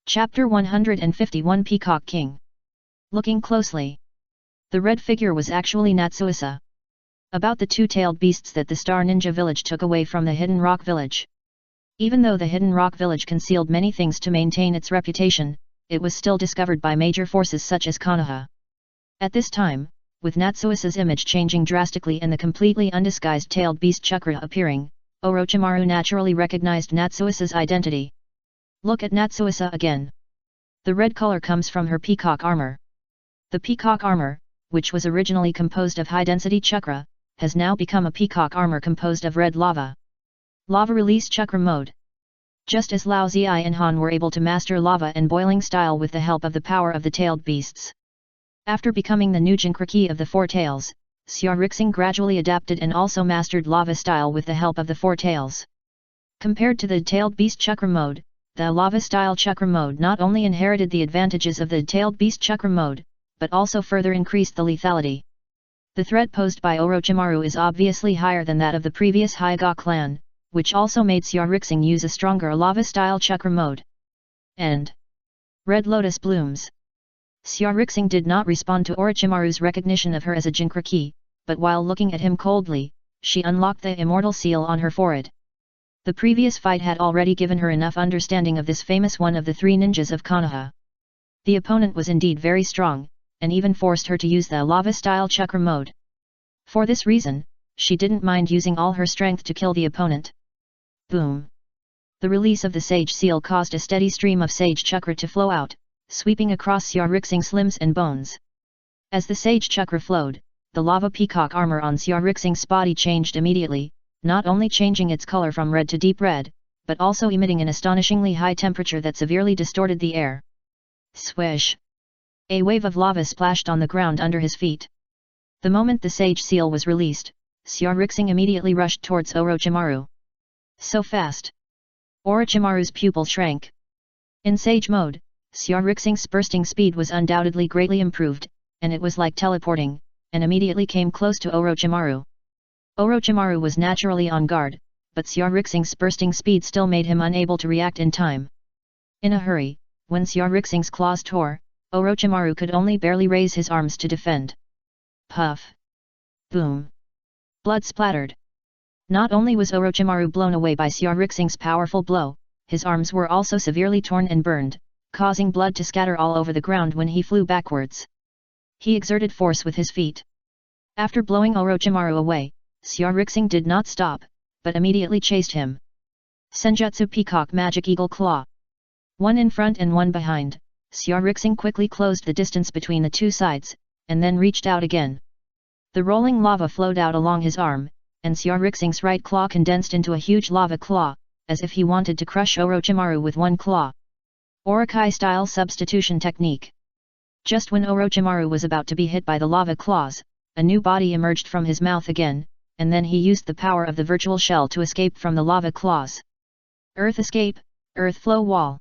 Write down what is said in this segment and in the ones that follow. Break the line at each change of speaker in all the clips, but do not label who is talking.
Chapter 151 Peacock King. Looking closely, the red figure was actually Natsuisa, about the two-tailed beasts that the Star Ninja Village took away from the Hidden Rock Village. Even though the Hidden Rock Village concealed many things to maintain its reputation, it was still discovered by major forces such as Konoha. At this time, with Natsuisa's image changing drastically and the completely undisguised tailed beast Chakra appearing, Orochimaru naturally recognized Natsuisa's identity. Look at Natsuisa again. The red color comes from her peacock armor. The peacock armor, which was originally composed of high-density chakra, has now become a peacock armor composed of red lava. Lava release chakra mode. Just as Lao Ziyi and Han were able to master lava and boiling style with the help of the power of the tailed beasts. After becoming the new Jinchuriki of the Four Tails, Xiaorixing gradually adapted and also mastered lava style with the help of the Four Tails. Compared to the tailed beast chakra mode, the lava style chakra mode not only inherited the advantages of the tailed beast chakra mode, but also further increased the lethality. The threat posed by Orochimaru is obviously higher than that of the previous Hyuga clan, which also made Xiaorixing use a stronger lava style chakra mode. End. Red Lotus blooms. Xiaorixing did not respond to Orochimaru's recognition of her as a Jinchuriki, but while looking at him coldly, she unlocked the immortal seal on her forehead. The previous fight had already given her enough understanding of this famous one of the three ninjas of Konoha. The opponent was indeed very strong, and even forced her to use the lava-style chakra mode. For this reason, she didn't mind using all her strength to kill the opponent. Boom! The release of the Sage Seal caused a steady stream of Sage Chakra to flow out, sweeping across Xiaorixing's limbs and bones. As the Sage Chakra flowed, the lava peacock armor on Xiaorixing's body changed immediately, not only changing its color from red to deep red, but also emitting an astonishingly high temperature that severely distorted the air. Swish! A wave of lava splashed on the ground under his feet. The moment the Sage Seal was released, Xiaorixing immediately rushed towards Orochimaru. So fast! Orochimaru's pupil shrank. In Sage mode, Xiaorixing's bursting speed was undoubtedly greatly improved, and it was like teleporting, and immediately came close to Orochimaru. Orochimaru was naturally on guard, but Xiaorixing's bursting speed still made him unable to react in time. In a hurry, when Xiaorixing's claws tore, Orochimaru could only barely raise his arms to defend. Puff! Boom! Blood splattered. Not only was Orochimaru blown away by Xiaorixing's powerful blow, his arms were also severely torn and burned, causing blood to scatter all over the ground when he flew backwards. He exerted force with his feet. After blowing Orochimaru away, Xiaorixing did not stop, but immediately chased him. Senjutsu Peacock Magic Eagle Claw. One in front and one behind, Xiaorixing quickly closed the distance between the two sides, and then reached out again. The rolling lava flowed out along his arm, and Xiaorixing's right claw condensed into a huge lava claw, as if he wanted to crush Orochimaru with one claw. Orokai-style substitution technique. Just when Orochimaru was about to be hit by the lava claws, a new body emerged from his mouth again, and then he used the power of the virtual shell to escape from the lava claws. Earth escape, earth flow wall.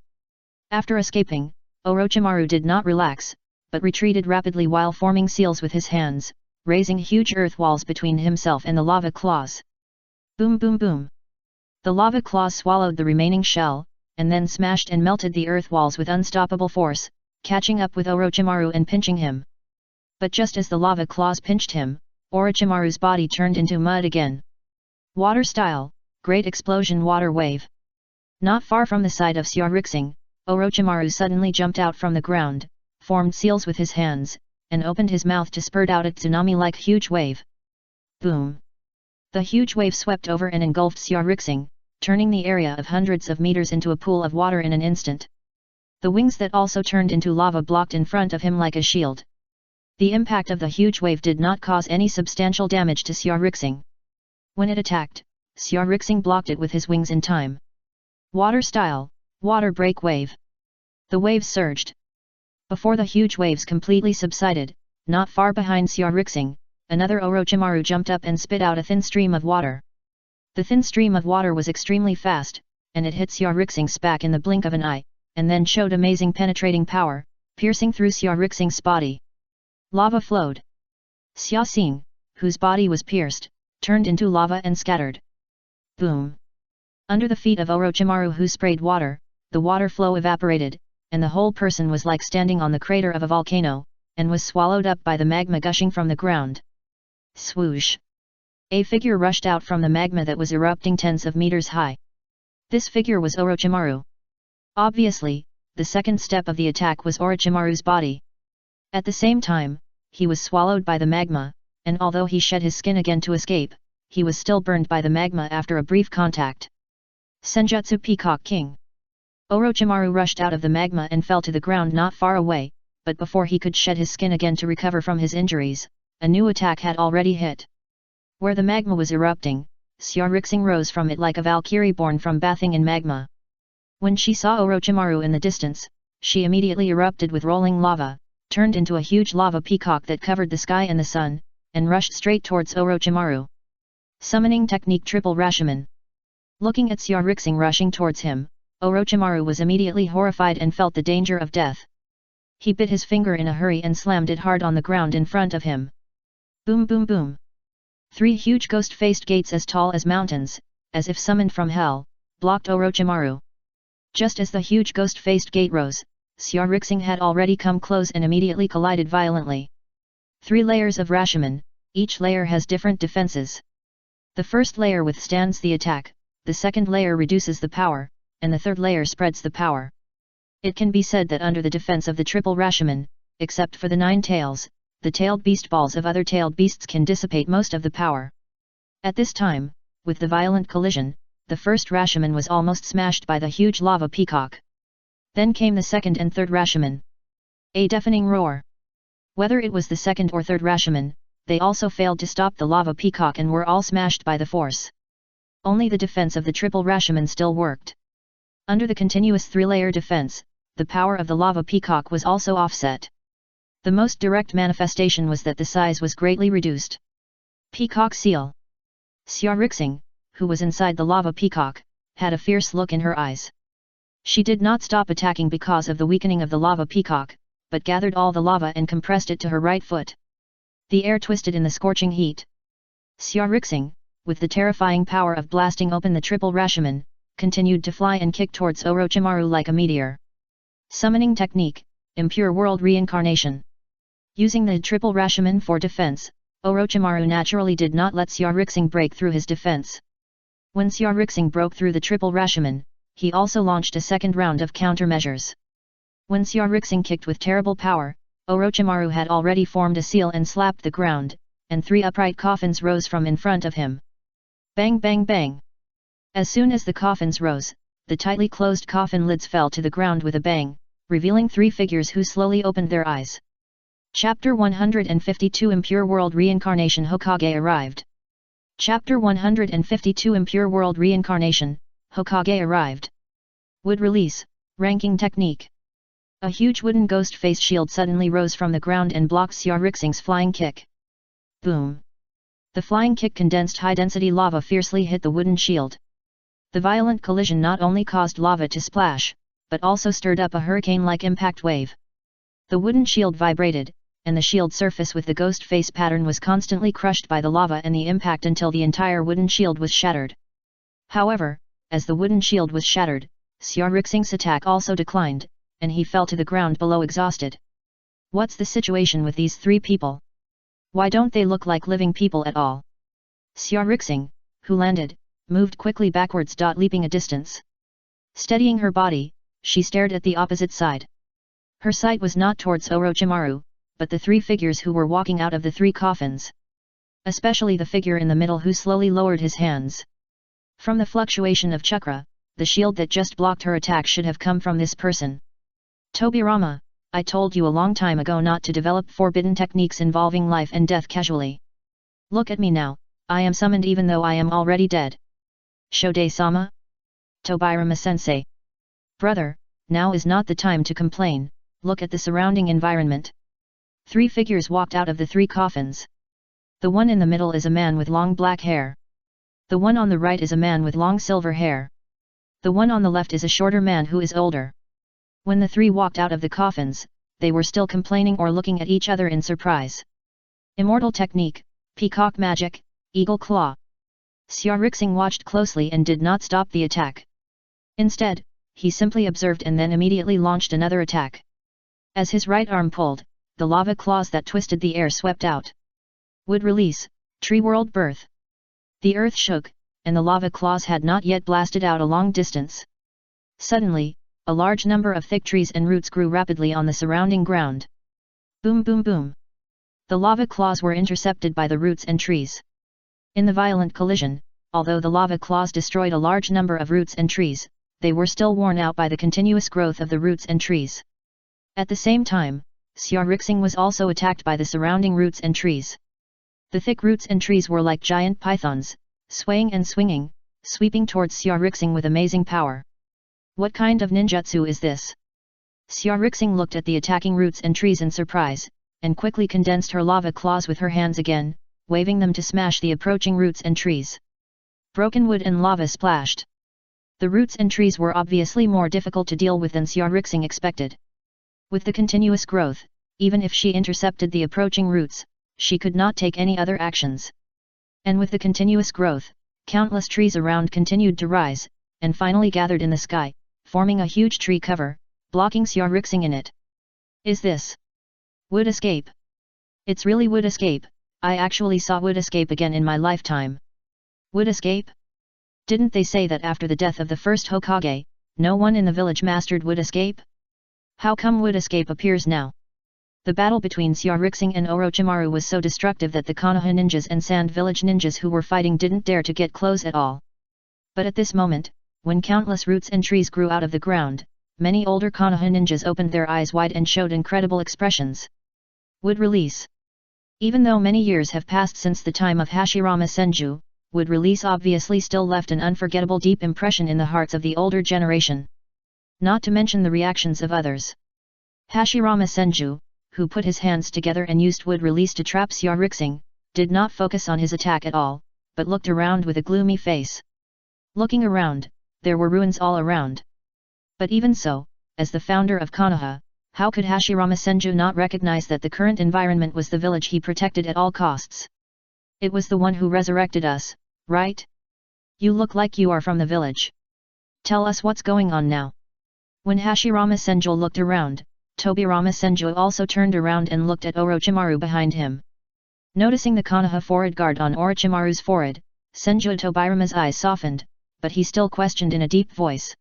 After escaping, Orochimaru did not relax, but retreated rapidly while forming seals with his hands, raising huge earth walls between himself and the lava claws. Boom boom boom! The lava claws swallowed the remaining shell, and then smashed and melted the earth walls with unstoppable force, catching up with Orochimaru and pinching him. But just as the lava claws pinched him, Orochimaru's body turned into mud again. Water style, Great Explosion Water Wave. Not far from the side of Xiaorixing, Orochimaru suddenly jumped out from the ground, formed seals with his hands, and opened his mouth to spurt out a tsunami-like huge wave. Boom! The huge wave swept over and engulfed Xiaorixing, turning the area of hundreds of meters into a pool of water in an instant. The wings that also turned into lava blocked in front of him like a shield. The impact of the huge wave did not cause any substantial damage to Xiaorixing. When it attacked, Xiaorixing blocked it with his wings in time. Water style, Water Break Wave. The waves surged. Before the huge waves completely subsided, not far behind Xiaorixing, another Orochimaru jumped up and spit out a thin stream of water. The thin stream of water was extremely fast, and it hit Xiaorixing's back in the blink of an eye, and then showed amazing penetrating power, piercing through Xiaorixing's body. Lava flowed. Xiaoxing, whose body was pierced, turned into lava and scattered. Boom! Under the feet of Orochimaru who sprayed water, the water flow evaporated, and the whole person was like standing on the crater of a volcano, and was swallowed up by the magma gushing from the ground. Swoosh! A figure rushed out from the magma that was erupting tens of meters high. This figure was Orochimaru. Obviously, the second step of the attack was Orochimaru's body. At the same time, he was swallowed by the magma, and although he shed his skin again to escape, he was still burned by the magma after a brief contact. Senjutsu Peacock King. Orochimaru rushed out of the magma and fell to the ground not far away, but before he could shed his skin again to recover from his injuries, a new attack had already hit. Where the magma was erupting, Xiaorixing rose from it like a valkyrie born from bathing in magma. When she saw Orochimaru in the distance, she immediately erupted with rolling lava, turned into a huge lava peacock that covered the sky and the sun, and rushed straight towards Orochimaru. Summoning technique Triple Rashomon. Looking at Xiaorixing rushing towards him, Orochimaru was immediately horrified and felt the danger of death. He bit his finger in a hurry and slammed it hard on the ground in front of him. Boom boom boom. 3 huge ghost-faced gates as tall as mountains, as if summoned from hell, blocked Orochimaru. Just as the huge ghost-faced gate rose, Xiaorixing had already come close and immediately collided violently. 3 layers of Rashomon, each layer has different defenses. The first layer withstands the attack, the second layer reduces the power, and the third layer spreads the power. It can be said that under the defense of the Triple Rashomon, except for the 9 tails, the tailed beast balls of other tailed beasts can dissipate most of the power. At this time, with the violent collision, the first Rashomon was almost smashed by the huge lava peacock. Then came the second and third Rashomon. A deafening roar. Whether it was the second or third Rashomon, they also failed to stop the lava peacock and were all smashed by the force. Only the defense of the Triple Rashomon still worked. Under the continuous 3-layer defense, the power of the lava peacock was also offset. The most direct manifestation was that the size was greatly reduced. Peacock Seal. Xiaorixing, who was inside the lava peacock, had a fierce look in her eyes. She did not stop attacking because of the weakening of the lava peacock, but gathered all the lava and compressed it to her right foot. The air twisted in the scorching heat. Xiaorixing, with the terrifying power of blasting open the Triple Rashomon, continued to fly and kick towards Orochimaru like a meteor. Summoning technique, Impure World Reincarnation. Using the Triple Rashomon for defense, Orochimaru naturally did not let Xiaorixing break through his defense. When Xiaorixing broke through the Triple Rashomon, he also launched a second round of countermeasures. When Xiaorixing kicked with terrible power, Orochimaru had already formed a seal and slapped the ground, and 3 upright coffins rose from in front of him. Bang bang bang! As soon as the coffins rose, the tightly closed coffin lids fell to the ground with a bang, revealing 3 figures who slowly opened their eyes. Chapter 152 Impure World Reincarnation Hokage arrived. Chapter 152 Impure World Reincarnation, Hokage arrived. Wood release, ranking technique. A huge wooden ghost face shield suddenly rose from the ground and blocked Xiaorixing's flying kick. Boom! The flying kick condensed high-density lava fiercely hit the wooden shield. The violent collision not only caused lava to splash, but also stirred up a hurricane-like impact wave. The wooden shield vibrated, and the shield surface with the ghost face pattern was constantly crushed by the lava and the impact until the entire wooden shield was shattered. However, as the wooden shield was shattered, Xiaorixing's attack also declined, and he fell to the ground below exhausted. What's the situation with these 3 people? Why don't they look like living people at all? Xiaorixing, who landed, moved quickly backwards, leaping a distance. Steadying her body, she stared at the opposite side. Her sight was not towards Orochimaru, but the 3 figures who were walking out of the 3 coffins. Especially the figure in the middle who slowly lowered his hands. From the fluctuation of chakra, the shield that just blocked her attack should have come from this person. Tobirama, I told you a long time ago not to develop forbidden techniques involving life and death casually. Look at me now, I am summoned even though I am already dead. Shodai-sama? Tobirama-sensei. Brother, now is not the time to complain, look at the surrounding environment. 3 figures walked out of the 3 coffins. The one in the middle is a man with long black hair. The one on the right is a man with long silver hair. The one on the left is a shorter man who is older. When the 3 walked out of the coffins, they were still complaining or looking at each other in surprise. Immortal technique, Peacock Magic, Eagle Claw. Xiaorixing watched closely and did not stop the attack. Instead, he simply observed and then immediately launched another attack. As his right arm pulled, the lava claws that twisted the air swept out. Wood release, tree world birth. The earth shook, and the lava claws had not yet blasted out a long distance. Suddenly, a large number of thick trees and roots grew rapidly on the surrounding ground. Boom boom boom. The lava claws were intercepted by the roots and trees. In the violent collision, although the lava claws destroyed a large number of roots and trees, they were still worn out by the continuous growth of the roots and trees. At the same time, Xiaorixing was also attacked by the surrounding roots and trees. The thick roots and trees were like giant pythons, swaying and swinging, sweeping towards Xiaorixing with amazing power. What kind of ninjutsu is this? Xiaorixing looked at the attacking roots and trees in surprise, and quickly condensed her lava claws with her hands again, waving them to smash the approaching roots and trees. Broken wood and lava splashed. The roots and trees were obviously more difficult to deal with than Xiaorixing expected. With the continuous growth, even if she intercepted the approaching roots, she could not take any other actions. And with the continuous growth, countless trees around continued to rise, and finally gathered in the sky, forming a huge tree cover, blocking Xiaorixing in it. Is this wood escape? It's really wood escape. I actually saw wood escape again in my lifetime. Wood escape? Didn't they say that after the death of the first Hokage, no one in the village mastered wood escape? How come wood escape appears now? The battle between Xiaorixing and Orochimaru was so destructive that the Konoha ninjas and Sand Village ninjas who were fighting didn't dare to get close at all. But at this moment, when countless roots and trees grew out of the ground, many older Konoha ninjas opened their eyes wide and showed incredible expressions. Wood release. Even though many years have passed since the time of Hashirama Senju, wood release obviously still left an unforgettable deep impression in the hearts of the older generation. Not to mention the reactions of others. Hashirama Senju, who put his hands together and used wood release to trap Xiaorixing, did not focus on his attack at all, but looked around with a gloomy face. Looking around, there were ruins all around. But even so, as the founder of Konoha, how could Hashirama Senju not recognize that the current environment was the village he protected at all costs? It was the one who resurrected us, right? You look like you are from the village. Tell us what's going on now. When Hashirama Senju looked around, Tobirama Senju also turned around and looked at Orochimaru behind him. Noticing the Konoha forehead guard on Orochimaru's forehead, Senju Tobirama's eyes softened, but he still questioned in a deep voice.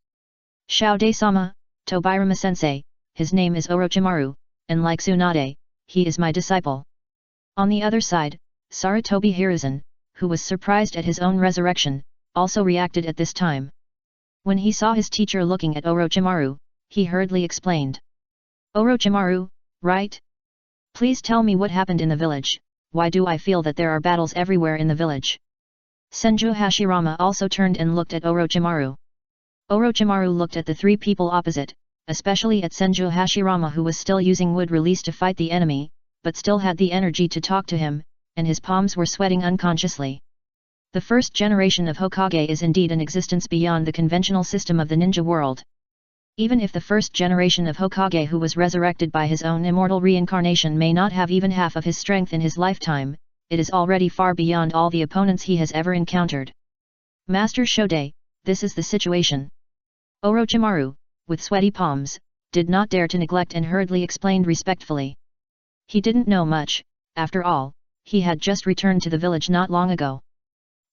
Shao De-sama, Tobirama-sensei, his name is Orochimaru, and like Tsunade, he is my disciple. On the other side, Sarutobi Hiruzen, who was surprised at his own resurrection, also reacted at this time. When he saw his teacher looking at Orochimaru, he hurriedly explained. Orochimaru, right? Please tell me what happened in the village. Why do I feel that there are battles everywhere in the village? Senju Hashirama also turned and looked at Orochimaru. Orochimaru looked at the three people opposite, especially at Senju Hashirama, who was still using wood release to fight the enemy, but still had the energy to talk to him, and his palms were sweating unconsciously. The first generation of Hokage is indeed an existence beyond the conventional system of the ninja world. Even if the first generation of Hokage who was resurrected by his own immortal reincarnation may not have even half of his strength in his lifetime, it is already far beyond all the opponents he has ever encountered. Master Shode, this is the situation. Orochimaru, with sweaty palms, did not dare to neglect and hurriedly explained respectfully. He didn't know much, after all, he had just returned to the village not long ago.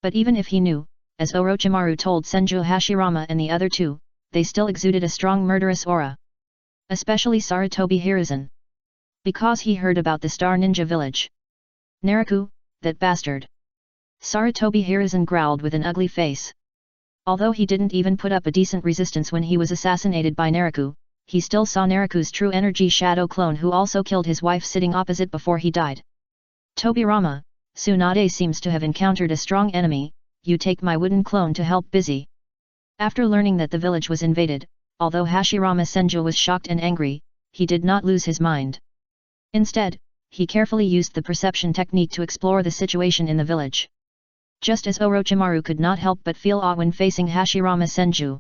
But even if he knew, as Orochimaru told Senju Hashirama and the other two, they still exuded a strong murderous aura. Especially Sarutobi Hiruzen. Because he heard about the Star Ninja Village. Naraku, that bastard. Sarutobi Hiruzen growled with an ugly face. Although he didn't even put up a decent resistance when he was assassinated by Naraku, he still saw Naraku's true energy shadow clone who also killed his wife sitting opposite before he died. Tobirama, Tsunade seems to have encountered a strong enemy, you take my wooden clone to help busy. After learning that the village was invaded, although Hashirama Senju was shocked and angry, he did not lose his mind. Instead, he carefully used the perception technique to explore the situation in the village. Just as Orochimaru could not help but feel awe when facing Hashirama Senju.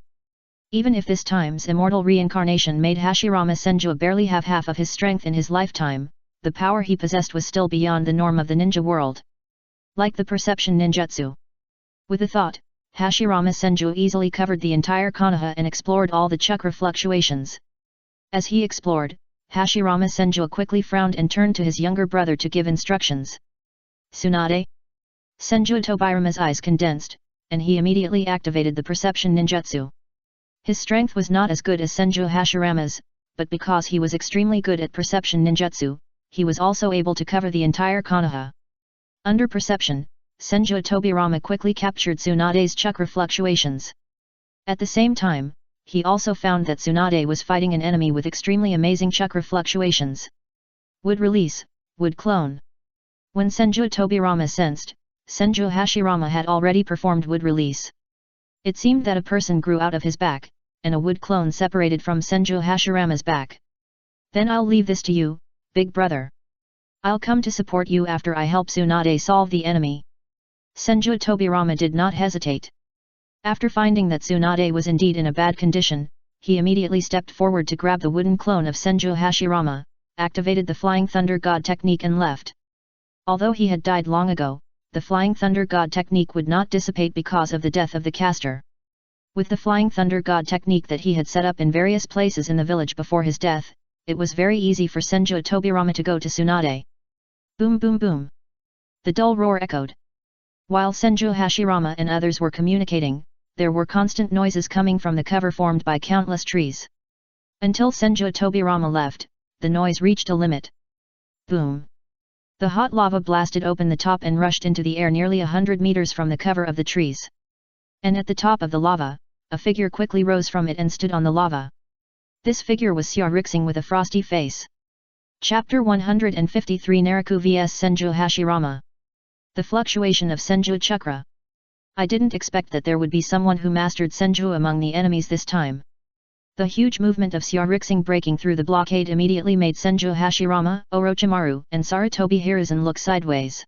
Even if this time's immortal reincarnation made Hashirama Senju barely have half of his strength in his lifetime, the power he possessed was still beyond the norm of the ninja world. Like the perception ninjutsu. With a thought, Hashirama Senju easily covered the entire Konoha and explored all the chakra fluctuations. As he explored, Hashirama Senju quickly frowned and turned to his younger brother to give instructions. Tsunade? Senju Tobirama's eyes condensed, and he immediately activated the perception ninjutsu. His strength was not as good as Senju Hashirama's, but because he was extremely good at perception ninjutsu, he was also able to cover the entire Konoha. Under perception, Senju Tobirama quickly captured Tsunade's chakra fluctuations. At the same time, he also found that Tsunade was fighting an enemy with extremely amazing chakra fluctuations. Would release, would clone. When Senju Tobirama sensed, Senju Hashirama had already performed wood release. It seemed that a person grew out of his back, and a wood clone separated from Senju Hashirama's back. Then I'll leave this to you, big brother. I'll come to support you after I help Tsunade solve the enemy. Senju Tobirama did not hesitate. After finding that Tsunade was indeed in a bad condition, he immediately stepped forward to grab the wooden clone of Senju Hashirama, activated the Flying Thunder God technique and left. Although he had died long ago, the Flying Thunder God technique would not dissipate because of the death of the caster. With the Flying Thunder God technique that he had set up in various places in the village before his death, it was very easy for Senju Tobirama to go to Tsunade. Boom boom boom. The dull roar echoed. While Senju Hashirama and others were communicating, there were constant noises coming from the cover formed by countless trees. Until Senju Tobirama left, the noise reached a limit. Boom. The hot lava blasted open the top and rushed into the air nearly 100 meters from the cover of the trees. And at the top of the lava, a figure quickly rose from it and stood on the lava. This figure was Xia Rixing with a frosty face. Chapter 153 Naraku vs Senju Hashirama. The fluctuation of Senju Chakra. I didn't expect that there would be someone who mastered Senju among the enemies this time. The huge movement of Xia Rixing breaking through the blockade immediately made Senju Hashirama, Orochimaru, and Sarutobi Hiruzen look sideways.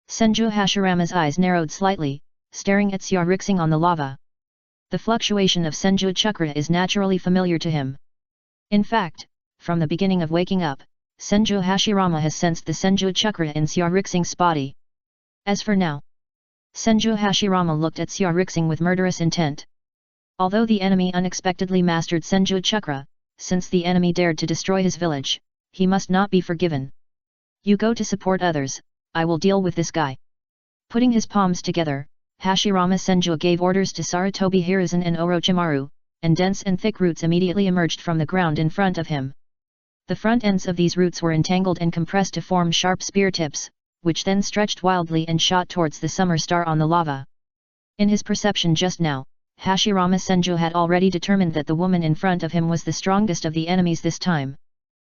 Senju Hashirama's eyes narrowed slightly, staring at Xia Rixing on the lava. The fluctuation of Senju Chakra is naturally familiar to him. In fact, from the beginning of waking up, Senju Hashirama has sensed the Senju Chakra in Xia Rixing's body. As for now, Senju Hashirama looked at Xia Rixing with murderous intent. Although the enemy unexpectedly mastered Senju Chakra, since the enemy dared to destroy his village, he must not be forgiven. You go to support others, I will deal with this guy. Putting his palms together, Hashirama Senju gave orders to Sarutobi Hiruzen and Orochimaru, and dense and thick roots immediately emerged from the ground in front of him. The front ends of these roots were entangled and compressed to form sharp spear tips, which then stretched wildly and shot towards the summer star on the lava. In his perception just now, Hashirama Senju had already determined that the woman in front of him was the strongest of the enemies this time.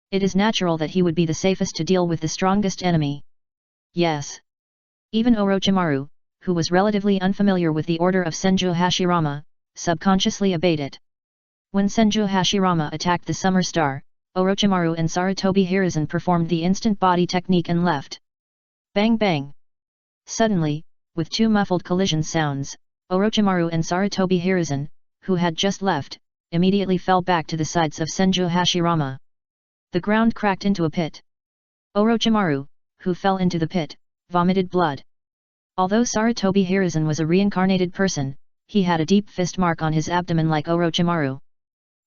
It is natural that he would be the safest to deal with the strongest enemy. Yes. Even Orochimaru, who was relatively unfamiliar with the order of Senju Hashirama, subconsciously obeyed it. When Senju Hashirama attacked the summer star, Orochimaru and Sarutobi Hiruzen performed the instant body technique and left. Bang bang! Suddenly, with two muffled collision sounds, Orochimaru and Sarutobi Hiruzen, who had just left, immediately fell back to the sides of Senju Hashirama. The ground cracked into a pit. Orochimaru, who fell into the pit, vomited blood. Although Sarutobi Hiruzen was a reincarnated person, he had a deep fist mark on his abdomen like Orochimaru.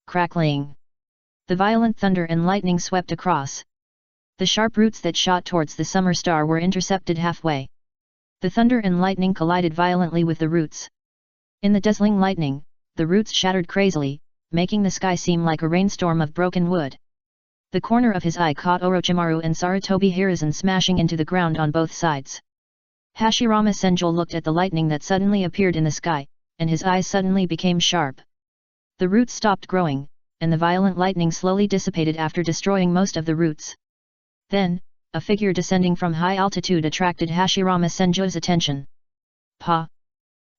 Crackling! The violent thunder and lightning swept across. The sharp roots that shot towards the summer star were intercepted halfway. The thunder and lightning collided violently with the roots. In the dazzling lightning, the roots shattered crazily, making the sky seem like a rainstorm of broken wood. The corner of his eye caught Orochimaru and Sarutobi Hiruzen smashing into the ground on both sides. Hashirama Senju looked at the lightning that suddenly appeared in the sky, and his eyes suddenly became sharp. The roots stopped growing, and the violent lightning slowly dissipated after destroying most of the roots. Then, a figure descending from high altitude attracted Hashirama Senju's attention. Pa!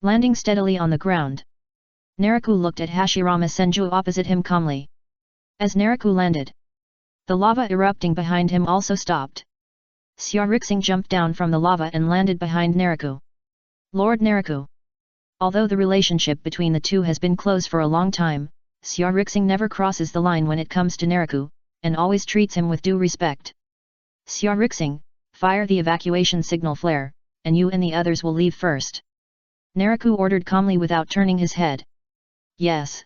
Landing steadily on the ground. Naraku looked at Hashirama Senju opposite him calmly. As Naraku landed, the lava erupting behind him also stopped. Xia Rixing jumped down from the lava and landed behind Naraku. Lord Naraku! Although the relationship between the two has been close for a long time, Xia Rixing never crosses the line when it comes to Naraku, and always treats him with due respect. Xia Rixing, fire the evacuation signal flare, and you and the others will leave first. Naraku ordered calmly without turning his head. Yes.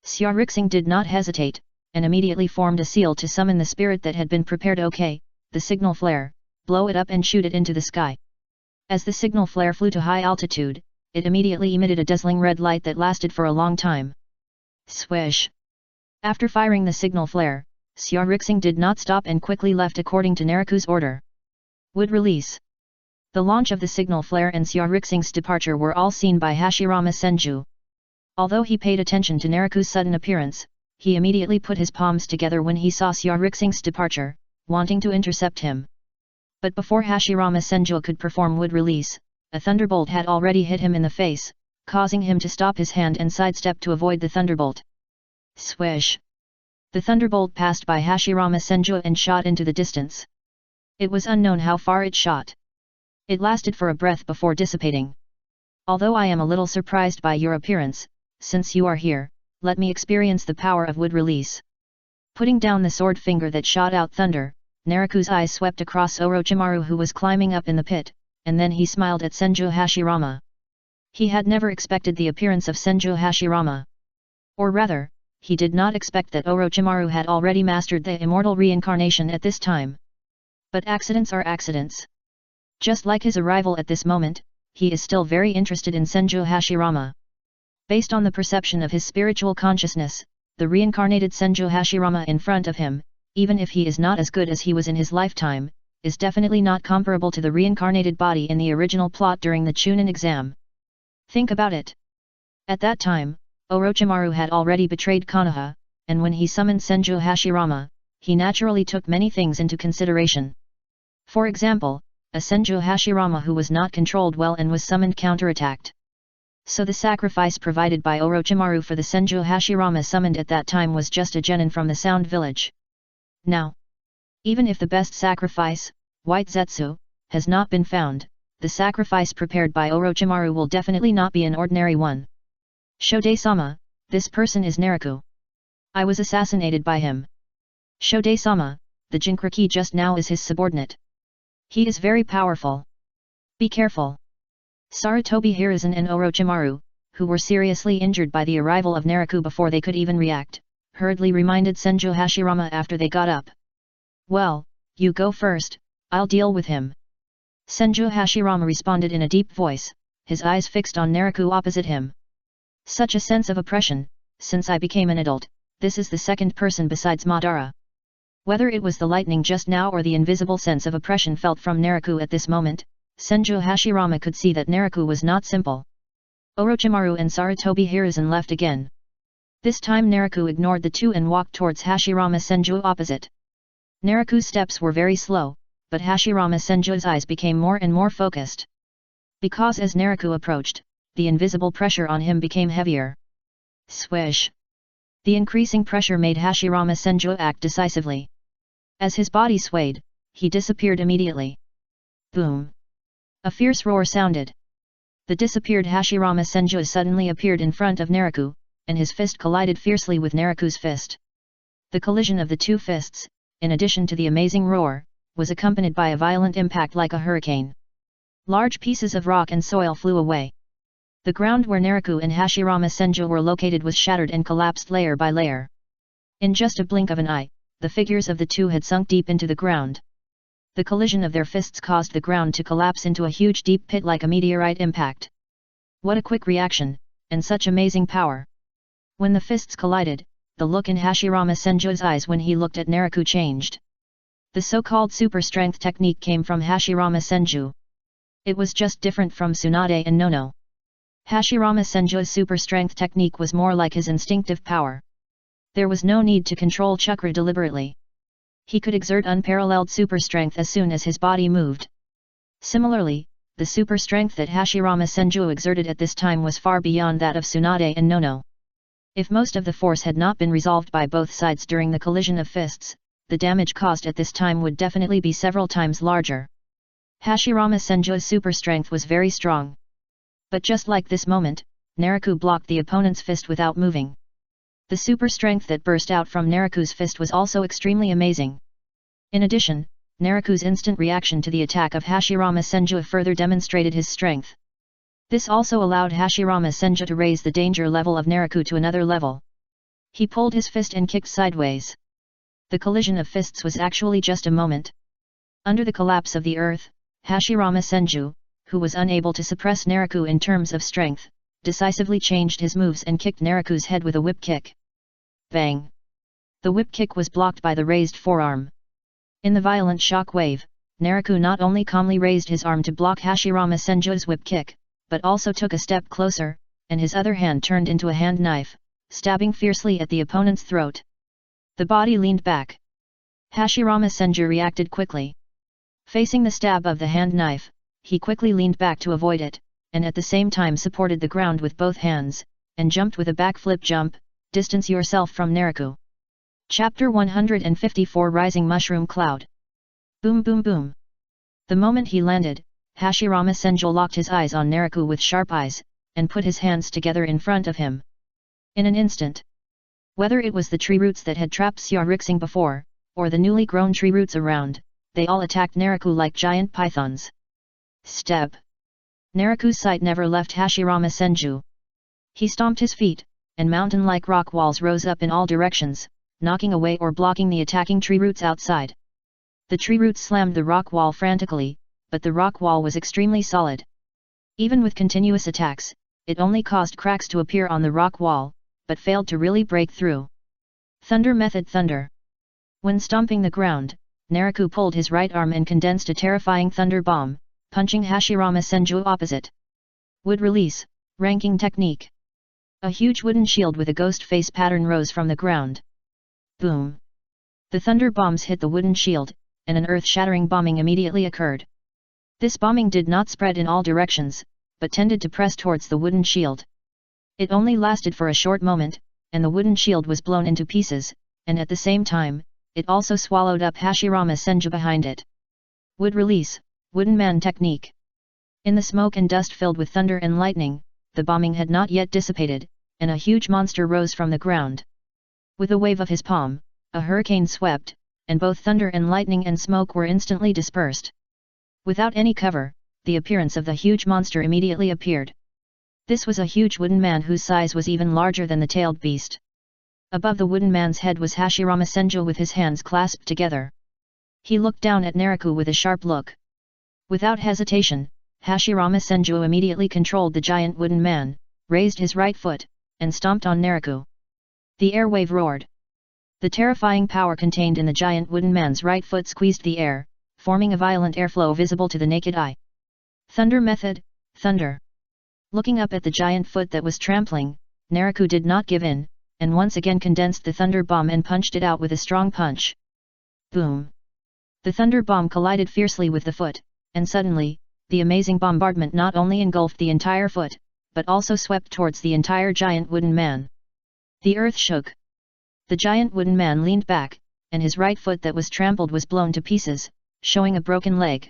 Xia Rixing did not hesitate, and immediately formed a seal to summon the spirit that had been prepared. Okay, the signal flare, blow it up and shoot it into the sky. As the signal flare flew to high altitude, it immediately emitted a dazzling red light that lasted for a long time. Swish! After firing the signal flare, Xia Rixing did not stop and quickly left according to Naraku's order. Would release. The launch of the signal flare and Xia Rixing's departure were all seen by Hashirama Senju. Although he paid attention to Naraku's sudden appearance, he immediately put his palms together when he saw Xia Rixing's departure, wanting to intercept him. But before Hashirama Senju could perform would release, a thunderbolt had already hit him in the face, causing him to stop his hand and sidestep to avoid the thunderbolt. Swish! The thunderbolt passed by Hashirama Senju and shot into the distance. It was unknown how far it shot. It lasted for a breath before dissipating. Although I am a little surprised by your appearance, since you are here, let me experience the power of wood release. Putting down the sword finger that shot out thunder, Naraku's eyes swept across Orochimaru who was climbing up in the pit, and then he smiled at Senju Hashirama. He had never expected the appearance of Senju Hashirama. Or rather, he did not expect that Orochimaru had already mastered the immortal reincarnation at this time. But accidents are accidents. Just like his arrival at this moment, he is still very interested in Senju Hashirama. Based on the perception of his spiritual consciousness, the reincarnated Senju Hashirama in front of him, even if he is not as good as he was in his lifetime, is definitely not comparable to the reincarnated body in the original plot during the Chunin exam. Think about it. At that time, Orochimaru had already betrayed Konoha, and when he summoned Senju Hashirama, he naturally took many things into consideration. For example, a Senju Hashirama who was not controlled well and was summoned counterattacked. So the sacrifice provided by Orochimaru for the Senju Hashirama summoned at that time was just a genin from the Sound Village. Now, even if the best sacrifice, White Zetsu, has not been found, the sacrifice prepared by Orochimaru will definitely not be an ordinary one. Shode-sama, this person is Naraku. I was assassinated by him. Shode-sama, the Jinchuriki just now is his subordinate. He is very powerful. Be careful. Sarutobi Hiruzen and Orochimaru, who were seriously injured by the arrival of Naraku before they could even react, hurriedly reminded Senju Hashirama after they got up. Well, you go first, I'll deal with him. Senju Hashirama responded in a deep voice, his eyes fixed on Naraku opposite him. Such a sense of oppression, since I became an adult, this is the second person besides Madara. Whether it was the lightning just now or the invisible sense of oppression felt from Naraku at this moment, Senju Hashirama could see that Naraku was not simple. Orochimaru and Sarutobi Hiruzen left again. This time Naraku ignored the two and walked towards Hashirama Senju opposite. Naraku's steps were very slow, but Hashirama Senju's eyes became more and more focused. Because as Naraku approached, the invisible pressure on him became heavier. Swish! The increasing pressure made Hashirama Senju act decisively. As his body swayed, he disappeared immediately. Boom! A fierce roar sounded. The disappeared Hashirama Senju suddenly appeared in front of Naraku, and his fist collided fiercely with Naraku's fist. The collision of the two fists, in addition to the amazing roar, was accompanied by a violent impact like a hurricane. Large pieces of rock and soil flew away. The ground where Naraku and Hashirama Senju were located was shattered and collapsed layer by layer. In just a blink of an eye, the figures of the two had sunk deep into the ground. The collision of their fists caused the ground to collapse into a huge deep pit like a meteorite impact. What a quick reaction, and such amazing power! When the fists collided, the look in Hashirama Senju's eyes when he looked at Naraku changed. The so-called super strength technique came from Hashirama Senju. It was just different from Tsunade and Nono. Hashirama Senju's super strength technique was more like his instinctive power. There was no need to control chakra deliberately. He could exert unparalleled super strength as soon as his body moved. Similarly, the super strength that Hashirama Senju exerted at this time was far beyond that of Tsunade and Nono. If most of the force had not been resolved by both sides during the collision of fists, the damage caused at this time would definitely be several times larger. Hashirama Senju's super strength was very strong. But just like this moment, Naraku blocked the opponent's fist without moving. The super strength that burst out from Naraku's fist was also extremely amazing. In addition, Naraku's instant reaction to the attack of Hashirama Senju further demonstrated his strength. This also allowed Hashirama Senju to raise the danger level of Naraku to another level. He pulled his fist and kicked sideways. The collision of fists was actually just a moment. Under the collapse of the earth, Hashirama Senju, who was unable to suppress Naraku in terms of strength, decisively changed his moves and kicked Naraku's head with a whip kick. Bang! The whip kick was blocked by the raised forearm. In the violent shock wave, Naraku not only calmly raised his arm to block Hashirama Senju's whip kick, but also took a step closer, and his other hand turned into a hand knife, stabbing fiercely at the opponent's throat. The body leaned back. Hashirama Senju reacted quickly. Facing the stab of the hand knife, he quickly leaned back to avoid it, and at the same time supported the ground with both hands, and jumped with a backflip jump. Distance yourself from Naraku. Chapter 154 Rising Mushroom Cloud. Boom boom boom. The moment he landed, Hashirama Senju locked his eyes on Naraku with sharp eyes, and put his hands together in front of him. In an instant. Whether it was the tree roots that had trapped Xia Rixing before, or the newly grown tree roots around, they all attacked Naraku like giant pythons. Step. Naraku's sight never left Hashirama Senju. He stomped his feet, and mountain-like rock walls rose up in all directions, knocking away or blocking the attacking tree roots outside. The tree roots slammed the rock wall frantically, but the rock wall was extremely solid. Even with continuous attacks, it only caused cracks to appear on the rock wall, but failed to really break through. Thunder method thunder. When stomping the ground, Naraku pulled his right arm and condensed a terrifying thunder bomb, punching Hashirama Senju opposite. Wood release, ranking technique. A huge wooden shield with a ghost face pattern rose from the ground. Boom! The thunder bombs hit the wooden shield, and an earth-shattering bombing immediately occurred. This bombing did not spread in all directions, but tended to press towards the wooden shield. It only lasted for a short moment, and the wooden shield was blown into pieces, and at the same time, it also swallowed up Hashirama Senju behind it. Wood release, wooden man technique. In the smoke and dust filled with thunder and lightning, the bombing had not yet dissipated, and a huge monster rose from the ground. With a wave of his palm, a hurricane swept, and both thunder and lightning and smoke were instantly dispersed. Without any cover, the appearance of the huge monster immediately appeared. This was a huge wooden man whose size was even larger than the tailed beast. Above the wooden man's head was Hashirama Senju with his hands clasped together. He looked down at Naraku with a sharp look. Without hesitation, Hashirama Senju immediately controlled the giant wooden man, raised his right foot, and stomped on Naraku. The air wave roared. The terrifying power contained in the giant wooden man's right foot squeezed the air, forming a violent airflow visible to the naked eye. Thunder method, thunder. Looking up at the giant foot that was trampling, Naraku did not give in, and once again condensed the thunder bomb and punched it out with a strong punch. Boom! The thunder bomb collided fiercely with the foot, and suddenly, the amazing bombardment not only engulfed the entire foot, but also swept towards the entire giant wooden man. The earth shook. The giant wooden man leaned back, and his right foot that was trampled was blown to pieces, showing a broken leg.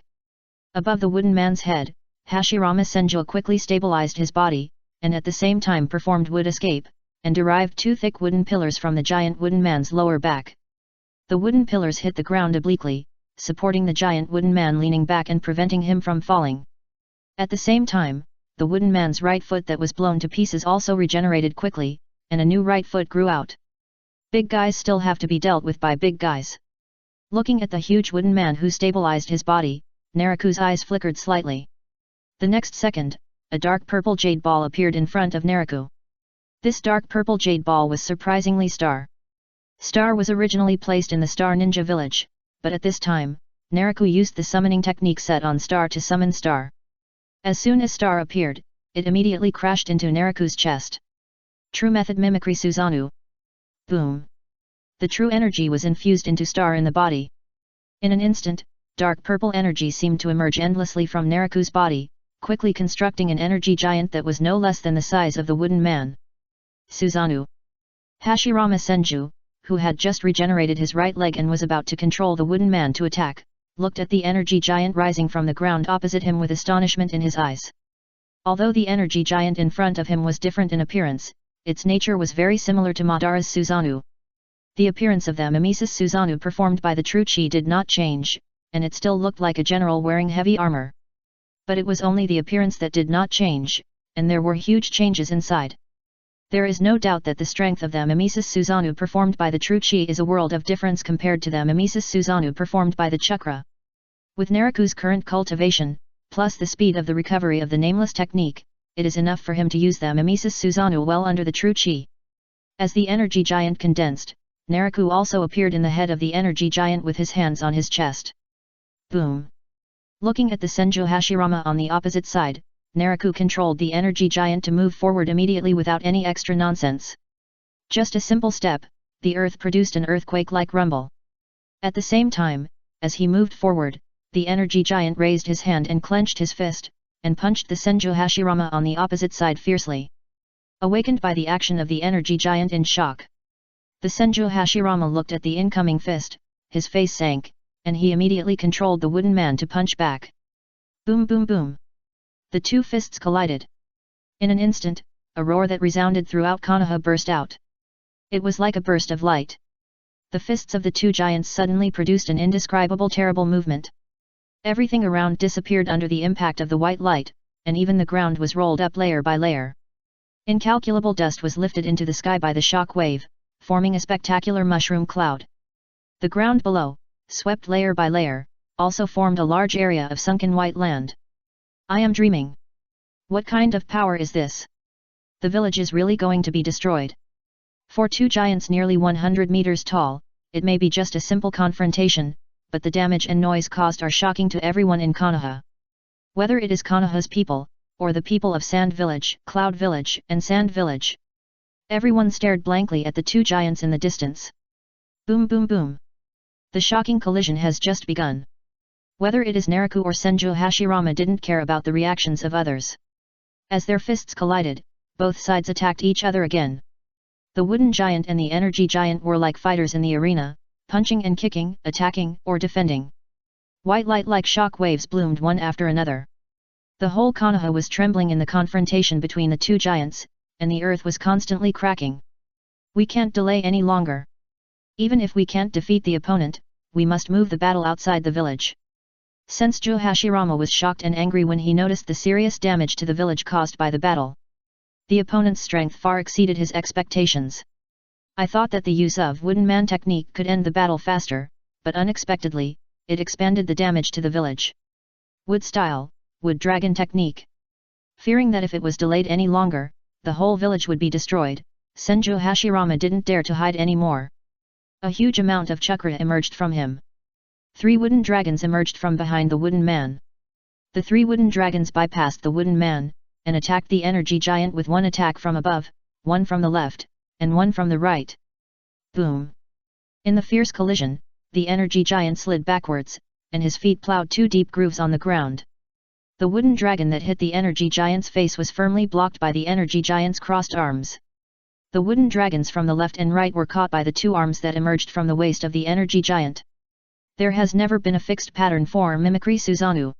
Above the wooden man's head, Hashirama Senju quickly stabilized his body, and at the same time performed wood escape, and derived two thick wooden pillars from the giant wooden man's lower back. The wooden pillars hit the ground obliquely, supporting the giant wooden man leaning back and preventing him from falling. At the same time, the wooden man's right foot that was blown to pieces also regenerated quickly, and a new right foot grew out. Big guys still have to be dealt with by big guys. Looking at the huge wooden man who stabilized his body, Naraku's eyes flickered slightly. The next second, a dark purple jade ball appeared in front of Naraku. This dark purple jade ball was surprisingly Star. Star was originally placed in the Star Ninja Village, but at this time, Naraku used the summoning technique set on Star to summon Star. As soon as Star appeared, it immediately crashed into Naraku's chest. True method mimicry Susanoo. Boom! The true energy was infused into Star in the body. In an instant, dark purple energy seemed to emerge endlessly from Naraku's body, quickly constructing an energy giant that was no less than the size of the wooden man. Susanoo. Hashirama Senju, who had just regenerated his right leg and was about to control the wooden man to attack, looked at the energy giant rising from the ground opposite him with astonishment in his eyes. Although the energy giant in front of him was different in appearance, its nature was very similar to Madara's Susanoo. The appearance of the Mimesis Susanoo performed by the true Chi did not change, and it still looked like a general wearing heavy armor. But it was only the appearance that did not change, and there were huge changes inside. There is no doubt that the strength of the mimesis Susanoo performed by the true chi is a world of difference compared to the mimesis Susanoo performed by the chakra. With Naraku's current cultivation, plus the speed of the recovery of the nameless technique, it is enough for him to use the mimesis Susanoo well under the true chi. As the energy giant condensed, Naraku also appeared in the head of the energy giant with his hands on his chest. Boom! Looking at the Senju Hashirama on the opposite side, Naraku controlled the energy giant to move forward immediately without any extra nonsense. Just a simple step, the earth produced an earthquake-like rumble. At the same time, as he moved forward, the energy giant raised his hand and clenched his fist, and punched the Senju Hashirama on the opposite side fiercely. Awakened by the action of the energy giant in shock, the Senju Hashirama looked at the incoming fist, his face sank, and he immediately controlled the wooden man to punch back. Boom boom boom! The two fists collided. In an instant, a roar that resounded throughout Konoha burst out. It was like a burst of light. The fists of the two giants suddenly produced an indescribable terrible movement. Everything around disappeared under the impact of the white light, and even the ground was rolled up layer by layer. Incalculable dust was lifted into the sky by the shock wave, forming a spectacular mushroom cloud. The ground below, swept layer by layer, also formed a large area of sunken white land. I am dreaming. What kind of power is this? The village is really going to be destroyed. For two giants nearly 100 meters tall, it may be just a simple confrontation, but the damage and noise caused are shocking to everyone in Konoha. Whether it is Konoha's people, or the people of Sand Village, Cloud Village, and Sand Village. Everyone stared blankly at the two giants in the distance. Boom boom boom! The shocking collision has just begun. Whether it is Naraku or Senju Hashirama didn't care about the reactions of others. As their fists collided, both sides attacked each other again. The wooden giant and the energy giant were like fighters in the arena, punching and kicking, attacking, or defending. White light like shock waves bloomed one after another. The whole Konoha was trembling in the confrontation between the two giants, and the earth was constantly cracking. We can't delay any longer. Even if we can't defeat the opponent, we must move the battle outside the village. Senju Hashirama was shocked and angry when he noticed the serious damage to the village caused by the battle. The opponent's strength far exceeded his expectations. I thought that the use of wooden man technique could end the battle faster, but unexpectedly, it expanded the damage to the village. Wood style, wood dragon technique. Fearing that if it was delayed any longer, the whole village would be destroyed, Senju Hashirama didn't dare to hide anymore. A huge amount of chakra emerged from him. 3 wooden dragons emerged from behind the wooden man. The 3 wooden dragons bypassed the wooden man, and attacked the energy giant with one attack from above, one from the left, and one from the right. Boom! In the fierce collision, the energy giant slid backwards, and his feet plowed 2 deep grooves on the ground. The wooden dragon that hit the energy giant's face was firmly blocked by the energy giant's crossed arms. The wooden dragons from the left and right were caught by the 2 arms that emerged from the waist of the energy giant. There has never been a fixed pattern for mimicry Susanoo.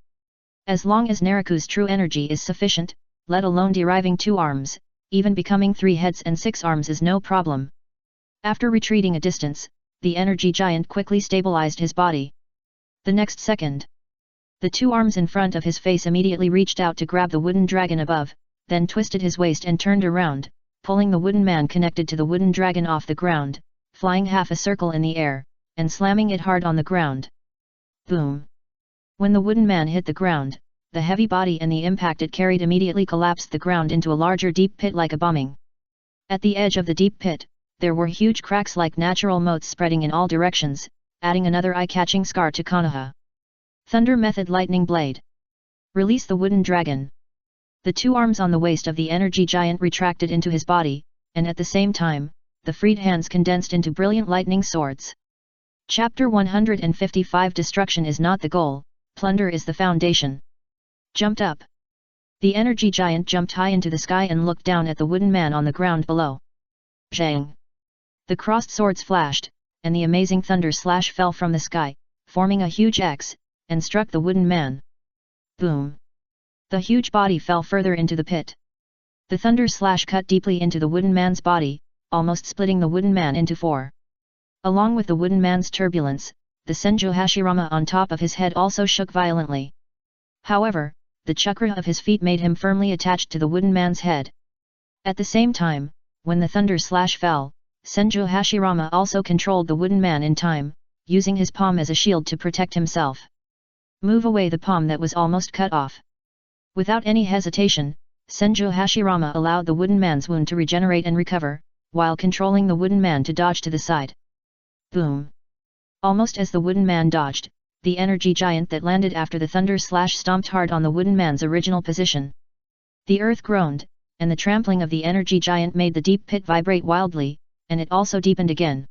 As long as Naraku's true energy is sufficient, let alone deriving 2 arms, even becoming 3 heads and 6 arms is no problem. After retreating a distance, the energy giant quickly stabilized his body. The next second, the 2 arms in front of his face immediately reached out to grab the wooden dragon above, then twisted his waist and turned around, pulling the wooden man connected to the wooden dragon off the ground, flying half a circle in the air, and slamming it hard on the ground. Boom! When the wooden man hit the ground, the heavy body and the impact it carried immediately collapsed the ground into a larger deep pit like a bombing. At the edge of the deep pit, there were huge cracks like natural moats spreading in all directions, adding another eye-catching scar to Konoha. Thunder Method Lightning Blade. Release the wooden dragon. The 2 arms on the waist of the energy giant retracted into his body, and at the same time, the freed hands condensed into brilliant lightning swords. Chapter 155 Destruction is not the goal, plunder is the foundation. Jumped up. The energy giant jumped high into the sky and looked down at the wooden man on the ground below. Zhang! The crossed swords flashed, and the amazing thunder slash fell from the sky, forming a huge X, and struck the wooden man. Boom! The huge body fell further into the pit. The thunder slash cut deeply into the wooden man's body, almost splitting the wooden man into 4. Along with the wooden man's turbulence, the Senju Hashirama on top of his head also shook violently. However, the chakra of his feet made him firmly attached to the wooden man's head. At the same time, when the thunder slash fell, Senju Hashirama also controlled the wooden man in time, using his palm as a shield to protect himself. Move away the palm that was almost cut off. Without any hesitation, Senju Hashirama allowed the wooden man's wound to regenerate and recover, while controlling the wooden man to dodge to the side. Boom! Almost as the wooden man dodged, the energy giant that landed after the thunder slash stomped hard on the wooden man's original position. The earth groaned, and the trampling of the energy giant made the deep pit vibrate wildly, and it also deepened again.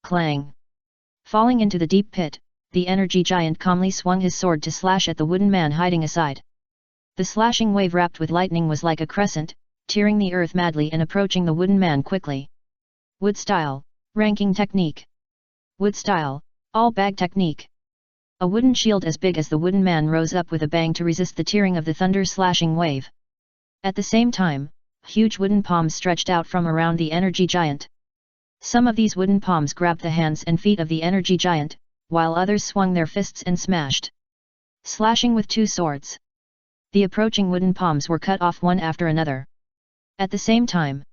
Clang! Falling into the deep pit, the energy giant calmly swung his sword to slash at the wooden man hiding aside. The slashing wave wrapped with lightning was like a crescent, tearing the earth madly and approaching the wooden man quickly. Wood style, ranking technique. Wood style, all bag technique. A wooden shield as big as the wooden man rose up with a bang to resist the tearing of the thunder slashing wave. At the same time, huge wooden palms stretched out from around the energy giant. Some of these wooden palms grabbed the hands and feet of the energy giant, while others swung their fists and smashed. Slashing with two swords. The approaching wooden palms were cut off one after another. At the same time,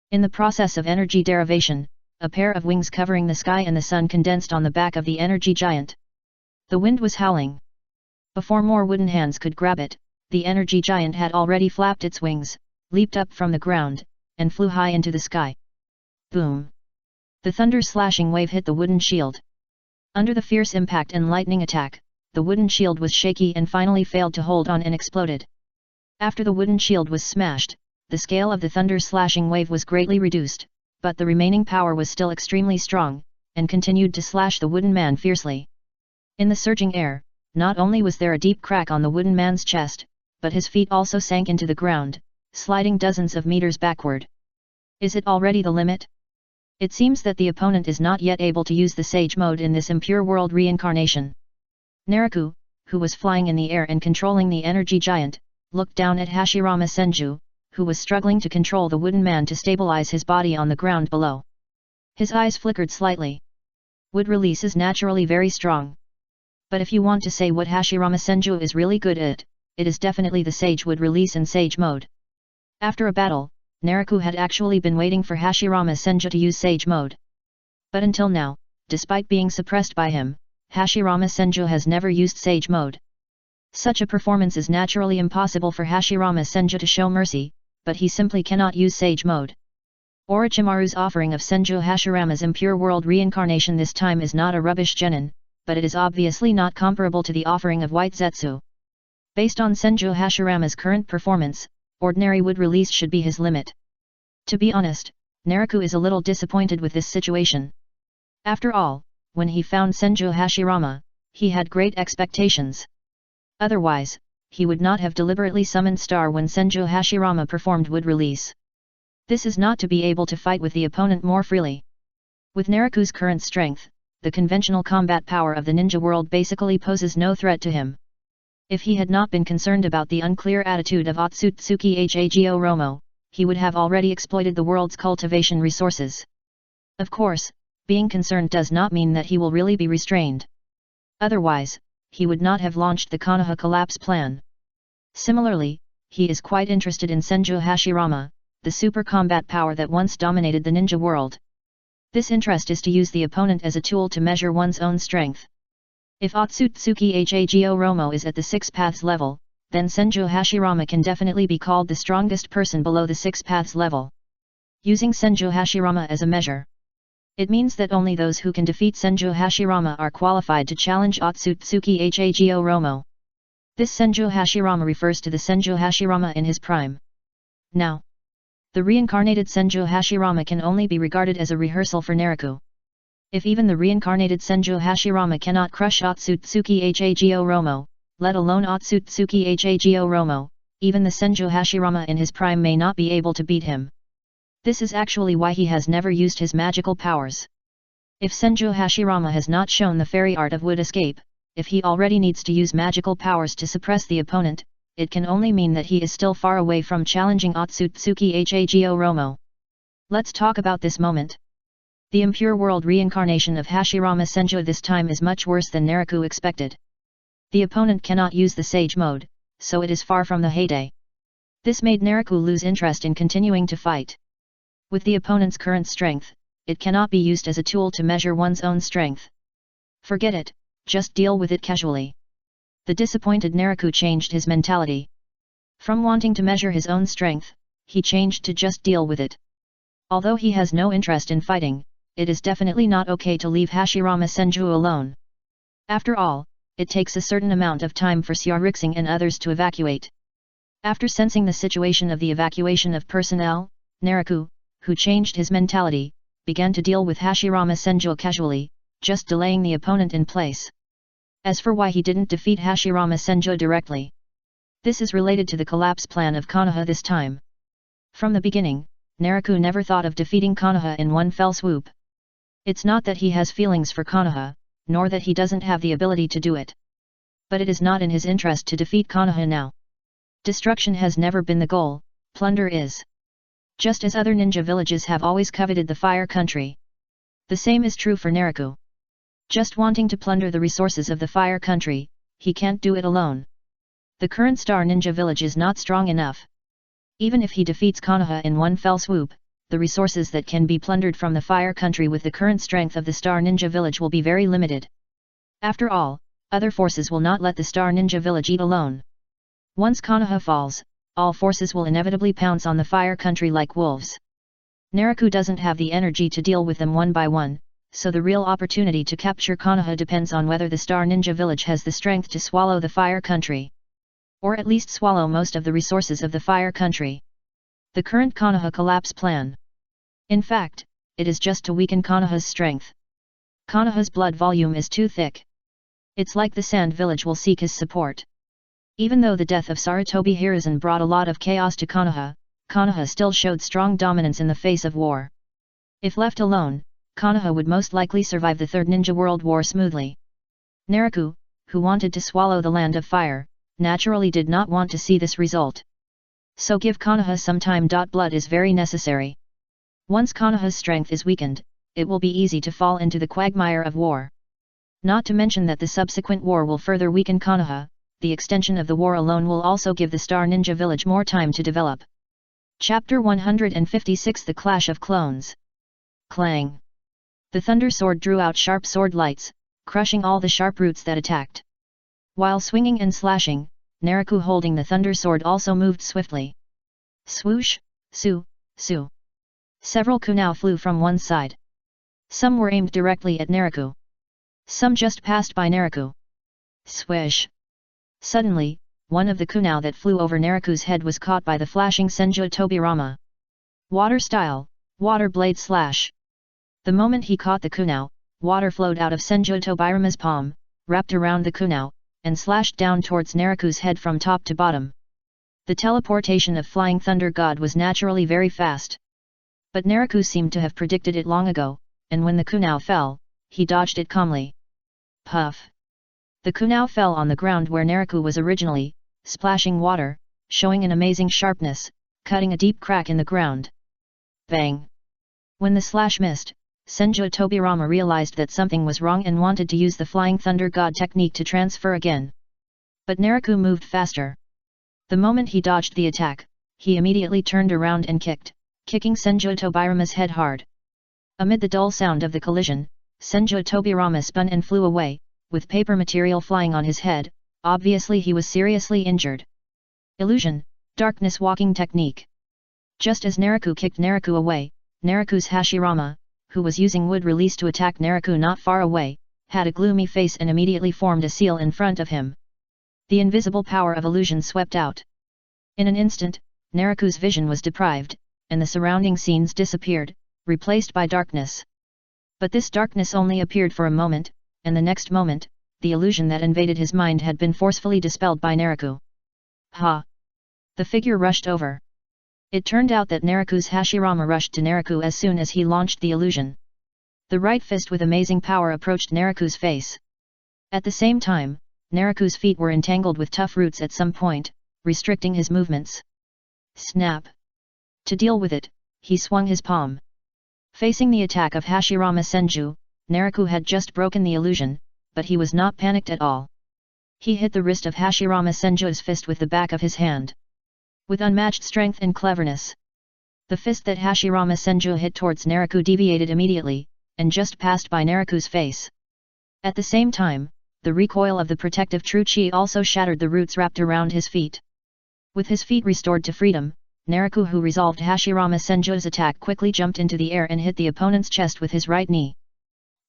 in the process of energy derivation, a pair of wings covering the sky and the sun condensed on the back of the energy giant. The wind was howling. Before more wooden hands could grab it, the energy giant had already flapped its wings, leaped up from the ground, and flew high into the sky. Boom! The thunder slashing wave hit the wooden shield. Under the fierce impact and lightning attack, the wooden shield was shaky and finally failed to hold on and exploded. After the wooden shield was smashed, the scale of the thunder slashing wave was greatly reduced, but the remaining power was still extremely strong, and continued to slash the wooden man fiercely. In the surging air, not only was there a deep crack on the wooden man's chest, but his feet also sank into the ground, sliding dozens of meters backward. Is it already the limit? It seems that the opponent is not yet able to use the Sage mode in this impure world reincarnation. Naraku, who was flying in the air and controlling the energy giant, looked down at Hashirama Senju, who was struggling to control the wooden man to stabilize his body on the ground below. His eyes flickered slightly. Wood release is naturally very strong. But if you want to say what Hashirama Senju is really good at, it is definitely the Sage wood release and Sage mode. After a battle, Naraku had actually been waiting for Hashirama Senju to use Sage mode. But until now, despite being suppressed by him, Hashirama Senju has never used Sage mode. Such a performance is naturally impossible for Hashirama Senju to show mercy, but he simply cannot use Sage mode. Orochimaru's offering of Senju Hashirama's impure world reincarnation this time is not a rubbish genin, but it is obviously not comparable to the offering of White Zetsu. Based on Senju Hashirama's current performance, ordinary wood release should be his limit. To be honest, Naraku is a little disappointed with this situation. After all, when he found Senju Hashirama, he had great expectations. Otherwise, he would not have deliberately summoned Star when Senju Hashirama performed wood release. This is not to be able to fight with the opponent more freely. With Naraku's current strength, the conventional combat power of the ninja world basically poses no threat to him. If he had not been concerned about the unclear attitude of Otsutsuki Hago Romo, he would have already exploited the world's cultivation resources. Of course, being concerned does not mean that he will really be restrained. Otherwise, he would not have launched the Konoha collapse plan. Similarly, he is quite interested in Senju Hashirama, the super combat power that once dominated the ninja world. This interest is to use the opponent as a tool to measure one's own strength. If Otsutsuki Hago Romo is at the 6 paths level, then Senju Hashirama can definitely be called the strongest person below the 6 paths level. Using Senju Hashirama as a measure, it means that only those who can defeat Senju Hashirama are qualified to challenge Otsutsuki Hago Romo. This Senju Hashirama refers to the Senju Hashirama in his prime. Now, the reincarnated Senju Hashirama can only be regarded as a rehearsal for Naraku. If even the reincarnated Senju Hashirama cannot crush Otsutsuki Hago Romo, let alone Otsutsuki Hago Romo, even the Senju Hashirama in his prime may not be able to beat him. This is actually why he has never used his magical powers. If Senju Hashirama has not shown the fairy art of wood escape, if he already needs to use magical powers to suppress the opponent, it can only mean that he is still far away from challenging Otsutsuki Hago Romo. Let's talk about this moment. The impure world reincarnation of Hashirama Senju this time is much worse than Naraku expected. The opponent cannot use the Sage mode, so it is far from the heyday. This made Naraku lose interest in continuing to fight. With the opponent's current strength, it cannot be used as a tool to measure one's own strength. Forget it, just deal with it casually. The disappointed Naraku changed his mentality. From wanting to measure his own strength, he changed to just deal with it. Although he has no interest in fighting, it is definitely not okay to leave Hashirama Senju alone. After all, it takes a certain amount of time for Xiaorixing and others to evacuate. After sensing the situation of the evacuation of personnel, Naraku, who changed his mentality, began to deal with Hashirama Senju casually, just delaying the opponent in place. As for why he didn't defeat Hashirama Senju directly, this is related to the collapse plan of Konoha this time. From the beginning, Naraku never thought of defeating Konoha in one fell swoop. It's not that he has feelings for Konoha, nor that he doesn't have the ability to do it. But it is not in his interest to defeat Konoha now. Destruction has never been the goal, plunder is. Just as other ninja villages have always coveted the fire country. The same is true for Naraku. Just wanting to plunder the resources of the fire country, he can't do it alone. The current star ninja village is not strong enough. Even if he defeats Konoha in one fell swoop, the resources that can be plundered from the fire country with the current strength of the star ninja village will be very limited. After all, other forces will not let the star ninja village eat alone. Once Konoha falls, all forces will inevitably pounce on the fire country like wolves. Naraku doesn't have the energy to deal with them one by one, so the real opportunity to capture Konoha depends on whether the star ninja village has the strength to swallow the fire country. Or at least swallow most of the resources of the fire country. The current Konoha collapse plan. In fact, it is just to weaken Konoha's strength. Konoha's blood volume is too thick. It's like the sand village will seek his support. Even though the death of Sarutobi Hiruzen brought a lot of chaos to Konoha, Konoha still showed strong dominance in the face of war. If left alone, Konoha would most likely survive the Third Ninja World War smoothly. Naraku, who wanted to swallow the land of fire, naturally did not want to see this result. So give Konoha some time. Blood is very necessary. Once Konoha's strength is weakened, it will be easy to fall into the quagmire of war. Not to mention that the subsequent war will further weaken Konoha. The extension of the war alone will also give the Star Ninja Village more time to develop. Chapter 156 The Clash of Clones. Clang! The Thunder Sword drew out sharp sword lights, crushing all the sharp roots that attacked. While swinging and slashing, Naraku holding the Thunder Sword also moved swiftly. Swoosh, su, su. Several kunai flew from one side. Some were aimed directly at Naraku. Some just passed by Naraku. Swish! Suddenly, one of the kunai that flew over Naraku's head was caught by the flashing Senju Tobirama. Water style, water blade slash. The moment he caught the kunai, water flowed out of Senju Tobirama's palm, wrapped around the kunai, and slashed down towards Naraku's head from top to bottom. The teleportation of Flying Thunder God was naturally very fast. But Naraku seemed to have predicted it long ago, and when the kunai fell, he dodged it calmly. Puff! The kunai fell on the ground where Naraku was originally, splashing water, showing an amazing sharpness, cutting a deep crack in the ground. Bang! When the slash missed, Senju Tobirama realized that something was wrong and wanted to use the Flying Thunder God technique to transfer again. But Naraku moved faster. The moment he dodged the attack, he immediately turned around and kicked, kicking Senju Tobirama's head hard. Amid the dull sound of the collision, Senju Tobirama spun and flew away, with paper material flying on his head. Obviously he was seriously injured. Illusion, darkness walking technique. Just as Naraku kicked Naraku away, Naraku's Hashirama, who was using wood release to attack Naraku not far away, had a gloomy face and immediately formed a seal in front of him. The invisible power of illusion swept out. In an instant, Naraku's vision was deprived, and the surrounding scenes disappeared, replaced by darkness. But this darkness only appeared for a moment, and the next moment, the illusion that invaded his mind had been forcefully dispelled by Naraku. Ha! The figure rushed over. It turned out that Naraku's Hashirama rushed to Naraku as soon as he launched the illusion. The right fist with amazing power approached Naraku's face. At the same time, Naraku's feet were entangled with tough roots at some point, restricting his movements. Snap! To deal with it, he swung his palm. Facing the attack of Hashirama Senju, Naraku had just broken the illusion, but he was not panicked at all. He hit the wrist of Hashirama Senju's fist with the back of his hand. With unmatched strength and cleverness. The fist that Hashirama Senju hit towards Naraku deviated immediately, and just passed by Naraku's face. At the same time, the recoil of the protective true chi also shattered the roots wrapped around his feet. With his feet restored to freedom, Naraku, who resolved Hashirama Senju's attack, quickly jumped into the air and hit the opponent's chest with his right knee.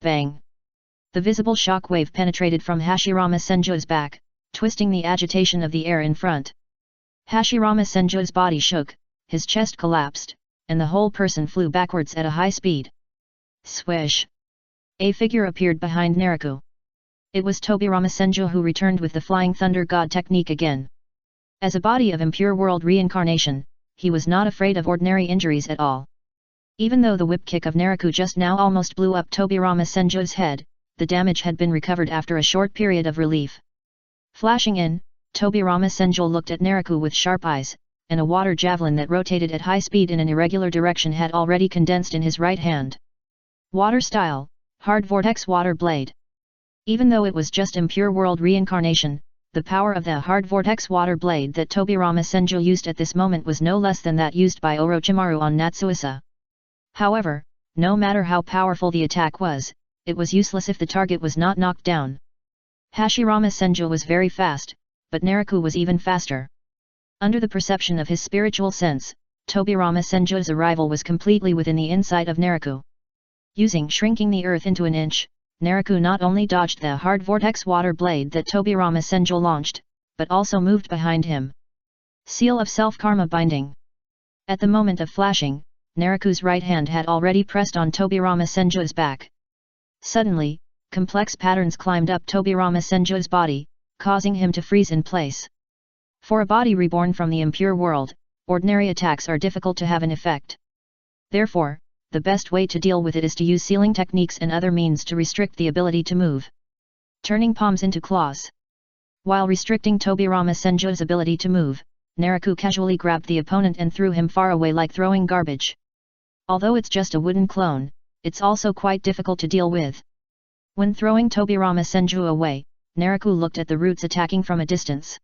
Bang! The visible shock wave penetrated from Hashirama Senju's back, twisting the agitation of the air in front. Hashirama Senju's body shook, his chest collapsed, and the whole person flew backwards at a high speed. Swish! A figure appeared behind Naraku. It was Tobirama Senju, who returned with the Flying Thunder God technique again. As a body of impure world reincarnation, he was not afraid of ordinary injuries at all. Even though the whip kick of Naraku just now almost blew up Tobirama Senju's head, the damage had been recovered after a short period of relief. Flashing in, Tobirama Senju looked at Naraku with sharp eyes, and a water javelin that rotated at high speed in an irregular direction had already condensed in his right hand. Water style, hard vortex water blade. Even though it was just impure world reincarnation, the power of the hard vortex water blade that Tobirama Senju used at this moment was no less than that used by Orochimaru on Natsuisa. However, no matter how powerful the attack was, it was useless if the target was not knocked down. Hashirama Senju was very fast, but Naraku was even faster. Under the perception of his spiritual sense, Tobirama Senju's arrival was completely within the insight of Naraku. Using shrinking the earth into an inch, Naraku not only dodged the hard vortex water blade that Tobirama Senju launched, but also moved behind him. Seal of self-karma binding. At the moment of flashing, Naraku's right hand had already pressed on Tobirama Senju's back. Suddenly, complex patterns climbed up Tobirama Senju's body, causing him to freeze in place. For a body reborn from the impure world, ordinary attacks are difficult to have an effect. Therefore, the best way to deal with it is to use sealing techniques and other means to restrict the ability to move. Turning palms into claws. While restricting Tobirama Senju's ability to move, Naraku casually grabbed the opponent and threw him far away like throwing garbage. Although it's just a wooden clone, it's also quite difficult to deal with. When throwing Tobirama Senju away, Naraku looked at the roots attacking from a distance.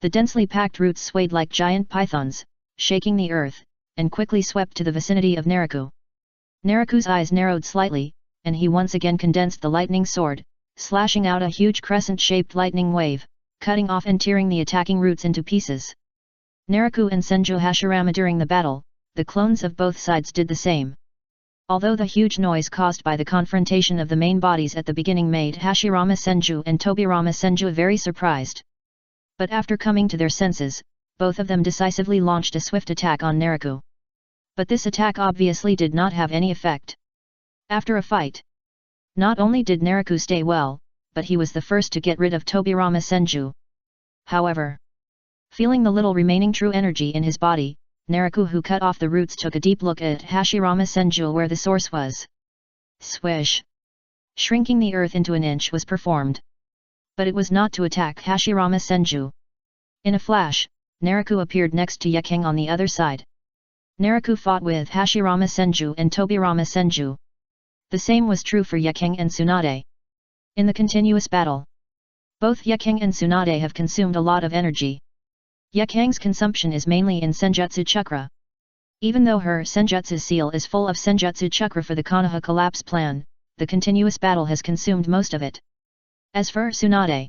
The densely packed roots swayed like giant pythons, shaking the earth, and quickly swept to the vicinity of Naraku. Naraku's eyes narrowed slightly, and he once again condensed the lightning sword, slashing out a huge crescent-shaped lightning wave, cutting off and tearing the attacking roots into pieces. Naraku and Senju Hashirama during the battle, the clones of both sides did the same. Although the huge noise caused by the confrontation of the main bodies at the beginning made Hashirama Senju and Tobirama Senju very surprised. But after coming to their senses, both of them decisively launched a swift attack on Naraku. But this attack obviously did not have any effect. After a fight, not only did Naraku stay well, but he was the first to get rid of Tobirama Senju. However, feeling the little remaining true energy in his body, Naraku, who cut off the roots, took a deep look at Hashirama Senju where the source was. Swish! Shrinking the earth into an inch was performed. But it was not to attack Hashirama Senju. In a flash, Naraku appeared next to Yekeng on the other side. Naraku fought with Hashirama Senju and Tobirama Senju. The same was true for Yekeng and Tsunade. In the continuous battle, both Yekeng and Tsunade have consumed a lot of energy. Yekeng's consumption is mainly in Senjutsu Chakra. Even though her Senjutsu seal is full of Senjutsu Chakra for the Konoha collapse plan, the continuous battle has consumed most of it. As for Tsunade,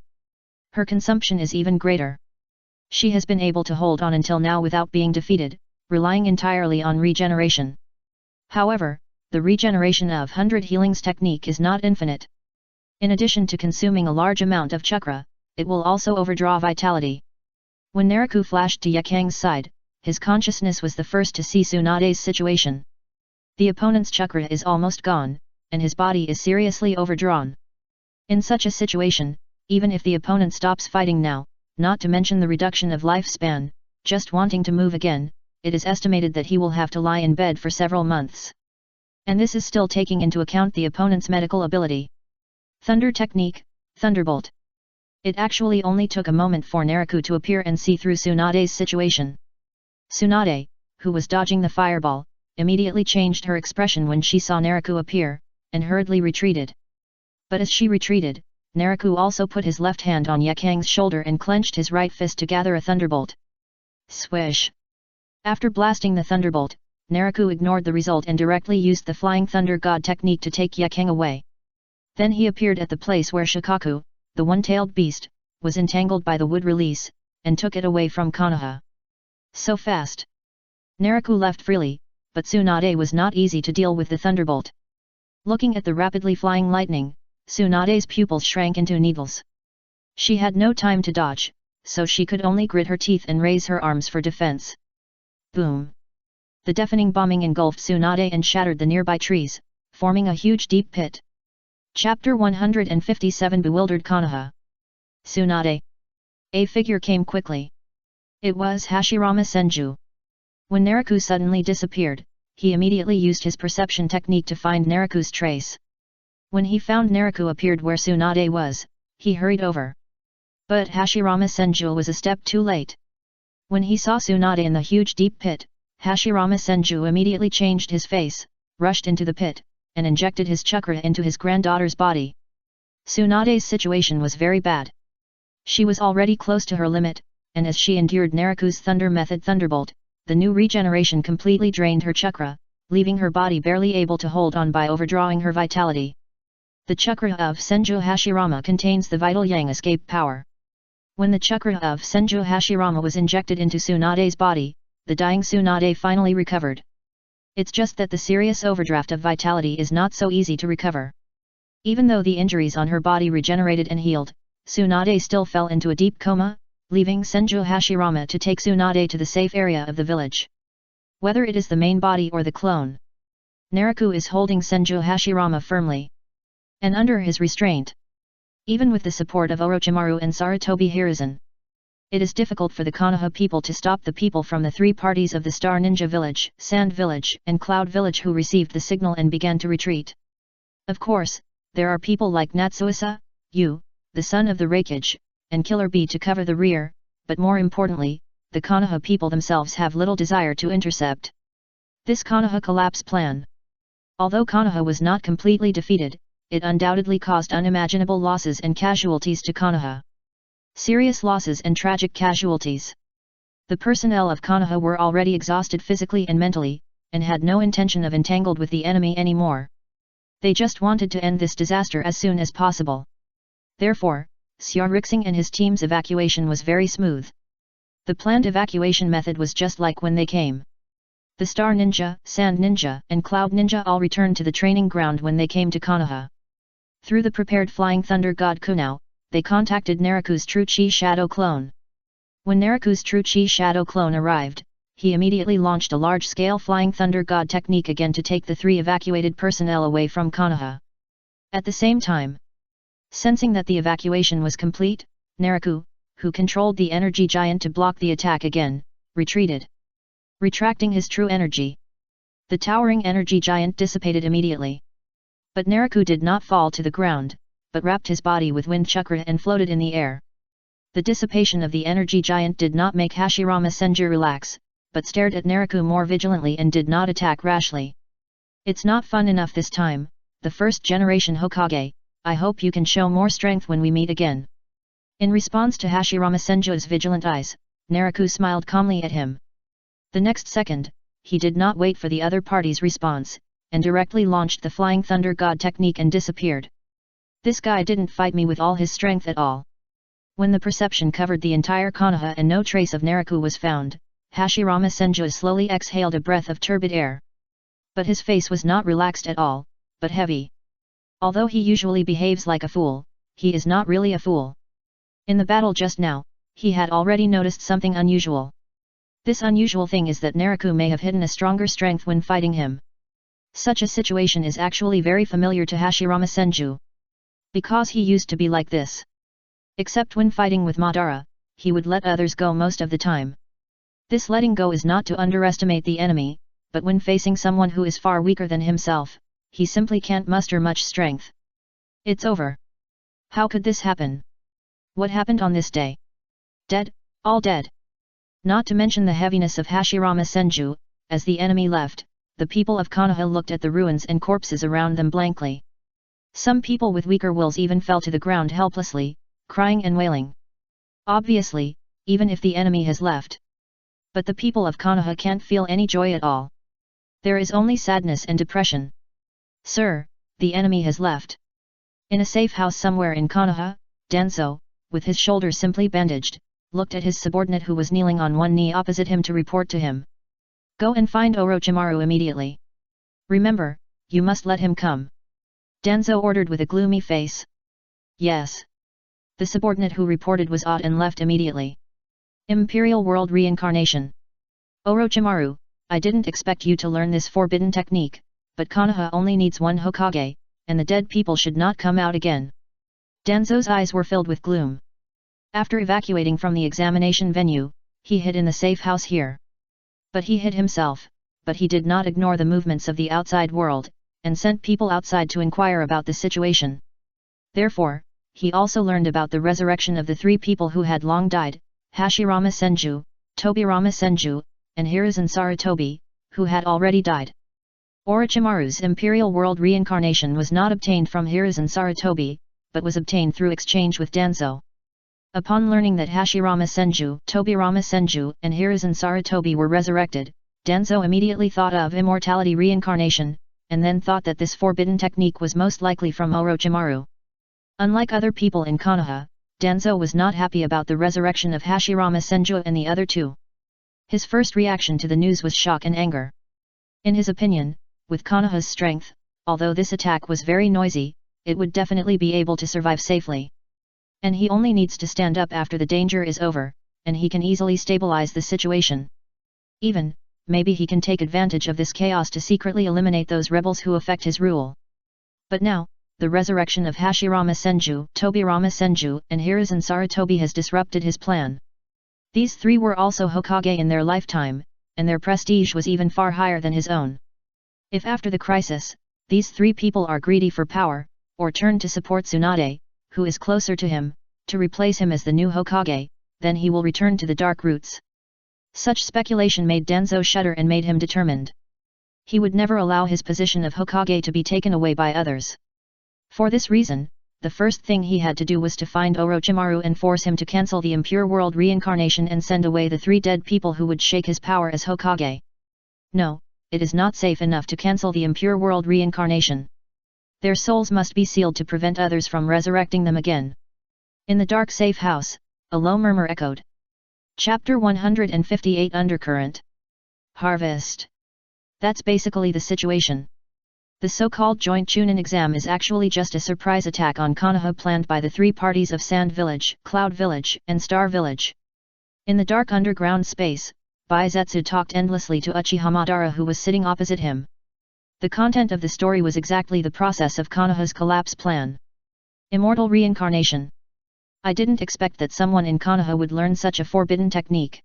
her consumption is even greater. She has been able to hold on until now without being defeated, relying entirely on regeneration. However, the regeneration of 100 healings technique is not infinite. In addition to consuming a large amount of chakra, it will also overdraw vitality. When Naraku flashed to Yekeng's side, his consciousness was the first to see Tsunade's situation. The opponent's chakra is almost gone, and his body is seriously overdrawn. In such a situation, even if the opponent stops fighting now, not to mention the reduction of lifespan, just wanting to move again, it is estimated that he will have to lie in bed for several months. And this is still taking into account the opponent's medical ability. Thunder technique, Thunderbolt. It actually only took a moment for Naraku to appear and see through Tsunade's situation. Tsunade, who was dodging the fireball, immediately changed her expression when she saw Naraku appear, and hurriedly retreated. But as she retreated, Naraku also put his left hand on Yakang's shoulder and clenched his right fist to gather a thunderbolt. Swish! After blasting the thunderbolt, Naraku ignored the result and directly used the Flying Thunder God technique to take Yakang away. Then he appeared at the place where Shikaku, the one-tailed beast, was entangled by the wood release, and took it away from Konoha. So fast! Naraku left freely, but Tsunade was not easy to deal with the thunderbolt. Looking at the rapidly flying lightning, Tsunade's pupils shrank into needles. She had no time to dodge, so she could only grit her teeth and raise her arms for defense. Boom! The deafening bombing engulfed Tsunade and shattered the nearby trees, forming a huge deep pit. Chapter 157 Bewildered Konoha. Tsunade. A figure came quickly. It was Hashirama Senju. When Naraku suddenly disappeared, he immediately used his perception technique to find Naraku's trace. When he found Naraku appeared where Tsunade was, he hurried over. But Hashirama Senju was a step too late. When he saw Tsunade in the huge deep pit, Hashirama Senju immediately changed his face, rushed into the pit, and injected his chakra into his granddaughter's body. Tsunade's situation was very bad. She was already close to her limit, and as she endured Naraku's thunder method thunderbolt, the new regeneration completely drained her chakra, leaving her body barely able to hold on by overdrawing her vitality. The chakra of Senju Hashirama contains the vital yang escape power. When the chakra of Senju Hashirama was injected into Tsunade's body, the dying Tsunade finally recovered. It's just that the serious overdraft of vitality is not so easy to recover. Even though the injuries on her body regenerated and healed, Tsunade still fell into a deep coma, leaving Senju Hashirama to take Tsunade to the safe area of the village. Whether it is the main body or the clone, Naraku is holding Senju Hashirama firmly and under his restraint. Even with the support of Orochimaru and Sarutobi Hiruzen, it is difficult for the Konoha people to stop the people from the three parties of the Star Ninja Village, Sand Village, and Cloud Village who received the signal and began to retreat. Of course, there are people like Natsuisa, Yu, the son of the Raikage, and Killer Bee to cover the rear, but more importantly, the Konoha people themselves have little desire to intercept this Konoha collapse plan. Although Konoha was not completely defeated, it undoubtedly caused unimaginable losses and casualties to Konoha. Serious losses and tragic casualties. The personnel of Konoha were already exhausted physically and mentally, and had no intention of entangled with the enemy anymore. They just wanted to end this disaster as soon as possible. Therefore, Xiaorixing and his team's evacuation was very smooth. The planned evacuation method was just like when they came. The Star Ninja, Sand Ninja, and Cloud Ninja all returned to the training ground when they came to Konoha. Through the prepared Flying Thunder God Kunao, they contacted Naraku's True Chi Shadow Clone. When Naraku's True Chi Shadow Clone arrived, he immediately launched a large-scale Flying Thunder God technique again to take the three evacuated personnel away from Konoha. At the same time, sensing that the evacuation was complete, Naraku, who controlled the energy giant to block the attack again, retreated. Retracting his true energy, the towering energy giant dissipated immediately. But Naraku did not fall to the ground, but wrapped his body with wind chakra and floated in the air. The dissipation of the energy giant did not make Hashirama Senju relax, but stared at Naraku more vigilantly and did not attack rashly. It's not fun enough this time, the first generation Hokage, I hope you can show more strength when we meet again. In response to Hashirama Senju's vigilant eyes, Naraku smiled calmly at him. The next second, he did not wait for the other party's response, and directly launched the Flying Thunder God technique and disappeared. This guy didn't fight me with all his strength at all. When the perception covered the entire Konoha and no trace of Naraku was found, Hashirama Senju slowly exhaled a breath of turbid air. But his face was not relaxed at all, but heavy. Although he usually behaves like a fool, he is not really a fool. In the battle just now, he had already noticed something unusual. This unusual thing is that Naraku may have hidden a stronger strength when fighting him. Such a situation is actually very familiar to Hashirama Senju. Because he used to be like this. Except when fighting with Madara, he would let others go most of the time. This letting go is not to underestimate the enemy, but when facing someone who is far weaker than himself, he simply can't muster much strength. It's over. How could this happen? What happened on this day? Dead, all dead. Not to mention the heaviness of Hashirama Senju, as the enemy left, the people of Konoha looked at the ruins and corpses around them blankly. Some people with weaker wills even fell to the ground helplessly, crying and wailing. Obviously, even if the enemy has left. But the people of Konoha can't feel any joy at all. There is only sadness and depression. Sir, the enemy has left. In a safe house somewhere in Konoha, Danzo, with his shoulders simply bandaged, looked at his subordinate who was kneeling on one knee opposite him to report to him. Go and find Orochimaru immediately. Remember, you must let him come. Danzo ordered with a gloomy face. Yes. The subordinate who reported was awed and left immediately. Imperial World Reincarnation. Orochimaru, I didn't expect you to learn this forbidden technique, but Konoha only needs one Hokage, and the dead people should not come out again. Danzo's eyes were filled with gloom. After evacuating from the examination venue, he hid in the safe house here. But he hid himself, but he did not ignore the movements of the outside world, and sent people outside to inquire about the situation. Therefore, he also learned about the resurrection of the three people who had long died, Hashirama Senju, Tobirama Senju, and Hiruzen Sarutobi, who had already died. Orochimaru's Imperial World Reincarnation was not obtained from Hiruzen Sarutobi, but was obtained through exchange with Danzo. Upon learning that Hashirama Senju, Tobirama Senju, and Hiruzen Sarutobi were resurrected, Danzo immediately thought of immortality reincarnation, and then thought that this forbidden technique was most likely from Orochimaru. Unlike other people in Konoha, Danzo was not happy about the resurrection of Hashirama Senju and the other two. His first reaction to the news was shock and anger. In his opinion, with Konoha's strength, although this attack was very noisy, it would definitely be able to survive safely. And he only needs to stand up after the danger is over, and he can easily stabilize the situation. Even, maybe he can take advantage of this chaos to secretly eliminate those rebels who affect his rule. But now, the resurrection of Hashirama Senju, Tobirama Senju, and Hiruzen Sarutobi has disrupted his plan. These three were also Hokage in their lifetime, and their prestige was even far higher than his own. If after the crisis, these three people are greedy for power, or turn to support Tsunade, who is closer to him, to replace him as the new Hokage, then he will return to the dark roots. Such speculation made Danzo shudder and made him determined. He would never allow his position of Hokage to be taken away by others. For this reason, the first thing he had to do was to find Orochimaru and force him to cancel the impure world reincarnation and send away the three dead people who would shake his power as Hokage. No, it is not safe enough to cancel the impure world reincarnation. Their souls must be sealed to prevent others from resurrecting them again. In the dark safe house, a low murmur echoed. Chapter 158 Undercurrent. Harvest. That's basically the situation. The so-called joint Chunin exam is actually just a surprise attack on Konoha planned by the three parties of Sand Village, Cloud Village, and Star Village. In the dark underground space, Baizetsu talked endlessly to Uchiha Madara who was sitting opposite him. The content of the story was exactly the process of Konoha's collapse plan. Immortal reincarnation. I didn't expect that someone in Konoha would learn such a forbidden technique.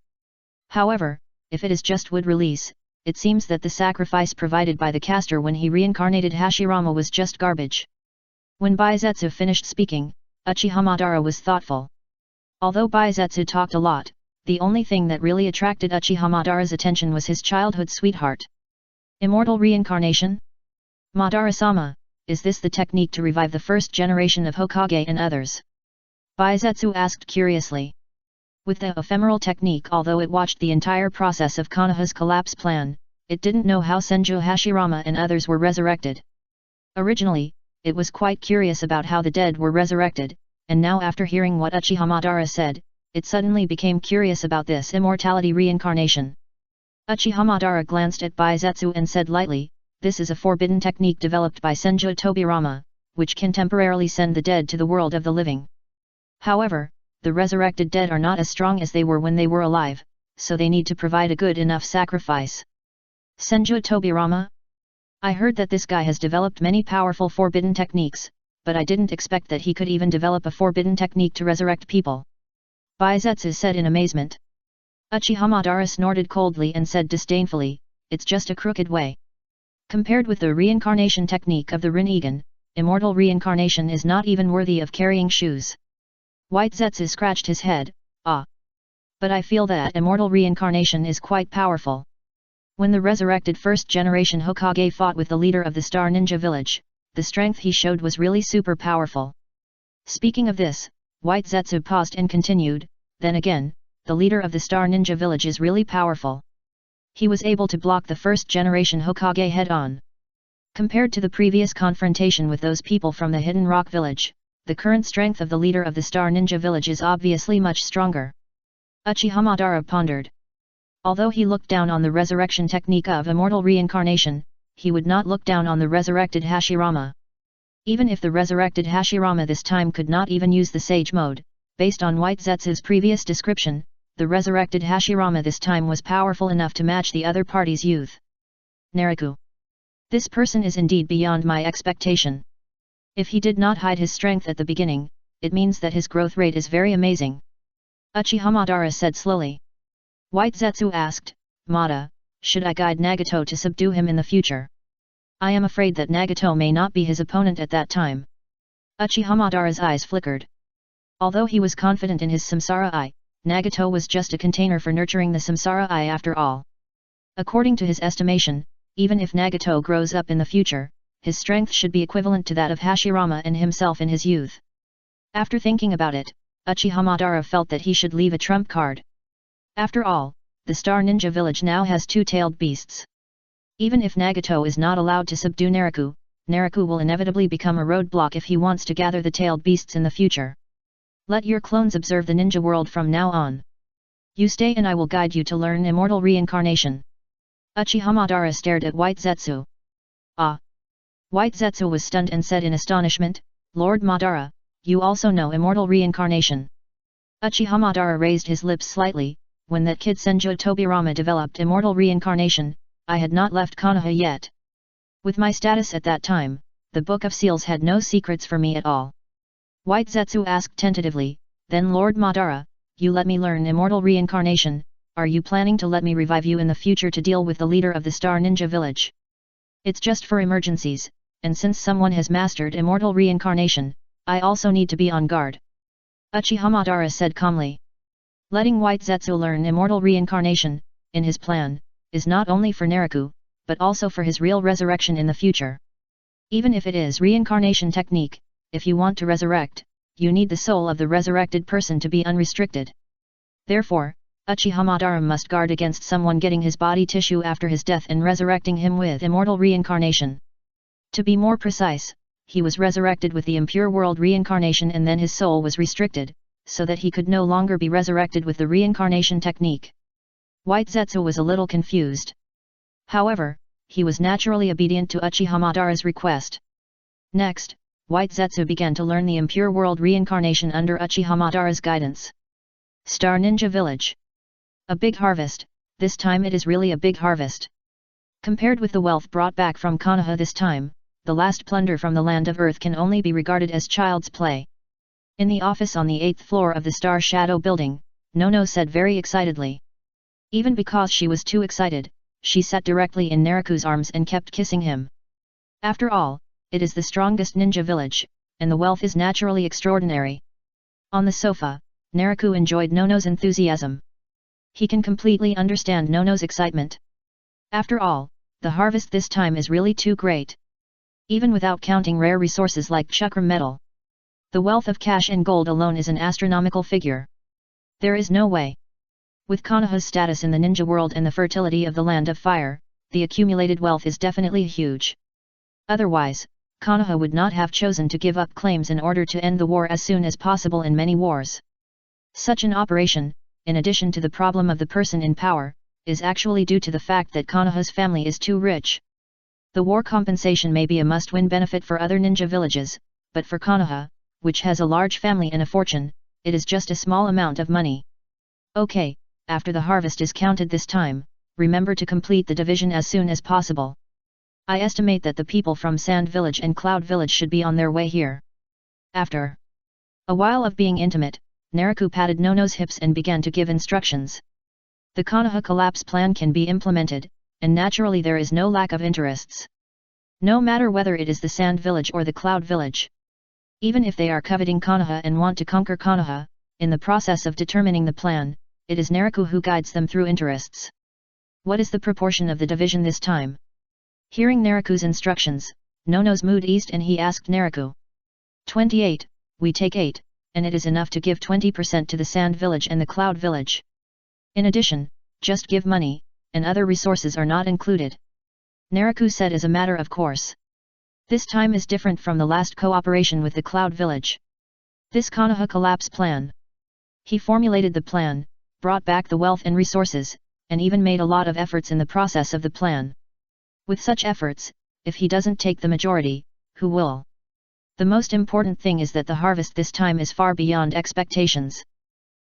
However, if it is just wood release, it seems that the sacrifice provided by the caster when he reincarnated Hashirama was just garbage. When Baizetsu finished speaking, Uchiha Madara was thoughtful. Although Baizetsu talked a lot, the only thing that really attracted Uchiha Madara's attention was his childhood sweetheart. Immortal reincarnation? Madara-sama, is this the technique to revive the first generation of Hokage and others? Baizetsu asked curiously. With the ephemeral technique, although it watched the entire process of Konoha's collapse plan, it didn't know how Senju Hashirama and others were resurrected. Originally, it was quite curious about how the dead were resurrected, and now after hearing what Uchiha Madara said, it suddenly became curious about this immortality reincarnation. Uchiha Madara glanced at Baizetsu and said lightly, "This is a forbidden technique developed by Senju Tobirama, which can temporarily send the dead to the world of the living. However, the resurrected dead are not as strong as they were when they were alive, so they need to provide a good enough sacrifice." Senju Tobirama? I heard that this guy has developed many powerful forbidden techniques, but I didn't expect that he could even develop a forbidden technique to resurrect people. Baizetsu said in amazement. Uchiha Madara snorted coldly and said disdainfully, "It's just a crooked way. Compared with the reincarnation technique of the Rinnegan, immortal reincarnation is not even worthy of carrying shoes." Whitezetsu scratched his head, "Ah. But I feel that immortal reincarnation is quite powerful. When the resurrected first-generation Hokage fought with the leader of the Star Ninja Village, the strength he showed was really super powerful. Speaking of this, White Zetsu paused and continued, then again, the leader of the Star Ninja Village is really powerful. He was able to block the first generation Hokage head-on. Compared to the previous confrontation with those people from the Hidden Rock Village, the current strength of the leader of the Star Ninja Village is obviously much stronger. Uchiha Madara pondered. Although he looked down on the resurrection technique of immortal reincarnation, he would not look down on the resurrected Hashirama. Even if the resurrected Hashirama this time could not even use the Sage Mode, based on White Zetsu's previous description, the resurrected Hashirama this time was powerful enough to match the other party's youth. Naraku. This person is indeed beyond my expectation. If he did not hide his strength at the beginning, it means that his growth rate is very amazing. Uchiha Madara said slowly. White Zetsu asked, Mada, should I guide Nagato to subdue him in the future? I am afraid that Nagato may not be his opponent at that time. Uchiha Madara's eyes flickered. Although he was confident in his Samsara Eye, Nagato was just a container for nurturing the Samsara Eye after all. According to his estimation, even if Nagato grows up in the future, his strength should be equivalent to that of Hashirama and himself in his youth. After thinking about it, Uchiha Madara felt that he should leave a trump card. After all, the Star Ninja Village now has two-tailed beasts. Even if Nagato is not allowed to subdue Naraku, Naraku will inevitably become a roadblock if he wants to gather the tailed beasts in the future. Let your clones observe the ninja world from now on. You stay and I will guide you to learn immortal reincarnation. Uchiha Madara stared at White Zetsu. Ah! White Zetsu was stunned and said in astonishment, Lord Madara, you also know immortal reincarnation. Uchiha Madara raised his lips slightly. When that kid Senjo Tobirama developed immortal reincarnation, I had not left Konoha yet. With my status at that time, the Book of Seals had no secrets for me at all. White Zetsu asked tentatively, then Lord Madara, you let me learn immortal reincarnation, are you planning to let me revive you in the future to deal with the leader of the Star Ninja Village? It's just for emergencies, and since someone has mastered immortal reincarnation, I also need to be on guard. Uchiha Madara said calmly. Letting White Zetsu learn immortal reincarnation, in his plan, is not only for Naraku, but also for his real resurrection in the future. Even if it is reincarnation technique, if you want to resurrect, you need the soul of the resurrected person to be unrestricted. Therefore, Uchiha Madara must guard against someone getting his body tissue after his death and resurrecting him with immortal reincarnation. To be more precise, he was resurrected with the impure world reincarnation and then his soul was restricted, so that he could no longer be resurrected with the reincarnation technique. White Zetsu was a little confused. However, he was naturally obedient to Uchiha Madara's request. Next, White Zetsu began to learn the impure world reincarnation under Uchiha Madara's guidance. Star Ninja Village. A big harvest, this time it is really a big harvest. Compared with the wealth brought back from Konoha this time, the last plunder from the land of Earth can only be regarded as child's play. In the office on the 8th floor of the Star Shadow building, Nono said very excitedly. Even because she was too excited, she sat directly in Naraku's arms and kept kissing him. After all, it is the strongest ninja village, and the wealth is naturally extraordinary. On the sofa, Naraku enjoyed Nono's enthusiasm. He can completely understand Nono's excitement. After all, the harvest this time is really too great. Even without counting rare resources like chakram metal. The wealth of cash and gold alone is an astronomical figure. There is no way. With Konoha's status in the ninja world and the fertility of the land of fire, the accumulated wealth is definitely huge. Otherwise, Konoha would not have chosen to give up claims in order to end the war as soon as possible in many wars. Such an operation, in addition to the problem of the person in power, is actually due to the fact that Konoha's family is too rich. The war compensation may be a must-win benefit for other ninja villages, but for Konoha, which has a large family and a fortune, it is just a small amount of money. Okay, after the harvest is counted this time, remember to complete the division as soon as possible. I estimate that the people from Sand Village and Cloud Village should be on their way here. After a while of being intimate, Naraku patted Nono's hips and began to give instructions. The Konoha collapse plan can be implemented, and naturally there is no lack of interests. No matter whether it is the Sand Village or the Cloud Village. Even if they are coveting Konoha and want to conquer Konoha, in the process of determining the plan, it is Naraku who guides them through interests. What is the proportion of the division this time? Hearing Naraku's instructions, Nono's mood eased and he asked Naraku. 28, we take 8, and it is enough to give 20% to the Sand Village and the Cloud Village. In addition, just give money, and other resources are not included. Naraku said as a matter of course. This time is different from the last cooperation with the Cloud Village. This Konoha collapse plan. He formulated the plan, brought back the wealth and resources, and even made a lot of efforts in the process of the plan. With such efforts, if he doesn't take the majority, who will? The most important thing is that the harvest this time is far beyond expectations.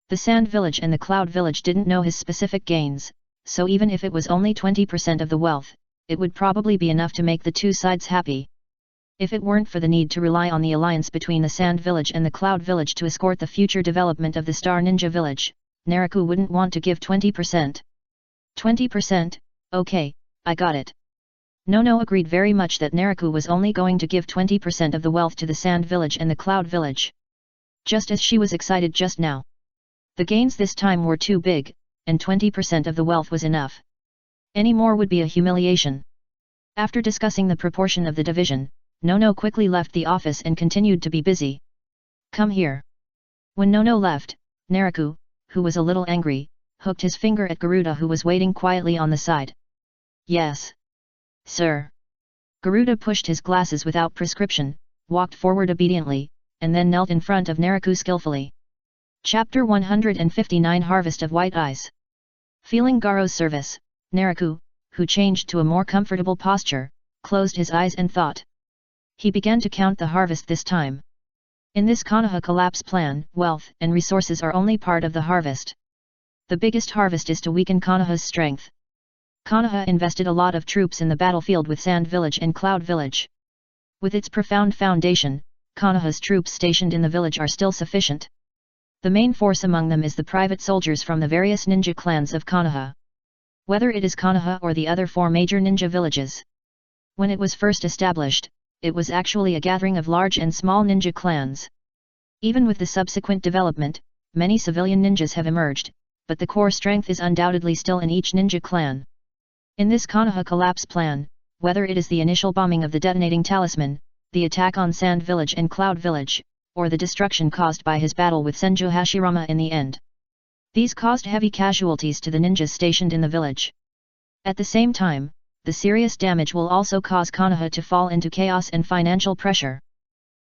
The Sand Village and the Cloud Village didn't know his specific gains, so even if it was only 20% of the wealth, it would probably be enough to make the two sides happy. If it weren't for the need to rely on the alliance between the Sand Village and the Cloud Village to escort the future development of the Star Ninja Village, Naraku wouldn't want to give 20%. 20%, okay, I got it. Nono agreed very much that Naraku was only going to give 20% of the wealth to the Sand Village and the Cloud Village. Just as she was excited just now. The gains this time were too big, and 20% of the wealth was enough. Any more would be a humiliation. After discussing the proportion of the division, Nono quickly left the office and continued to be busy. Come here. When Nono left, Naraku, who was a little angry, hooked his finger at Garuda who was waiting quietly on the side. Yes. Sir. Garuda pushed his glasses without prescription, walked forward obediently, and then knelt in front of Naraku skillfully. Chapter 159 Harvest of White Eyes. Feeling Garo's service, Naraku, who changed to a more comfortable posture, closed his eyes and thought. He began to count the harvest this time. In this Konoha collapse plan, wealth and resources are only part of the harvest. The biggest harvest is to weaken Konoha's strength. Konoha invested a lot of troops in the battlefield with Sand Village and Cloud Village. With its profound foundation, Konoha's troops stationed in the village are still sufficient. The main force among them is the private soldiers from the various ninja clans of Konoha. Whether it is Konoha or the other 4 major ninja villages. When it was first established, it was actually a gathering of large and small ninja clans. Even with the subsequent development, many civilian ninjas have emerged, but the core strength is undoubtedly still in each ninja clan. In this Konoha collapse plan, whether it is the initial bombing of the detonating talisman, the attack on Sand Village and Cloud Village, or the destruction caused by his battle with Senju Hashirama in the end. These caused heavy casualties to the ninjas stationed in the village. At the same time, the serious damage will also cause Konoha to fall into chaos and financial pressure.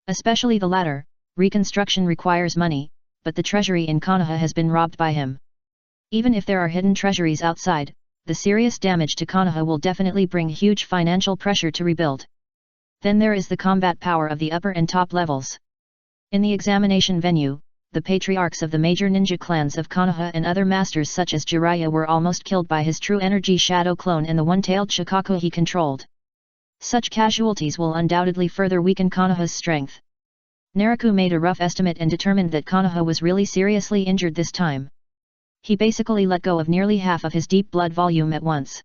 Especially the latter, reconstruction requires money, but the treasury in Konoha has been robbed by him. Even if there are hidden treasuries outside, the serious damage to Konoha will definitely bring huge financial pressure to rebuild. Then there is the combat power of the upper and top levels. In the examination venue, the patriarchs of the major ninja clans of Konoha and other masters such as Jiraiya were almost killed by his true energy shadow clone and the one-tailed Shikaku he controlled. Such casualties will undoubtedly further weaken Konoha's strength. Naraku made a rough estimate and determined that Konoha was really seriously injured this time. He basically let go of nearly half of his deep blood volume at once.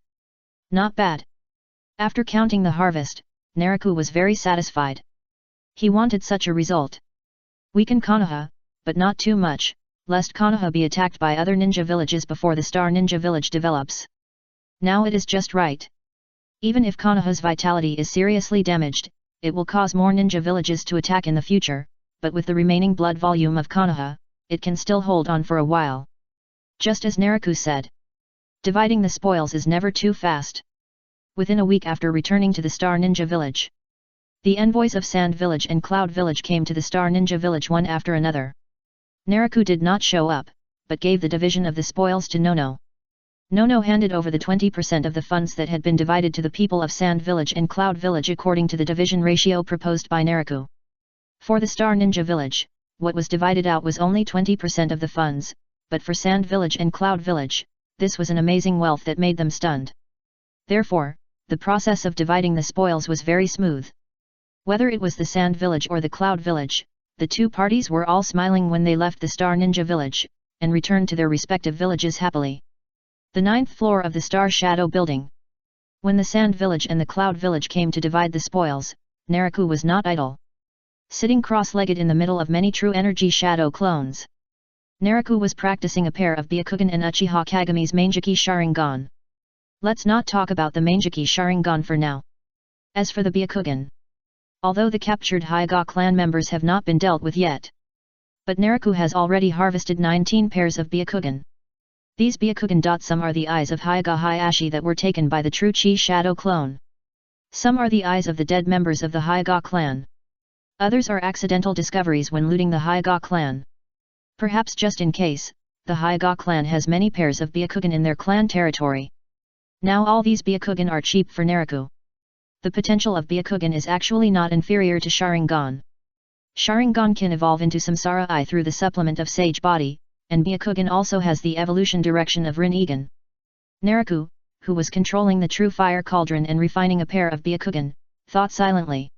Not bad. After counting the harvest, Naraku was very satisfied. He wanted such a result. Weaken Konoha, but not too much, lest Konoha be attacked by other ninja villages before the Star Ninja Village develops. Now it is just right. Even if Konoha's vitality is seriously damaged, it will cause more ninja villages to attack in the future, but with the remaining blood volume of Konoha, it can still hold on for a while. Just as Naraku said. Dividing the spoils is never too fast. Within a week after returning to the Star Ninja Village, the envoys of Sand Village and Cloud Village came to the Star Ninja Village one after another. Naraku did not show up, but gave the division of the spoils to Nono. Nono handed over the 20% of the funds that had been divided to the people of Sand Village and Cloud Village according to the division ratio proposed by Naraku. For the Star Ninja Village, what was divided out was only 20% of the funds, but for Sand Village and Cloud Village, this was an amazing wealth that made them stunned. Therefore, the process of dividing the spoils was very smooth. Whether it was the Sand Village or the Cloud Village, the two parties were all smiling when they left the Star Ninja Village, and returned to their respective villages happily. The 9th floor of the Star Shadow Building. When the Sand Village and the Cloud Village came to divide the spoils, Naraku was not idle. Sitting cross-legged in the middle of many true energy shadow clones, Naraku was practicing a pair of Byakugan and Uchiha Kagami's Manjiki Sharingan. Let's not talk about the Manjiki Sharingan for now. As for the Byakugan, although the captured Hyuga clan members have not been dealt with yet. But Naraku has already harvested 19 pairs of Byakugan. These Byakugan. Some are the eyes of Hyuga Hayashi that were taken by the true Chi Shadow clone. Some are the eyes of the dead members of the Hyuga clan. Others are accidental discoveries when looting the Hyuga clan. Perhaps just in case, the Hyuga clan has many pairs of Byakugan in their clan territory. Now all these Byakugan are cheap for Naraku. The potential of Byakugan is actually not inferior to Sharingan. Sharingan can evolve into Samsara Eye through the supplement of Sage Body, and Byakugan also has the evolution direction of Rinnegan. Naraku, who was controlling the true fire cauldron and refining a pair of Byakugan, thought silently.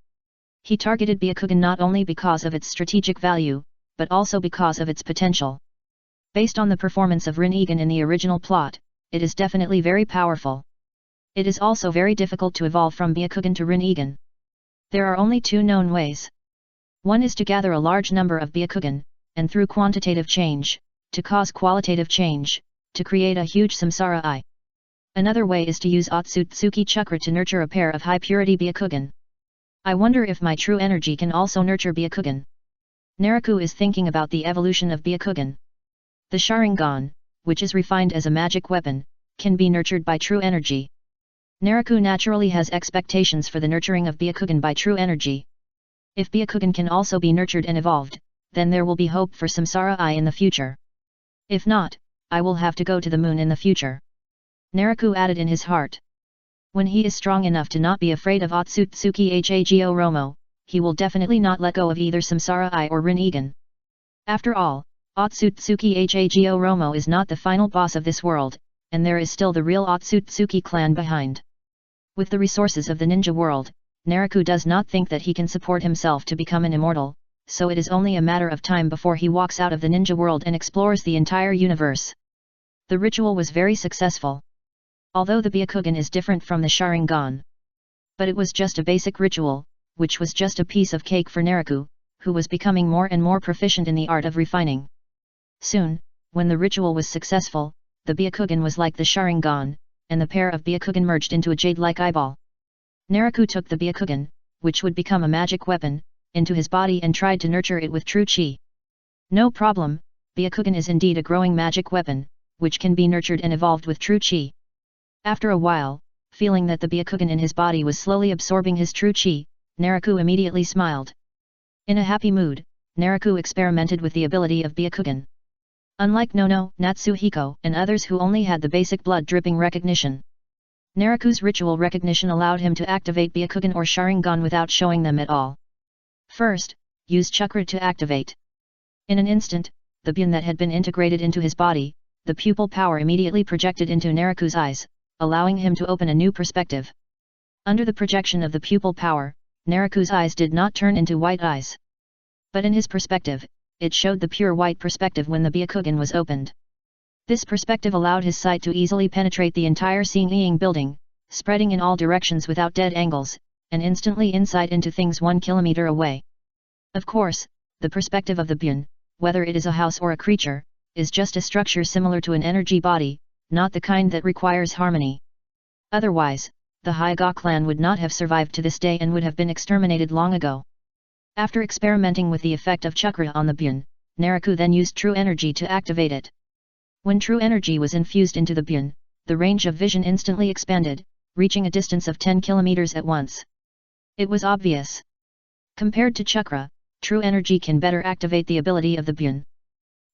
He targeted Byakugan not only because of its strategic value, but also because of its potential. Based on the performance of Rinnegan in the original plot, it is definitely very powerful. It is also very difficult to evolve from Byakugan to Rinnegan. There are only two known ways. One is to gather a large number of Byakugan, and through quantitative change, to cause qualitative change, to create a huge Samsara Eye. Another way is to use Otsutsuki Chakra to nurture a pair of high-purity Byakugan. I wonder if my true energy can also nurture Byakugan. Naraku is thinking about the evolution of Byakugan. The Sharingan, which is refined as a magic weapon, can be nurtured by true energy. Naraku naturally has expectations for the nurturing of Byakugan by true energy. If Byakugan can also be nurtured and evolved, then there will be hope for Samsara Eye in the future. If not, I will have to go to the moon in the future. Naraku added in his heart. When he is strong enough to not be afraid of Otsutsuki Hago Romo, he will definitely not let go of either Samsara Eye or Rinnegan. After all, Otsutsuki Hago Romo is not the final boss of this world, and there is still the real Otsutsuki clan behind. With the resources of the ninja world, Naraku does not think that he can support himself to become an immortal, so it is only a matter of time before he walks out of the ninja world and explores the entire universe. The ritual was very successful. Although the Byakugan is different from the Sharingan. But it was just a basic ritual, which was just a piece of cake for Naraku, who was becoming more and more proficient in the art of refining. Soon, when the ritual was successful, the Byakugan was like the Sharingan, and the pair of Byakugan merged into a jade-like eyeball. Naraku took the Byakugan, which would become a magic weapon, into his body and tried to nurture it with true chi. No problem, Byakugan is indeed a growing magic weapon, which can be nurtured and evolved with true chi. After a while, feeling that the Byakugan in his body was slowly absorbing his true chi, Naraku immediately smiled. In a happy mood, Naraku experimented with the ability of Byakugan. Unlike Nono, Natsuhiko, and others who only had the basic blood-dripping recognition, Naraku's ritual recognition allowed him to activate Byakugan or Sharingan without showing them at all. First, use chakra to activate. In an instant, the Bun that had been integrated into his body, the pupil power immediately projected into Naraku's eyes, allowing him to open a new perspective. Under the projection of the pupil power, Naraku's eyes did not turn into white eyes. But in his perspective, it showed the pure white perspective when the Byakugan was opened. This perspective allowed his sight to easily penetrate the entire Xingyiang building, spreading in all directions without dead angles, and instantly insight into things 1 kilometer away. Of course, the perspective of the Bun, whether it is a house or a creature, is just a structure similar to an energy body, not the kind that requires harmony. Otherwise, the Hyuga clan would not have survived to this day and would have been exterminated long ago. After experimenting with the effect of chakra on the Bun, Naraku then used true energy to activate it. When true energy was infused into the Bun, the range of vision instantly expanded, reaching a distance of 10 kilometers at once. It was obvious. Compared to chakra, true energy can better activate the ability of the Bun.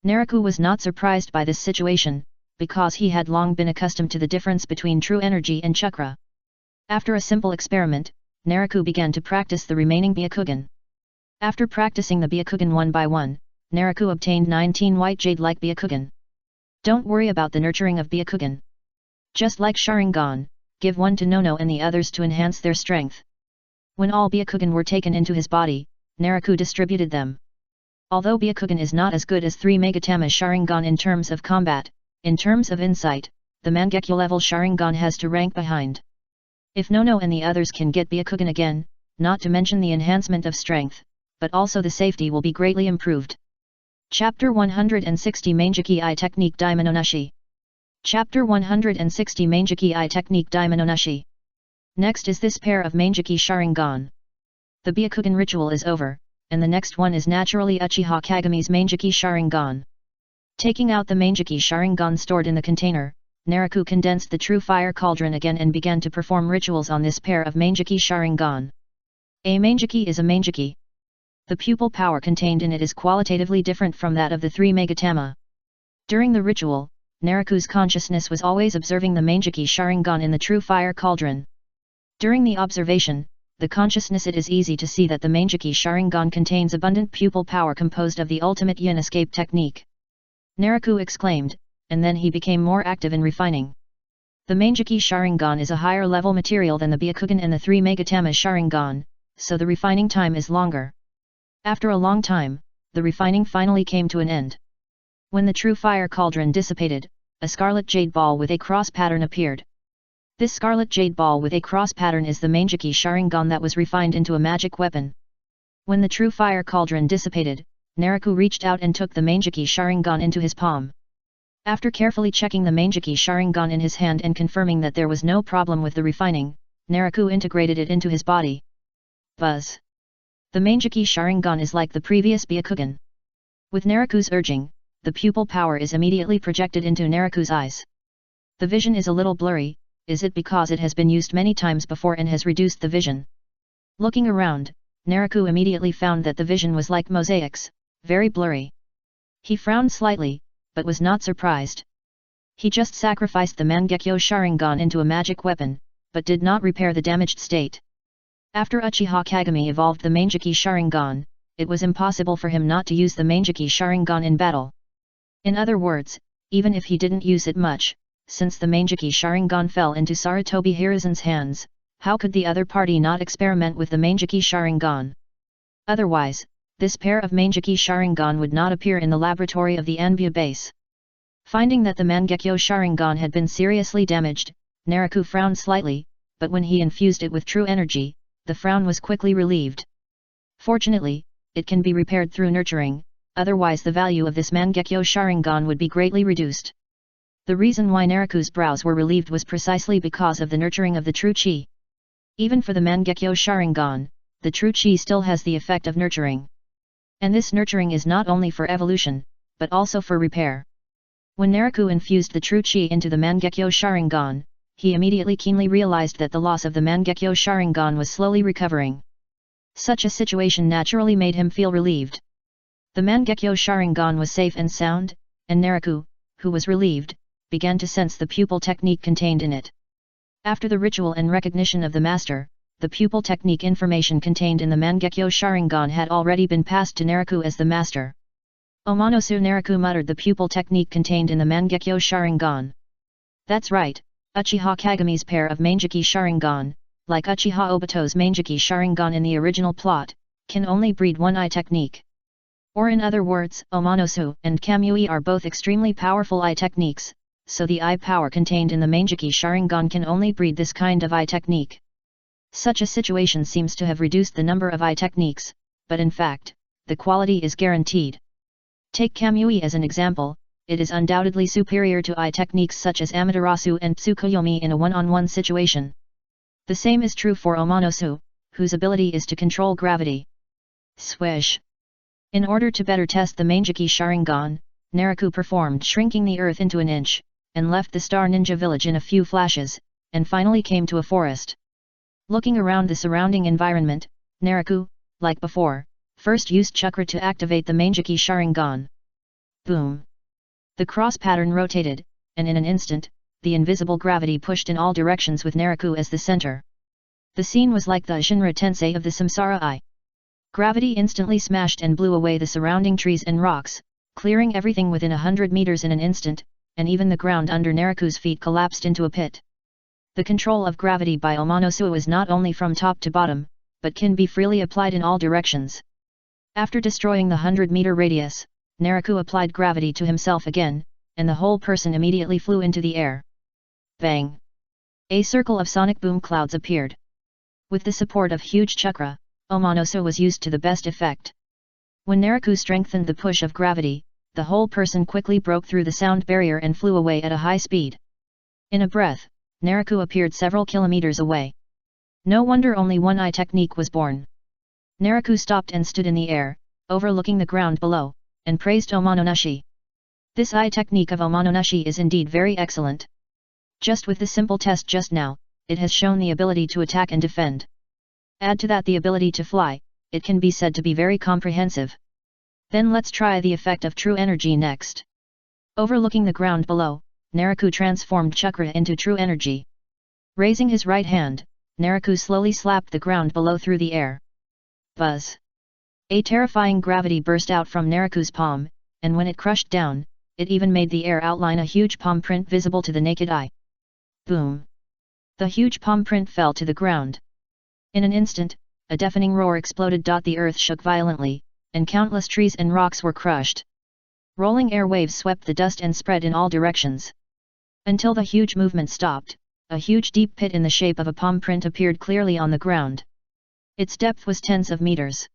Naraku was not surprised by this situation, because he had long been accustomed to the difference between true energy and chakra. After a simple experiment, Naraku began to practice the remaining Byakugan. After practicing the Byakugan one by one, Naraku obtained 19 white jade-like Byakugan. Don't worry about the nurturing of Byakugan. Just like Sharingan, give one to Nono and the others to enhance their strength. When all Byakugan were taken into his body, Naraku distributed them. Although Byakugan is not as good as 3 Megatama Sharingan in terms of combat, in terms of insight, the Mangekyo level Sharingan has to rank behind. If Nono and the others can get Byakugan again, not to mention the enhancement of strength, but also the safety will be greatly improved. Chapter 160 Manjiki Eye Technique Daimononashi. Chapter 160 Manjiki Eye Technique Daimononashi. Next is this pair of Manjiki Sharingan. The Byakugan ritual is over, and the next one is naturally Uchiha Kagami's Manjiki Sharingan. Taking out the Manjiki Sharingan stored in the container, Naraku condensed the true fire cauldron again and began to perform rituals on this pair of Manjiki Sharingan. A Manjiki is a Manjiki. The pupil power contained in it is qualitatively different from that of the three Megatama. During the ritual, Naraku's consciousness was always observing the Manjiki Sharingan in the true fire cauldron. During the observation, the consciousness it is easy to see that the Manjiki Sharingan contains abundant pupil power composed of the ultimate yin escape technique. Naraku exclaimed, and then he became more active in refining. The Manjiki Sharingan is a higher level material than the Byakugan and the three Megatama Sharingan, so the refining time is longer. After a long time, the refining finally came to an end. When the true fire cauldron dissipated, a scarlet jade ball with a cross pattern appeared. This scarlet jade ball with a cross pattern is the Manjiki Sharingan that was refined into a magic weapon. When the true fire cauldron dissipated, Naraku reached out and took the Manjiki Sharingan into his palm. After carefully checking the Manjiki Sharingan in his hand and confirming that there was no problem with the refining, Naraku integrated it into his body. Buzz! The Manjiki Sharingan is like the previous Byakugan. With Naraku's urging, the pupil power is immediately projected into Naraku's eyes. The vision is a little blurry. Is it because it has been used many times before and has reduced the vision? Looking around, Naraku immediately found that the vision was like mosaics, very blurry. He frowned slightly, but was not surprised. He just sacrificed the Mangekyo Sharingan into a magic weapon, but did not repair the damaged state. After Uchiha Kagami evolved the Manjiki Sharingan, it was impossible for him not to use the Manjiki Sharingan in battle. In other words, even if he didn't use it much, since the Manjiki Sharingan fell into Sarutobi Hiruzen's hands, how could the other party not experiment with the Manjiki Sharingan? Otherwise, this pair of Manjiki Sharingan would not appear in the laboratory of the Anbu base. Finding that the Mangekyo Sharingan had been seriously damaged, Naraku frowned slightly, but when he infused it with true energy, the frown was quickly relieved. Fortunately, it can be repaired through nurturing, otherwise the value of this Mangekyo Sharingan would be greatly reduced. The reason why Naraku's brows were relieved was precisely because of the nurturing of the true chi. Even for the Mangekyo Sharingan, the true chi still has the effect of nurturing. And this nurturing is not only for evolution, but also for repair. When Naraku infused the true chi into the Mangekyo Sharingan, he immediately keenly realized that the loss of the Mangekyo Sharingan was slowly recovering. Such a situation naturally made him feel relieved. The Mangekyo Sharingan was safe and sound, and Naraku, who was relieved, began to sense the pupil technique contained in it. After the ritual and recognition of the master, the pupil technique information contained in the Mangekyo Sharingan had already been passed to Naraku as the master. Omanosu, Naraku muttered the pupil technique contained in the Mangekyo Sharingan. That's right, Uchiha Kagami's pair of Manjiki Sharingan, like Uchiha Obito's Manjiki Sharingan in the original plot, can only breed one eye technique. Or in other words, Omanosu and Kamui are both extremely powerful eye techniques, so the eye power contained in the Manjiki Sharingan can only breed this kind of eye technique. Such a situation seems to have reduced the number of eye techniques, but in fact, the quality is guaranteed. Take Kamui as an example, it is undoubtedly superior to eye techniques such as Amaterasu and Tsukuyomi in a one-on-one situation. The same is true for Omanosu, whose ability is to control gravity. Swish! In order to better test the Manjiki Sharingan, Naraku performed shrinking the earth into an inch, and left the Star Ninja village in a few flashes, and finally came to a forest. Looking around the surrounding environment, Naraku, like before, first used chakra to activate the Manjiki Sharingan. Boom! The cross pattern rotated, and in an instant, the invisible gravity pushed in all directions with Naraku as the center. The scene was like the Shinra Tensei of the Samsara Eye. Gravity instantly smashed and blew away the surrounding trees and rocks, clearing everything within 100 meters in an instant, and even the ground under Naraku's feet collapsed into a pit. The control of gravity by Omanosu is not only from top to bottom, but can be freely applied in all directions. After destroying the 100-meter radius, Naraku applied gravity to himself again, and the whole person immediately flew into the air. Bang! A circle of sonic boom clouds appeared. With the support of huge chakra, Omanosu was used to the best effect. When Naraku strengthened the push of gravity, the whole person quickly broke through the sound barrier and flew away at a high speed. In a breath, Naraku appeared several kilometers away. No wonder only one eye technique was born. Naraku stopped and stood in the air, overlooking the ground below, and praised Omononushi. This eye technique of Omononushi is indeed very excellent. Just with the simple test just now, it has shown the ability to attack and defend. Add to that the ability to fly, it can be said to be very comprehensive. Then let's try the effect of true energy next. Overlooking the ground below, Naraku transformed chakra into true energy. Raising his right hand, Naraku slowly slapped the ground below through the air. Buzz! A terrifying gravity burst out from Naraku's palm, and when it crushed down, it even made the air outline a huge palm print visible to the naked eye. Boom! The huge palm print fell to the ground. In an instant, a deafening roar exploded. The earth shook violently, and countless trees and rocks were crushed. Rolling air waves swept the dust and spread in all directions. Until the huge movement stopped, a huge deep pit in the shape of a palm print appeared clearly on the ground. Its depth was tens of meters.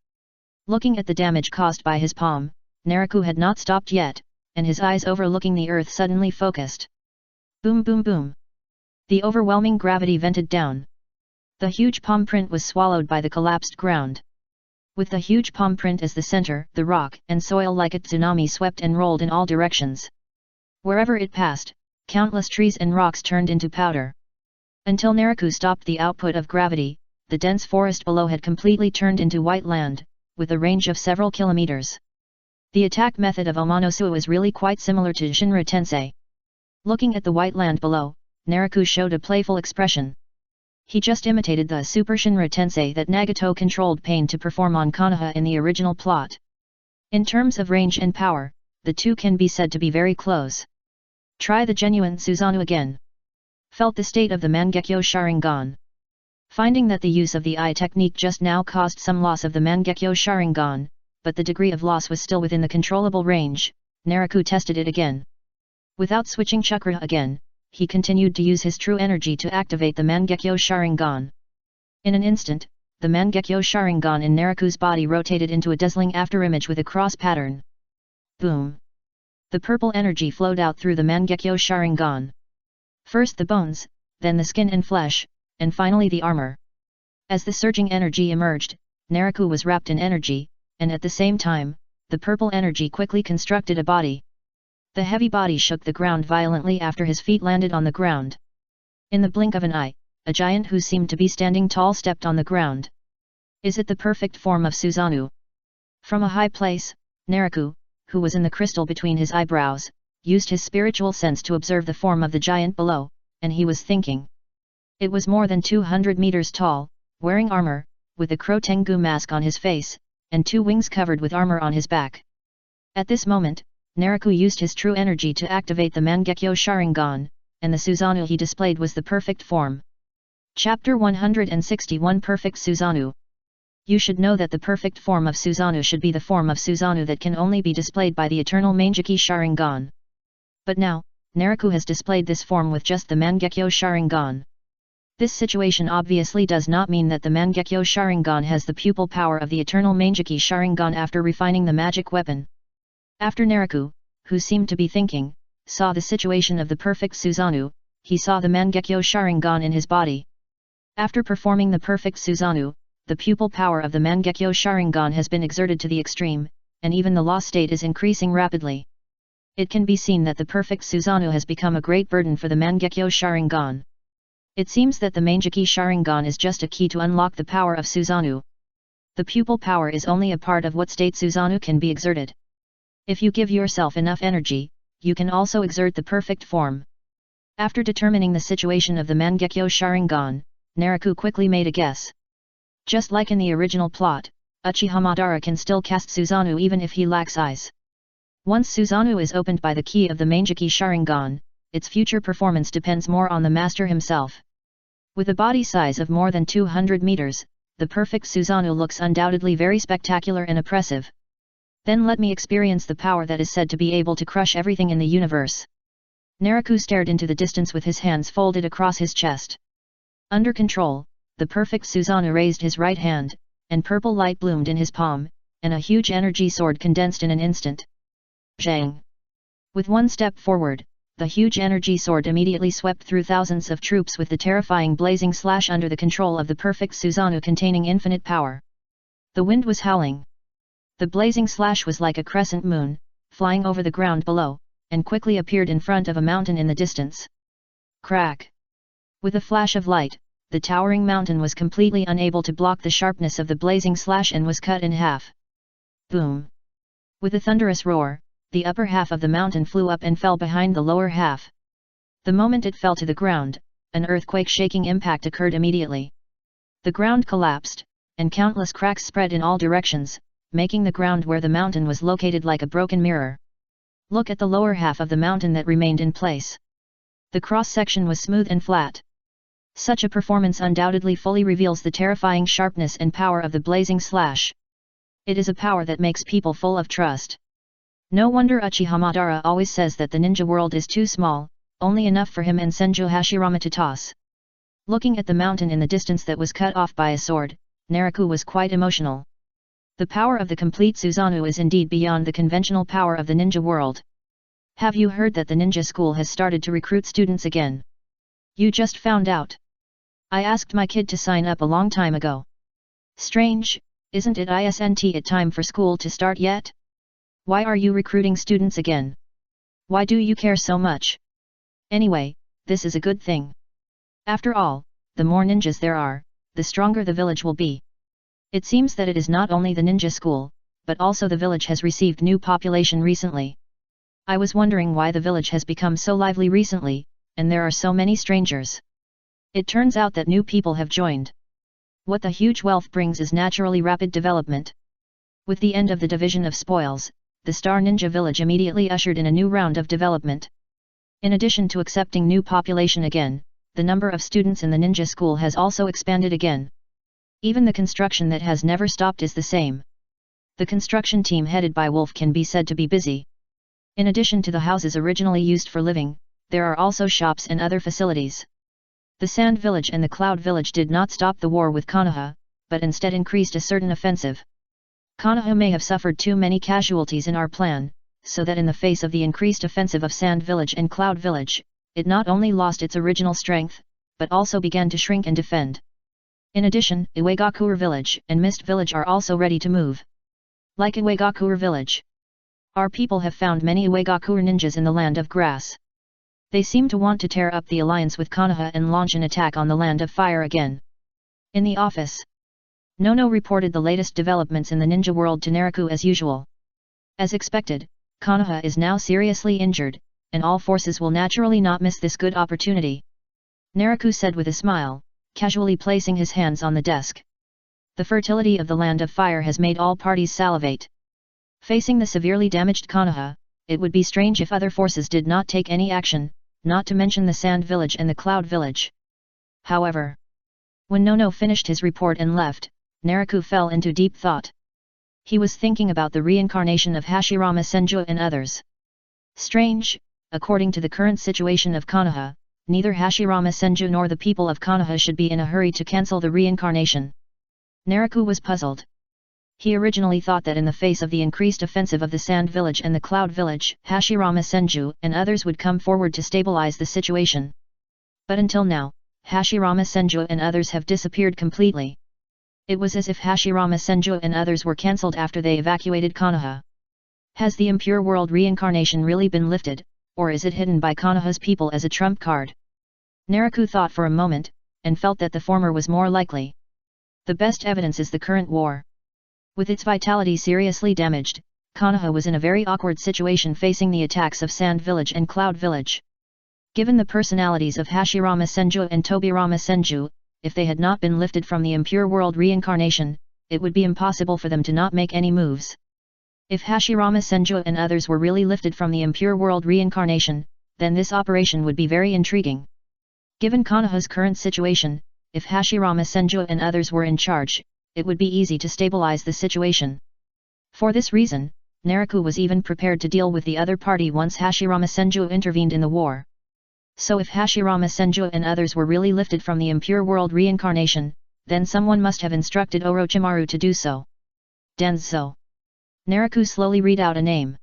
Looking at the damage caused by his palm, Naraku had not stopped yet, and his eyes overlooking the earth suddenly focused. Boom boom boom! The overwhelming gravity vented down. The huge palm print was swallowed by the collapsed ground. With the huge palm print as the center, the rock and soil like a tsunami swept and rolled in all directions. Wherever it passed, countless trees and rocks turned into powder. Until Naraku stopped the output of gravity, the dense forest below had completely turned into white land, with a range of several kilometers. The attack method of Omonosuo is really quite similar to Shinra Tensei. Looking at the white land below, Naraku showed a playful expression. He just imitated the Super Shinra Tensei that Nagato controlled Pain to perform on Konoha in the original plot. In terms of range and power, the two can be said to be very close. Try the genuine Susanoo again. Felt the state of the Mangekyo Sharingan. Finding that the use of the eye technique just now caused some loss of the Mangekyo Sharingan, but the degree of loss was still within the controllable range, Naraku tested it again. Without switching chakra again, he continued to use his true energy to activate the Mangekyo Sharingan. In an instant, the Mangekyo Sharingan in Naraku's body rotated into a dazzling afterimage with a cross pattern. Boom! The purple energy flowed out through the Mangekyo Sharingan. First the bones, then the skin and flesh, and finally the armor. As the surging energy emerged, Naraku was wrapped in energy, and at the same time, the purple energy quickly constructed a body. The heavy body shook the ground violently after his feet landed on the ground. In the blink of an eye, a giant who seemed to be standing tall stepped on the ground. Is it the perfect form of Susanoo? From a high place, Naraku, who was in the crystal between his eyebrows, used his spiritual sense to observe the form of the giant below, and he was thinking. It was more than 200 meters tall, wearing armor, with a Crotengu mask on his face, and 2 wings covered with armor on his back. At this moment, Naraku used his true energy to activate the Mangekyo Sharingan, and the Susanoo he displayed was the perfect form. Chapter 161 Perfect Susanoo. You should know that the perfect form of Susanoo should be the form of Susanoo that can only be displayed by the eternal Mangeki Sharingan. But now, Naraku has displayed this form with just the Mangekyo Sharingan. This situation obviously does not mean that the Mangekyo Sharingan has the pupil power of the eternal Mangeki Sharingan after refining the magic weapon. After Naraku, who seemed to be thinking, saw the situation of the perfect Susanoo, he saw the Mangekyo Sharingan in his body. After performing the perfect Susanoo, the pupil power of the Mangekyo Sharingan has been exerted to the extreme, and even the loss state is increasing rapidly. It can be seen that the perfect Susanoo has become a great burden for the Mangekyo Sharingan. It seems that the Mangeki Sharingan is just a key to unlock the power of Susanoo. The pupil power is only a part of what state Susanoo can be exerted. If you give yourself enough energy, you can also exert the perfect form. After determining the situation of the Mangekyo Sharingan, Naraku quickly made a guess. Just like in the original plot, Uchiha Madara can still cast Susanoo even if he lacks eyes. Once Susanoo is opened by the key of the Mangeki Sharingan, its future performance depends more on the master himself. With a body size of more than 200 meters, the perfect Susanoo looks undoubtedly very spectacular and oppressive. Then let me experience the power that is said to be able to crush everything in the universe. Naraku stared into the distance with his hands folded across his chest. Under control, the perfect Susanoo raised his right hand, and purple light bloomed in his palm, and a huge energy sword condensed in an instant. Zhang! With one step forward, the huge energy sword immediately swept through thousands of troops with the terrifying blazing slash under the control of the perfect Susanoo containing infinite power. The wind was howling. The blazing slash was like a crescent moon, flying over the ground below, and quickly appeared in front of a mountain in the distance. Crack! With a flash of light, the towering mountain was completely unable to block the sharpness of the blazing slash and was cut in half. Boom! With a thunderous roar, the upper half of the mountain flew up and fell behind the lower half. The moment it fell to the ground, an earthquake-shaking impact occurred immediately. The ground collapsed, and countless cracks spread in all directions, making the ground where the mountain was located like a broken mirror. Look at the lower half of the mountain that remained in place. The cross-section was smooth and flat. Such a performance undoubtedly fully reveals the terrifying sharpness and power of the blazing slash. It is a power that makes people full of trust. No wonder Uchiha Madara always says that the ninja world is too small, only enough for him and Senju Hashirama to toss. Looking at the mountain in the distance that was cut off by a sword, Naraku was quite emotional. The power of the complete Susanoo is indeed beyond the conventional power of the ninja world. Have you heard that the ninja school has started to recruit students again? You just found out. I asked my kid to sign up a long time ago. Strange, isn't it time for school to start yet? Why are you recruiting students again? Why do you care so much? Anyway, this is a good thing. After all, the more ninjas there are, the stronger the village will be. It seems that it is not only the ninja school, but also the village has received new population recently. I was wondering why the village has become so lively recently, and there are so many strangers. It turns out that new people have joined. What the huge wealth brings is naturally rapid development. With the end of the division of spoils, the Star Ninja Village immediately ushered in a new round of development. In addition to accepting new population again, the number of students in the ninja school has also expanded again. Even the construction that has never stopped is the same. The construction team headed by Wolf can be said to be busy. In addition to the houses originally used for living, there are also shops and other facilities. The Sand Village and the Cloud Village did not stop the war with Konoha, but instead increased a certain offensive. Konoha may have suffered too many casualties in our plan, so that in the face of the increased offensive of Sand Village and Cloud Village, it not only lost its original strength, but also began to shrink and defend. In addition, Iwagakure Village and Mist Village are also ready to move. Like Iwagakure Village, our people have found many Iwagakure ninjas in the Land of Grass. They seem to want to tear up the alliance with Konoha and launch an attack on the Land of Fire again. In the office, Nono reported the latest developments in the ninja world to Naraku as usual. As expected, Konoha is now seriously injured, and all forces will naturally not miss this good opportunity. Naraku said with a smile, casually placing his hands on the desk. The fertility of the Land of Fire has made all parties salivate. Facing the severely damaged Konoha, it would be strange if other forces did not take any action, not to mention the Sand Village and the Cloud Village. However, when Nono finished his report and left, Naraku fell into deep thought. He was thinking about the reincarnation of Hashirama Senju and others. Strange, according to the current situation of Konoha, neither Hashirama Senju nor the people of Konoha should be in a hurry to cancel the reincarnation. Naraku was puzzled. He originally thought that in the face of the increased offensive of the Sand Village and the Cloud Village, Hashirama Senju and others would come forward to stabilize the situation. But until now, Hashirama Senju and others have disappeared completely. It was as if Hashirama Senju and others were cancelled after they evacuated Konoha. Has the impure world reincarnation really been lifted, or is it hidden by Konoha's people as a trump card? Naraku thought for a moment, and felt that the former was more likely. The best evidence is the current war. With its vitality seriously damaged, Konoha was in a very awkward situation facing the attacks of Sand Village and Cloud Village. Given the personalities of Hashirama Senju and Tobirama Senju, if they had not been lifted from the impure world reincarnation, it would be impossible for them to not make any moves. If Hashirama Senju and others were really lifted from the impure world reincarnation, then this operation would be very intriguing. Given Konoha's current situation, if Hashirama Senju and others were in charge, it would be easy to stabilize the situation. For this reason, Naraku was even prepared to deal with the other party once Hashirama Senju intervened in the war. So if Hashirama Senju and others were really lifted from the impure world reincarnation, then someone must have instructed Orochimaru to do so. Denzo. Naraku slowly read out a name.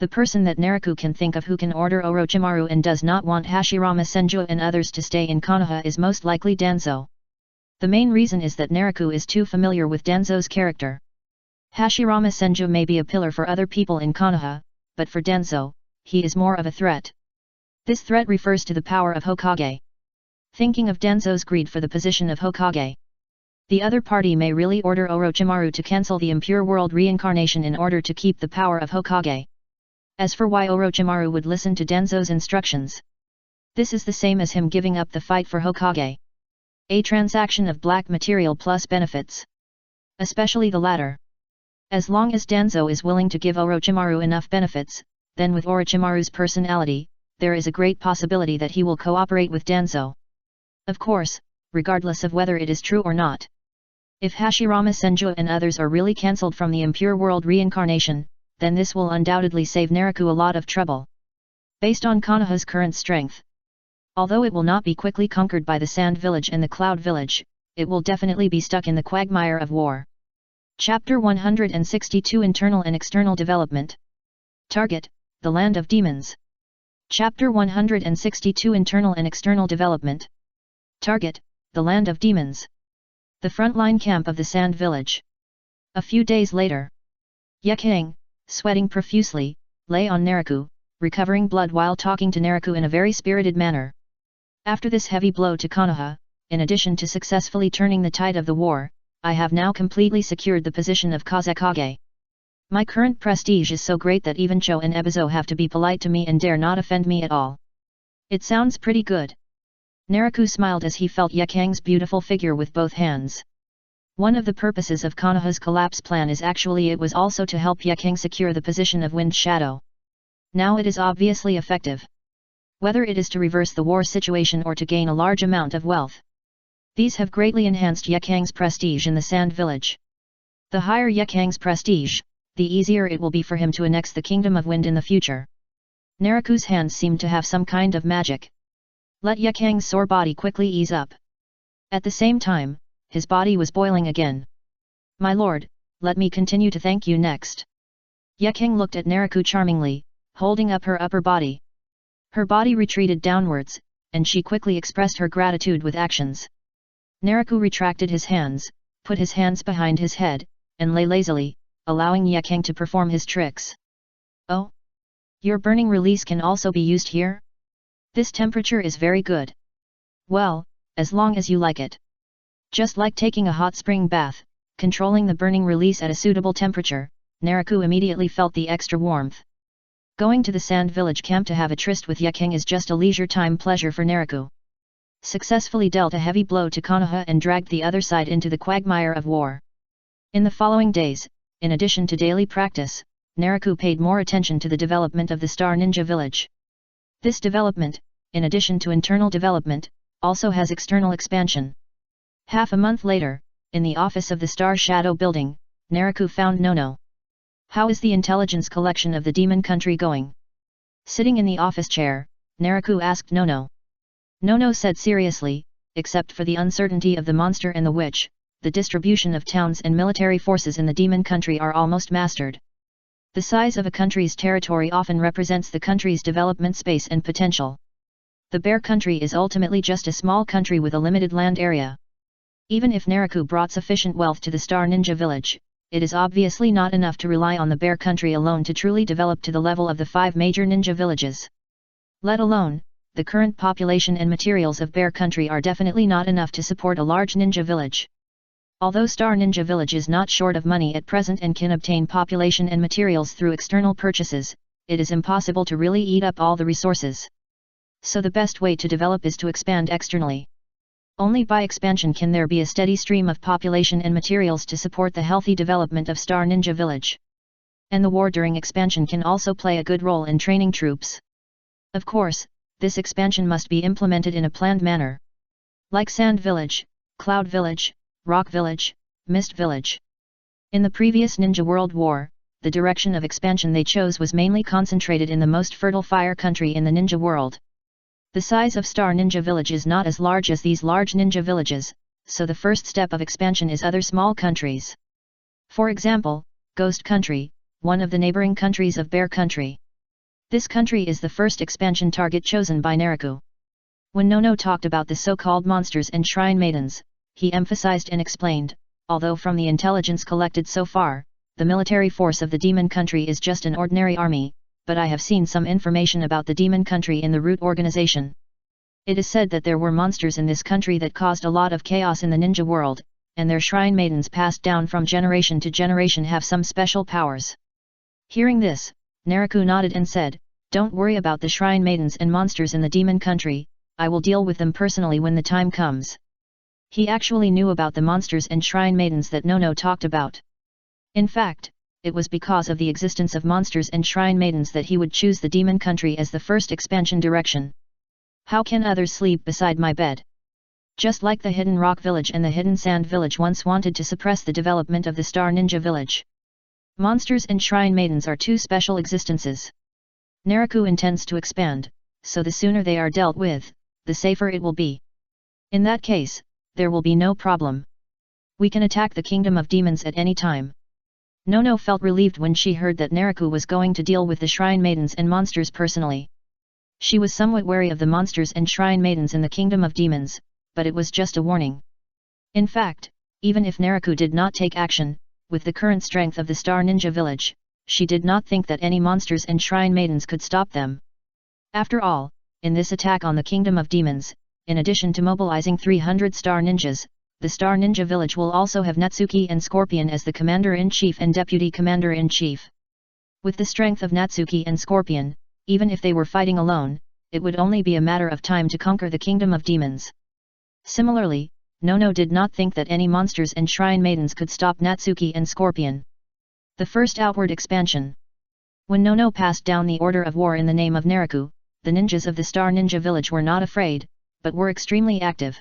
The person that Naraku can think of who can order Orochimaru and does not want Hashirama Senju and others to stay in Konoha is most likely Danzo. The main reason is that Naraku is too familiar with Danzo's character. Hashirama Senju may be a pillar for other people in Konoha, but for Danzo, he is more of a threat. This threat refers to the power of Hokage. Thinking of Danzo's greed for the position of Hokage, the other party may really order Orochimaru to cancel the impure world reincarnation in order to keep the power of Hokage. As for why Orochimaru would listen to Danzo's instructions, this is the same as him giving up the fight for Hokage. A transaction of black material plus benefits. Especially the latter. As long as Danzo is willing to give Orochimaru enough benefits, then with Orochimaru's personality, there is a great possibility that he will cooperate with Danzo. Of course, regardless of whether it is true or not. If Hashirama Senju and others are really cancelled from the impure world reincarnation, then this will undoubtedly save Naraku a lot of trouble. Based on Konoha's current strength, although it will not be quickly conquered by the Sand Village and the Cloud Village, it will definitely be stuck in the quagmire of war. Chapter 162 Internal and External Development. Target, the Land of Demons. Chapter 162 Internal and External Development. Target, the Land of Demons. The frontline camp of the Sand Village. A few days later, Yekang, sweating profusely, lay on Naraku, recovering blood while talking to Naraku in a very spirited manner. After this heavy blow to Konoha, in addition to successfully turning the tide of the war, I have now completely secured the position of Kazekage. My current prestige is so great that even Cho and Ebizo have to be polite to me and dare not offend me at all. It sounds pretty good. Naraku smiled as he felt Yekang's beautiful figure with both hands. One of the purposes of Konoha's collapse plan is actually it was also to help Yekang secure the position of Wind Shadow. Now it is obviously effective. Whether it is to reverse the war situation or to gain a large amount of wealth, these have greatly enhanced Yekang's prestige in the Sand Village. The higher Yekang's prestige, the easier it will be for him to annex the Kingdom of Wind in the future. Naraku's hands seemed to have some kind of magic. Let Yekang's sore body quickly ease up. At the same time, his body was boiling again. My lord, let me continue to thank you next. Yekang looked at Naraku charmingly, holding up her upper body. Her body retreated downwards, and she quickly expressed her gratitude with actions. Naraku retracted his hands, put his hands behind his head, and lay lazily, allowing Yekang to perform his tricks. Oh? Your burning release can also be used here? This temperature is very good. Well, as long as you like it. Just like taking a hot spring bath, controlling the burning release at a suitable temperature, Naraku immediately felt the extra warmth. Going to the Sand Village camp to have a tryst with Yekang is just a leisure time pleasure for Naraku. Successfully dealt a heavy blow to Konoha and dragged the other side into the quagmire of war. In the following days, in addition to daily practice, Naraku paid more attention to the development of the Star Ninja Village. This development, in addition to internal development, also has external expansion. Half a month later, in the office of the Star Shadow building, Naraku found Nono. How is the intelligence collection of the demon country going? Sitting in the office chair, Naraku asked Nono. Nono said seriously, except for the uncertainty of the monster and the witch, the distribution of towns and military forces in the demon country are almost mastered. The size of a country's territory often represents the country's development space and potential. The Bear Country is ultimately just a small country with a limited land area. Even if Naraku brought sufficient wealth to the Star Ninja Village, it is obviously not enough to rely on the Bear Country alone to truly develop to the level of the 5 major ninja villages. Let alone, the current population and materials of Bear Country are definitely not enough to support a large ninja village. Although Star Ninja Village is not short of money at present and can obtain population and materials through external purchases, it is impossible to really eat up all the resources. So the best way to develop is to expand externally. Only by expansion can there be a steady stream of population and materials to support the healthy development of Star Ninja Village. And the war during expansion can also play a good role in training troops. Of course, this expansion must be implemented in a planned manner. Like Sand Village, Cloud Village, Rock Village, Mist Village. In the previous Ninja World War, the direction of expansion they chose was mainly concentrated in the most fertile fire country in the ninja world. The size of Star Ninja Village is not as large as these large ninja villages, so the first step of expansion is other small countries. For example, Ghost Country, one of the neighboring countries of Bear Country. This country is the first expansion target chosen by Naraku. When Nono talked about the so-called monsters and shrine maidens, he emphasized and explained, although from the intelligence collected so far, the military force of the demon country is just an ordinary army, but I have seen some information about the demon country in the root organization. It is said that there were monsters in this country that caused a lot of chaos in the ninja world, and their shrine maidens passed down from generation to generation have some special powers. Hearing this, Naraku nodded and said, "Don't worry about the shrine maidens and monsters in the demon country, I will deal with them personally when the time comes." He actually knew about the monsters and shrine maidens that Nono talked about. In fact, it was because of the existence of monsters and shrine maidens that he would choose the demon country as the first expansion direction. How can others sleep beside my bed? Just like the Hidden Rock Village and the Hidden Sand Village once wanted to suppress the development of the Star Ninja Village. Monsters and shrine maidens are two special existences. Naraku intends to expand, so the sooner they are dealt with, the safer it will be. In that case, there will be no problem. We can attack the Kingdom of Demons at any time. Nono felt relieved when she heard that Naraku was going to deal with the shrine maidens and monsters personally. She was somewhat wary of the monsters and shrine maidens in the Kingdom of Demons, but it was just a warning. In fact, even if Naraku did not take action, with the current strength of the Star Ninja Village, she did not think that any monsters and shrine maidens could stop them. After all, in this attack on the Kingdom of Demons, in addition to mobilizing 300 Star Ninjas, the Star Ninja Village will also have Natsuki and Scorpion as the Commander-in-Chief and Deputy Commander-in-Chief. With the strength of Natsuki and Scorpion, even if they were fighting alone, it would only be a matter of time to conquer the Kingdom of Demons. Similarly, Nono did not think that any monsters and shrine maidens could stop Natsuki and Scorpion. The first outward expansion. When Nono passed down the order of war in the name of Naraku, the ninjas of the Star Ninja Village were not afraid, but were extremely active.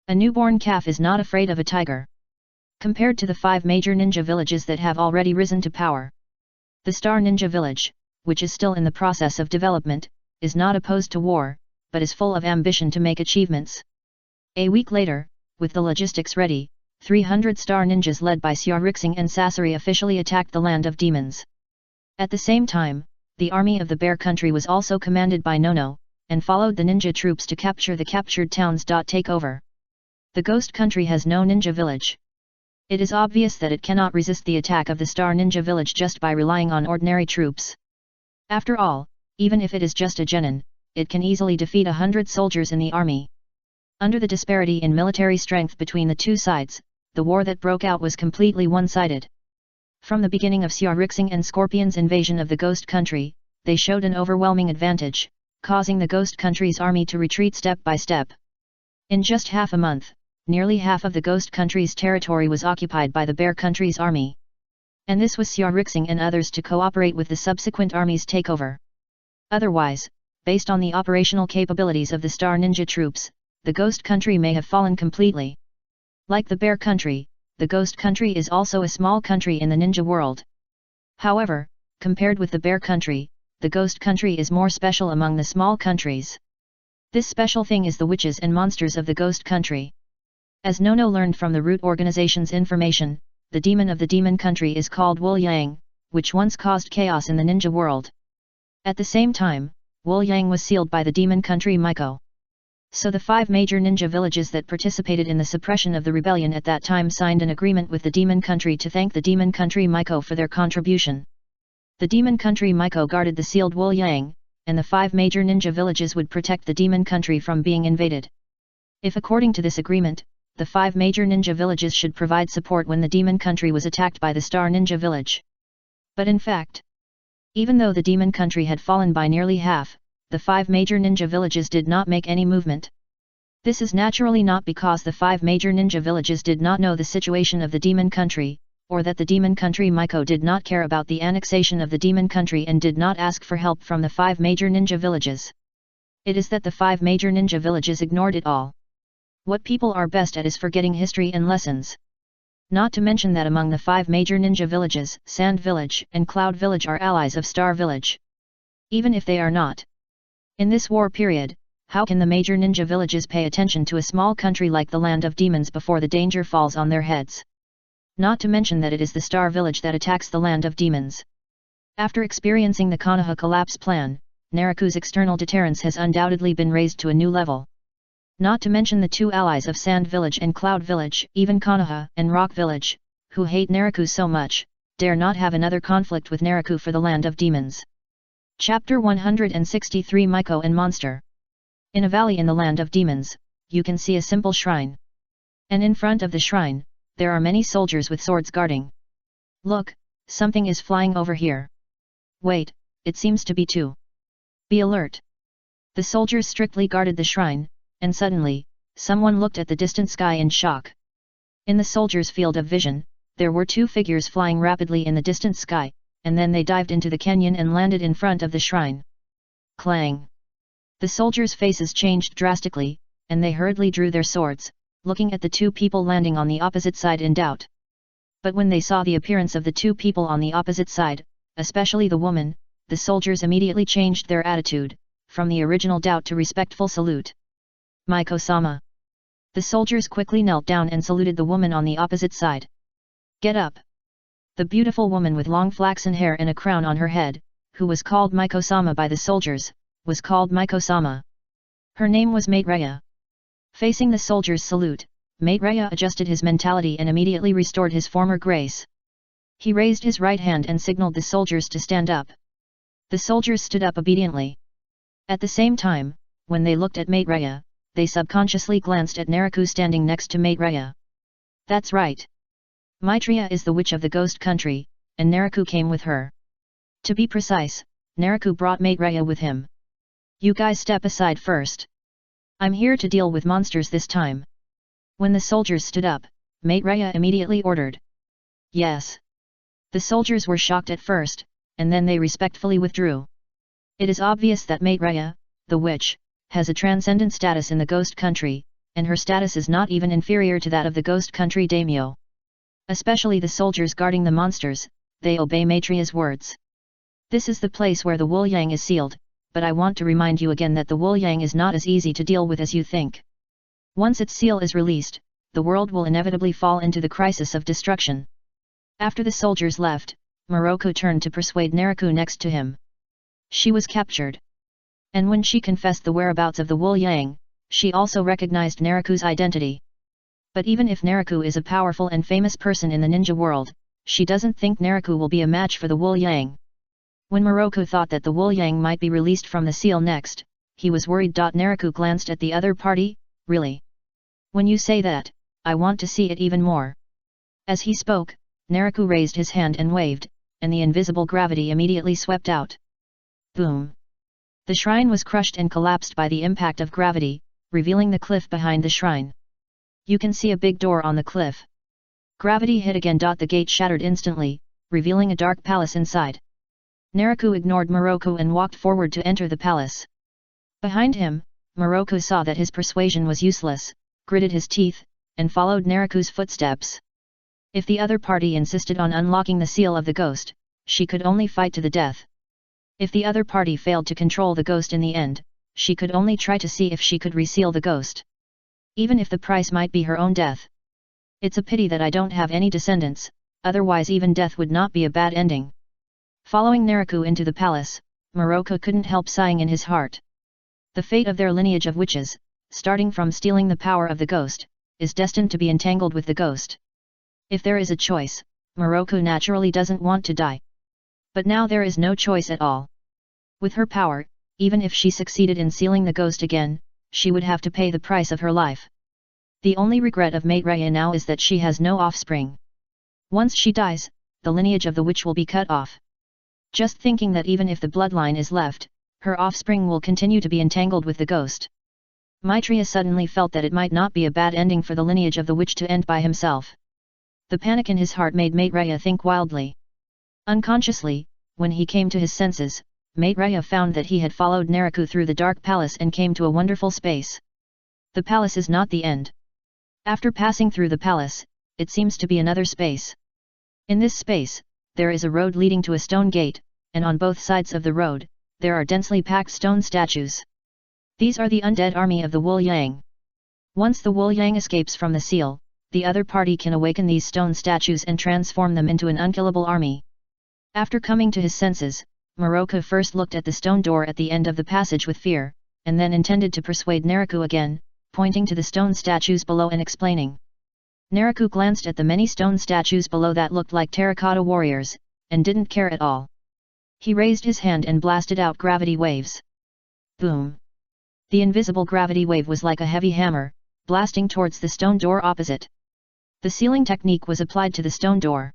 A newborn calf is not afraid of a tiger. Compared to the 5 major ninja villages that have already risen to power, the Star Ninja Village, which is still in the process of development, is not opposed to war, but is full of ambition to make achievements. A week later, with the logistics ready, 300 Star Ninjas led by Xiaorixing and Sasori officially attacked the Land of Demons. At the same time, the army of the Bear Country was also commanded by Nono, and followed the ninja troops to capture the captured towns. Take over. The Ghost Country has no ninja village. It is obvious that it cannot resist the attack of the Star Ninja Village just by relying on ordinary troops. After all, even if it is just a genin, it can easily defeat 100 soldiers in the army. Under the disparity in military strength between the two sides, the war that broke out was completely one-sided. From the beginning of Xiaorixing and Scorpion's invasion of the Ghost Country, they showed an overwhelming advantage, causing the Ghost Country's army to retreat step by step. In just half a month, nearly half of the Ghost Country's territory was occupied by the Bear Country's army. And this was Xiaorixing and others to cooperate with the subsequent army's takeover. Otherwise, based on the operational capabilities of the Star Ninja troops, the Ghost Country may have fallen completely. Like the Bear Country, the Ghost Country is also a small country in the ninja world. However, compared with the Bear Country, the Ghost Country is more special among the small countries. This special thing is the witches and monsters of the Ghost Country. As Nono learned from the Root Organization's information, the demon of the Demon Country is called Wu Yang, which once caused chaos in the ninja world. At the same time, Wu Yang was sealed by the Demon Country Miko. So the 5 major ninja villages that participated in the suppression of the rebellion at that time signed an agreement with the Demon Country to thank the Demon Country Miko for their contribution. The Demon Country Miko guarded the sealed Wu Yang, and the 5 major ninja villages would protect the Demon Country from being invaded. If according to this agreement, the 5 major ninja villages should provide support when the Demon Country was attacked by the Star Ninja Village. But in fact, even though the Demon Country had fallen by nearly half, the 5 major ninja villages did not make any movement. This is naturally not because the 5 major ninja villages did not know the situation of the Demon Country, or that the Demon Country Miko did not care about the annexation of the Demon Country and did not ask for help from the 5 major ninja villages. It is that the 5 major ninja villages ignored it all. What people are best at is forgetting history and lessons. Not to mention that among the 5 major ninja villages, Sand Village and Cloud Village are allies of Star Village. Even if they are not. In this war period, how can the major ninja villages pay attention to a small country like the Land of Demons before the danger falls on their heads? Not to mention that it is the Star Village that attacks the Land of Demons. After experiencing the Konoha collapse plan, Naraku's external deterrence has undoubtedly been raised to a new level. Not to mention the two allies of Sand Village and Cloud Village, even Konoha and Rock Village, who hate Naraku so much, dare not have another conflict with Naraku for the land of demons. Chapter 163 Myko and Monster. In a valley in the land of demons, you can see a simple shrine. And in front of the shrine, there are many soldiers with swords guarding. Look, something is flying over here. Wait, it seems to be two. Be alert. The soldiers strictly guarded the shrine, and suddenly, someone looked at the distant sky in shock. In the soldiers' field of vision, there were two figures flying rapidly in the distant sky, and then they dived into the canyon and landed in front of the shrine. Clang! The soldiers' faces changed drastically, and they hurriedly drew their swords, looking at the two people landing on the opposite side in doubt. But when they saw the appearance of the two people on the opposite side, especially the woman, the soldiers immediately changed their attitude, from the original doubt to respectful salute. Myko-sama. The soldiers quickly knelt down and saluted the woman on the opposite side. Get up! The beautiful woman with long flaxen hair and a crown on her head, who was called Myko-sama by the soldiers, was called Myko-sama. Her name was Maitreya. Facing the soldiers' salute, Maitreya adjusted his mentality and immediately restored his former grace. He raised his right hand and signaled the soldiers to stand up. The soldiers stood up obediently. At the same time, when they looked at Maitreya, they subconsciously glanced at Naraku standing next to Maitreya. That's right. Maitreya is the witch of the ghost country, and Naraku came with her. To be precise, Naraku brought Maitreya with him. You guys step aside first. I'm here to deal with monsters this time. When the soldiers stood up, Maitreya immediately ordered. Yes. The soldiers were shocked at first, and then they respectfully withdrew. It is obvious that Maitreya, the witch, has a transcendent status in the ghost country, and her status is not even inferior to that of the ghost country daimyo. Especially the soldiers guarding the monsters, they obey Maitreya's words. This is the place where the Wool Yang is sealed, but I want to remind you again that the Wool Yang is not as easy to deal with as you think. Once its seal is released, the world will inevitably fall into the crisis of destruction. After the soldiers left, Moroku turned to persuade Naraku next to him. She was captured. And when she confessed the whereabouts of the Wool Yang, she also recognized Naraku's identity. But even if Naraku is a powerful and famous person in the ninja world, she doesn't think Naraku will be a match for the Wool Yang. When Moroku thought that the Wool Yang might be released from the seal next, he was worried. Naraku glanced at the other party. Really? When you say that, I want to see it even more. As he spoke, Naraku raised his hand and waved, and the invisible gravity immediately swept out. Boom! The shrine was crushed and collapsed by the impact of gravity, revealing the cliff behind the shrine. You can see a big door on the cliff. Gravity hit again. The gate shattered instantly, revealing a dark palace inside. Naraku ignored Moroku and walked forward to enter the palace. Behind him, Moroku saw that his persuasion was useless, gritted his teeth, and followed Naraku's footsteps. If the other party insisted on unlocking the seal of the ghost, she could only fight to the death. If the other party failed to control the ghost in the end, she could only try to see if she could reseal the ghost. Even if the price might be her own death. It's a pity that I don't have any descendants, otherwise even death would not be a bad ending. Following Naraku into the palace, Moroku couldn't help sighing in his heart. The fate of their lineage of witches, starting from stealing the power of the ghost, is destined to be entangled with the ghost. If there is a choice, Moroku naturally doesn't want to die. But now there is no choice at all. With her power, even if she succeeded in sealing the ghost again, she would have to pay the price of her life. The only regret of Maitreya now is that she has no offspring. Once she dies, the lineage of the witch will be cut off. Just thinking that even if the bloodline is left, her offspring will continue to be entangled with the ghost. Maitreya suddenly felt that it might not be a bad ending for the lineage of the witch to end by himself. The panic in his heart made Maitreya think wildly. Unconsciously, when he came to his senses, Maitreya found that he had followed Naraku through the dark palace and came to a wonderful space. The palace is not the end. After passing through the palace, it seems to be another space. In this space, there is a road leading to a stone gate, and on both sides of the road, there are densely packed stone statues. These are the undead army of the Wool Yang. Once the Wool Yang escapes from the seal, the other party can awaken these stone statues and transform them into an unkillable army. After coming to his senses, Moroku first looked at the stone door at the end of the passage with fear, and then intended to persuade Naraku again, pointing to the stone statues below and explaining. Naraku glanced at the many stone statues below that looked like terracotta warriors, and didn't care at all. He raised his hand and blasted out gravity waves. Boom! The invisible gravity wave was like a heavy hammer, blasting towards the stone door opposite. The sealing technique was applied to the stone door.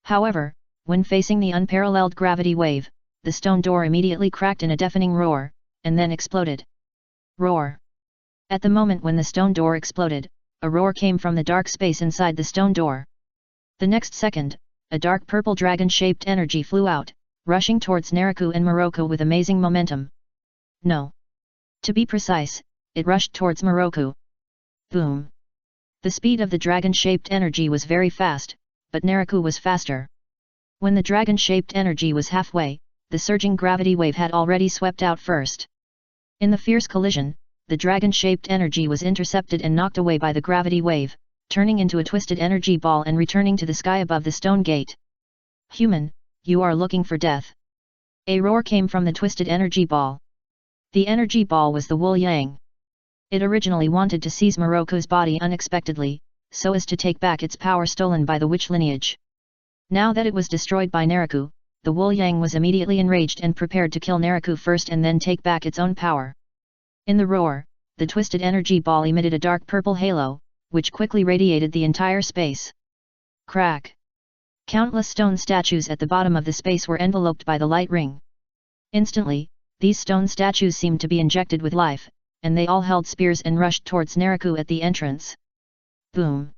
However, when facing the unparalleled gravity wave, the stone door immediately cracked in a deafening roar, and then exploded. Roar! At the moment when the stone door exploded, a roar came from the dark space inside the stone door. The next second, a dark purple dragon-shaped energy flew out, rushing towards Naraku and Morocco with amazing momentum. No. To be precise, it rushed towards Morocco. Boom! The speed of the dragon-shaped energy was very fast, but Naraku was faster. When the dragon-shaped energy was halfway, the surging gravity wave had already swept out first. In the fierce collision, the dragon-shaped energy was intercepted and knocked away by the gravity wave, turning into a twisted energy ball and returning to the sky above the stone gate. Human, you are looking for death. A roar came from the twisted energy ball. The energy ball was the Wu Yang. It originally wanted to seize Morocco's body unexpectedly, so as to take back its power stolen by the witch lineage. Now that it was destroyed by Naraku, the Wu Yang was immediately enraged and prepared to kill Naraku first and then take back its own power. In the roar, the twisted energy ball emitted a dark purple halo, which quickly radiated the entire space. Crack! Countless stone statues at the bottom of the space were enveloped by the light ring. Instantly, these stone statues seemed to be injected with life, and they all held spears and rushed towards Naraku at the entrance. Boom!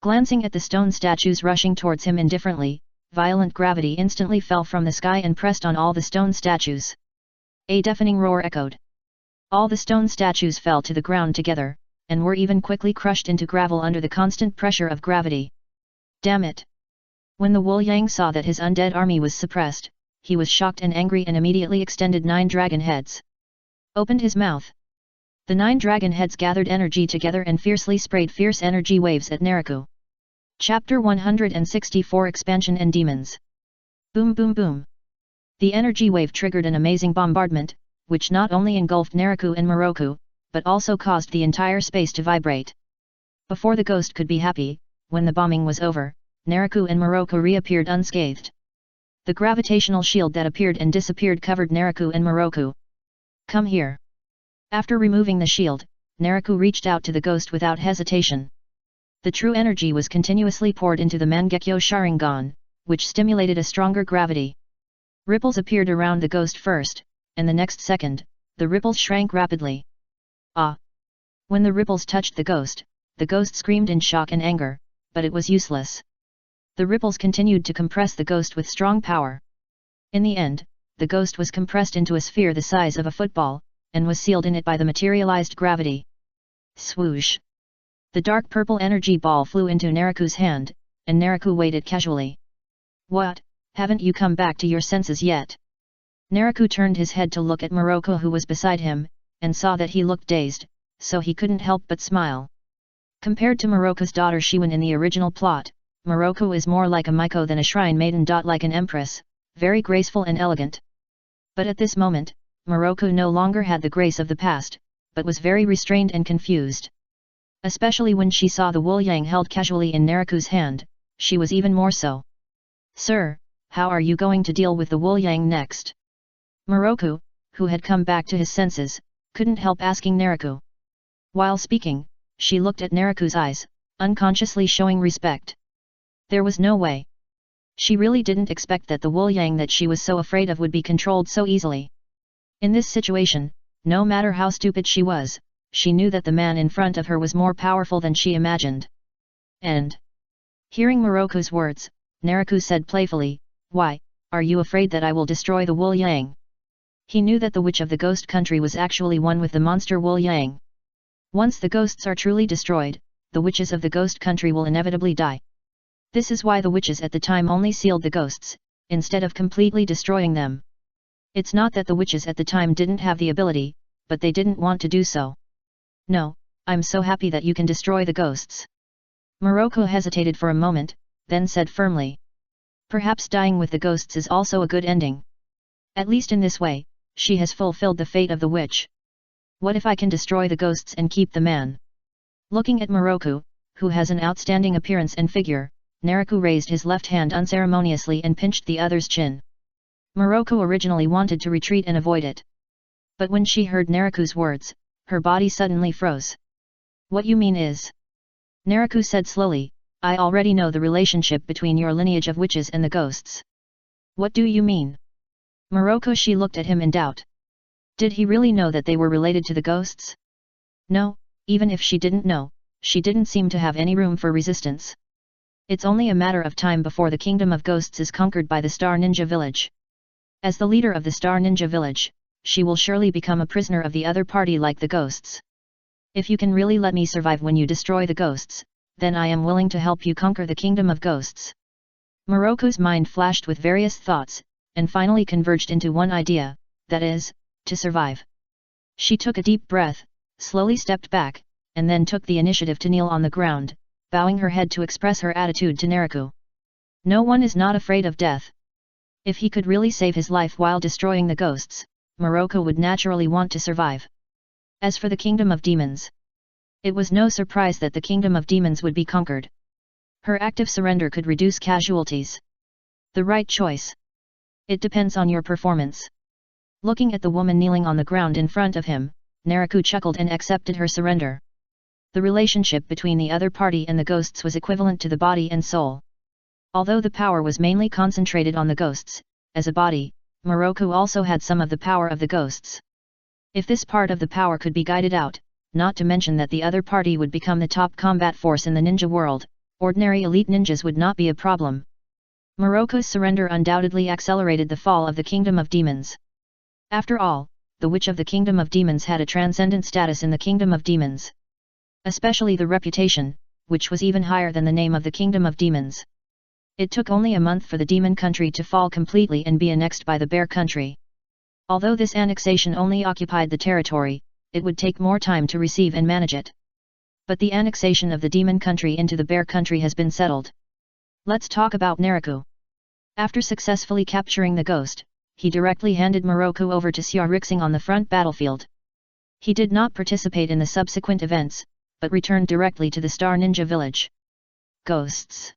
Glancing at the stone statues rushing towards him indifferently, violent gravity instantly fell from the sky and pressed on all the stone statues. A deafening roar echoed. All the stone statues fell to the ground together, and were even quickly crushed into gravel under the constant pressure of gravity. Damn it! When the Wu Yang saw that his undead army was suppressed, he was shocked and angry and immediately extended 9 dragon heads. Opened his mouth. The 9 dragon heads gathered energy together and fiercely sprayed fierce energy waves at Naraku. Chapter 164 Expansion and Demons. Boom boom boom. The energy wave triggered an amazing bombardment, which not only engulfed Naraku and Morocco, but also caused the entire space to vibrate. Before the ghost could be happy, when the bombing was over, Naraku and Morocco reappeared unscathed. The gravitational shield that appeared and disappeared covered Naraku and Morocco. Come here. After removing the shield, Naraku reached out to the ghost without hesitation. The true energy was continuously poured into the Mangekyo Sharingan, which stimulated a stronger gravity. Ripples appeared around the ghost first, and the next second, the ripples shrank rapidly. Ah! When the ripples touched the ghost screamed in shock and anger, but it was useless. The ripples continued to compress the ghost with strong power. In the end, the ghost was compressed into a sphere the size of a football, and was sealed in it by the materialized gravity. Swoosh! The dark purple energy ball flew into Naraku's hand, and Naraku waited casually. What, haven't you come back to your senses yet? Naraku turned his head to look at Morocco who was beside him, and saw that he looked dazed, so he couldn't help but smile. Compared to Morocco's daughter Shiwen in the original plot, Morocco is more like a Miko than a shrine maiden. Like an empress, very graceful and elegant. But at this moment, Morocco no longer had the grace of the past, but was very restrained and confused. Especially when she saw the Wu Yang held casually in Naraku's hand, she was even more so. Sir, how are you going to deal with the Wu Yang next? Morocco, who had come back to his senses, couldn't help asking Naraku. While speaking, she looked at Naraku's eyes, unconsciously showing respect. There was no way. She really didn't expect that the Wu Yang that she was so afraid of would be controlled so easily. In this situation, no matter how stupid she was, she knew that the man in front of her was more powerful than she imagined. And hearing Morocco's words, Naraku said playfully, "Why, are you afraid that I will destroy the Wu Yang?" He knew that the witch of the ghost country was actually one with the monster Wu Yang. Once the ghosts are truly destroyed, the witches of the ghost country will inevitably die. This is why the witches at the time only sealed the ghosts, instead of completely destroying them. It's not that the witches at the time didn't have the ability, but they didn't want to do so. No, I'm so happy that you can destroy the ghosts. Morocco hesitated for a moment, then said firmly. Perhaps dying with the ghosts is also a good ending. At least in this way, she has fulfilled the fate of the witch. What if I can destroy the ghosts and keep the man? Looking at Moroku, who has an outstanding appearance and figure, Naraku raised his left hand unceremoniously and pinched the other's chin. Moroku originally wanted to retreat and avoid it. But when she heard Naraku's words, her body suddenly froze. What you mean is? Naraku said slowly, I already know the relationship between your lineage of witches and the ghosts. What do you mean? Moroku she looked at him in doubt. Did he really know that they were related to the ghosts? No, even if she didn't know, she didn't seem to have any room for resistance. It's only a matter of time before the kingdom of ghosts is conquered by the Star Ninja Village. As the leader of the Star Ninja Village, she will surely become a prisoner of the other party like the ghosts. If you can really let me survive when you destroy the ghosts, then I am willing to help you conquer the kingdom of ghosts. Moroku's mind flashed with various thoughts, and finally converged into one idea, that is, to survive. She took a deep breath, slowly stepped back, and then took the initiative to kneel on the ground, bowing her head to express her attitude to Naraku. No one is not afraid of death. If he could really save his life while destroying the ghosts, Moroku would naturally want to survive. As for the kingdom of demons, it was no surprise that the kingdom of demons would be conquered. Her active surrender could reduce casualties. The right choice. It depends on your performance. Looking at the woman kneeling on the ground in front of him, Naraku chuckled and accepted her surrender. The relationship between the other party and the ghosts was equivalent to the body and soul. Although the power was mainly concentrated on the ghosts, as a body, Moroku also had some of the power of the ghosts. If this part of the power could be guided out, not to mention that the other party would become the top combat force in the ninja world, ordinary elite ninjas would not be a problem. Moroku's surrender undoubtedly accelerated the fall of the kingdom of demons. After all, the witch of the kingdom of demons had a transcendent status in the kingdom of demons. Especially the reputation, which was even higher than the name of the kingdom of demons. It took only a month for the demon country to fall completely and be annexed by the bear country. Although this annexation only occupied the territory, it would take more time to receive and manage it. But the annexation of the demon country into the bear country has been settled. Let's talk about Naraku. After successfully capturing the ghost, he directly handed Moroku over to Xia Rixing on the front battlefield. He did not participate in the subsequent events, but returned directly to the Star Ninja Village. Ghosts.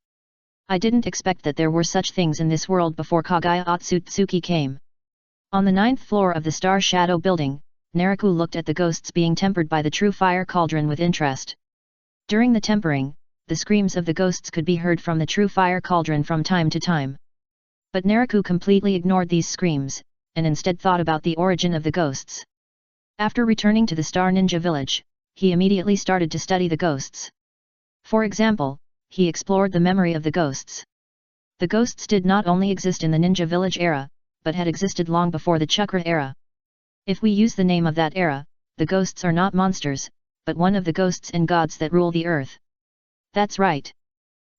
I didn't expect that there were such things in this world before Kaguya Otsutsuki came. On the 9th floor of the Star Shadow building, Naraku looked at the ghosts being tempered by the true fire cauldron with interest. During the tempering, the screams of the ghosts could be heard from the true fire cauldron from time to time. But Naraku completely ignored these screams, and instead thought about the origin of the ghosts. After returning to the Star Ninja Village, he immediately started to study the ghosts. For example, he explored the memory of the ghosts. The ghosts did not only exist in the Ninja Village era, but had existed long before the Chakra era. If we use the name of that era, the ghosts are not monsters, but one of the ghosts and gods that rule the earth. That's right.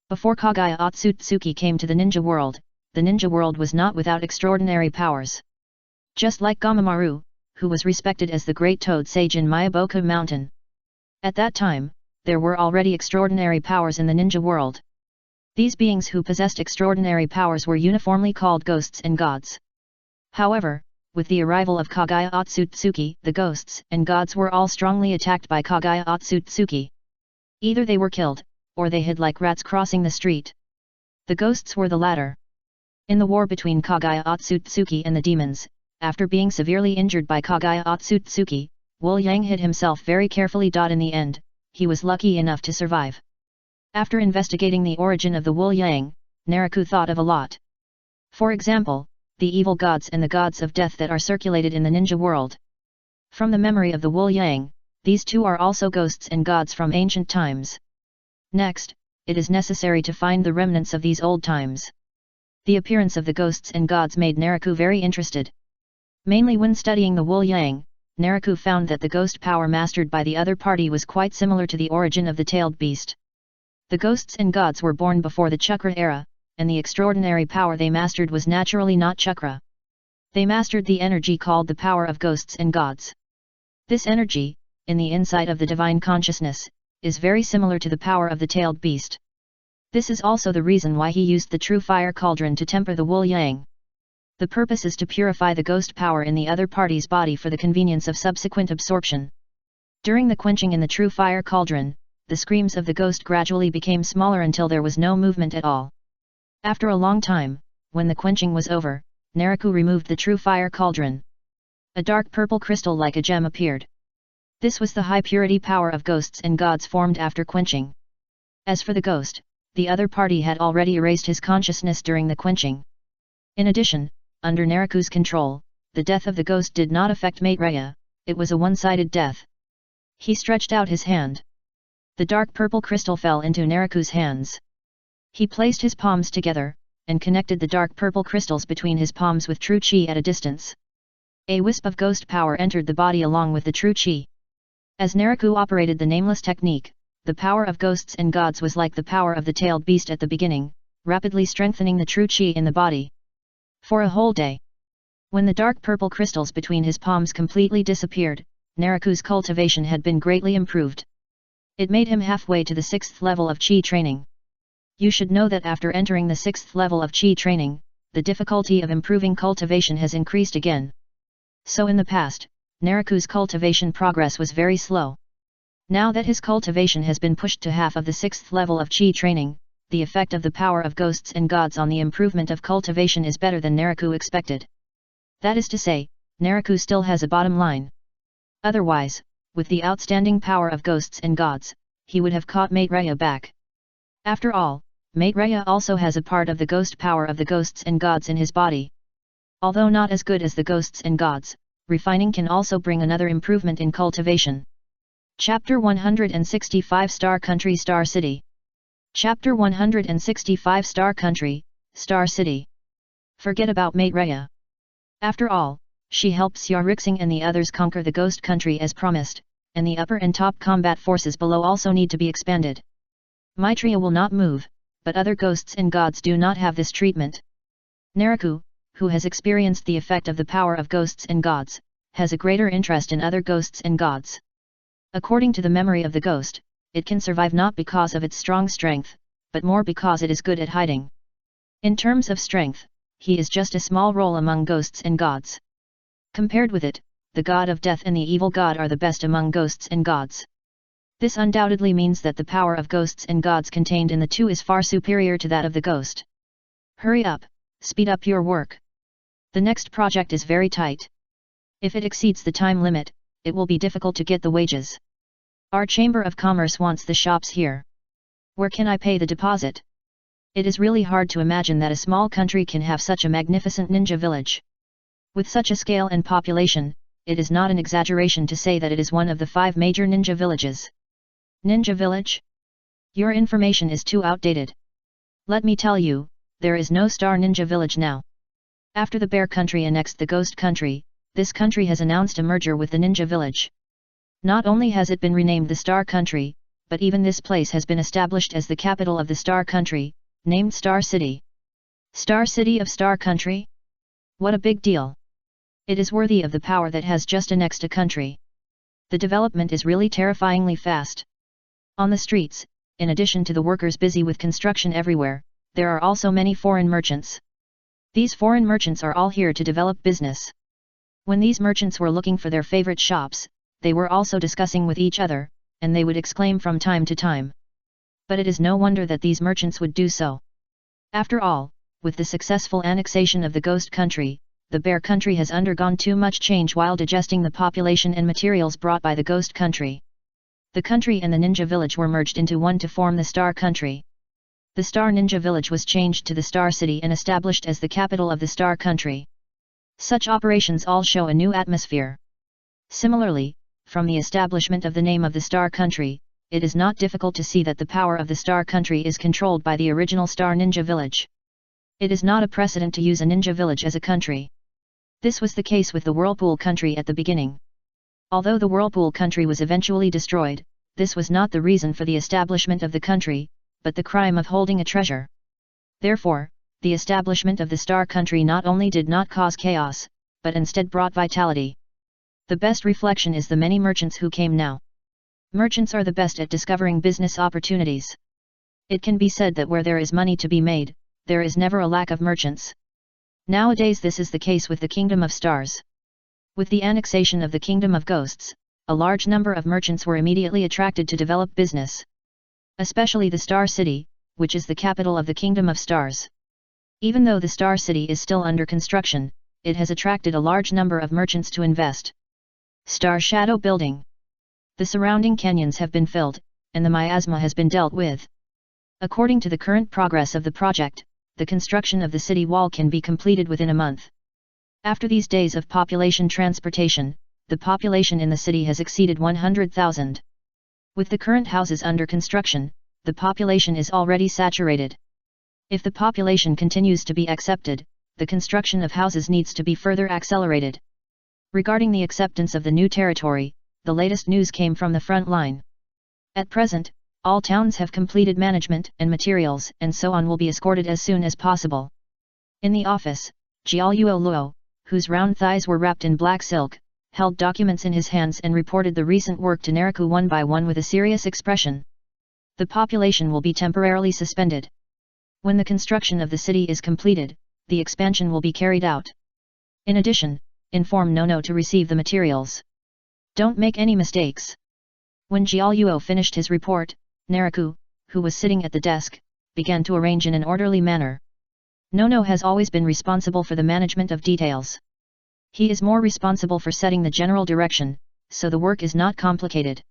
Before Kaguya Otsutsuki came to the ninja world, the ninja world was not without extraordinary powers. Just like Gamamaru, who was respected as the great toad sage in Miyaboku Mountain. At that time, there were already extraordinary powers in the ninja world. These beings who possessed extraordinary powers were uniformly called ghosts and gods. However, with the arrival of Kaguya Otsutsuki, the ghosts and gods were all strongly attacked by Kaguya Otsutsuki. Either they were killed, or they hid like rats crossing the street. The ghosts were the latter. In the war between Kaguya Otsutsuki and the demons, after being severely injured by Kaguya Otsutsuki, Wu Yang hid himself very carefully. In the end, he was lucky enough to survive. After investigating the origin of the Wu Yang, Naraku thought of a lot. For example, the evil gods and the gods of death that are circulated in the ninja world. From the memory of the Wu Yang, these two are also ghosts and gods from ancient times. Next, it is necessary to find the remnants of these old times. The appearance of the ghosts and gods made Naraku very interested. Mainly when studying the Wu Yang, Naraku found that the ghost power mastered by the other party was quite similar to the origin of the tailed beast. The ghosts and gods were born before the Chakra era, and the extraordinary power they mastered was naturally not Chakra. They mastered the energy called the power of ghosts and gods. This energy, in the insight of the divine consciousness, is very similar to the power of the tailed beast. This is also the reason why he used the true fire cauldron to temper the Wu Yang. The purpose is to purify the ghost power in the other party's body for the convenience of subsequent absorption. During the quenching in the true fire cauldron, the screams of the ghost gradually became smaller until there was no movement at all. After a long time, when the quenching was over, Naraku removed the true fire cauldron. A dark purple crystal like a gem appeared. This was the high purity power of ghosts and gods formed after quenching. As for the ghost, the other party had already erased his consciousness during the quenching. In addition, under Naraku's control, the death of the ghost did not affect Maitreya, it was a one-sided death. He stretched out his hand. The dark purple crystal fell into Naraku's hands. He placed his palms together, and connected the dark purple crystals between his palms with true chi at a distance. A wisp of ghost power entered the body along with the true chi. As Naraku operated the nameless technique, the power of ghosts and gods was like the power of the tailed beast at the beginning, rapidly strengthening the true chi in the body. For a whole day. When the dark purple crystals between his palms completely disappeared, Naraku's cultivation had been greatly improved. It made him halfway to the 6th level of chi training. You should know that after entering the 6th level of chi training, the difficulty of improving cultivation has increased again. So in the past, Naraku's cultivation progress was very slow. Now that his cultivation has been pushed to half of the 6th level of chi training, the effect of the power of ghosts and gods on the improvement of cultivation is better than Naraku expected. That is to say, Naraku still has a bottom line. Otherwise, with the outstanding power of ghosts and gods, he would have caught Maitreya back. After all, Maitreya also has a part of the ghost power of the ghosts and gods in his body. Although not as good as the ghosts and gods, refining can also bring another improvement in cultivation. Chapter 165 Star Country Star City. Chapter 165 Star Country, Star City. Forget about Maitreya. After all, she helps Yarixing and the others conquer the ghost country as promised, and the upper and top combat forces below also need to be expanded. Maitreya will not move, but other ghosts and gods do not have this treatment. Naraku, who has experienced the effect of the power of ghosts and gods, has a greater interest in other ghosts and gods. According to the memory of the ghost, it can survive not because of its strong strength, but more because it is good at hiding. In terms of strength, he is just a small role among ghosts and gods. Compared with it, the god of death and the evil god are the best among ghosts and gods. This undoubtedly means that the power of ghosts and gods contained in the two is far superior to that of the ghost. Hurry up, speed up your work. The next project is very tight. If it exceeds the time limit, it will be difficult to get the wages. Our Chamber of Commerce wants the shops here. Where can I pay the deposit? It is really hard to imagine that a small country can have such a magnificent ninja village. With such a scale and population, it is not an exaggeration to say that it is one of the 5 major ninja villages. Ninja village? Your information is too outdated. Let me tell you, there is no Star Ninja village now. After the Bear Country annexed the Ghost Country, this country has announced a merger with the Ninja Village. Not only has it been renamed the Star Country, but even this place has been established as the capital of the Star Country, named Star City. Star City of Star Country? What a big deal! It is worthy of the power that has just annexed a country. The development is really terrifyingly fast. On the streets, in addition to the workers busy with construction everywhere, there are also many foreign merchants. These foreign merchants are all here to develop business. When these merchants were looking for their favorite shops, they were also discussing with each other, and they would exclaim from time to time. But it is no wonder that these merchants would do so. After all, with the successful annexation of the Ghost Country, the Bear Country has undergone too much change while digesting the population and materials brought by the Ghost Country. The country and the Ninja Village were merged into one to form the Star Country. The Star Ninja Village was changed to the Star City and established as the capital of the Star Country. Such operations all show a new atmosphere. Similarly, from the establishment of the name of the Star Country, it is not difficult to see that the power of the Star Country is controlled by the original Star Ninja Village. It is not a precedent to use a ninja village as a country. This was the case with the Whirlpool Country at the beginning. Although the Whirlpool Country was eventually destroyed, this was not the reason for the establishment of the country, but the crime of holding a treasure. Therefore, the establishment of the Star Country not only did not cause chaos, but instead brought vitality. The best reflection is the many merchants who came now. Merchants are the best at discovering business opportunities. It can be said that where there is money to be made, there is never a lack of merchants. Nowadays this is the case with the Kingdom of Stars. With the annexation of the Kingdom of Ghosts, a large number of merchants were immediately attracted to develop business. Especially the Star City, which is the capital of the Kingdom of Stars. Even though the Star City is still under construction, it has attracted a large number of merchants to invest. Star Shadow Building. The surrounding canyons have been filled, and the miasma has been dealt with. According to the current progress of the project, the construction of the city wall can be completed within a month. After these days of population transportation, the population in the city has exceeded 100,000. With the current houses under construction, the population is already saturated. If the population continues to be accepted, the construction of houses needs to be further accelerated. Regarding the acceptance of the new territory, the latest news came from the front line. At present, all towns have completed management and materials and so on will be escorted as soon as possible. In the office, Jiaoluo Luo, whose round thighs were wrapped in black silk, held documents in his hands and reported the recent work to Neriku one by one with a serious expression. The population will be temporarily suspended. When the construction of the city is completed, the expansion will be carried out. In addition, inform Nono to receive the materials. Don't make any mistakes. When Jiaoluo finished his report, Neriku, who was sitting at the desk, began to arrange in an orderly manner. Nono has always been responsible for the management of details. He is more responsible for setting the general direction, so the work is not complicated.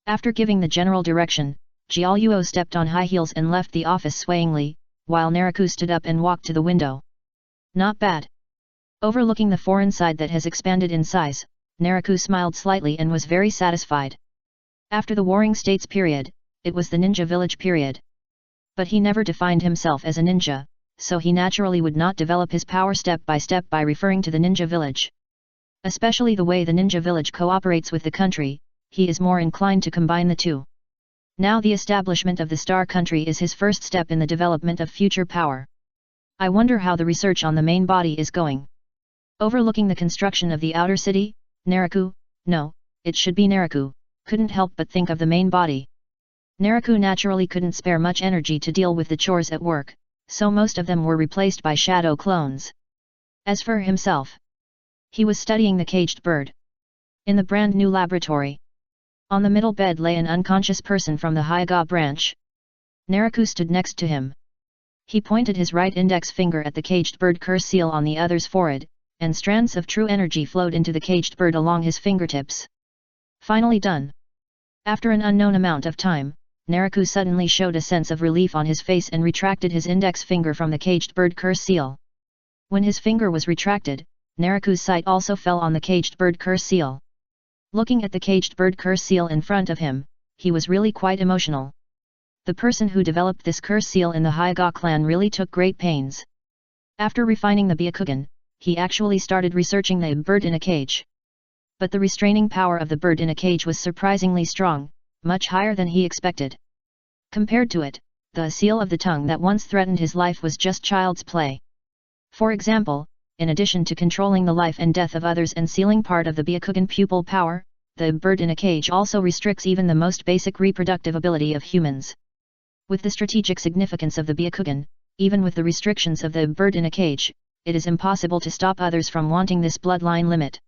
After giving the general direction, Jiaoluo stepped on high heels and left the office swayingly, while Neriku stood up and walked to the window. Not bad. Overlooking the foreign side that has expanded in size, Neriku smiled slightly and was very satisfied. After the Warring States period, it was the ninja village period. But he never defined himself as a ninja, so he naturally would not develop his power step by referring to the ninja village. Especially the way the ninja village cooperates with the country, he is more inclined to combine the two. Now the establishment of the Star Country is his first step in the development of future power. I wonder how the research on the main body is going. Overlooking the construction of the outer city, Neriku, no, it should be Neriku, couldn't help but think of the main body. Neriku naturally couldn't spare much energy to deal with the chores at work, so most of them were replaced by shadow clones. As for himself, he was studying the caged bird. In the brand new laboratory. On the middle bed lay an unconscious person from the Hyga branch. Neriku stood next to him. He pointed his right index finger at the caged bird curse seal on the other's forehead, and strands of true energy flowed into the caged bird along his fingertips. Finally done. After an unknown amount of time, Neriku suddenly showed a sense of relief on his face and retracted his index finger from the caged bird curse seal. When his finger was retracted, Neriku's sight also fell on the caged bird curse seal. Looking at the caged bird curse seal in front of him, he was really quite emotional. The person who developed this curse seal in the Hyga clan really took great pains. After refining the Byakugan, he actually started researching the bird in a cage. But the restraining power of the bird in a cage was surprisingly strong, much higher than he expected. Compared to it, the seal of the tongue that once threatened his life was just child's play. For example, in addition to controlling the life and death of others and sealing part of the Byakugan pupil power, the bird in a cage also restricts even the most basic reproductive ability of humans. With the strategic significance of the Byakugan, even with the restrictions of the bird in a cage, it is impossible to stop others from wanting this bloodline limit.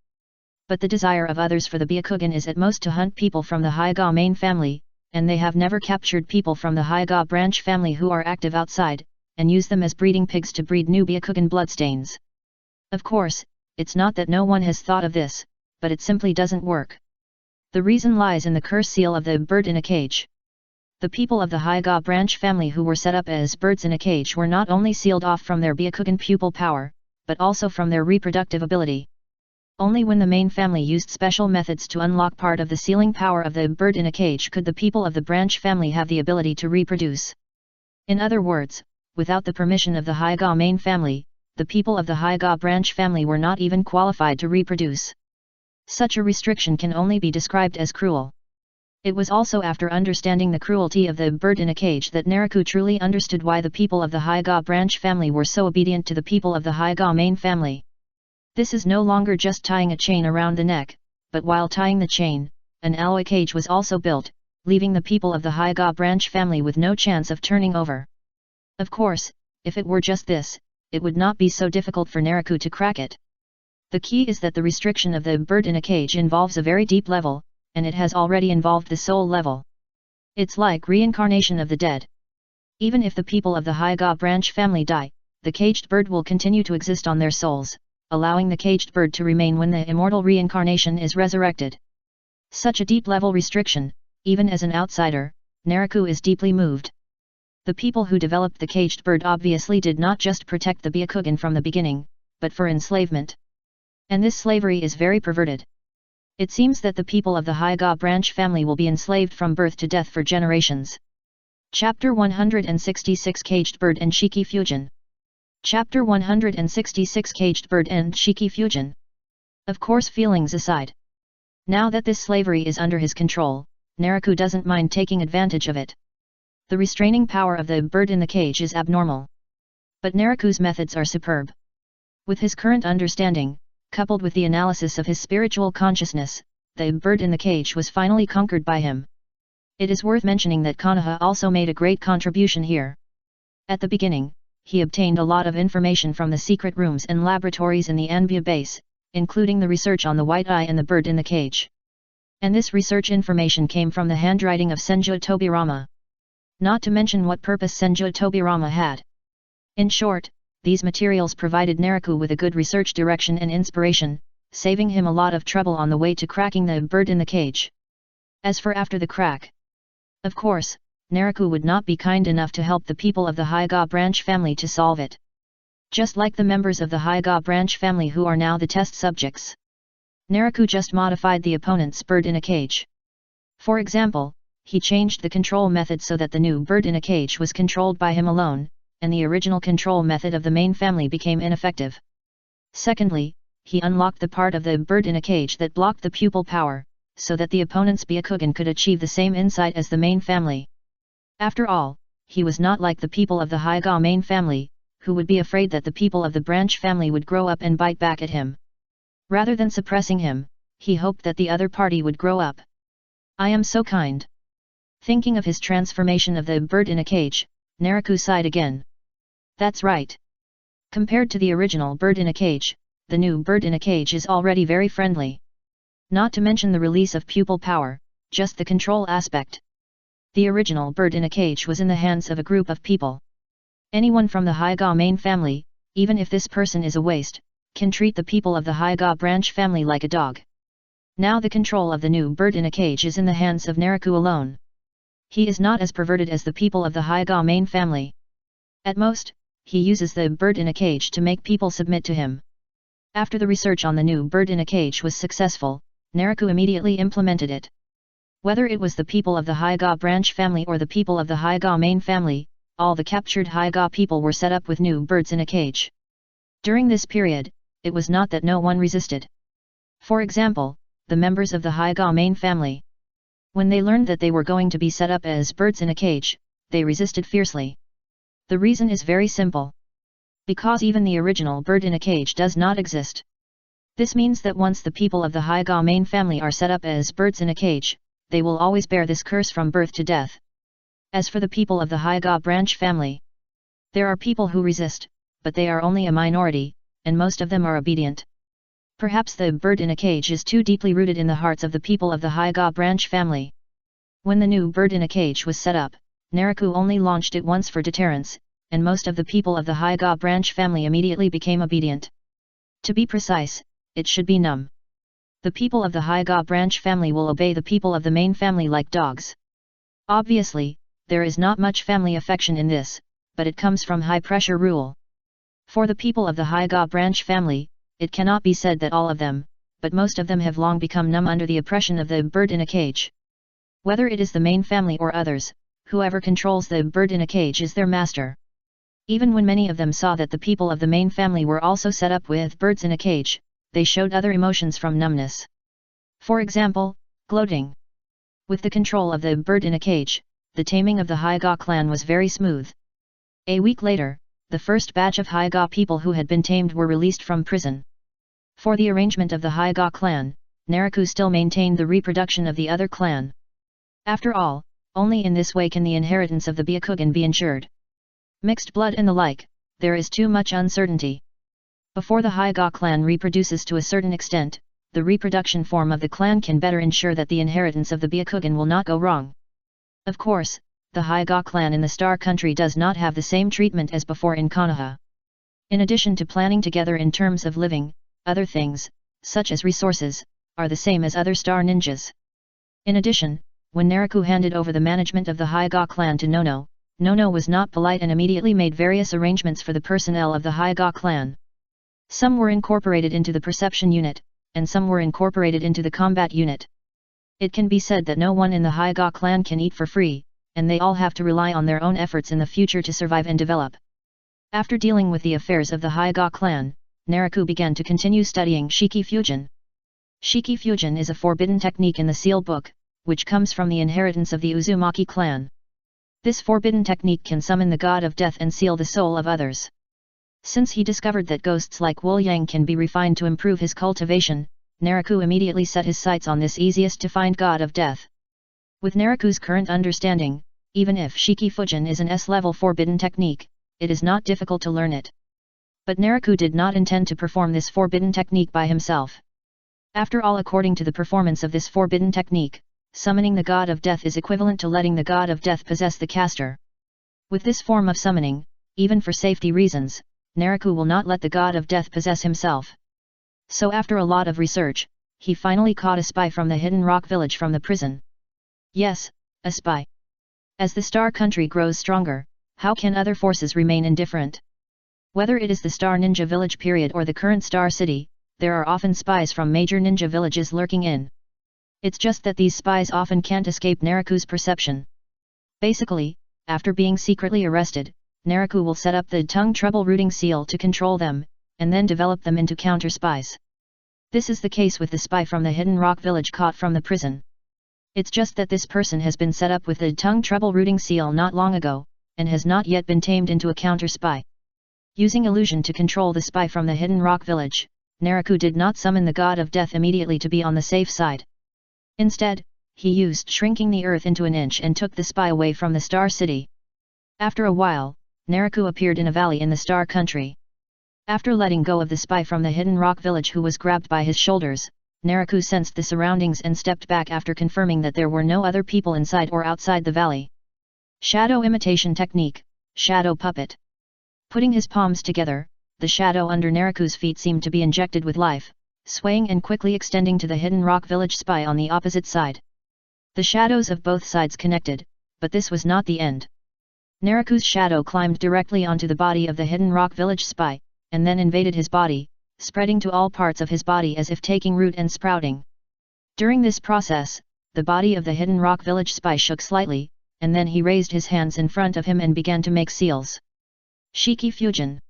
But the desire of others for the Byakugan is at most to hunt people from the Hyga main family, and they have never captured people from the Hyga branch family who are active outside, and use them as breeding pigs to breed new Byakugan bloodstains. Of course, it's not that no one has thought of this, but it simply doesn't work. The reason lies in the curse seal of the bird in a cage. The people of the Hyga branch family who were set up as birds in a cage were not only sealed off from their Byakugan pupil power, but also from their reproductive ability. Only when the main family used special methods to unlock part of the sealing power of the bird in a cage could the people of the branch family have the ability to reproduce. In other words, without the permission of the Hyga main family, the people of the Hyga branch family were not even qualified to reproduce. Such a restriction can only be described as cruel. It was also after understanding the cruelty of the bird in a cage that Neriku truly understood why the people of the Hyga branch family were so obedient to the people of the Hyga main family. This is no longer just tying a chain around the neck, but while tying the chain, an alloy cage was also built, leaving the people of the Hyga branch family with no chance of turning over. Of course, if it were just this, it would not be so difficult for Neriku to crack it. The key is that the restriction of the bird in a cage involves a very deep level, and it has already involved the soul level. It's like reincarnation of the dead. Even if the people of the Hyga branch family die, the caged bird will continue to exist on their souls, allowing the caged bird to remain when the immortal reincarnation is resurrected. Such a deep level restriction, even as an outsider, Naraku is deeply moved. The people who developed the caged bird obviously did not just protect the Byakugan from the beginning, but for enslavement. And this slavery is very perverted. It seems that the people of the Hyga branch family will be enslaved from birth to death for generations. Chapter 166 Caged Bird and Shiki Fusion. Chapter 166 Caged Bird and Shiki Fusion. Of course, feelings aside. Now that this slavery is under his control, Naraku doesn't mind taking advantage of it. The restraining power of the bird in the cage is abnormal. But Naraku's methods are superb. With his current understanding, coupled with the analysis of his spiritual consciousness, the bird in the cage was finally conquered by him. It is worth mentioning that Konoha also made a great contribution here. At the beginning, he obtained a lot of information from the secret rooms and laboratories in the Anbya base, including the research on the white eye and the bird in the cage. And this research information came from the handwriting of Senju Tobirama. Not to mention what purpose Senju Tobirama had. In short, these materials provided Naraku with a good research direction and inspiration, saving him a lot of trouble on the way to cracking the bird in the cage. As for after the crack, of course, Naraku would not be kind enough to help the people of the Hyga branch family to solve it. Just like the members of the Hyga branch family who are now the test subjects. Naraku just modified the opponent's bird in a cage. For example, he changed the control method so that the new bird in a cage was controlled by him alone, and the original control method of the main family became ineffective. Secondly, he unlocked the part of the bird in a cage that blocked the pupil power, so that the opponent's Byakugan could achieve the same insight as the main family. After all, he was not like the people of the Hyga main family, who would be afraid that the people of the branch family would grow up and bite back at him. Rather than suppressing him, he hoped that the other party would grow up. I am so kind. Thinking of his transformation of the bird in a cage, Naraku sighed again. That's right. Compared to the original bird in a cage, the new bird in a cage is already very friendly. Not to mention the release of pupil power, just the control aspect. The original bird in a cage was in the hands of a group of people. Anyone from the Hyga main family, even if this person is a waste, can treat the people of the Hyga branch family like a dog. Now the control of the new bird in a cage is in the hands of Naraku alone. He is not as perverted as the people of the Hyga main family. At most, he uses the bird in a cage to make people submit to him. After the research on the new bird in a cage was successful, Naraku immediately implemented it. Whether it was the people of the Hyga branch family or the people of the Hyga main family, all the captured Hyga people were set up with new birds in a cage. During this period, it was not that no one resisted. For example, the members of the Hyga main family. When they learned that they were going to be set up as birds in a cage, they resisted fiercely. The reason is very simple. Because even the original bird in a cage does not exist. This means that once the people of the Hyga main family are set up as birds in a cage, they will always bear this curse from birth to death. As for the people of the Hyga branch family, there are people who resist, but they are only a minority, and most of them are obedient. Perhaps the bird in a cage is too deeply rooted in the hearts of the people of the Hyga branch family. When the new bird in a cage was set up, Naraku only launched it once for deterrence, and most of the people of the Hyga branch family immediately became obedient. To be precise, it should be num. The people of the Hyga branch family will obey the people of the main family like dogs. Obviously, there is not much family affection in this, but it comes from high-pressure rule. For the people of the Hyga branch family, it cannot be said that all of them, but most of them have long become numb under the oppression of the bird in a cage. Whether it is the main family or others, whoever controls the bird in a cage is their master. Even when many of them saw that the people of the main family were also set up with birds in a cage, they showed other emotions from numbness. For example, gloating. With the control of the bird in a cage, the taming of the Hyga clan was very smooth. A week later, the first batch of Hyga people who had been tamed were released from prison. For the arrangement of the Hyga clan, Naraku still maintained the reproduction of the other clan. After all, only in this way can the inheritance of the Byakugan be ensured. Mixed blood and the like, there is too much uncertainty. Before the Hyga clan reproduces to a certain extent, the reproduction form of the clan can better ensure that the inheritance of the Byakugan will not go wrong. Of course, the Hyuga clan in the Star Country does not have the same treatment as before in Konoha. In addition to planning together in terms of living, other things, such as resources, are the same as other star ninjas. In addition, when Naraku handed over the management of the Hyuga clan to Nono, Nono was not polite and immediately made various arrangements for the personnel of the Hyuga clan. Some were incorporated into the perception unit, and some were incorporated into the combat unit. It can be said that no one in the Hyuga clan can eat for free, and they all have to rely on their own efforts in the future to survive and develop. After dealing with the affairs of the Hyuga clan, Naraku began to continue studying Shiki Fusion. Shiki Fusion is a forbidden technique in the Seal Book, which comes from the inheritance of the Uzumaki clan. This forbidden technique can summon the god of death and seal the soul of others. Since he discovered that ghosts like Wu Yang can be refined to improve his cultivation, Naraku immediately set his sights on this easiest to find god of death. With Naraku's current understanding, even if Shiki Fusion is an S-level forbidden technique, it is not difficult to learn it. But Naraku did not intend to perform this forbidden technique by himself. After all, according to the performance of this forbidden technique, summoning the god of death is equivalent to letting the god of death possess the caster. With this form of summoning, even for safety reasons, Naraku will not let the god of death possess himself. So after a lot of research, he finally caught a spy from the Hidden Rock village from the prison. Yes, a spy. As the Star Country grows stronger, how can other forces remain indifferent? Whether it is the Star Ninja Village period or the current Star City, there are often spies from major ninja villages lurking in. It's just that these spies often can't escape Naraku's perception. Basically, after being secretly arrested, Naraku will set up the tongue trouble rooting seal to control them, and then develop them into counter-spies. This is the case with the spy from the Hidden Rock village caught from the prison. It's just that this person has been set up with the tongue trouble rooting seal not long ago, and has not yet been tamed into a counter-spy. Using illusion to control the spy from the Hidden Rock village, Naraku did not summon the god of death immediately to be on the safe side. Instead, he used shrinking the earth into an inch and took the spy away from the Star City. After a while, Naraku appeared in a valley in the Star Country. After letting go of the spy from the Hidden Rock village who was grabbed by his shoulders, Naraku sensed the surroundings and stepped back after confirming that there were no other people inside or outside the valley. Shadow imitation technique, shadow puppet. Putting his palms together, the shadow under Naraku's feet seemed to be injected with life, swaying and quickly extending to the Hidden Rock village spy on the opposite side. The shadows of both sides connected, but this was not the end. Naraku's shadow climbed directly onto the body of the Hidden Rock village spy, and then invaded his body, spreading to all parts of his body as if taking root and sprouting. During this process, the body of the Hidden Rock village spy shook slightly, and then he raised his hands in front of him and began to make seals. Shiki Fusion.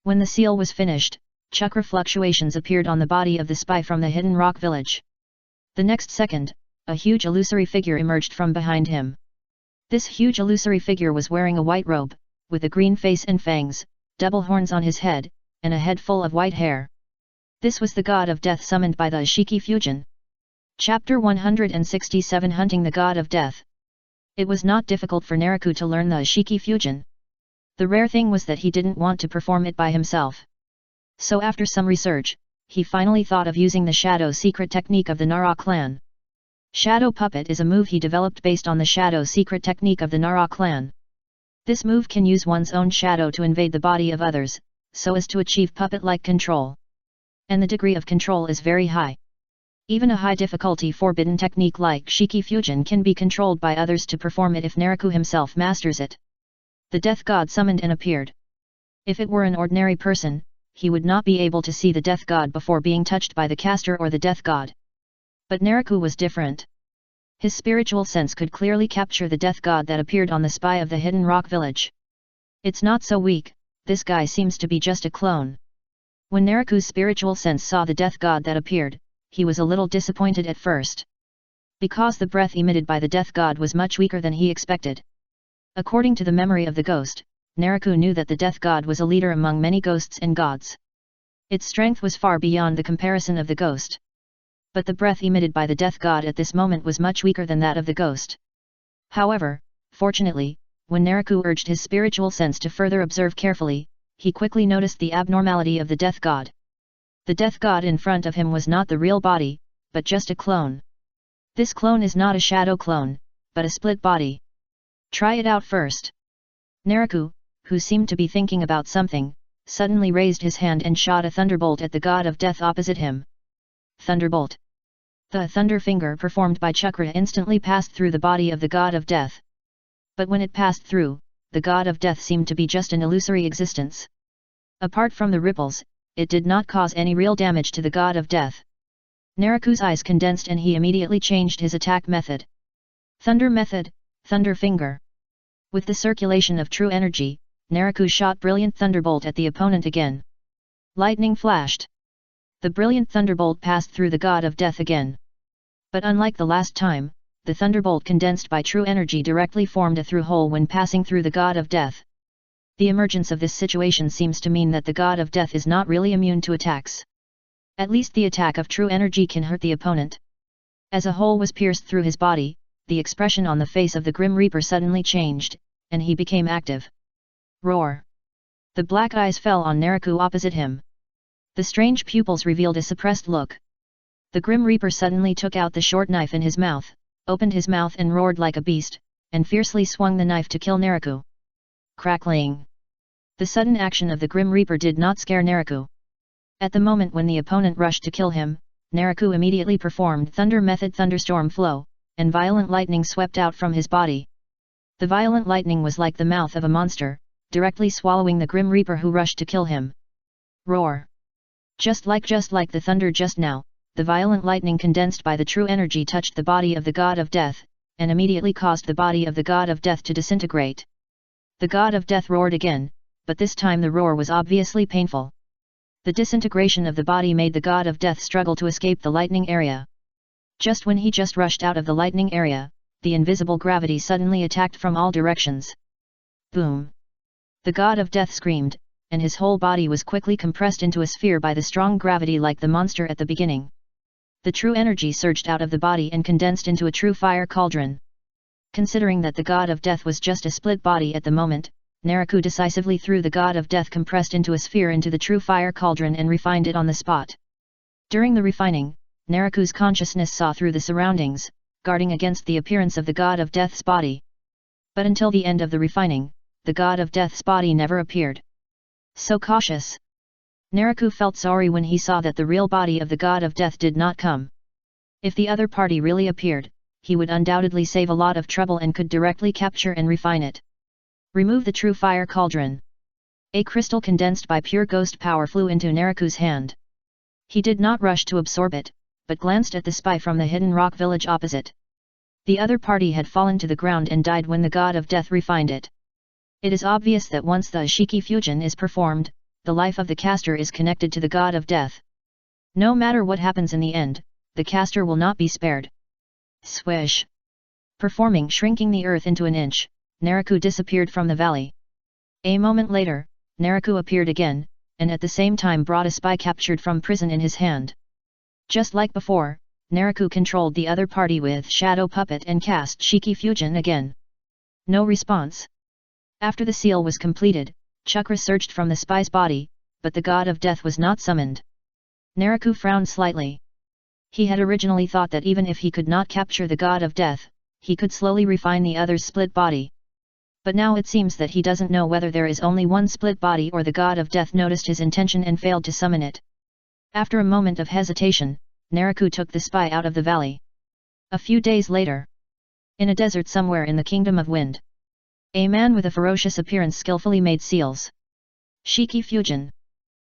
When the seal was finished, chakra fluctuations appeared on the body of the spy from the Hidden Rock village. The next second, a huge illusory figure emerged from behind him. This huge illusory figure was wearing a white robe, with a green face and fangs, double horns on his head, and a head full of white hair. This was the god of death summoned by the Shiki Fusion. Chapter 167 Hunting the God of Death. It was not difficult for Naraku to learn the Shiki Fusion. The rare thing was that he didn't want to perform it by himself. So after some research, he finally thought of using the shadow secret technique of the Nara clan. Shadow puppet is a move he developed based on the shadow secret technique of the Nara clan. This move can use one's own shadow to invade the body of others, so as to achieve puppet-like control. And the degree of control is very high. Even a high-difficulty forbidden technique like Shiki Fusion can be controlled by others to perform it if Naraku himself masters it. The death god summoned and appeared. If it were an ordinary person, he would not be able to see the death god before being touched by the caster or the death god. But Naraku was different. His spiritual sense could clearly capture the death god that appeared on the spy of the Hidden Rock village. It's not so weak, this guy seems to be just a clone. When Naraku's spiritual sense saw the death god that appeared, he was a little disappointed at first. Because the breath emitted by the death god was much weaker than he expected. According to the memory of the ghost, Naraku knew that the death god was a leader among many ghosts and gods. Its strength was far beyond the comparison of the ghost. But the breath emitted by the death god at this moment was much weaker than that of the ghost. However, fortunately, when Naraku urged his spiritual sense to further observe carefully, he quickly noticed the abnormality of the death god. The death god in front of him was not the real body, but just a clone. This clone is not a shadow clone, but a split body. Try it out first. Naraku, who seemed to be thinking about something, suddenly raised his hand and shot a thunderbolt at the god of death opposite him. Thunderbolt. The thunder finger performed by Chakra instantly passed through the body of the god of death. But when it passed through, the god of death seemed to be just an illusory existence. Apart from the ripples, it did not cause any real damage to the god of death. Naraku's eyes condensed and he immediately changed his attack method. Thunder method, thunder finger. With the circulation of true energy, Naraku shot brilliant thunderbolt at the opponent again. Lightning flashed. The brilliant thunderbolt passed through the god of death again. But unlike the last time, the thunderbolt condensed by true energy directly formed a through hole when passing through the god of death. The emergence of this situation seems to mean that the god of death is not really immune to attacks. At least the attack of true energy can hurt the opponent. As a hole was pierced through his body, the expression on the face of the Grim Reaper suddenly changed, and he became active. Roar! The black eyes fell on Naraku opposite him. The strange pupils revealed a suppressed look. The Grim Reaper suddenly took out the short knife in his mouth, opened his mouth and roared like a beast, and fiercely swung the knife to kill Naraku. Crackling! The sudden action of the Grim Reaper did not scare Naraku. At the moment when the opponent rushed to kill him, Naraku immediately performed thunder method thunderstorm flow, and violent lightning swept out from his body. The violent lightning was like the mouth of a monster, directly swallowing the Grim Reaper who rushed to kill him. Roar! Just like the thunder just now, the violent lightning condensed by the true energy touched the body of the god of death, and immediately caused the body of the god of death to disintegrate. The god of death roared again, but this time the roar was obviously painful. The disintegration of the body made the god of death struggle to escape the lightning area. Just when he just rushed out of the lightning area, the invisible gravity suddenly attacked from all directions. Boom! The god of death screamed, and his whole body was quickly compressed into a sphere by the strong gravity like the monster at the beginning. The true energy surged out of the body and condensed into a true fire cauldron. Considering that the god of death was just a split body at the moment, Naraku decisively threw the god of death compressed into a sphere into the true fire cauldron and refined it on the spot. During the refining, Naraku's consciousness saw through the surroundings, guarding against the appearance of the god of death's body. But until the end of the refining, the god of death's body never appeared. So cautious! Naraku felt sorry when he saw that the real body of the god of death did not come. If the other party really appeared, he would undoubtedly save a lot of trouble and could directly capture and refine it. Remove the true fire cauldron. A crystal condensed by pure ghost power flew into Naraku's hand. He did not rush to absorb it, but glanced at the spy from the hidden rock village opposite. The other party had fallen to the ground and died when the god of death refined it. It is obvious that once the Ashiki fusion is performed, the life of the caster is connected to the god of death. No matter what happens in the end, the caster will not be spared. Swish! Performing shrinking the earth into an inch, Naraku disappeared from the valley. A moment later, Naraku appeared again, and at the same time brought a spy captured from prison in his hand. Just like before, Naraku controlled the other party with Shadow Puppet and cast Shiki Fusion again. No response. After the seal was completed, Chakra surged from the spy's body, but the god of death was not summoned. Naraku frowned slightly. He had originally thought that even if he could not capture the god of death, he could slowly refine the other's split body. But now it seems that he doesn't know whether there is only one split body or the god of death noticed his intention and failed to summon it. After a moment of hesitation, Naraku took the spy out of the valley. A few days later, in a desert somewhere in the Kingdom of Wind, a man with a ferocious appearance skillfully made seals. Shiki Fusion.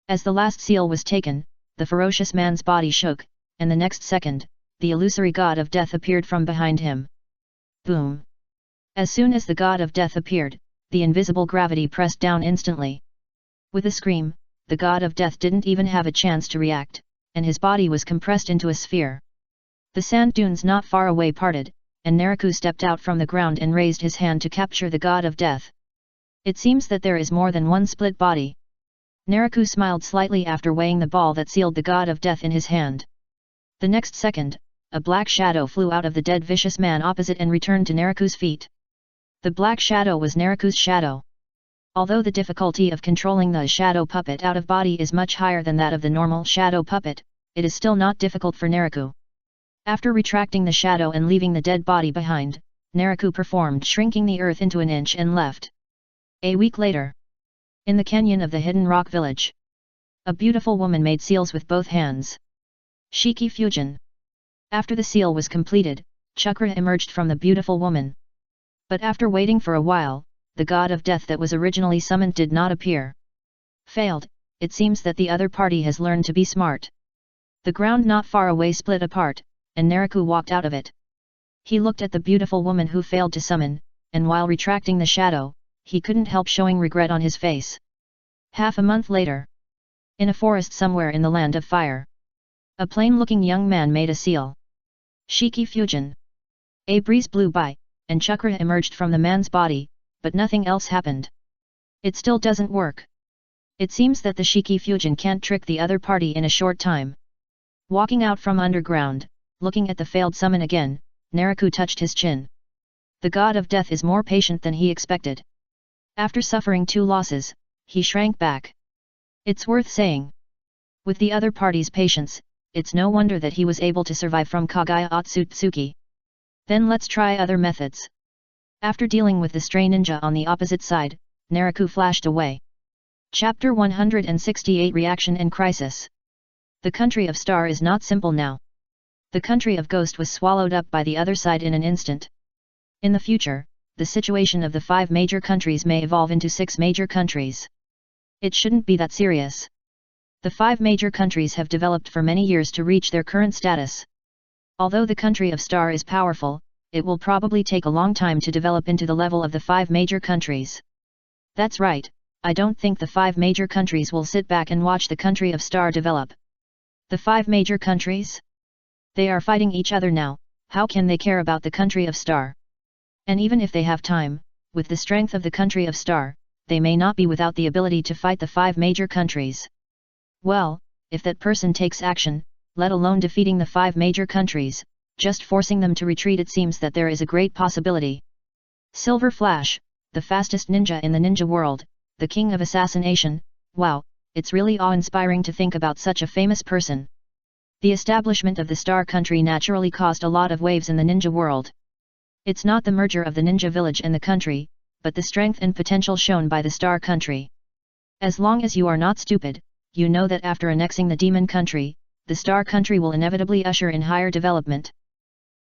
As the last seal was taken, the ferocious man's body shook, and the next second, the illusory god of death appeared from behind him. Boom! As soon as the god of death appeared, the invisible gravity pressed down instantly. With a scream, the god of death didn't even have a chance to react, and his body was compressed into a sphere. The sand dunes not far away parted, and Naraku stepped out from the ground and raised his hand to capture the god of death. It seems that there is more than one split body. Naraku smiled slightly after weighing the ball that sealed the god of death in his hand. The next second, a black shadow flew out of the dead vicious man opposite and returned to Naraku's feet. The black shadow was Naraku's shadow. Although the difficulty of controlling the shadow puppet out of body is much higher than that of the normal shadow puppet, it is still not difficult for Naraku. After retracting the shadow and leaving the dead body behind, Naraku performed shrinking the earth into an inch and left. A week later, in the canyon of the hidden rock village, a beautiful woman made seals with both hands. Shiki Fusion. After the seal was completed, Chakra emerged from the beautiful woman. But after waiting for a while, the god of death that was originally summoned did not appear. Failed, it seems that the other party has learned to be smart. The ground not far away split apart, and Naraku walked out of it. He looked at the beautiful woman who failed to summon, and while retracting the shadow, he couldn't help showing regret on his face. Half a month later, in a forest somewhere in the land of fire, a plain-looking young man made a seal. Shiki Fusion. A breeze blew by, and Chakra emerged from the man's body, but nothing else happened. It still doesn't work. It seems that the Shiki Fusion can't trick the other party in a short time. Walking out from underground, looking at the failed summon again, Naraku touched his chin. The god of death is more patient than he expected. After suffering 2 losses, he shrank back. It's worth saying. With the other party's patience, it's no wonder that he was able to survive from Kagaya Otsutsuki. Then let's try other methods. After dealing with the stray ninja on the opposite side, Naraku flashed away. Chapter 168 Reaction and Crisis. The country of Star is not simple now. The country of Ghost was swallowed up by the other side in an instant. In the future, the situation of the 5 major countries may evolve into 6 major countries. It shouldn't be that serious. The 5 major countries have developed for many years to reach their current status. Although the country of Star is powerful, it will probably take a long time to develop into the level of the 5 major countries. That's right, I don't think the 5 major countries will sit back and watch the country of Star develop. The 5 major countries? They are fighting each other now, how can they care about the country of Star? And even if they have time, with the strength of the country of Star, they may not be without the ability to fight the 5 major countries. Well, if that person takes action, let alone defeating the 5 major countries, just forcing them to retreat, it seems that there is a great possibility. Silver Flash, the fastest ninja in the ninja world, the king of assassination, wow, it's really awe-inspiring to think about such a famous person. The establishment of the Star Country naturally caused a lot of waves in the ninja world. It's not the merger of the ninja village and the country, but the strength and potential shown by the Star Country. As long as you are not stupid, you know that after annexing the Demon Country, the Star Country will inevitably usher in higher development.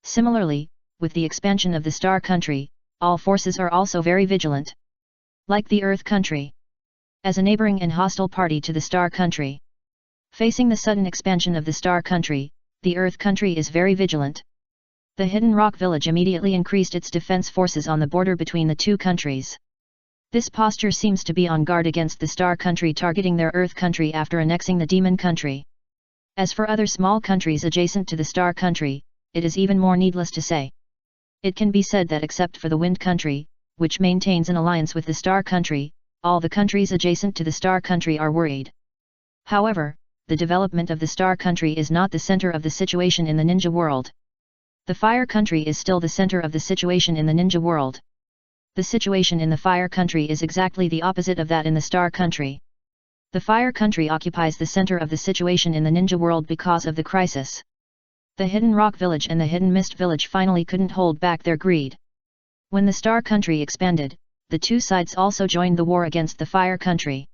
Similarly, with the expansion of the Star Country, all forces are also very vigilant. Like the Earth Country. As a neighboring and hostile party to the Star Country. Facing the sudden expansion of the Star Country, the Earth Country is very vigilant. The Hidden Rock Village immediately increased its defense forces on the border between the 2 countries. This posture seems to be on guard against the Star Country targeting their Earth Country after annexing the Demon Country. As for other small countries adjacent to the Star Country, it is even more needless to say. It can be said that except for the Wind Country, which maintains an alliance with the Star Country, all the countries adjacent to the Star Country are worried. However, the development of the Star Country is not the center of the situation in the ninja world. The Fire Country is still the center of the situation in the ninja world. The situation in the Fire Country is exactly the opposite of that in the Star Country. The Fire Country occupies the center of the situation in the ninja world because of the crisis. The Hidden Rock Village and the Hidden Mist Village finally couldn't hold back their greed. When the Star Country expanded, the 2 sides also joined the war against the Fire Country.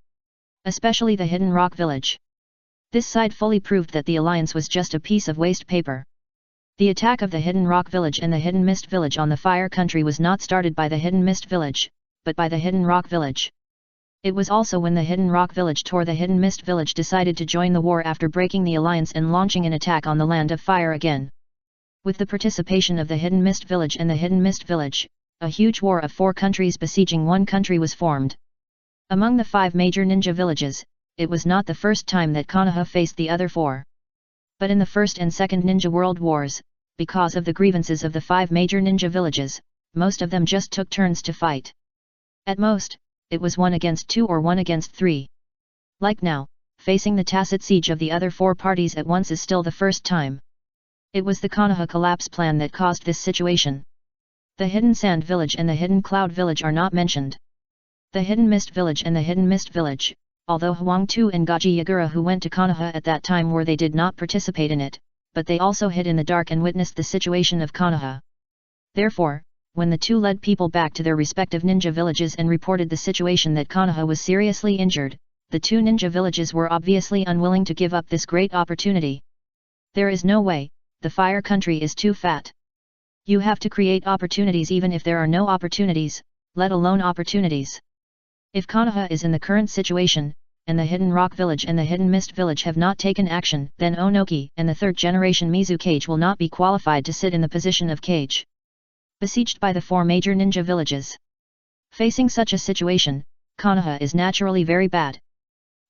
Especially the Hidden Rock Village. This side fully proved that the alliance was just a piece of waste paper. The attack of the Hidden Rock Village and the Hidden Mist Village on the Fire Country was not started by the Hidden Mist Village, but by the Hidden Rock Village. It was also when the Hidden Rock Village tore the Hidden Mist Village decided to join the war after breaking the alliance and launching an attack on the Land of Fire again. With the participation of the Hidden Mist Village and the Hidden Mist Village, a huge war of 4 countries besieging 1 country was formed. Among the 5 major ninja villages, it was not the first time that Konoha faced the other 4. But in the First and Second Ninja World Wars, because of the grievances of the 5 major ninja villages, most of them just took turns to fight. At most, it was 1 against 2 or 1 against 3. Like now, facing the tacit siege of the other 4 parties at once is still the first time. It was the Konoha collapse plan that caused this situation. The Hidden Sand Village and the Hidden Cloud Village are not mentioned. The Hidden Mist Village and the Hidden Mist Village, although Huangtu and Gaji Yagura who went to Konoha at that time they did not participate in it, but they also hid in the dark and witnessed the situation of Konoha. Therefore, when the two led people back to their respective ninja villages and reported the situation that Konoha was seriously injured, the two ninja villages were obviously unwilling to give up this great opportunity. There is no way, the fire country is too fat. You have to create opportunities even if there are no opportunities, let alone opportunities. If Konoha is in the current situation, and the Hidden Rock Village and the Hidden Mist Village have not taken action, then Onoki and the third generation Mizu Kage will not be qualified to sit in the position of Kage. Besieged by the four major ninja villages. Facing such a situation, Konoha is naturally very bad.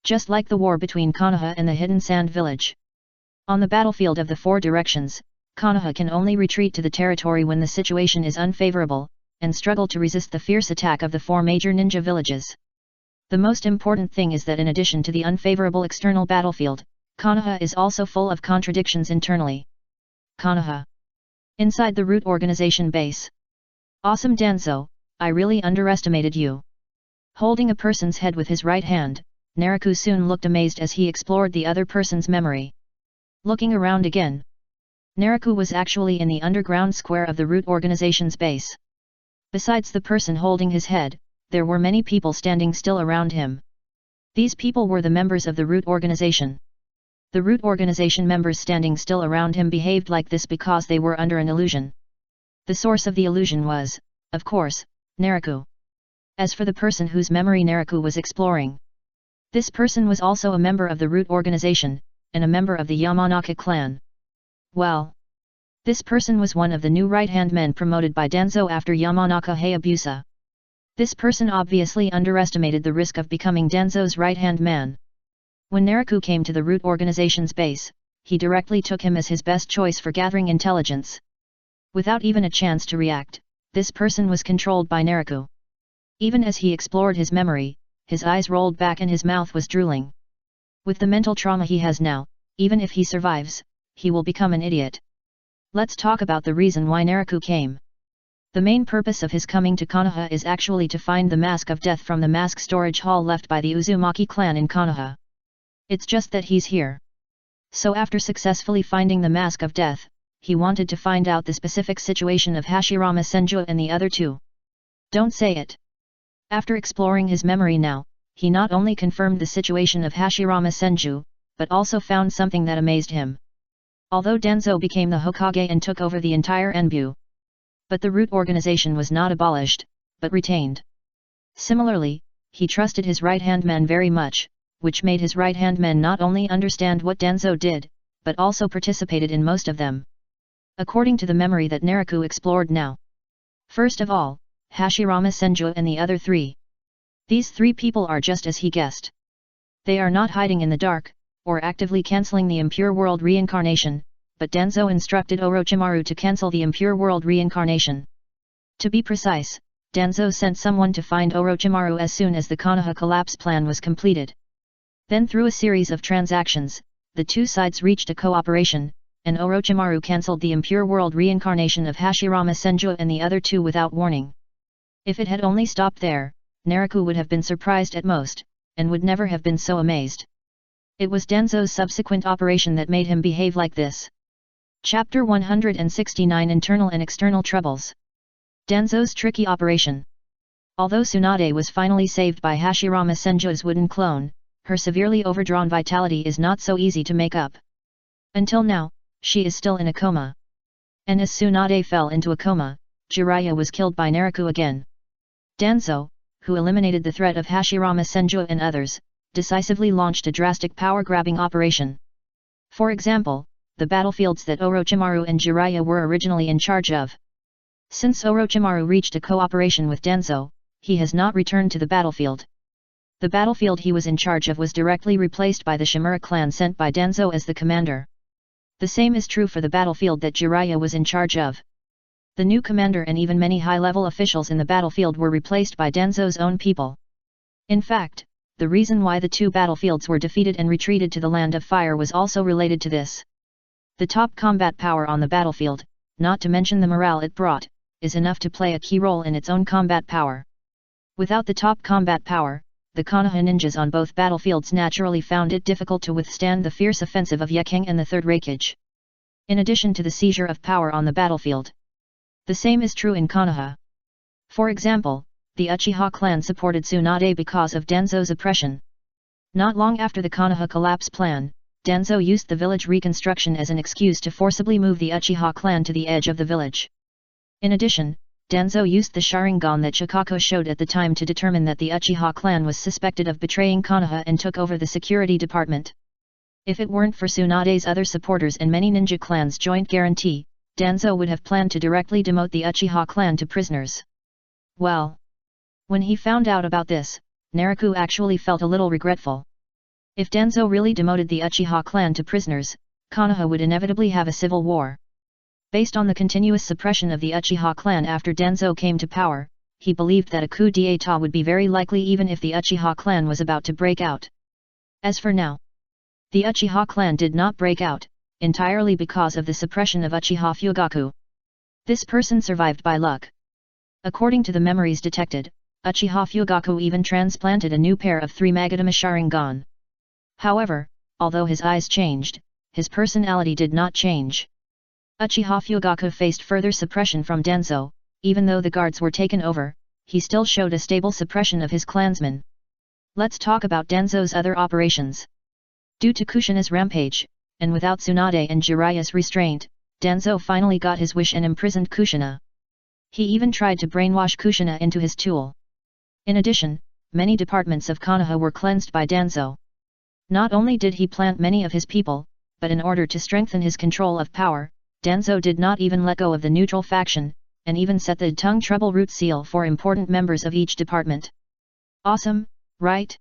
Just like the war between Konoha and the Hidden Sand Village. On the battlefield of the four directions, Konoha can only retreat to the territory when the situation is unfavorable, and struggle to resist the fierce attack of the four major ninja villages. The most important thing is that in addition to the unfavorable external battlefield, Konoha is also full of contradictions internally. Konoha. Inside the root organization base. Awesome Danzo, I really underestimated you. Holding a person's head with his right hand, Naraku soon looked amazed as he explored the other person's memory. Looking around again. Naraku was actually in the underground square of the root organization's base. Besides the person holding his head, there were many people standing still around him. These people were the members of the root organization. The root organization members standing still around him behaved like this because they were under an illusion. The source of the illusion was, of course, Naraku. As for the person whose memory Naraku was exploring, this person was also a member of the root organization, and a member of the Yamanaka clan. Well, this person was one of the new right-hand men promoted by Danzo after Yamanaka Hayabusa. This person obviously underestimated the risk of becoming Danzo's right-hand man. When Naraku came to the root organization's base, he directly took him as his best choice for gathering intelligence. Without even a chance to react, this person was controlled by Naraku. Even as he explored his memory, his eyes rolled back and his mouth was drooling. With the mental trauma he has now, even if he survives, he will become an idiot. Let's talk about the reason why Naraku came. The main purpose of his coming to Konoha is actually to find the Mask of Death from the mask storage hall left by the Uzumaki clan in Konoha. It's just that he's here. So after successfully finding the Mask of Death, he wanted to find out the specific situation of Hashirama Senju and the other two. Don't say it. After exploring his memory now, he not only confirmed the situation of Hashirama Senju, but also found something that amazed him. Although Danzo became the Hokage and took over the entire Enbu, but the root organization was not abolished, but retained. Similarly, he trusted his right-hand man very much, which made his right-hand man not only understand what Danzo did, but also participated in most of them. According to the memory that Naraku explored now. First of all, Hashirama Senju and the other three. These three people are just as he guessed. They are not hiding in the dark, or actively cancelling the impure world reincarnation, but Danzo instructed Orochimaru to cancel the impure world reincarnation. To be precise, Danzo sent someone to find Orochimaru as soon as the Konoha collapse plan was completed. Then through a series of transactions, the two sides reached a cooperation, and Orochimaru cancelled the impure world reincarnation of Hashirama Senju and the other two without warning. If it had only stopped there, Naraku would have been surprised at most, and would never have been so amazed. It was Danzo's subsequent operation that made him behave like this. Chapter 169 Internal and External Troubles. Danzo's tricky operation. Although Tsunade was finally saved by Hashirama Senju's wooden clone, her severely overdrawn vitality is not so easy to make up. Until now, she is still in a coma. And as Tsunade fell into a coma, Jiraiya was killed by Naraku again. Danzo, who eliminated the threat of Hashirama Senju and others, decisively launched a drastic power-grabbing operation. For example, the battlefields that Orochimaru and Jiraiya were originally in charge of. Since Orochimaru reached a cooperation with Danzo, he has not returned to the battlefield. The battlefield he was in charge of was directly replaced by the Shimura clan sent by Danzo as the commander. The same is true for the battlefield that Jiraiya was in charge of. The new commander and even many high-level officials in the battlefield were replaced by Danzo's own people. In fact, the reason why the two battlefields were defeated and retreated to the Land of Fire was also related to this. The top combat power on the battlefield, not to mention the morale it brought, is enough to play a key role in its own combat power. Without the top combat power, the Konoha ninjas on both battlefields naturally found it difficult to withstand the fierce offensive of Yekeng and the Third Raikage. In addition to the seizure of power on the battlefield. The same is true in Konoha. For example, the Uchiha clan supported Tsunade because of Danzo's oppression. Not long after the Konoha collapse plan, Danzo used the village reconstruction as an excuse to forcibly move the Uchiha clan to the edge of the village. In addition, Danzo used the Sharingan that Shikako showed at the time to determine that the Uchiha clan was suspected of betraying Konoha and took over the security department. If it weren't for Tsunade's other supporters and many ninja clans' joint guarantee, Danzo would have planned to directly demote the Uchiha clan to prisoners. Well, when he found out about this, Naraku actually felt a little regretful. If Danzo really demoted the Uchiha clan to prisoners, Konoha would inevitably have a civil war. Based on the continuous suppression of the Uchiha clan after Danzo came to power, he believed that a coup d'état would be very likely even if the Uchiha clan was about to break out. As for now, the Uchiha clan did not break out, entirely because of the suppression of Uchiha Fugaku. This person survived by luck. According to the memories detected, Uchiha Fugaku even transplanted a new pair of 3 Magatama Sharingan. However, although his eyes changed, his personality did not change. Uchiha Fugaku faced further suppression from Danzo. Even though the guards were taken over, he still showed a stable suppression of his clansmen. Let's talk about Danzo's other operations. Due to Kushina's rampage, and without Tsunade and Jiraiya's restraint, Danzo finally got his wish and imprisoned Kushina. He even tried to brainwash Kushina into his tool. In addition, many departments of Konoha were cleansed by Danzo. Not only did he plant many of his people, but in order to strengthen his control of power, Danzo did not even let go of the neutral faction, and even set the tongue trouble root seal for important members of each department. Awesome, right?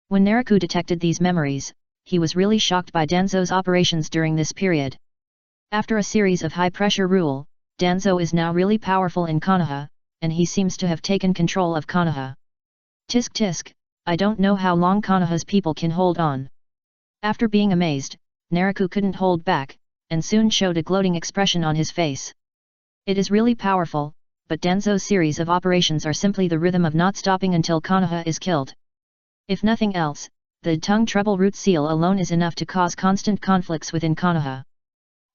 When Naraku detected these memories, he was really shocked by Danzo's operations during this period. After a series of high-pressure rule, Danzo is now really powerful in Konoha, and he seems to have taken control of Konoha. Tisk tisk, I don't know how long Konoha's people can hold on. After being amazed, Naraku couldn't hold back, and soon showed a gloating expression on his face. It is really powerful, but Danzo's series of operations are simply the rhythm of not stopping until Konoha is killed. If nothing else, the tongue trouble root seal alone is enough to cause constant conflicts within Konoha.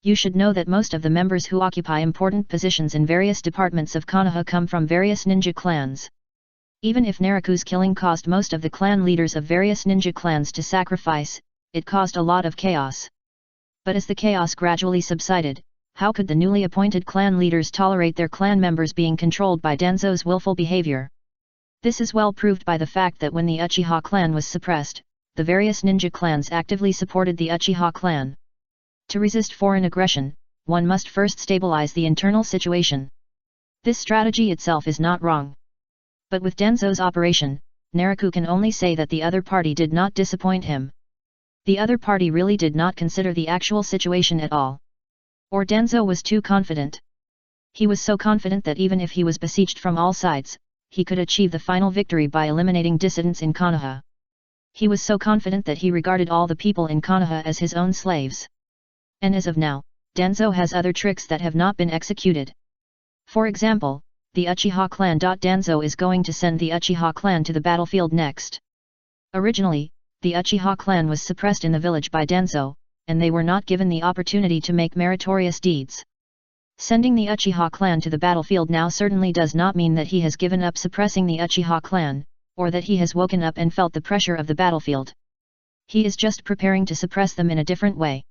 You should know that most of the members who occupy important positions in various departments of Konoha come from various ninja clans. Even if Naraku's killing caused most of the clan leaders of various ninja clans to sacrifice, it caused a lot of chaos. But as the chaos gradually subsided, how could the newly appointed clan leaders tolerate their clan members being controlled by Danzo's willful behavior? This is well proved by the fact that when the Uchiha clan was suppressed, the various ninja clans actively supported the Uchiha clan. To resist foreign aggression, one must first stabilize the internal situation. This strategy itself is not wrong. But with Danzo's operation, Naraku can only say that the other party did not disappoint him. The other party really did not consider the actual situation at all. Or Danzo was too confident. He was so confident that even if he was besieged from all sides, he could achieve the final victory by eliminating dissidents in Konoha. He was so confident that he regarded all the people in Konoha as his own slaves. And as of now, Danzo has other tricks that have not been executed. For example, the Uchiha clan. Danzo is going to send the Uchiha clan to the battlefield next. Originally, the Uchiha clan was suppressed in the village by Danzo, and they were not given the opportunity to make meritorious deeds. Sending the Uchiha clan to the battlefield now certainly does not mean that he has given up suppressing the Uchiha clan, or that he has woken up and felt the pressure of the battlefield. He is just preparing to suppress them in a different way.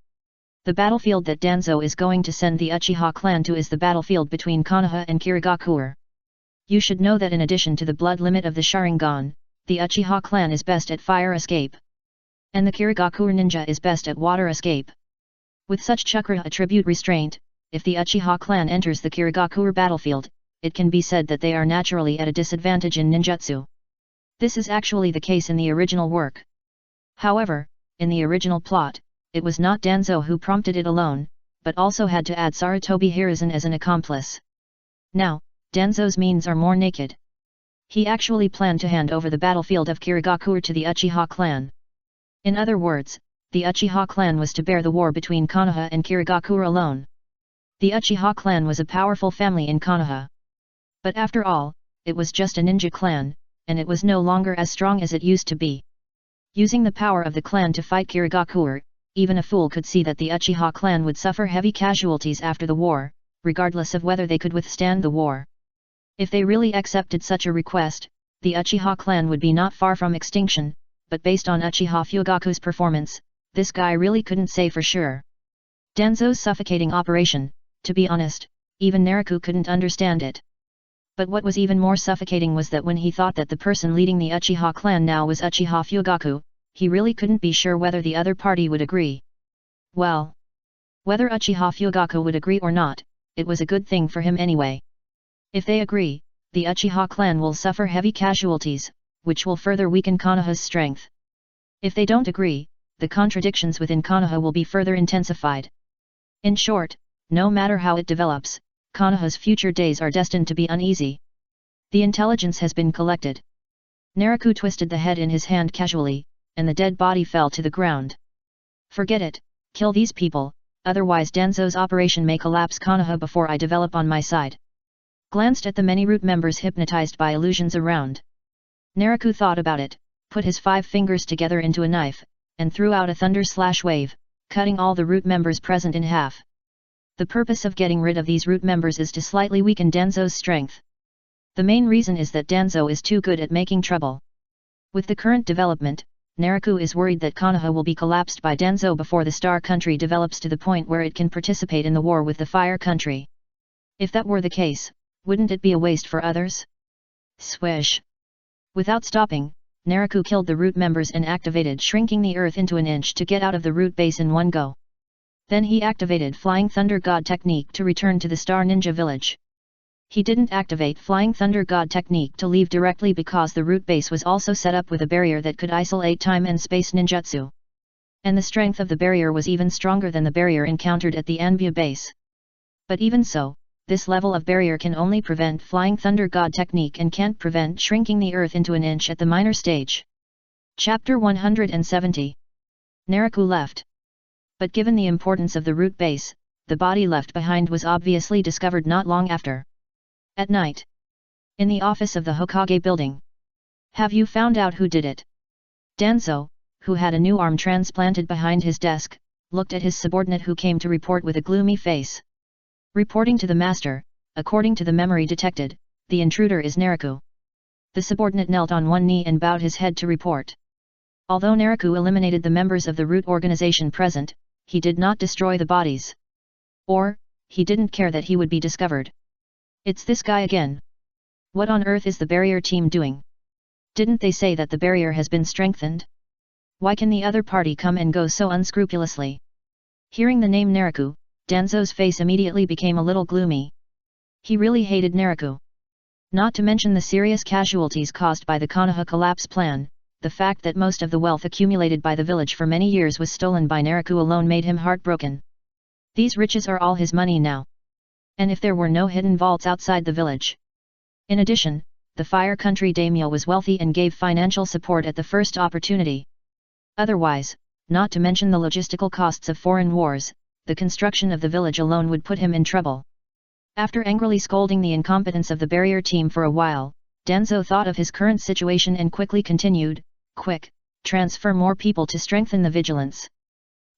The battlefield that Danzo is going to send the Uchiha clan to is the battlefield between Konoha and Kirigakure. You should know that in addition to the blood limit of the Sharingan, the Uchiha clan is best at fire escape. And the Kirigakure ninja is best at water escape. With such chakra attribute restraint, if the Uchiha clan enters the Kirigakure battlefield, it can be said that they are naturally at a disadvantage in ninjutsu. This is actually the case in the original work. However, in the original plot, it was not Danzo who prompted it alone, but also had to add Sarutobi Hiruzen as an accomplice. Now, Danzo's means are more naked. He actually planned to hand over the battlefield of Kirigakure to the Uchiha clan. In other words, the Uchiha clan was to bear the war between Konoha and Kirigakure alone. The Uchiha clan was a powerful family in Konoha. But after all, it was just a ninja clan, and it was no longer as strong as it used to be. Using the power of the clan to fight Kirigakuer, even a fool could see that the Uchiha clan would suffer heavy casualties after the war, regardless of whether they could withstand the war. If they really accepted such a request, the Uchiha clan would be not far from extinction, but based on Uchiha Fugaku's performance, this guy really couldn't say for sure. Danzo's suffocating operation, to be honest, even Naraku couldn't understand it. But what was even more suffocating was that when he thought that the person leading the Uchiha clan now was Uchiha Fugaku, he really couldn't be sure whether the other party would agree. Well, whether Uchiha Fugaku would agree or not, it was a good thing for him anyway. If they agree, the Uchiha clan will suffer heavy casualties, which will further weaken Konoha's strength. If they don't agree, the contradictions within Konoha will be further intensified. In short, no matter how it develops, Konoha's future days are destined to be uneasy. The intelligence has been collected. Naraku twisted the head in his hand casually, and the dead body fell to the ground. Forget it, kill these people, otherwise Danzo's operation may collapse Konoha before I develop on my side. Glanced at the many root members hypnotized by illusions around. Naraku thought about it, put his 5 fingers together into a knife, and threw out a thunder/wave, cutting all the root members present in half. The purpose of getting rid of these root members is to slightly weaken Danzo's strength. The main reason is that Danzo is too good at making trouble. With the current development, Naraku is worried that Konoha will be collapsed by Danzo before the Star Country develops to the point where it can participate in the war with the Fire Country. If that were the case, wouldn't it be a waste for others? Swish! Without stopping, Naraku killed the root members and activated shrinking the earth into an inch to get out of the root base in one go. Then he activated Flying Thunder God technique to return to the Star Ninja village. He didn't activate Flying Thunder God technique to leave directly because the root base was also set up with a barrier that could isolate time and space ninjutsu. And the strength of the barrier was even stronger than the barrier encountered at the Anbu base. But even so, this level of barrier can only prevent Flying Thunder God technique and can't prevent shrinking the earth into an inch at the minor stage. Chapter 170. Naraku left. But given the importance of the root base, the body left behind was obviously discovered not long after. At night. In the office of the Hokage building. Have you found out who did it? Danzo, who had a new arm transplanted behind his desk, looked at his subordinate who came to report with a gloomy face. Reporting to the master, according to the memory detected, the intruder is Naraku. The subordinate knelt on one knee and bowed his head to report. Although Naraku eliminated the members of the root organization present, he did not destroy the bodies. Or, he didn't care that he would be discovered. It's this guy again. What on earth is the barrier team doing? Didn't they say that the barrier has been strengthened? Why can the other party come and go so unscrupulously? Hearing the name Naraku, Danzo's face immediately became a little gloomy. He really hated Naraku. Not to mention the serious casualties caused by the Konoha collapse plan, the fact that most of the wealth accumulated by the village for many years was stolen by Naraku alone made him heartbroken. These riches are all his money now. And if there were no hidden vaults outside the village. In addition, the Fire Country daimyo was wealthy and gave financial support at the first opportunity. Otherwise, not to mention the logistical costs of foreign wars, the construction of the village alone would put him in trouble. After angrily scolding the incompetence of the barrier team for a while, Danzo thought of his current situation and quickly continued, "Quick, transfer more people to strengthen the vigilance."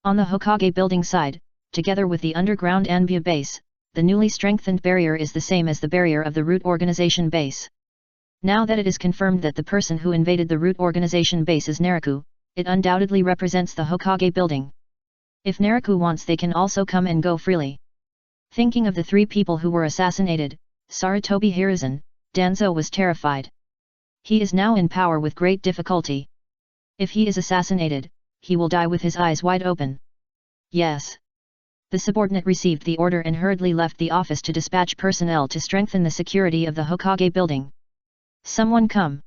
On the Hokage building side, together with the underground Anbu base, the newly strengthened barrier is the same as the barrier of the root organization base. Now that it is confirmed that the person who invaded the root organization base is Naraku, it undoubtedly represents the Hokage building. If Naraku wants, they can also come and go freely. Thinking of the 3 people who were assassinated, Sarutobi Hiruzen, Danzo was terrified. He is now in power with great difficulty. If he is assassinated, he will die with his eyes wide open. Yes. The subordinate received the order and hurriedly left the office to dispatch personnel to strengthen the security of the Hokage building. Someone come.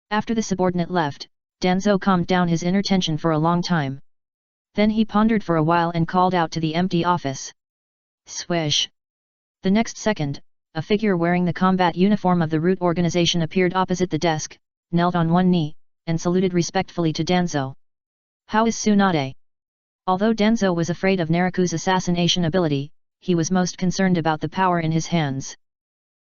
After the subordinate left, Danzo calmed down his inner tension for a long time. Then he pondered for a while and called out to the empty office. Swish! The next second, a figure wearing the combat uniform of the root organization appeared opposite the desk, knelt on one knee, and saluted respectfully to Danzo. How is Tsunade? Although Danzo was afraid of Naraku's assassination ability, he was most concerned about the power in his hands.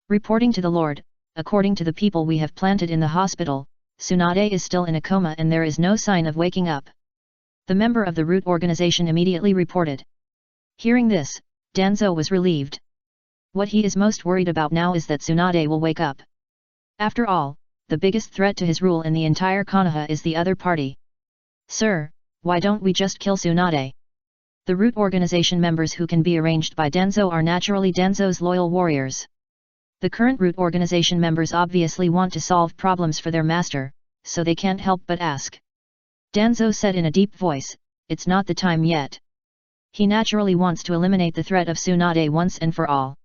Reporting to the Lord, according to the people we have planted in the hospital, Tsunade is still in a coma and there is no sign of waking up. The member of the root organization immediately reported. Hearing this, Danzo was relieved. What he is most worried about now is that Tsunade will wake up. After all, the biggest threat to his rule in the entire Konoha is the other party. Sir, why don't we just kill Tsunade? The root organization members who can be arranged by Danzo are naturally Danzo's loyal warriors. The current root organization members obviously want to solve problems for their master, so they can't help but ask. Danzo said in a deep voice, "It's not the time yet." He naturally wants to eliminate the threat of Tsunade once and for all.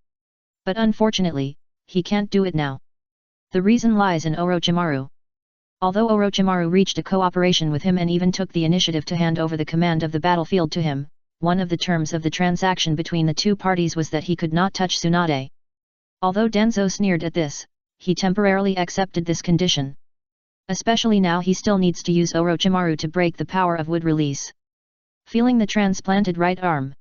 But unfortunately, he can't do it now. The reason lies in Orochimaru. Although Orochimaru reached a cooperation with him and even took the initiative to hand over the command of the battlefield to him, one of the terms of the transaction between the two parties was that he could not touch Tsunade. Although Danzo sneered at this, he temporarily accepted this condition. Especially now he still needs to use Orochimaru to break the power of wood release. Feeling the transplanted right arm.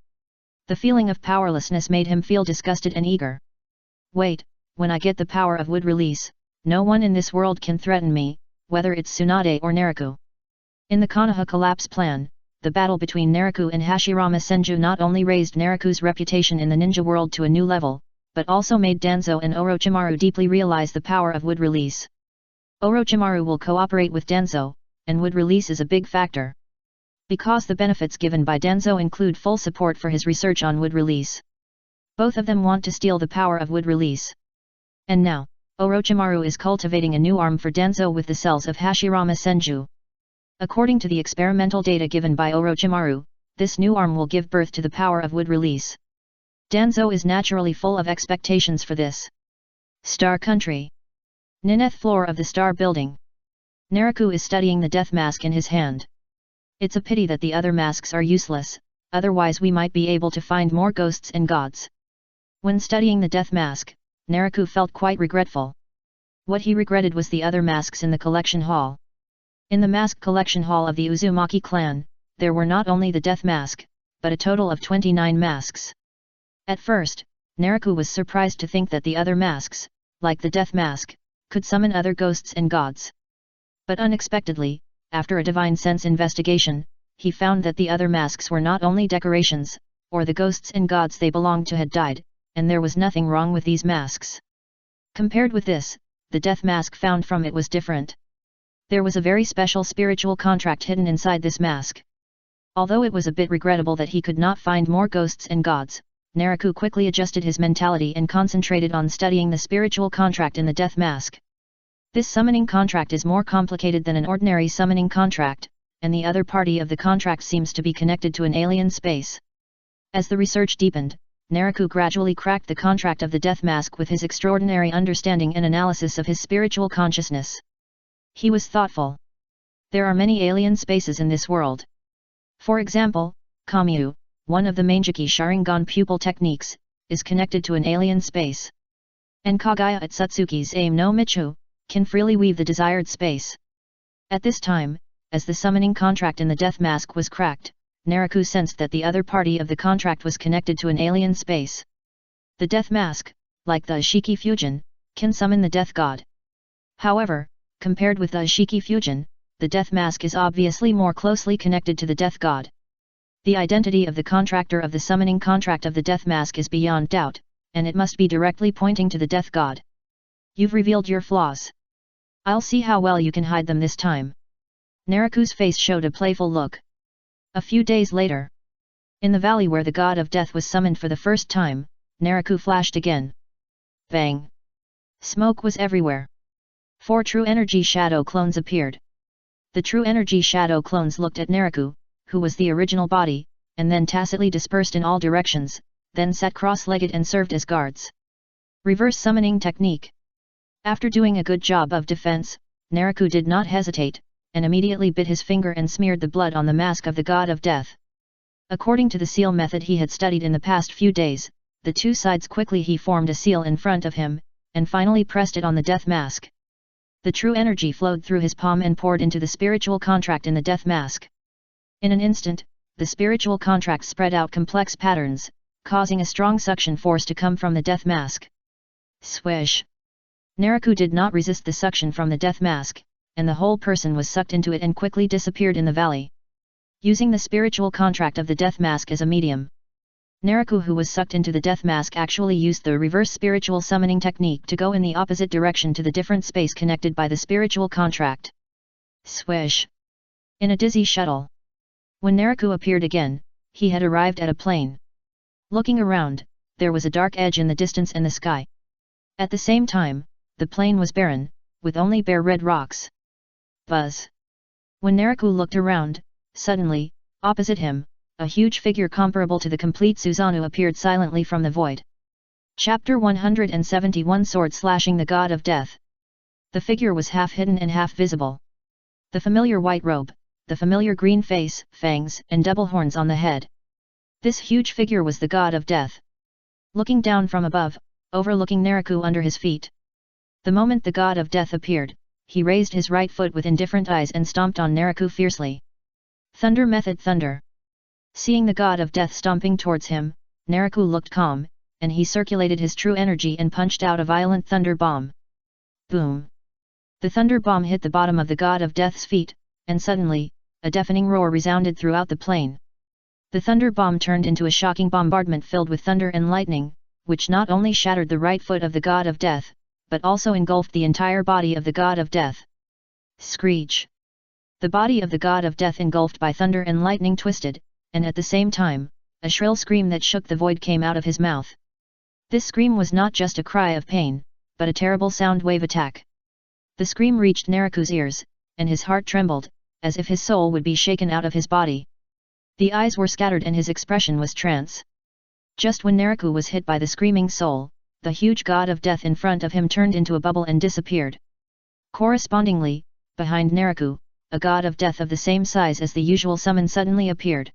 The feeling of powerlessness made him feel disgusted and eager. Wait, when I get the power of wood release, no one in this world can threaten me, whether it's Tsunade or Naraku. In the Konoha collapse plan, the battle between Naraku and Hashirama Senju not only raised Naraku's reputation in the ninja world to a new level, but also made Danzo and Orochimaru deeply realize the power of wood release. Orochimaru will cooperate with Danzo, and wood release is a big factor. Because the benefits given by Danzo include full support for his research on wood release. Both of them want to steal the power of wood release. And now, Orochimaru is cultivating a new arm for Danzo with the cells of Hashirama Senju. According to the experimental data given by Orochimaru, this new arm will give birth to the power of wood release. Danzo is naturally full of expectations for this. Star Country. Nineth floor of the Star Building. Naraku is studying the death mask in his hand. It's a pity that the other masks are useless, otherwise we might be able to find more ghosts and gods. When studying the death mask, Naraku felt quite regretful. What he regretted was the other masks in the collection hall. In the mask collection hall of the Uzumaki clan, there were not only the death mask, but a total of 29 masks. At first, Naraku was surprised to think that the other masks, like the death mask, could summon other ghosts and gods. But unexpectedly, after a divine sense investigation, he found that the other masks were not only decorations, or the ghosts and gods they belonged to had died, and there was nothing wrong with these masks. Compared with this, the death mask found from it was different. There was a very special spiritual contract hidden inside this mask. Although it was a bit regrettable that he could not find more ghosts and gods, Naraku quickly adjusted his mentality and concentrated on studying the spiritual contract in the death mask. This summoning contract is more complicated than an ordinary summoning contract, and the other party of the contract seems to be connected to an alien space. As the research deepened, Naraku gradually cracked the contract of the death mask with his extraordinary understanding and analysis of his spiritual consciousness. He was thoughtful. There are many alien spaces in this world. For example, Kamyu, one of the Manjiki Sharingan pupil techniques, is connected to an alien space. And Kagaya Atsutsuki's Aim no Michu can freely weave the desired space. At this time, as the summoning contract in the death mask was cracked, Naraku sensed that the other party of the contract was connected to an alien space. The death mask, like the Ashiki Fusion, can summon the death god. However, compared with the Ashiki Fusion, the death mask is obviously more closely connected to the death god. The identity of the contractor of the summoning contract of the death mask is beyond doubt, and it must be directly pointing to the death god. You've revealed your flaws. I'll see how well you can hide them this time. Naraku's face showed a playful look. A few days later, in the valley where the god of death was summoned for the first time, Naraku flashed again. Bang! Smoke was everywhere. 4 true energy shadow clones appeared. The true energy shadow clones looked at Naraku, who was the original body, and then tacitly dispersed in all directions, then sat cross-legged and served as guards. Reverse summoning technique. After doing a good job of defense, Naraku did not hesitate, and immediately bit his finger and smeared the blood on the mask of the god of death. According to the seal method he had studied in the past few days, the two sides quickly he formed a seal in front of him, and finally pressed it on the death mask. The true energy flowed through his palm and poured into the spiritual contract in the death mask. In an instant, the spiritual contract spread out complex patterns, causing a strong suction force to come from the death mask. Swish! Naraku did not resist the suction from the death mask, and the whole person was sucked into it and quickly disappeared in the valley. Using the spiritual contract of the death mask as a medium, Naraku, who was sucked into the death mask, actually used the reverse spiritual summoning technique to go in the opposite direction to the different space connected by the spiritual contract. Swish! In a dizzy shuttle. When Naraku appeared again, he had arrived at a plain. Looking around, there was a dark edge in the distance and the sky. At the same time, the plain was barren, with only bare red rocks. Buzz! When Naraku looked around, suddenly, opposite him, a huge figure comparable to the complete Susanoo appeared silently from the void. Chapter 171 Sword Slashing the God of Death. The figure was half hidden and half visible. The familiar white robe, the familiar green face, fangs, and double horns on the head. This huge figure was the God of Death. Looking down from above, overlooking Naraku under his feet. The moment the God of Death appeared, he raised his right foot with indifferent eyes and stomped on Naraku fiercely. Thunder method thunder. Seeing the God of Death stomping towards him, Naraku looked calm, and he circulated his true energy and punched out a violent thunder bomb. Boom! The thunder bomb hit the bottom of the God of Death's feet, and suddenly, a deafening roar resounded throughout the plain. The thunder bomb turned into a shocking bombardment filled with thunder and lightning, which not only shattered the right foot of the God of Death, but also engulfed the entire body of the God of Death. Screech! The body of the God of Death engulfed by thunder and lightning twisted, and at the same time, a shrill scream that shook the void came out of his mouth. This scream was not just a cry of pain, but a terrible sound wave attack. The scream reached Naraku's ears, and his heart trembled, as if his soul would be shaken out of his body. The eyes were scattered and his expression was trance. Just when Naraku was hit by the screaming soul, the huge God of Death in front of him turned into a bubble and disappeared. Correspondingly, behind Naraku, a God of Death of the same size as the usual summon suddenly appeared.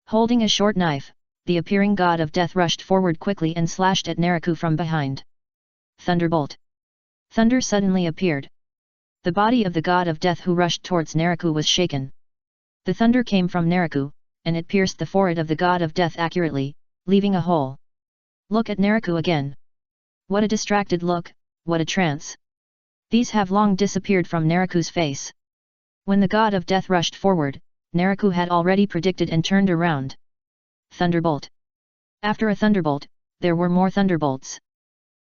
Holding a short knife, the appearing God of Death rushed forward quickly and slashed at Naraku from behind. Thunderbolt! Thunder suddenly appeared. The body of the God of Death who rushed towards Naraku was shaken. The thunder came from Naraku, and it pierced the forehead of the God of Death accurately, leaving a hole. Look at Naraku again. What a distracted look, what a trance. These have long disappeared from Naraku's face. When the God of Death rushed forward, Naraku had already predicted and turned around. Thunderbolt! After a thunderbolt, there were more thunderbolts.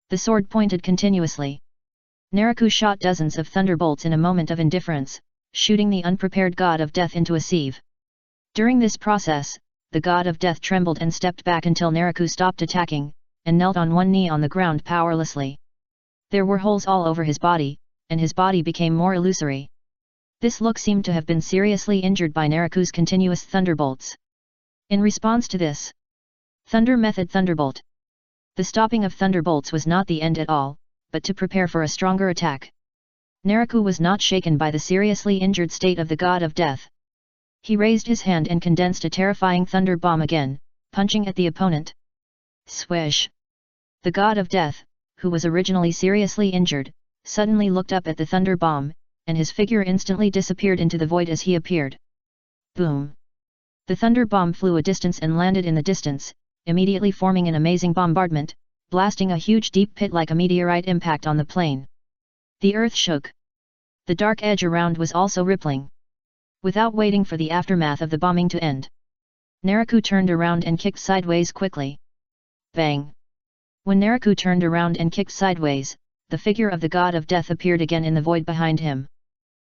The sword pointed continuously. Naraku shot dozens of thunderbolts in a moment of indifference, shooting the unprepared God of Death into a sieve. During this process, the God of Death trembled and stepped back until Naraku stopped attacking, and knelt on one knee on the ground powerlessly. There were holes all over his body, and his body became more illusory. This look seemed to have been seriously injured by Naraku's continuous thunderbolts. In response to this, Thunder Method Thunderbolt. The stopping of thunderbolts was not the end at all, but to prepare for a stronger attack. Naraku was not shaken by the seriously injured state of the God of Death. He raised his hand and condensed a terrifying thunder bomb again, punching at the opponent. Swish! The God of Death, who was originally seriously injured, suddenly looked up at the thunder bomb, and his figure instantly disappeared into the void as he appeared. Boom! The thunder bomb flew a distance and landed in the distance, immediately forming an amazing bombardment, blasting a huge deep pit like a meteorite impact on the plain. The earth shook. The dark edge around was also rippling. Without waiting for the aftermath of the bombing to end, Naraku turned around and kicked sideways quickly. Bang! When Naraku turned around and kicked sideways, the figure of the God of Death appeared again in the void behind him.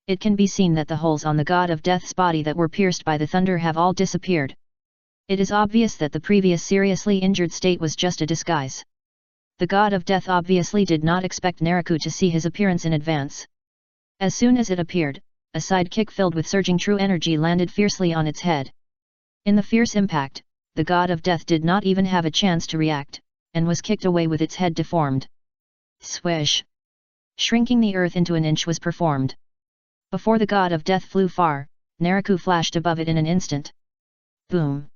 It can be seen that the holes on the God of Death's body that were pierced by the thunder have all disappeared. It is obvious that the previous seriously injured state was just a disguise. The God of Death obviously did not expect Naraku to see his appearance in advance. As soon as it appeared, a side kick filled with surging true energy landed fiercely on its head. In the fierce impact, the God of Death did not even have a chance to react, and was kicked away with its head deformed. Swish! Shrinking the earth into an inch was performed. Before the God of Death flew far, Naraku flashed above it in an instant. Boom!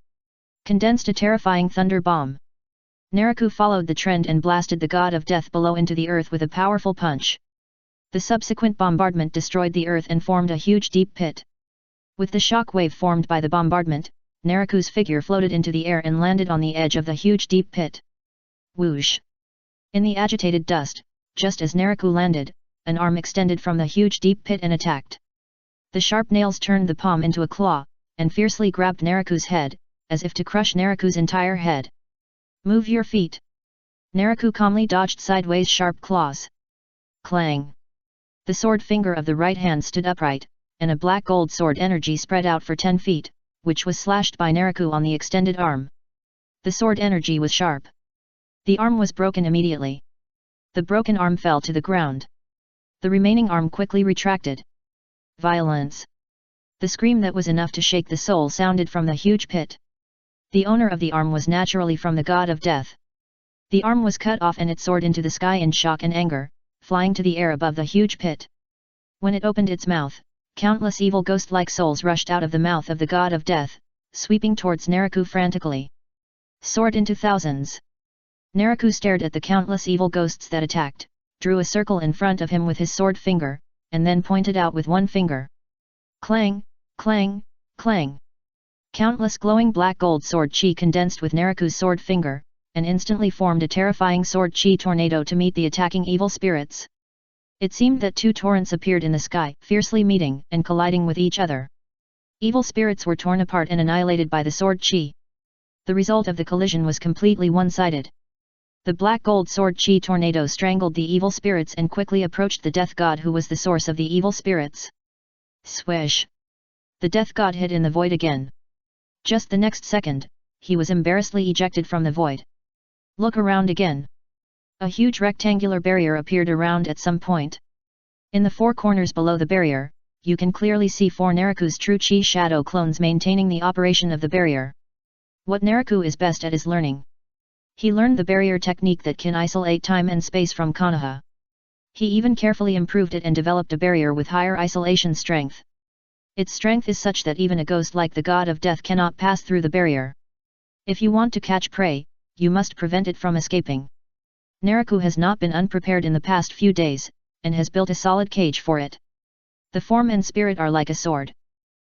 Condensed a terrifying thunder bomb. Naraku followed the trend and blasted the God of Death below into the earth with a powerful punch. The subsequent bombardment destroyed the earth and formed a huge deep pit. With the shock wave formed by the bombardment, Naraku's figure floated into the air and landed on the edge of the huge deep pit. Whoosh! In the agitated dust, Just as Naraku landed, an arm extended from the huge deep pit and attacked. The sharp nails turned the palm into a claw, and fiercely grabbed Naraku's head, as if to crush Naraku's entire head. Move your feet. Naraku calmly dodged sideways sharp claws. Clang! The sword finger of the right hand stood upright, and a black gold sword energy spread out for 10 feet, which was slashed by Naraku on the extended arm. The sword energy was sharp. The arm was broken immediately. The broken arm fell to the ground. The remaining arm quickly retracted. Violence! The scream that was enough to shake the soul sounded from the huge pit. The owner of the arm was naturally from the god of death. The arm was cut off and it soared into the sky in shock and anger, flying to the air above the huge pit. When it opened its mouth, countless evil ghost-like souls rushed out of the mouth of the god of death, sweeping towards Naraku frantically. Soared into thousands. Naraku stared at the countless evil ghosts that attacked, drew a circle in front of him with his sword finger, and then pointed out with one finger. Clang, clang, clang. Countless glowing black gold sword chi condensed with Naraku's sword finger, and instantly formed a terrifying sword chi tornado to meet the attacking evil spirits. It seemed that two torrents appeared in the sky, fiercely meeting and colliding with each other. Evil spirits were torn apart and annihilated by the sword chi. The result of the collision was completely one-sided. The black gold sword chi tornado strangled the evil spirits and quickly approached the death god who was the source of the evil spirits. Swish! The death god hid in the void again. Just the next second, he was embarrassedly ejected from the void. Look around again. A huge rectangular barrier appeared around at some point. In the four corners below the barrier, you can clearly see 4 Naraku's true chi shadow clones maintaining the operation of the barrier. What Naraku is best at is learning. He learned the barrier technique that can isolate time and space from Konoha. He even carefully improved it and developed a barrier with higher isolation strength. Its strength is such that even a ghost like the god of death cannot pass through the barrier. If you want to catch prey, you must prevent it from escaping. Naraku has not been unprepared in the past few days, and has built a solid cage for it. The form and spirit are like a sword.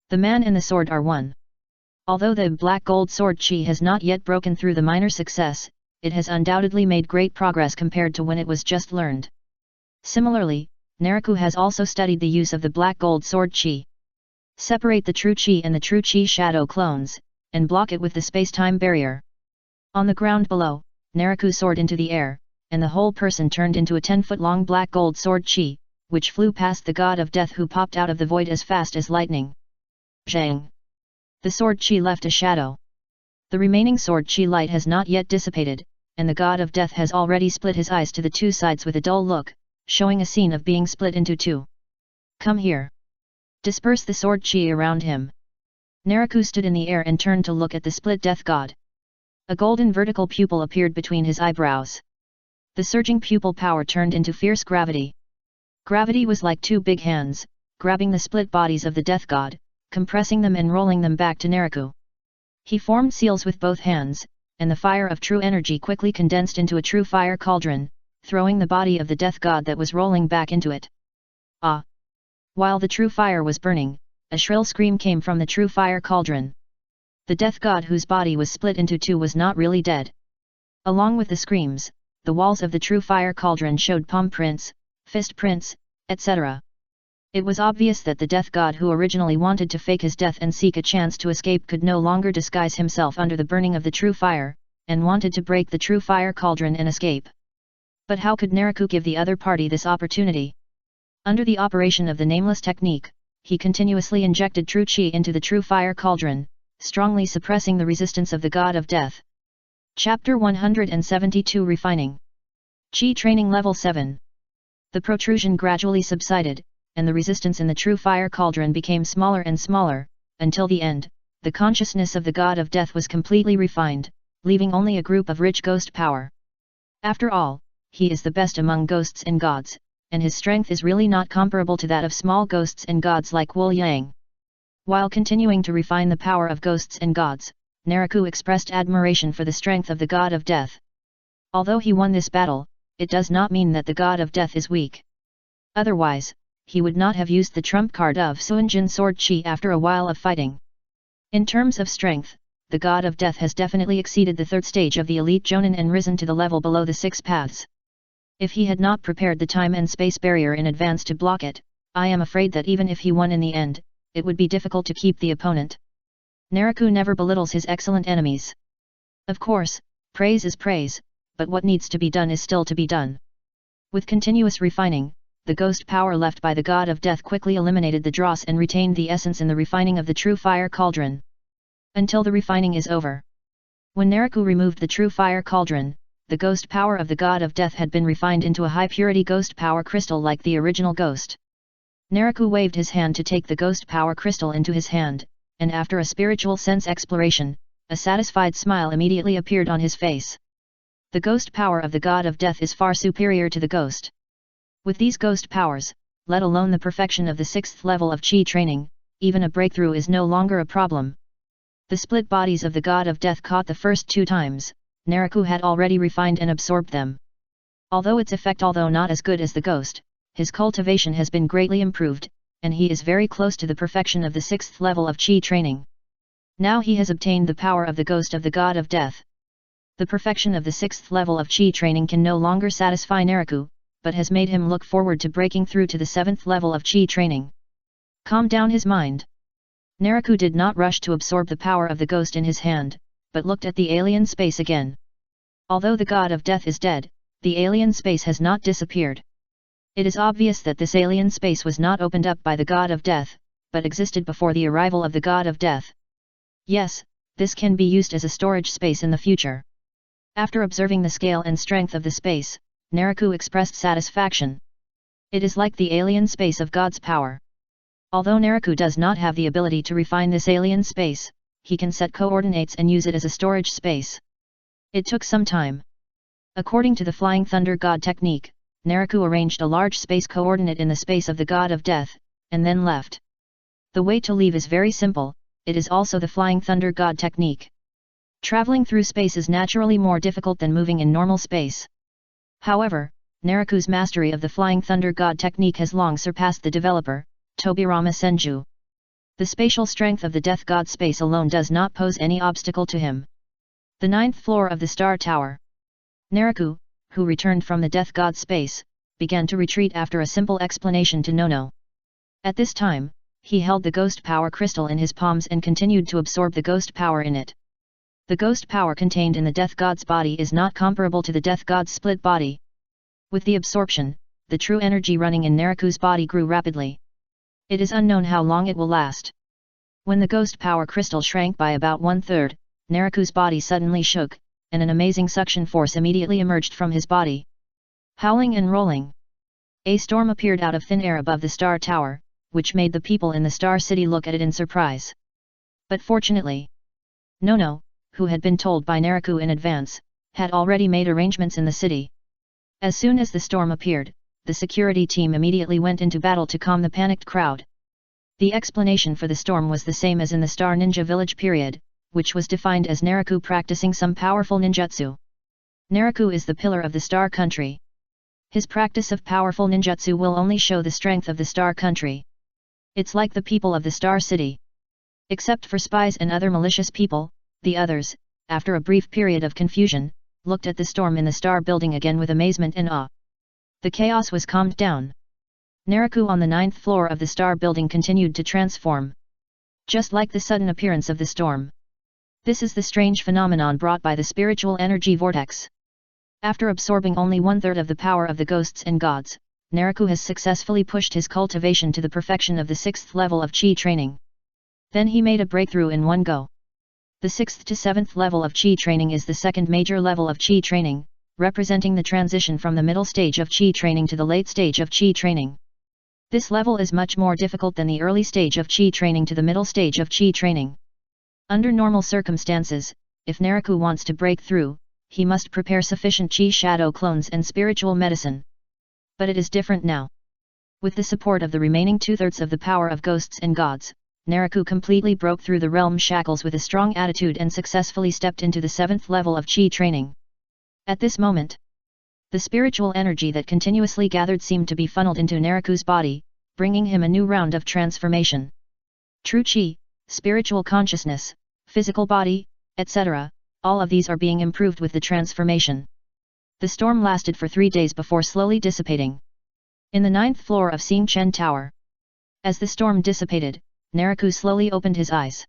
The man and the sword are one. Although the black gold sword chi has not yet broken through the minor success, it has undoubtedly made great progress compared to when it was just learned. Similarly, Naraku has also studied the use of the black gold sword chi. Separate the true chi and the true chi shadow clones, and block it with the space-time barrier. On the ground below, Naraku soared into the air, and the whole person turned into a 10-foot-long black gold sword chi, which flew past the god of death who popped out of the void as fast as lightning. Zhang! The sword chi left a shadow. The remaining sword chi light has not yet dissipated, and the god of death has already split his eyes to the two sides with a dull look, showing a scene of being split into two. Come here. Disperse the sword chi around him. Naraku stood in the air and turned to look at the split death god. A golden vertical pupil appeared between his eyebrows. The surging pupil power turned into fierce gravity. Gravity was like 2 big hands, grabbing the split bodies of the death god, compressing them and rolling them back to Naraku. He formed seals with both hands, and the fire of true energy quickly condensed into a true fire cauldron, throwing the body of the death god that was rolling back into it. Ah! While the true fire was burning, a shrill scream came from the true fire cauldron. The death god whose body was split into 2 was not really dead. Along with the screams, the walls of the true fire cauldron showed palm prints, fist prints, etc. It was obvious that the death god who originally wanted to fake his death and seek a chance to escape could no longer disguise himself under the burning of the true fire, and wanted to break the true fire cauldron and escape. But how could Naraku give the other party this opportunity? Under the operation of the nameless technique, he continuously injected true chi into the true fire cauldron, strongly suppressing the resistance of the god of death. Chapter 172 Refining. Chi Training Level 7. The protrusion gradually subsided, and the resistance in the true fire cauldron became smaller and smaller, until the end, the consciousness of the god of death was completely refined, leaving only a group of rich ghost power. After all, he is the best among ghosts and gods, and his strength is really not comparable to that of small ghosts and gods like Wu Yang. While continuing to refine the power of ghosts and gods, Naraku expressed admiration for the strength of the god of death. Although he won this battle, it does not mean that the god of death is weak. Otherwise, he would not have used the trump card of Suinjin Sword Chi after a while of fighting. In terms of strength, the god of death has definitely exceeded the 3rd stage of the elite Jonin and risen to the level below the 6 paths. If he had not prepared the time and space barrier in advance to block it, I am afraid that even if he won in the end, it would be difficult to keep the opponent. Naraku never belittles his excellent enemies. Of course, praise is praise, but what needs to be done is still to be done. With continuous refining, the ghost power left by the god of death quickly eliminated the dross and retained the essence in the refining of the true fire cauldron. Until the refining is over. When Naraku removed the true fire cauldron, the ghost power of the god of death had been refined into a high-purity ghost power crystal like the original ghost. Naraku waved his hand to take the ghost power crystal into his hand, and after a spiritual sense exploration, a satisfied smile immediately appeared on his face. The ghost power of the god of death is far superior to the ghost. With these ghost powers, let alone the perfection of the 6th level of chi training, even a breakthrough is no longer a problem. The split bodies of the god of death caught the first 2 times, Naraku had already refined and absorbed them. Although its effect although not as good as the ghost, his cultivation has been greatly improved, and he is very close to the perfection of the 6th level of chi training. Now he has obtained the power of the ghost of the god of death. The perfection of the 6th level of chi training can no longer satisfy Naraku, but has made him look forward to breaking through to the 7th level of chi training. Calm down his mind. Naraku did not rush to absorb the power of the ghost in his hand, but looked at the alien space again. Although the god of death is dead, the alien space has not disappeared. It is obvious that this alien space was not opened up by the god of death, but existed before the arrival of the god of death. Yes, this can be used as a storage space in the future. After observing the scale and strength of the space, Naraku expressed satisfaction. It is like the alien space of God's power. Although Naraku does not have the ability to refine this alien space, he can set coordinates and use it as a storage space. It took some time. According to the Flying Thunder God technique, Naraku arranged a large space coordinate in the space of the god of death, and then left. The way to leave is very simple, it is also the Flying Thunder God technique. Traveling through space is naturally more difficult than moving in normal space. However, Naraku's mastery of the Flying Thunder God technique has long surpassed the developer, Tobirama Senju. The spatial strength of the Death God space alone does not pose any obstacle to him. The 9th floor of the Star Tower. Naraku, who returned from the Death God space, began to retreat after a simple explanation to Nono. At this time, he held the ghost power crystal in his palms and continued to absorb the ghost power in it. The ghost power contained in the Death God's body is not comparable to the Death God's split body. With the absorption, the true energy running in Naraku's body grew rapidly. It is unknown how long it will last. When the ghost power crystal shrank by about 1/3, Naraku's body suddenly shook, and an amazing suction force immediately emerged from his body. Howling and rolling. A storm appeared out of thin air above the Star Tower, which made the people in the Star City look at it in surprise. But fortunately, Nono, who had been told by Naraku in advance, had already made arrangements in the city. As soon as the storm appeared, the security team immediately went into battle to calm the panicked crowd. The explanation for the storm was the same as in the Star Ninja Village period, which was defined as Naraku practicing some powerful ninjutsu. Naraku is the pillar of the Star Country. His practice of powerful ninjutsu will only show the strength of the Star Country. It's like the people of the Star City. Except for spies and other malicious people, the others, after a brief period of confusion, looked at the storm in the Star Building again with amazement and awe. The chaos was calmed down. Naraku on the 9th floor of the Star Building continued to transform. Just like the sudden appearance of the storm. This is the strange phenomenon brought by the spiritual energy vortex. After absorbing only 1/3 of the power of the ghosts and gods, Naraku has successfully pushed his cultivation to the perfection of the 6th level of chi training. Then he made a breakthrough in one go. The 6th to 7th level of chi training is the second major level of chi training, representing the transition from the middle stage of chi training to the late stage of chi training. This level is much more difficult than the early stage of chi training to the middle stage of chi training. Under normal circumstances, if Naraku wants to break through, he must prepare sufficient chi shadow clones and spiritual medicine. But it is different now. With the support of the remaining 2/3 of the power of ghosts and gods, Naraku completely broke through the realm shackles with a strong attitude and successfully stepped into the 7th level of chi training. At this moment, the spiritual energy that continuously gathered seemed to be funneled into Naraku's body, bringing him a new round of transformation. True chi, spiritual consciousness, physical body, etc., all of these are being improved with the transformation. The storm lasted for 3 days before slowly dissipating. In the 9th floor of Xing Chen Tower. As the storm dissipated, Naraku slowly opened his eyes.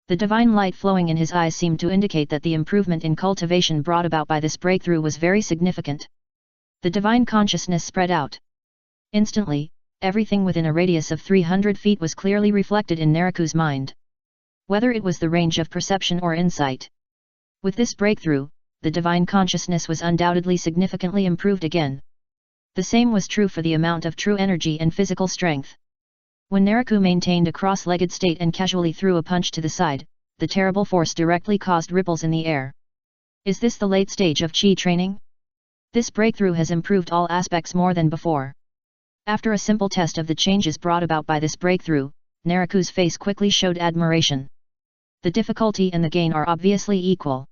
The divine light flowing in his eyes seemed to indicate that the improvement in cultivation brought about by this breakthrough was very significant. The divine consciousness spread out. Instantly, everything within a radius of 300 feet was clearly reflected in Naraku's mind. Whether it was the range of perception or insight. With this breakthrough, the divine consciousness was undoubtedly significantly improved again. The same was true for the amount of true energy and physical strength. When Naraku maintained a cross-legged state and casually threw a punch to the side, the terrible force directly caused ripples in the air. Is this the late stage of Qi training? This breakthrough has improved all aspects more than before. After a simple test of the changes brought about by this breakthrough, Naraku's face quickly showed admiration. The difficulty and the gain are obviously equal.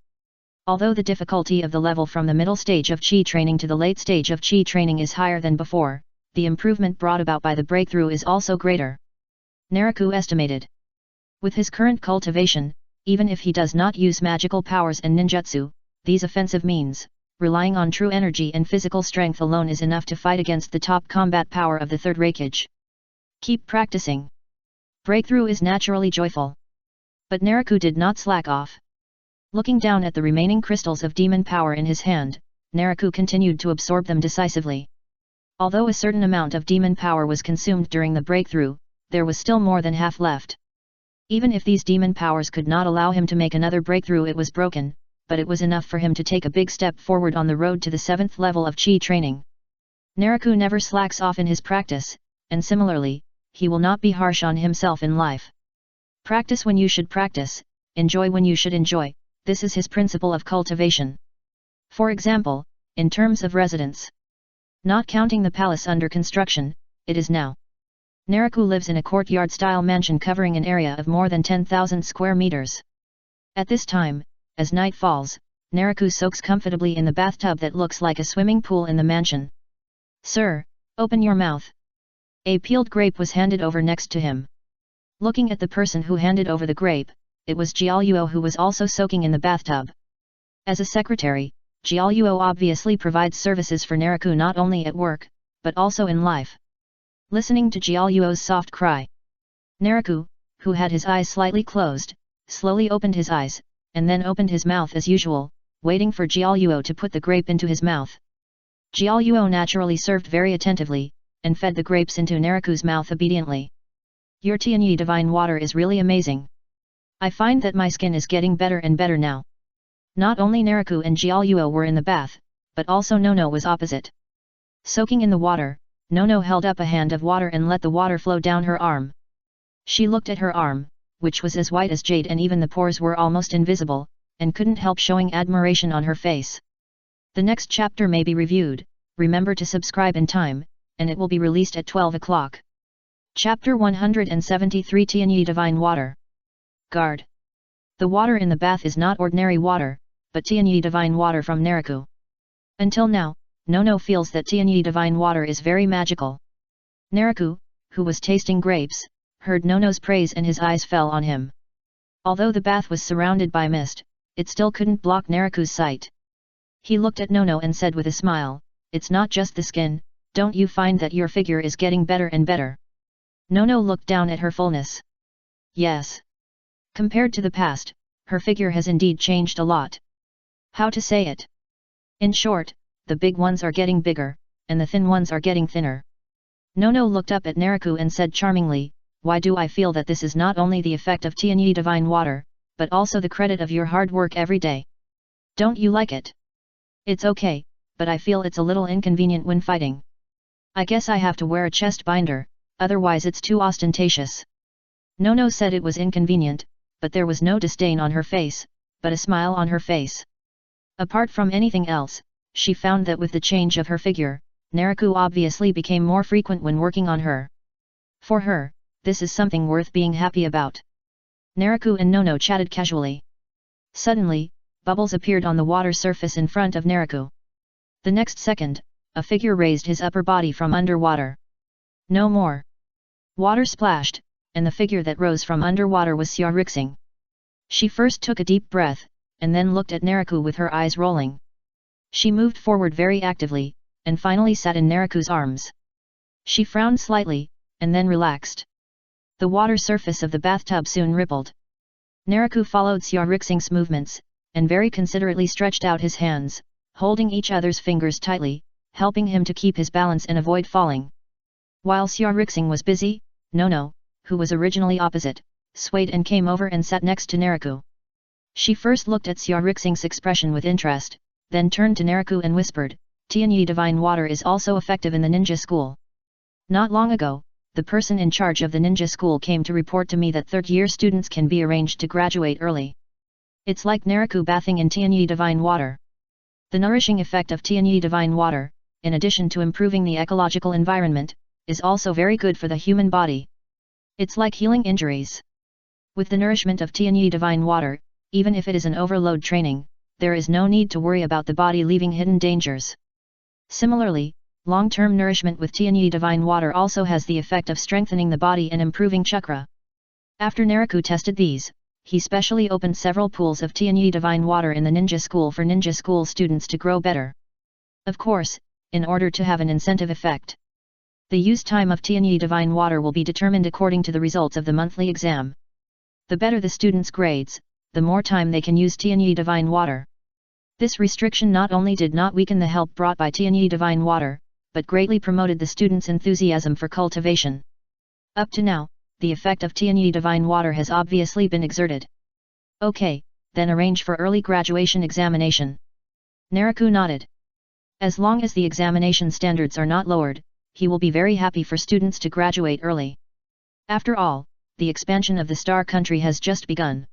Although the difficulty of the level from the middle stage of Qi training to the late stage of Qi training is higher than before, the improvement brought about by the breakthrough is also greater. Naraku estimated. With his current cultivation, even if he does not use magical powers and ninjutsu, these offensive means, relying on true energy and physical strength alone is enough to fight against the top combat power of the third Reikage. Keep practicing. Breakthrough is naturally joyful. But Naraku did not slack off. Looking down at the remaining crystals of demon power in his hand, Naraku continued to absorb them decisively. Although a certain amount of demon power was consumed during the breakthrough, there was still more than half left. Even if these demon powers could not allow him to make another breakthrough, it was broken, but it was enough for him to take a big step forward on the road to the 7th level of Qi training. Naraku never slacks off in his practice, and similarly, he will not be harsh on himself in life. Practice when you should practice, enjoy when you should enjoy. This is his principle of cultivation. For example, in terms of residence. Not counting the palace under construction, it is now. Naraku lives in a courtyard-style mansion covering an area of more than 10,000 square meters. At this time, as night falls, Naraku soaks comfortably in the bathtub that looks like a swimming pool in the mansion. Sir, open your mouth. A peeled grape was handed over next to him. Looking at the person who handed over the grape, it was Jiaoyuo who was also soaking in the bathtub. As a secretary, Jiaoyuo obviously provides services for Naraku not only at work, but also in life. Listening to Jiaoyuo's soft cry, Naraku, who had his eyes slightly closed, slowly opened his eyes, and then opened his mouth as usual, waiting for Jiaoyuo to put the grape into his mouth. Jiaoyuo naturally served very attentively, and fed the grapes into Naraku's mouth obediently. Your Tianyi divine water is really amazing. I find that my skin is getting better and better now. Not only Naraku and Jiaoyuo were in the bath, but also Nono was opposite. Soaking in the water, Nono held up a hand of water and let the water flow down her arm. She looked at her arm, which was as white as jade and even the pores were almost invisible, and couldn't help showing admiration on her face. The next chapter may be reviewed, remember to subscribe in time, and it will be released at 12 o'clock. Chapter 173 Tianyi Divine Water. Guard. The water in the bath is not ordinary water, but Tianyi divine water from Naraku. Until now, Nono feels that Tianyi divine water is very magical. Naraku, who was tasting grapes, heard Nono's praise and his eyes fell on him. Although the bath was surrounded by mist, it still couldn't block Naraku's sight. He looked at Nono and said with a smile, "It's not just the skin, don't you find that your figure is getting better and better?" Nono looked down at her fullness. Yes. Compared to the past, her figure has indeed changed a lot. How to say it? In short, the big ones are getting bigger, and the thin ones are getting thinner. Nono looked up at Naraku and said charmingly, "Why do I feel that this is not only the effect of Tianyi divine water, but also the credit of your hard work every day? Don't you like it?" "It's okay, but I feel it's a little inconvenient when fighting. I guess I have to wear a chest binder, otherwise it's too ostentatious." Nono said it was inconvenient, but there was no disdain on her face, but a smile on her face. Apart from anything else, she found that with the change of her figure, Naraku obviously became more frequent when working on her. For her, this is something worth being happy about. Naraku and Nono chatted casually. Suddenly, bubbles appeared on the water surface in front of Naraku. The next second, a figure raised his upper body from underwater. No more. Water splashed, and the figure that rose from underwater was Xia Rixing. She first took a deep breath, and then looked at Naraku with her eyes rolling. She moved forward very actively, and finally sat in Naraku's arms. She frowned slightly, and then relaxed. The water surface of the bathtub soon rippled. Naraku followed Xia Rixing's movements, and very considerately stretched out his hands, holding each other's fingers tightly, helping him to keep his balance and avoid falling. While Xia Rixing was busy, Nono, who was originally opposite, swayed and came over and sat next to Naraku. She first looked at Xia Rixing's expression with interest, then turned to Naraku and whispered, "Tianyi Divine Water is also effective in the ninja school. Not long ago, the person in charge of the ninja school came to report to me that third-year students can be arranged to graduate early. It's like Naraku bathing in Tianyi Divine Water. The nourishing effect of Tianyi Divine Water, in addition to improving the ecological environment, is also very good for the human body. It's like healing injuries. With the nourishment of Tianyi Divine Water, even if it is an overload training, there is no need to worry about the body leaving hidden dangers. Similarly, long-term nourishment with Tianyi Divine Water also has the effect of strengthening the body and improving chakra." After Naraku tested these, he specially opened several pools of Tianyi Divine Water in the ninja school for ninja school students to grow better. Of course, in order to have an incentive effect. The use time of Tianyi Divine Water will be determined according to the results of the monthly exam. The better the students' grades, the more time they can use Tianyi Divine Water. This restriction not only did not weaken the help brought by Tianyi Divine Water, but greatly promoted the students' enthusiasm for cultivation. Up to now, the effect of Tianyi Divine Water has obviously been exerted. Okay, then arrange for early graduation examination. Naraku nodded. As long as the examination standards are not lowered, he will be very happy for students to graduate early. After all, the expansion of the Star Country has just begun.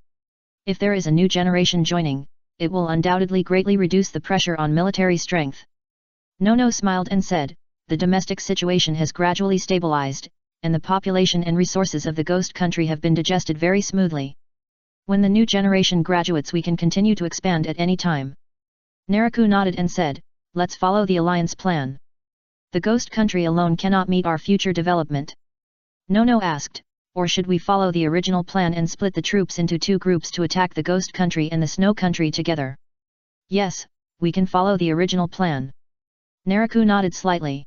If there is a new generation joining, it will undoubtedly greatly reduce the pressure on military strength. Nono smiled and said, "The domestic situation has gradually stabilized, and the population and resources of the Ghost Country have been digested very smoothly. When the new generation graduates we can continue to expand at any time." Naraku nodded and said, "Let's follow the alliance plan. The Ghost Country alone cannot meet our future development." Nono asked, "Or should we follow the original plan and split the troops into two groups to attack the Ghost Country and the Snow Country together?" "Yes, we can follow the original plan." Naraku nodded slightly.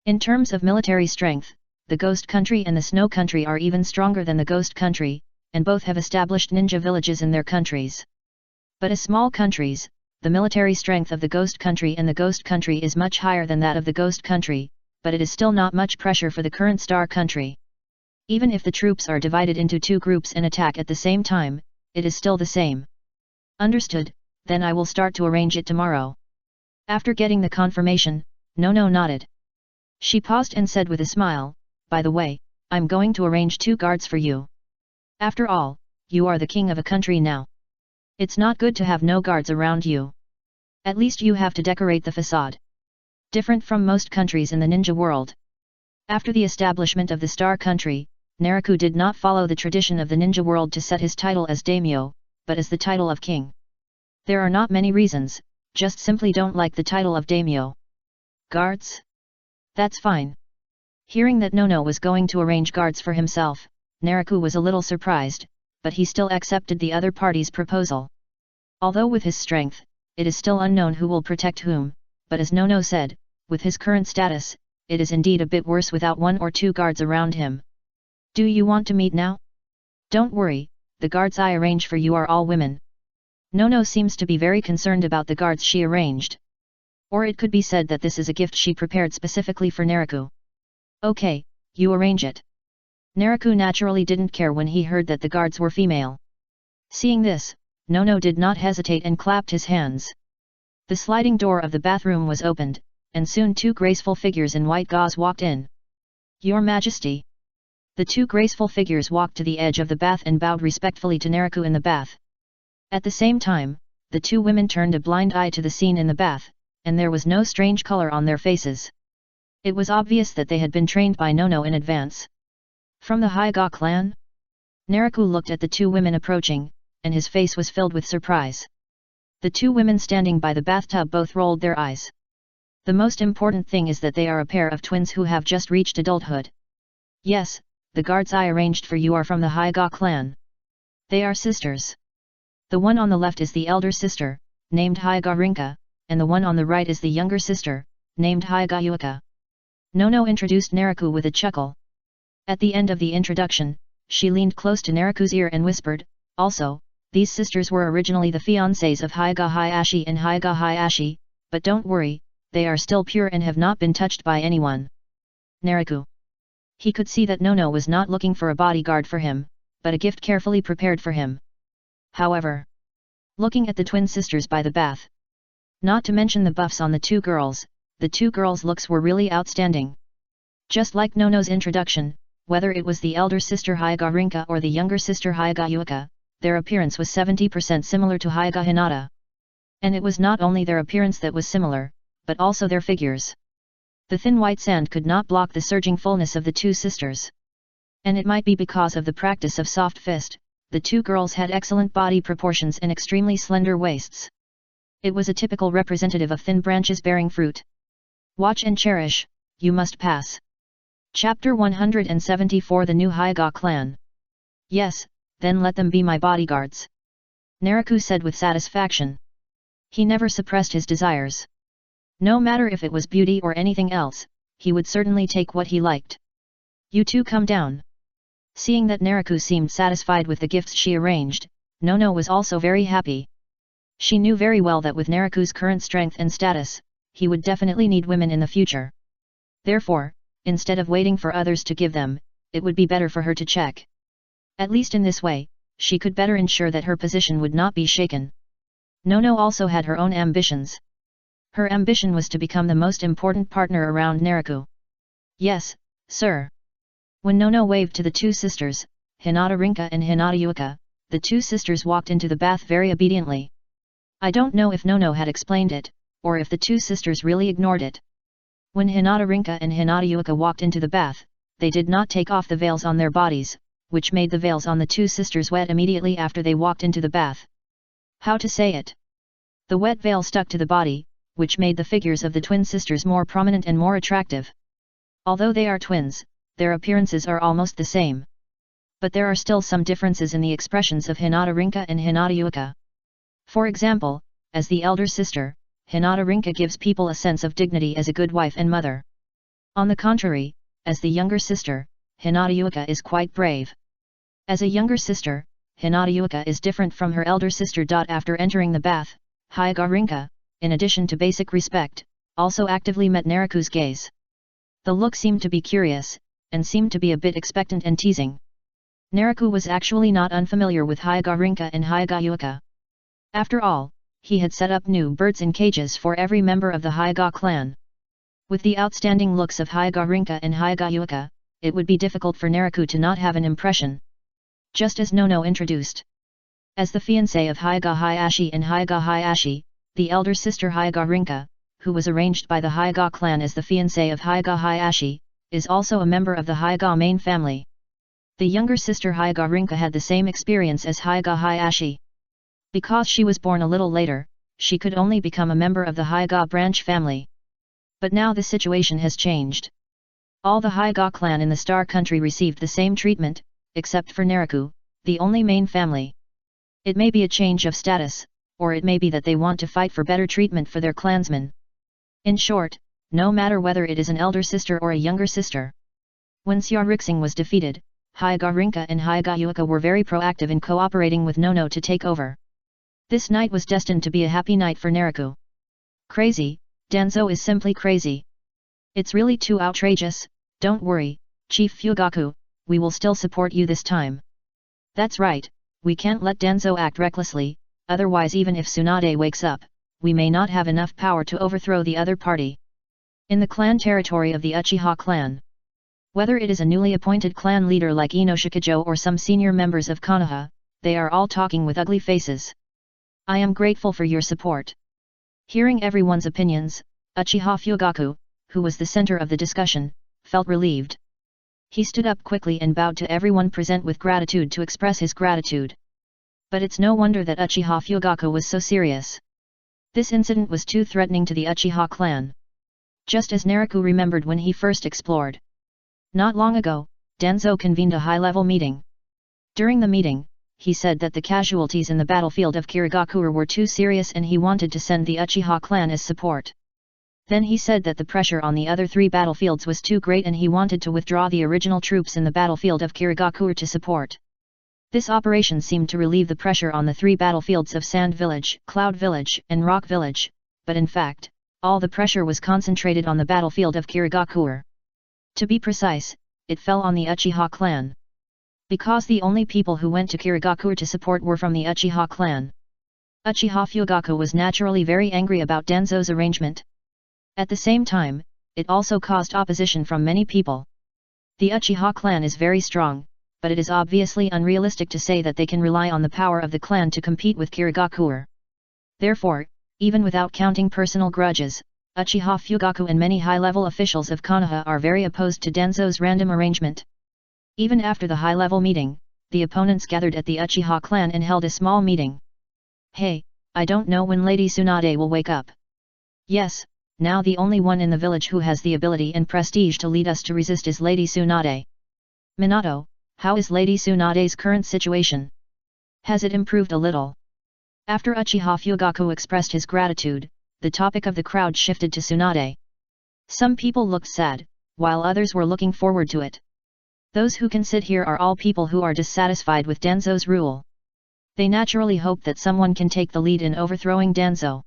In terms of military strength, the Ghost Country and the Snow Country are even stronger than the Ghost Country, and both have established ninja villages in their countries. But as small countries, the military strength of the Ghost Country and the Ghost Country is much higher than that of the Ghost Country, but it is still not much pressure for the current Star Country. Even if the troops are divided into two groups and attack at the same time, it is still the same. "Understood, then I will start to arrange it tomorrow." After getting the confirmation, Nono nodded. She paused and said with a smile, "By the way, I'm going to arrange 2 guards for you. After all, you are the king of a country now. It's not good to have no guards around you. At least you have to decorate the facade. Different from most countries in the ninja world." After the establishment of the Star Country, Naraku did not follow the tradition of the ninja world to set his title as daimyo, but as the title of king. There are not many reasons, just simply don't like the title of daimyo. "Guards? That's fine." Hearing that Nono was going to arrange guards for himself, Naraku was a little surprised, but he still accepted the other party's proposal. Although with his strength, it is still unknown who will protect whom, but as Nono said, with his current status, it is indeed a bit worse without 1 or 2 guards around him. "Do you want to meet now?" "Don't worry, the guards I arrange for you are all women." Nono seems to be very concerned about the guards she arranged. Or it could be said that this is a gift she prepared specifically for Naraku. "Okay, you arrange it." Naraku naturally didn't care when he heard that the guards were female. Seeing this, Nono did not hesitate and clapped his hands. The sliding door of the bathroom was opened, and soon 2 graceful figures in white gauze walked in. "Your Majesty." The 2 graceful figures walked to the edge of the bath and bowed respectfully to Naraku in the bath. At the same time, the 2 women turned a blind eye to the scene in the bath, and there was no strange color on their faces. It was obvious that they had been trained by Nono in advance. "From the Hyga clan?" Naraku looked at the 2 women approaching, and his face was filled with surprise. The 2 women standing by the bathtub both rolled their eyes. "The most important thing is that they are a pair of twins who have just reached adulthood." "Yes, the guards I arranged for you are from the Hyga clan. They are sisters. The one on the left is the elder sister, named Hyga Rinka, and the one on the right is the younger sister, named Hyagayuka. Nono introduced Naraku with a chuckle. At the end of the introduction, she leaned close to Naraku's ear and whispered, also, these sisters were originally the fiancés of Hyaga Hayashi and Hyaga Hayashi, but don't worry, they are still pure and have not been touched by anyone. Naraku. He could see that Nono was not looking for a bodyguard for him, but a gift carefully prepared for him. However, looking at the twin sisters by the bath, not to mention the buffs on the two girls' looks were really outstanding. Just like Nono's introduction, whether it was the elder sister Hyaga Rinka or the younger sister Hyaga Yuka, their appearance was 70% similar to Hyaga Hinata. And it was not only their appearance that was similar, but also their figures. The thin white sand could not block the surging fullness of the two sisters. And it might be because of the practice of soft fist, the two girls had excellent body proportions and extremely slender waists. It was a typical representative of thin branches bearing fruit. Watch and cherish, you must pass. Chapter 174 The New Hyaga Clan. Yes, then let them be my bodyguards. Naraku said with satisfaction. He never suppressed his desires. No matter if it was beauty or anything else, he would certainly take what he liked. You two come down. Seeing that Naraku seemed satisfied with the gifts she arranged, Nono was also very happy. She knew very well that with Naraku's current strength and status, he would definitely need women in the future. Therefore, instead of waiting for others to give them, it would be better for her to check. At least in this way, she could better ensure that her position would not be shaken. Nono also had her own ambitions. Her ambition was to become the most important partner around Naraku. Yes, sir. When Nono waved to the two sisters, Hinata Rinka and Hinata Yuka, the two sisters walked into the bath very obediently. I don't know if Nono had explained it, or if the two sisters really ignored it. When Hinata Rinka and Hinata Yuka walked into the bath, they did not take off the veils on their bodies, which made the veils on the two sisters wet immediately after they walked into the bath. How to say it? The wet veil stuck to the body, which made the figures of the twin sisters more prominent and more attractive. Although they are twins, their appearances are almost the same. But there are still some differences in the expressions of Hinata Rinka and Hinata Yuka. For example, as the elder sister, Hinata Rinka gives people a sense of dignity as a good wife and mother. On the contrary, as the younger sister, Hinata Yuka is quite brave. As a younger sister, Hinata Yuka is different from her elder sister. After entering the bath, Hyaga Rinka, in addition to basic respect, also actively met Naraku's gaze. The look seemed to be curious, and seemed to be a bit expectant and teasing. Naraku was actually not unfamiliar with Hyaga Rinka and Hyaga Yuka. After all, he had set up new birds in cages for every member of the Hyaga clan. With the outstanding looks of Hyaga Rinka and Hyaga Yuka, it would be difficult for Naraku to not have an impression. Just as Nono introduced. As the fiancé of Hyaga Hayashi and Hyaga Hayashi, the elder sister Hyaga Rinka, who was arranged by the Hyaga clan as the fiancé of Hyaga Hayashi, is also a member of the Hyaga main family. The younger sister Hyaga Rinka had the same experience as Hyaga Hayashi. Because she was born a little later, she could only become a member of the Hyaga branch family. But now the situation has changed. All the Hyaga clan in the Star Country received the same treatment, except for Naraku, the only main family. It may be a change of status, or it may be that they want to fight for better treatment for their clansmen. In short, no matter whether it is an elder sister or a younger sister. When Xia Rixing was defeated, Hyaga Rinka and Hyaga Yuka were very proactive in cooperating with Nono to take over. This night was destined to be a happy night for Naraku. Crazy, Danzo is simply crazy. It's really too outrageous. Don't worry, Chief Fugaku, we will still support you this time. That's right, we can't let Danzo act recklessly, otherwise even if Tsunade wakes up, we may not have enough power to overthrow the other party. In the clan territory of the Uchiha clan. Whether it is a newly appointed clan leader like Inoshikajo or some senior members of Konoha, they are all talking with ugly faces. I am grateful for your support. Hearing everyone's opinions, Uchiha Fugaku, who was the center of the discussion, felt relieved. He stood up quickly and bowed to everyone present with gratitude to express his gratitude. But it's no wonder that Uchiha Fugaku was so serious. This incident was too threatening to the Uchiha clan. Just as Naraku remembered when he first explored. Not long ago, Danzo convened a high-level meeting. During the meeting, he said that the casualties in the battlefield of Kirigakure were too serious and he wanted to send the Uchiha clan as support. Then he said that the pressure on the other 3 battlefields was too great and he wanted to withdraw the original troops in the battlefield of Kirigakure to support. This operation seemed to relieve the pressure on the 3 battlefields of Sand Village, Cloud Village, and Rock Village, but in fact, all the pressure was concentrated on the battlefield of Kirigakure. To be precise, it fell on the Uchiha clan. Because the only people who went to Kirigakure to support were from the Uchiha clan. Uchiha Fugaku was naturally very angry about Danzo's arrangement. At the same time, it also caused opposition from many people. The Uchiha clan is very strong, but it is obviously unrealistic to say that they can rely on the power of the clan to compete with Kirigakure. Therefore, even without counting personal grudges, Uchiha Fugaku and many high-level officials of Konoha are very opposed to Danzo's random arrangement. Even after the high-level meeting, the opponents gathered at the Uchiha clan and held a small meeting. Hey, I don't know when Lady Tsunade will wake up. Yes, now the only one in the village who has the ability and prestige to lead us to resist is Lady Tsunade. Minato, how is Lady Tsunade's current situation? Has it improved a little? After Uchiha Fugaku expressed his gratitude, the topic of the crowd shifted to Tsunade. Some people looked sad, while others were looking forward to it. Those who can sit here are all people who are dissatisfied with Danzo's rule. They naturally hope that someone can take the lead in overthrowing Danzo.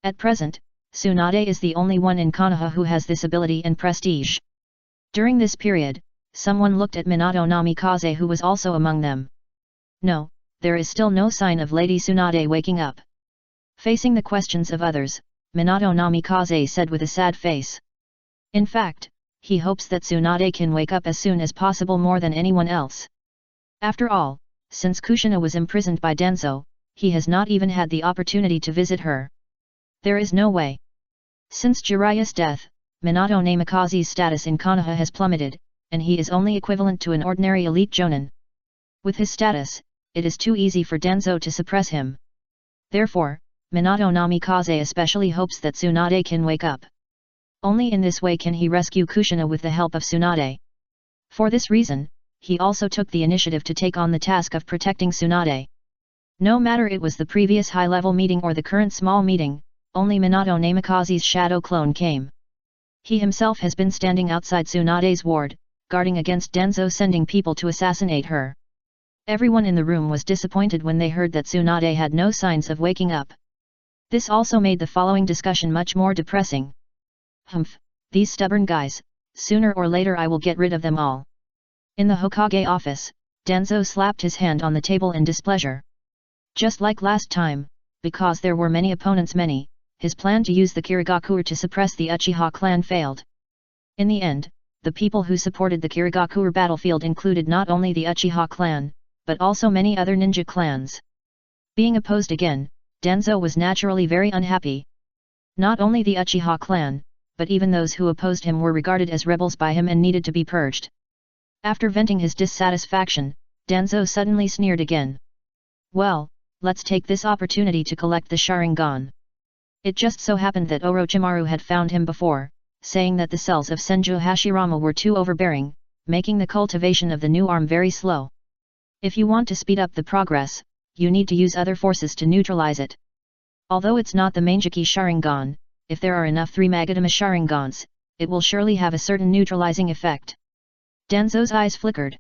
At present, Tsunade is the only one in Konoha who has this ability and prestige. During this period, someone looked at Minato Namikaze who was also among them. No, there is still no sign of Lady Tsunade waking up. Facing the questions of others, Minato Namikaze said with a sad face. In fact, he hopes that Tsunade can wake up as soon as possible more than anyone else. After all, since Kushina was imprisoned by Danzo, he has not even had the opportunity to visit her. There is no way. Since Jiraiya's death, Minato Namikaze's status in Konoha has plummeted, and he is only equivalent to an ordinary elite jonin. With his status, it is too easy for Danzo to suppress him. Therefore, Minato Namikaze especially hopes that Tsunade can wake up. Only in this way can he rescue Kushina with the help of Tsunade. For this reason, he also took the initiative to take on the task of protecting Tsunade. No matter it was the previous high-level meeting or the current small meeting, only Minato Namikaze's shadow clone came. He himself has been standing outside Tsunade's ward, guarding against Danzo sending people to assassinate her. Everyone in the room was disappointed when they heard that Tsunade had no signs of waking up. This also made the following discussion much more depressing. Humph, these stubborn guys, sooner or later I will get rid of them all. In the Hokage office, Danzo slapped his hand on the table in displeasure. Just like last time, because there were many opponents his plan to use the Kirigakure to suppress the Uchiha clan failed. In the end, the people who supported the Kirigakure battlefield included not only the Uchiha clan, but also many other ninja clans. Being opposed again, Danzo was naturally very unhappy. Not only the Uchiha clan, but even those who opposed him were regarded as rebels by him and needed to be purged. After venting his dissatisfaction, Danzo suddenly sneered again. Well, let's take this opportunity to collect the Sharingan. It just so happened that Orochimaru had found him before, saying that the cells of Senju Hashirama were too overbearing, making the cultivation of the new arm very slow. If you want to speed up the progress, you need to use other forces to neutralize it. Although it's not the Manjiki Sharingan, if there are enough 3 Magatama Sharingans, it will surely have a certain neutralizing effect. Danzo's eyes flickered.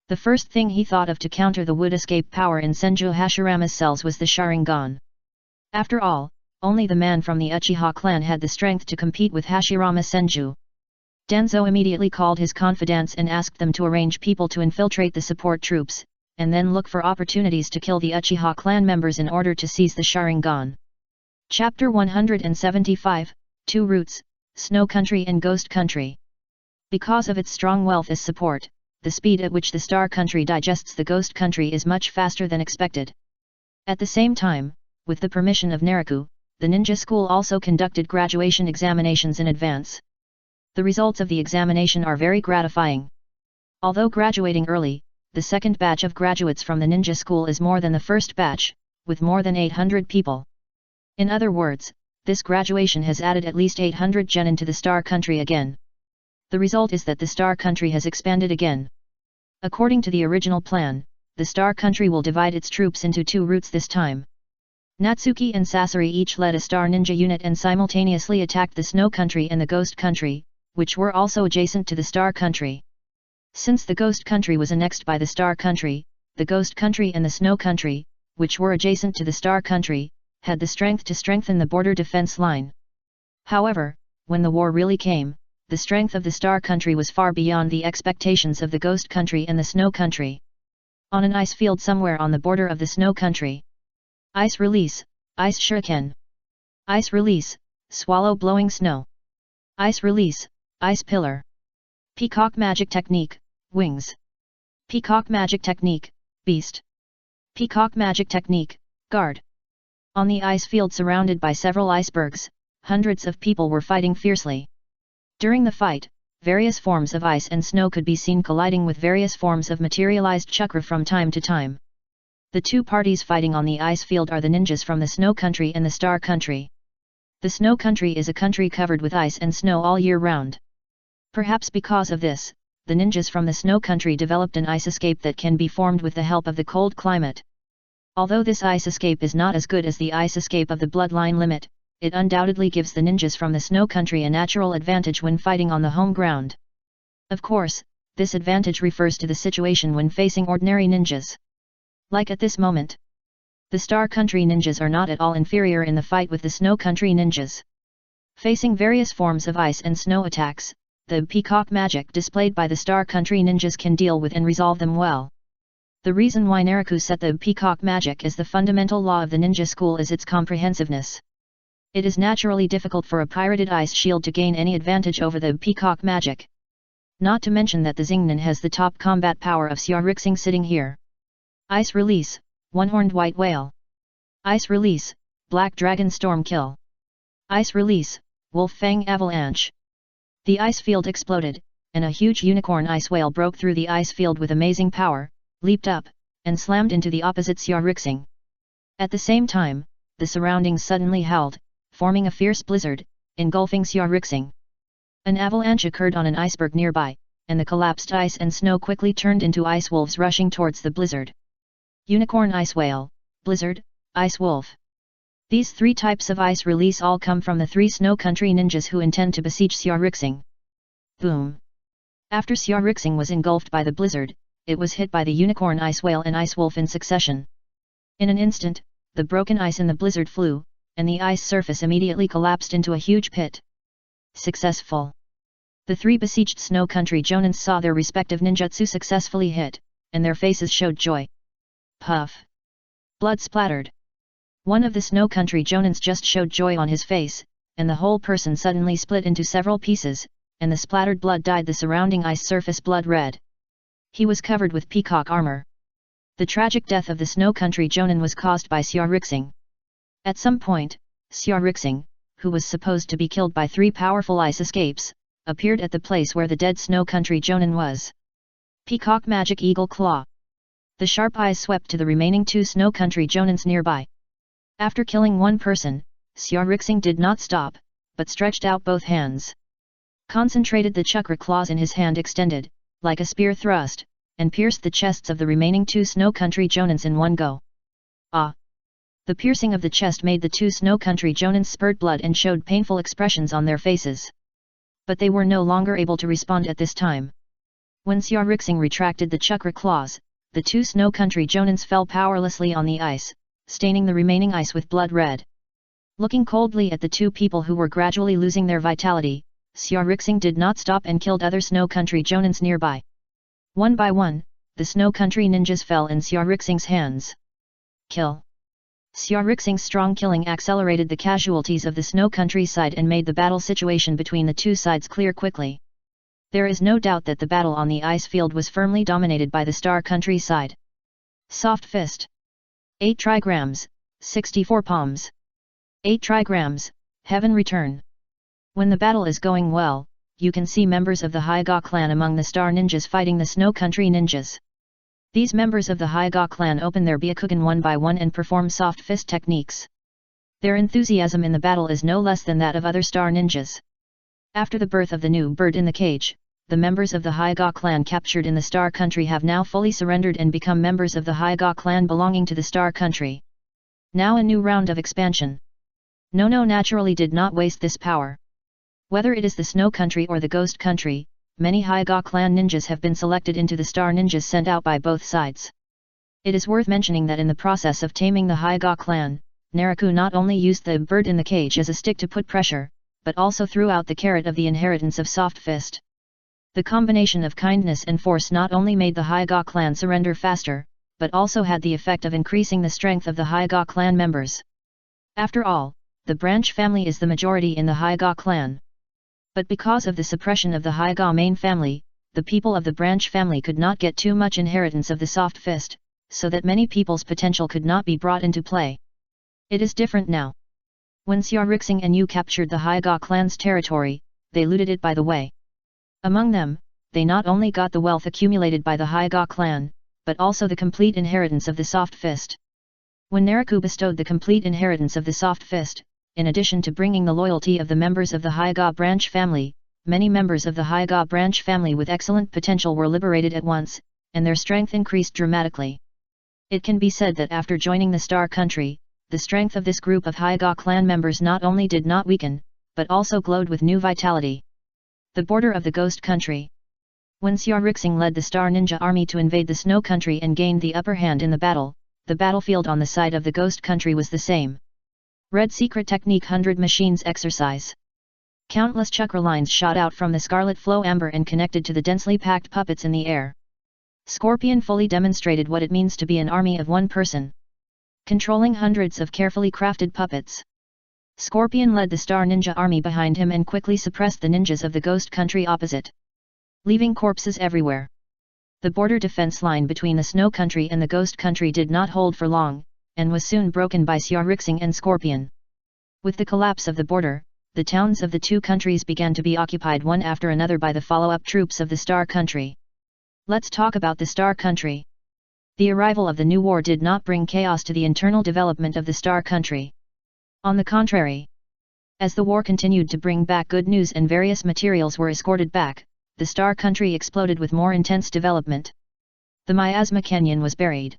The first thing he thought of to counter the wood escape power in Senju Hashirama's cells was the Sharingan. After all, only the man from the Uchiha clan had the strength to compete with Hashirama Senju. Danzo immediately called his confidants and asked them to arrange people to infiltrate the support troops, and then look for opportunities to kill the Uchiha clan members in order to seize the Sharingan. Chapter 175, Two Routes, Snow Country and Ghost Country. Because of its strong wealth as support, the speed at which the Star Country digests the Ghost Country is much faster than expected. At the same time, with the permission of Naraku, the ninja school also conducted graduation examinations in advance. The results of the examination are very gratifying. Although graduating early, the second batch of graduates from the ninja school is more than the first batch, with more than 800 people. In other words, this graduation has added at least 800 genin to the Star Country again. The result is that the Star Country has expanded again. According to the original plan, the Star Country will divide its troops into two routes this time. Natsuki and Sasori each led a Star Ninja unit and simultaneously attacked the Snow Country and the Ghost Country, which were also adjacent to the Star Country. Since the Ghost Country was annexed by the Star Country, the Ghost Country and the Snow Country, which were adjacent to the Star Country, had the strength to strengthen the border defense line. However, when the war really came, the strength of the Star Country was far beyond the expectations of the Ghost Country and the Snow Country. On an ice field somewhere on the border of the Snow Country. Ice release, ice shuriken. Ice release, swallow blowing snow. Ice release, ice pillar. Peacock magic technique, wings. Peacock magic technique, beast. Peacock magic technique, guard. On the ice field surrounded by several icebergs, hundreds of people were fighting fiercely. During the fight, various forms of ice and snow could be seen colliding with various forms of materialized chakra from time to time. The two parties fighting on the ice field are the ninjas from the Snow Country and the Star Country. The Snow Country is a country covered with ice and snow all year round. Perhaps because of this, the ninjas from the Snow Country developed an ice escape that can be formed with the help of the cold climate. Although this ice escape is not as good as the ice escape of the bloodline limit, it undoubtedly gives the ninjas from the Snow Country a natural advantage when fighting on the home ground. Of course, this advantage refers to the situation when facing ordinary ninjas. Like at this moment. The Star Country ninjas are not at all inferior in the fight with the Snow Country ninjas. Facing various forms of ice and snow attacks, the peacock magic displayed by the Star Country ninjas can deal with and resolve them well. The reason why Naraku set the peacock magic as the fundamental law of the ninja school is its comprehensiveness. It is naturally difficult for a pirated ice shield to gain any advantage over the peacock magic. Not to mention that the Xingnan has the top combat power of Xiaorixing sitting here. Ice release, one-horned white whale. Ice release, black dragon storm kill. Ice release, wolf fang avalanche. The ice field exploded, and a huge unicorn ice whale broke through the ice field with amazing power, leaped up, and slammed into the opposite Xiaorixing. At the same time, the surroundings suddenly howled, forming a fierce blizzard, engulfing Xiaorixing. An avalanche occurred on an iceberg nearby, and the collapsed ice and snow quickly turned into ice wolves rushing towards the blizzard. Unicorn ice whale, blizzard, ice wolf. These three types of ice release all come from the three Snow Country ninjas who intend to besiege Xiaorixing. Boom! After Xiaorixing was engulfed by the blizzard, it was hit by the unicorn ice whale and ice wolf in succession. In an instant, the broken ice in the blizzard flew, and the ice surface immediately collapsed into a huge pit. Successful! The three besieged Snow Country jonins saw their respective ninjutsu successfully hit, and their faces showed joy. Puff! Blood splattered. One of the Snow Country jonins just showed joy on his face, and the whole person suddenly split into several pieces, and the splattered blood dyed the surrounding ice surface blood red. He was covered with peacock armor. The tragic death of the Snow Country jonin was caused by Xiaorixing. At some point, Xiaorixing, who was supposed to be killed by three powerful ice escapes, appeared at the place where the dead Snow Country jonin was. Peacock magic eagle claw. The sharp eyes swept to the remaining two Snow Country jonins nearby. After killing one person, Xiaorixing did not stop, but stretched out both hands. Concentrated the chakra claws in his hand extended, like a spear thrust, and pierced the chests of the remaining two Snow Country jonins in one go. Ah! The piercing of the chest made the two Snow Country jonins spurt blood and showed painful expressions on their faces. But they were no longer able to respond at this time. When Xiaorixing retracted the chakra claws, the two Snow Country jonins fell powerlessly on the ice, staining the remaining ice with blood red. Looking coldly at the two people who were gradually losing their vitality, Xiaorixing did not stop and killed other Snow Country jonins nearby. One by one, the Snow Country ninjas fell in Xiaorixing's hands. Kill! Xiaorixing's strong killing accelerated the casualties of the Snow Country side and made the battle situation between the two sides clear quickly. There is no doubt that the battle on the ice field was firmly dominated by the Star Country side. Soft fist. 8 trigrams, 64 palms. 8 trigrams, heaven return. When the battle is going well, you can see members of the Hyga clan among the Star ninjas fighting the Snow Country ninjas. These members of the Hyga clan open their Byakugan one by one and perform soft fist techniques. Their enthusiasm in the battle is no less than that of other Star ninjas. After the birth of the new bird in the cage, the members of the Hyga clan captured in the Star Country have now fully surrendered and become members of the Hyga clan belonging to the Star Country. Now a new round of expansion. Nono naturally did not waste this power. Whether it is the Snow Country or the Ghost Country, many Hyga clan ninjas have been selected into the Star Ninjas sent out by both sides. It is worth mentioning that in the process of taming the Hyga clan, Naraku not only used the bird in the cage as a stick to put pressure, but also threw out the carrot of the inheritance of Soft Fist. The combination of kindness and force not only made the Hyga clan surrender faster, but also had the effect of increasing the strength of the Hyga clan members. After all, the branch family is the majority in the Hyga clan. But because of the suppression of the Hyga main family, the people of the branch family could not get too much inheritance of the Soft Fist, so that many people's potential could not be brought into play. It is different now. When Xia Rixing and Yu captured the Hyga clan's territory, they looted it by the way. Among them, they not only got the wealth accumulated by the Hyga clan, but also the complete inheritance of the Soft Fist. When Naraku bestowed the complete inheritance of the Soft Fist, in addition to bringing the loyalty of the members of the Hyga branch family, many members of the Hyga branch family with excellent potential were liberated at once, and their strength increased dramatically. It can be said that after joining the Star Country, the strength of this group of Hyga clan members not only did not weaken, but also glowed with new vitality. The border of the Ghost Country. When Xia Rixing led the Star Ninja army to invade the Snow Country and gained the upper hand in the battlefield on the side of the Ghost Country was the same. Red Secret Technique 100 Machines Exercise. Countless chakra lines shot out from the scarlet flow amber and connected to the densely packed puppets in the air. Scorpion fully demonstrated what it means to be an army of one person, controlling hundreds of carefully crafted puppets. Scorpion led the Star Ninja army behind him and quickly suppressed the ninjas of the Ghost Country opposite, leaving corpses everywhere. The border defense line between the Snow Country and the Ghost Country did not hold for long, and was soon broken by Xia Rixing and Scorpion. With the collapse of the border, the towns of the two countries began to be occupied one after another by the follow-up troops of the Star Country. Let's talk about the Star Country. The arrival of the new war did not bring chaos to the internal development of the Star Country. On the contrary, as the war continued to bring back good news and various materials were escorted back, the Star Country exploded with more intense development. The Miasma Canyon was buried.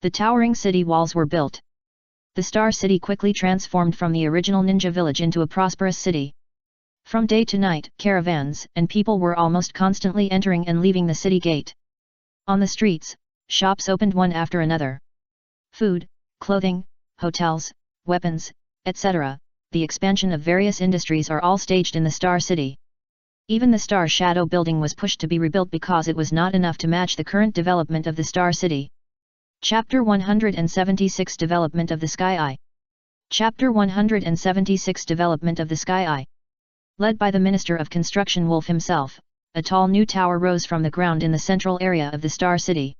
The towering city walls were built. The Star City quickly transformed from the original ninja village into a prosperous city. From day to night, caravans and people were almost constantly entering and leaving the city gate. On the streets, shops opened one after another. Food, clothing, hotels, weapons, etc., the expansion of various industries are all staged in the Star City. Even the Star Shadow building was pushed to be rebuilt because it was not enough to match the current development of the Star City. Chapter 176 Development of the Sky Eye. Chapter 176 Development of the Sky Eye. Led by the Minister of Construction Wolf himself, a tall new tower rose from the ground in the central area of the Star City.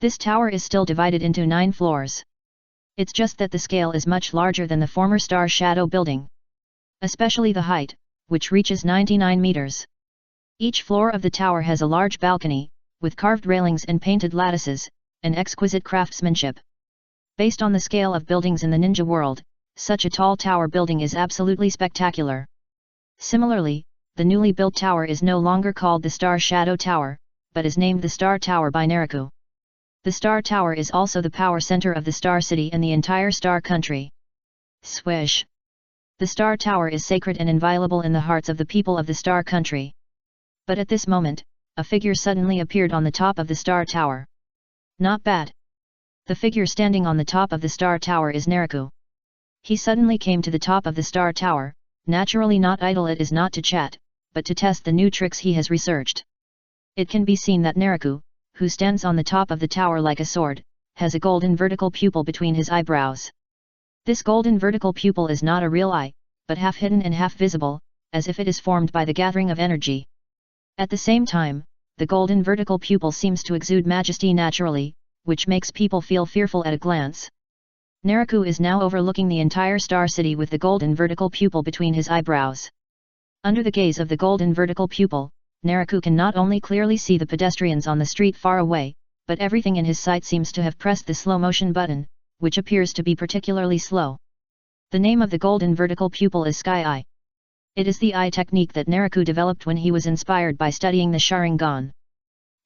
This tower is still divided into 9 floors. It's just that the scale is much larger than the former Star Shadow building. Especially the height, which reaches 99 meters. Each floor of the tower has a large balcony, with carved railings and painted lattices, and exquisite craftsmanship. Based on the scale of buildings in the ninja world, such a tall tower building is absolutely spectacular. Similarly, the newly built tower is no longer called the Star Shadow Tower, but is named the Star Tower by Naraku. The Star Tower is also the power center of the Star City and the entire Star Country. Swish! The Star Tower is sacred and inviolable in the hearts of the people of the Star Country. But at this moment, a figure suddenly appeared on the top of the Star Tower. Not bad. The figure standing on the top of the Star Tower is Naraku. He suddenly came to the top of the Star Tower, naturally not idle. It is not to chat, but to test the new tricks he has researched. It can be seen that Naraku, who stands on the top of the tower like a sword, has a golden vertical pupil between his eyebrows. This golden vertical pupil is not a real eye, but half hidden and half visible, as if it is formed by the gathering of energy. At the same time, the golden vertical pupil seems to exude majesty naturally, which makes people feel fearful at a glance. Naraku is now overlooking the entire Star City with the golden vertical pupil between his eyebrows. Under the gaze of the golden vertical pupil, Naraku can not only clearly see the pedestrians on the street far away, but everything in his sight seems to have pressed the slow motion button, which appears to be particularly slow. The name of the golden vertical pupil is Sky Eye. It is the eye technique that Naraku developed when he was inspired by studying the Sharingan.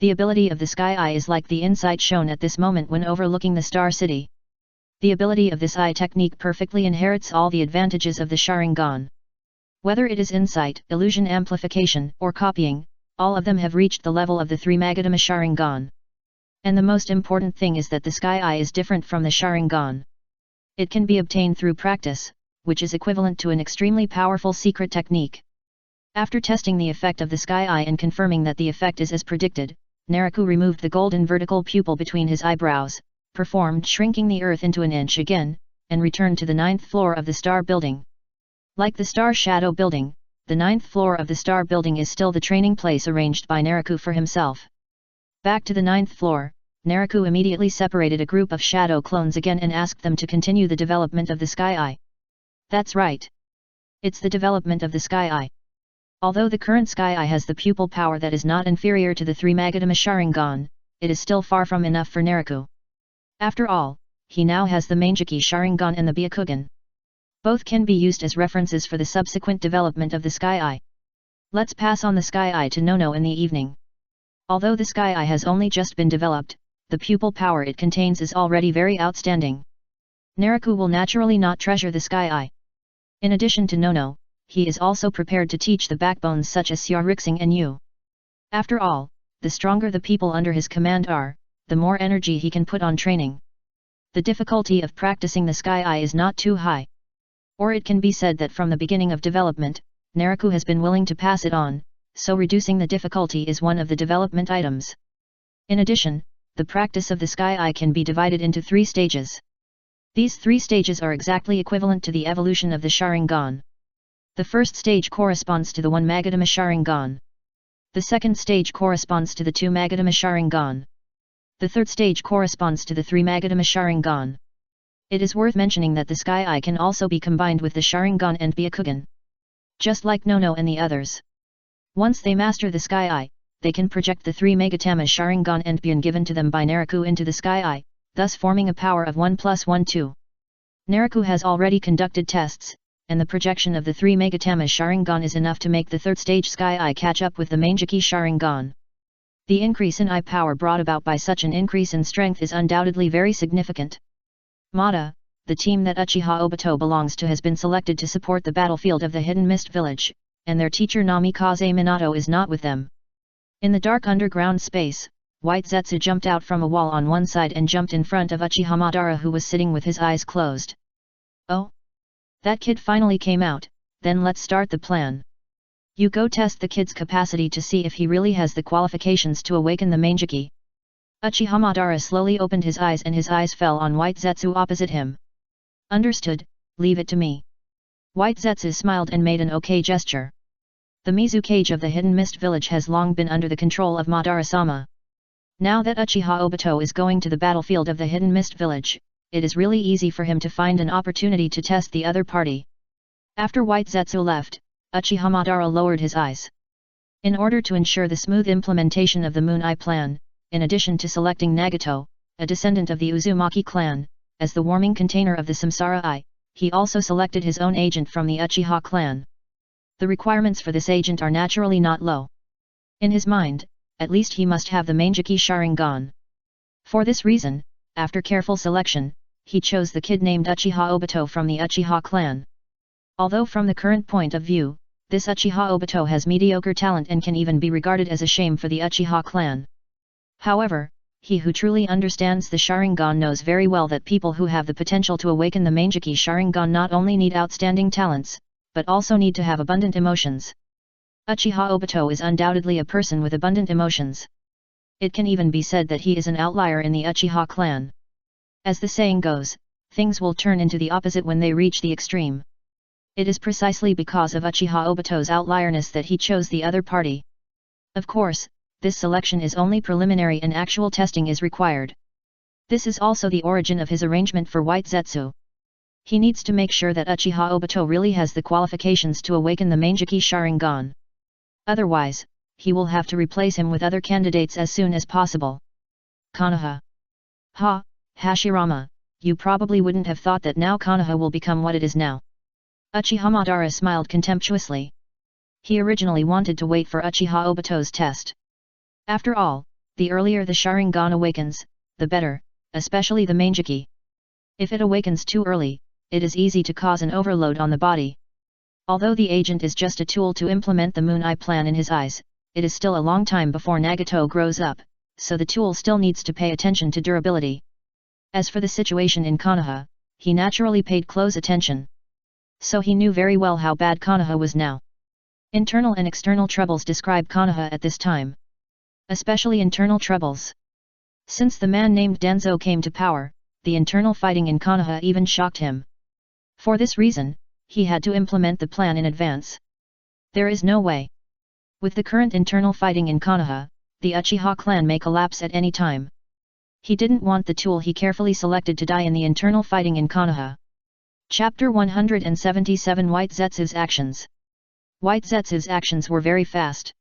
The ability of the Sky Eye is like the insight shown at this moment when overlooking the Star City. The ability of this eye technique perfectly inherits all the advantages of the Sharingan. Whether it is insight, illusion amplification, or copying, all of them have reached the level of the three Magadama Sharingan. And the most important thing is that the Sky Eye is different from the Sharingan. It can be obtained through practice, which is equivalent to an extremely powerful secret technique. After testing the effect of the Sky Eye and confirming that the effect is as predicted, Naraku removed the golden vertical pupil between his eyebrows, performed shrinking the earth into an inch again, and returned to the 9th floor of the Star Building. Like the Star Shadow Building, the 9th floor of the Star Building is still the training place arranged by Naraku for himself. Back to the 9th floor, Naraku immediately separated a group of shadow clones again and asked them to continue the development of the Sky Eye. That's right. It's the development of the Sky Eye. Although the current Sky Eye has the pupil power that is not inferior to the three Magadama Sharingan, it is still far from enough for Naraku. After all, he now has the Manjiki Sharingan and the Byakugan. Both can be used as references for the subsequent development of the Sky Eye. Let's pass on the Sky Eye to Nono in the evening. Although the Sky Eye has only just been developed, the pupil power it contains is already very outstanding. Naraku will naturally not treasure the Sky Eye. In addition to Nono, he is also prepared to teach the backbones such as Xiaorixing and Yu. After all, the stronger the people under his command are, the more energy he can put on training. The difficulty of practicing the Sky Eye is not too high. Or it can be said that from the beginning of development, Naraku has been willing to pass it on, so reducing the difficulty is one of the development items. In addition, the practice of the Sky Eye can be divided into 3 stages. These 3 stages are exactly equivalent to the evolution of the Sharingan. The first stage corresponds to the 1 Magadama Sharingan. The second stage corresponds to the 2 Magadama Sharingan. The third stage corresponds to the 3 Magadama Sharingan. It is worth mentioning that the Sky Eye can also be combined with the Sharingan and Byakugan. Just like Nono and the others. Once they master the Sky Eye, they can project the 3 Magatama Sharingan and Byan given to them by Naraku into the Sky Eye, thus forming a power of 1 + 1 2. Naraku has already conducted tests, and the projection of the 3 Magatama Sharingan is enough to make the third stage Sky Eye catch up with the Manjiki Sharingan. The increase in eye power brought about by such an increase in strength is undoubtedly very significant. Mada, the team that Uchiha Obito belongs to, has been selected to support the battlefield of the Hidden Mist Village, and their teacher Namikaze Minato is not with them. In the dark underground space, White Zetsu jumped out from a wall on one side and jumped in front of Uchiha Madara, who was sitting with his eyes closed. Oh? That kid finally came out, then let's start the plan. You go test the kid's capacity to see if he really has the qualifications to awaken the Manjiki. Uchiha Madara slowly opened his eyes and his eyes fell on White Zetsu opposite him. Understood, leave it to me. White Zetsu smiled and made an okay gesture. The Mizu cage of the Hidden Mist Village has long been under the control of Madara-sama. Now that Uchiha Obito is going to the battlefield of the Hidden Mist Village, it is really easy for him to find an opportunity to test the other party. After White Zetsu left, Uchiha Madara lowered his eyes. In order to ensure the smooth implementation of the Moon Eye plan, in addition to selecting Nagato, a descendant of the Uzumaki clan, as the warming container of the Samsara Eye, he also selected his own agent from the Uchiha clan. The requirements for this agent are naturally not low. In his mind, at least he must have the Manjiki Sharingan. For this reason, after careful selection, he chose the kid named Uchiha Obito from the Uchiha clan. Although from the current point of view, this Uchiha Obito has mediocre talent and can even be regarded as a shame for the Uchiha clan. However, he who truly understands the Sharingan knows very well that people who have the potential to awaken the Manjiki Sharingan not only need outstanding talents, but also need to have abundant emotions. Uchiha Obito is undoubtedly a person with abundant emotions. It can even be said that he is an outlier in the Uchiha clan. As the saying goes, things will turn into the opposite when they reach the extreme. It is precisely because of Uchiha Obito's outlierness that he chose the other party. Of course, this selection is only preliminary and actual testing is required. This is also the origin of his arrangement for White Zetsu. He needs to make sure that Uchiha Obito really has the qualifications to awaken the Manjiki Sharingan. Otherwise, he will have to replace him with other candidates as soon as possible. Konoha. Ha, Hashirama, you probably wouldn't have thought that now Konoha will become what it is now. Uchiha Madara smiled contemptuously. He originally wanted to wait for Uchiha Obito's test. After all, the earlier the Sharingan awakens, the better, especially the Manjiki. If it awakens too early, it is easy to cause an overload on the body. Although the agent is just a tool to implement the Moon Eye plan in his eyes, it is still a long time before Nagato grows up, so the tool still needs to pay attention to durability. As for the situation in Konoha, he naturally paid close attention. So he knew very well how bad Konoha was now. Internal and external troubles describe Konoha at this time. Especially internal troubles. Since the man named Danzo came to power, the internal fighting in Konoha even shocked him. For this reason, he had to implement the plan in advance. There is no way. With the current internal fighting in Konoha, the Uchiha clan may collapse at any time. He didn't want the tool he carefully selected to die in the internal fighting in Konoha. Chapter 177 White Zetsu's Actions. White Zetsu's actions were very fast.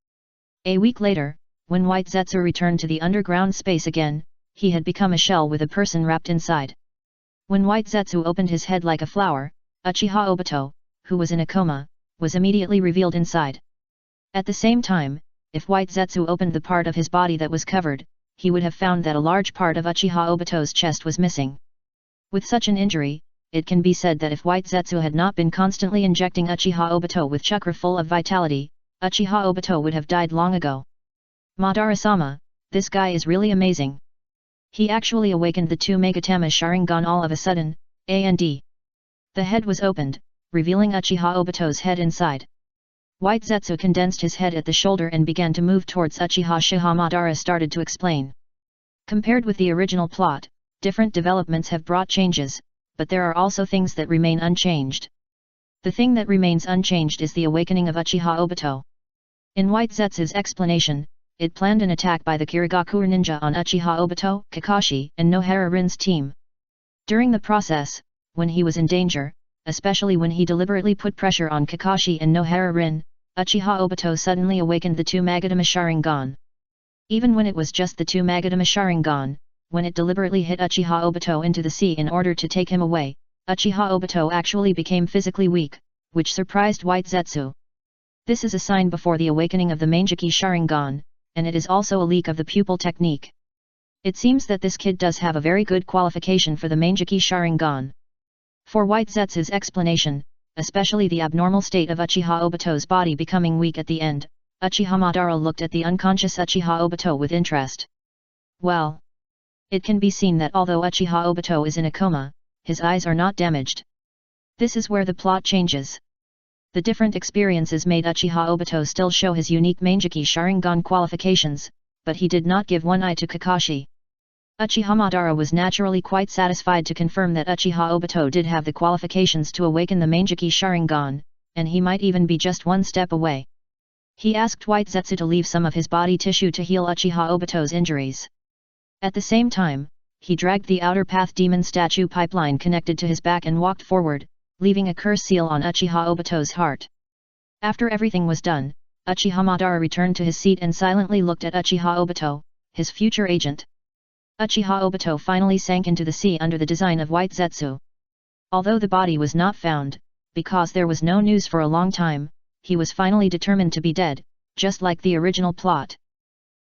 A week later, when White Zetsu returned to the underground space again, he had become a shell with a person wrapped inside. When White Zetsu opened his head like a flower, Uchiha Obito, who was in a coma, was immediately revealed inside. At the same time, if White Zetsu opened the part of his body that was covered, he would have found that a large part of Uchiha Obito's chest was missing. With such an injury, it can be said that if White Zetsu had not been constantly injecting Uchiha Obito with chakra full of vitality, Uchiha Obito would have died long ago. Madara-sama, this guy is really amazing. He actually awakened the two Megatama Sharingan all of a sudden, and. The head was opened, revealing Uchiha Obito's head inside. White Zetsu condensed his head at the shoulder and began to move towards Uchiha Shiha. Madara started to explain. Compared with the original plot, different developments have brought changes, but there are also things that remain unchanged. The thing that remains unchanged is the awakening of Uchiha Obito. In White Zetsu's explanation, it planned an attack by the Kirigaku ninja on Uchiha Obito, Kakashi, and Nohara Rin's team. During the process, when he was in danger, especially when he deliberately put pressure on Kakashi and Nohara Rin, Uchiha Obito suddenly awakened the two Magatama Sharingan. Even when it was just the two Magatama Sharingan, when it deliberately hit Uchiha Obito into the sea in order to take him away, Uchiha Obito actually became physically weak, which surprised White Zetsu. This is a sign before the awakening of the Manjiki Sharingan, and it is also a leak of the pupil technique. It seems that this kid does have a very good qualification for the Manjiki Sharingan. For White Zetsu's explanation, especially the abnormal state of Uchiha Obito's body becoming weak at the end, Uchiha Madara looked at the unconscious Uchiha Obito with interest. Well, it can be seen that although Uchiha Obito is in a coma, his eyes are not damaged. This is where the plot changes. The different experiences made Uchiha Obito still show his unique Manjiki Sharingan qualifications, but he did not give one eye to Kakashi. Uchiha Madara was naturally quite satisfied to confirm that Uchiha Obito did have the qualifications to awaken the Manjiki Sharingan, and he might even be just one step away. He asked White Zetsu to leave some of his body tissue to heal Uchiha Obito's injuries. At the same time, he dragged the outer path demon statue pipeline connected to his back and walked forward, leaving a curse seal on Uchiha Obito's heart. After everything was done, Uchiha Madara returned to his seat and silently looked at Uchiha Obito, his future agent. Uchiha Obito finally sank into the sea under the design of White Zetsu. Although the body was not found, because there was no news for a long time, he was finally determined to be dead, just like the original plot.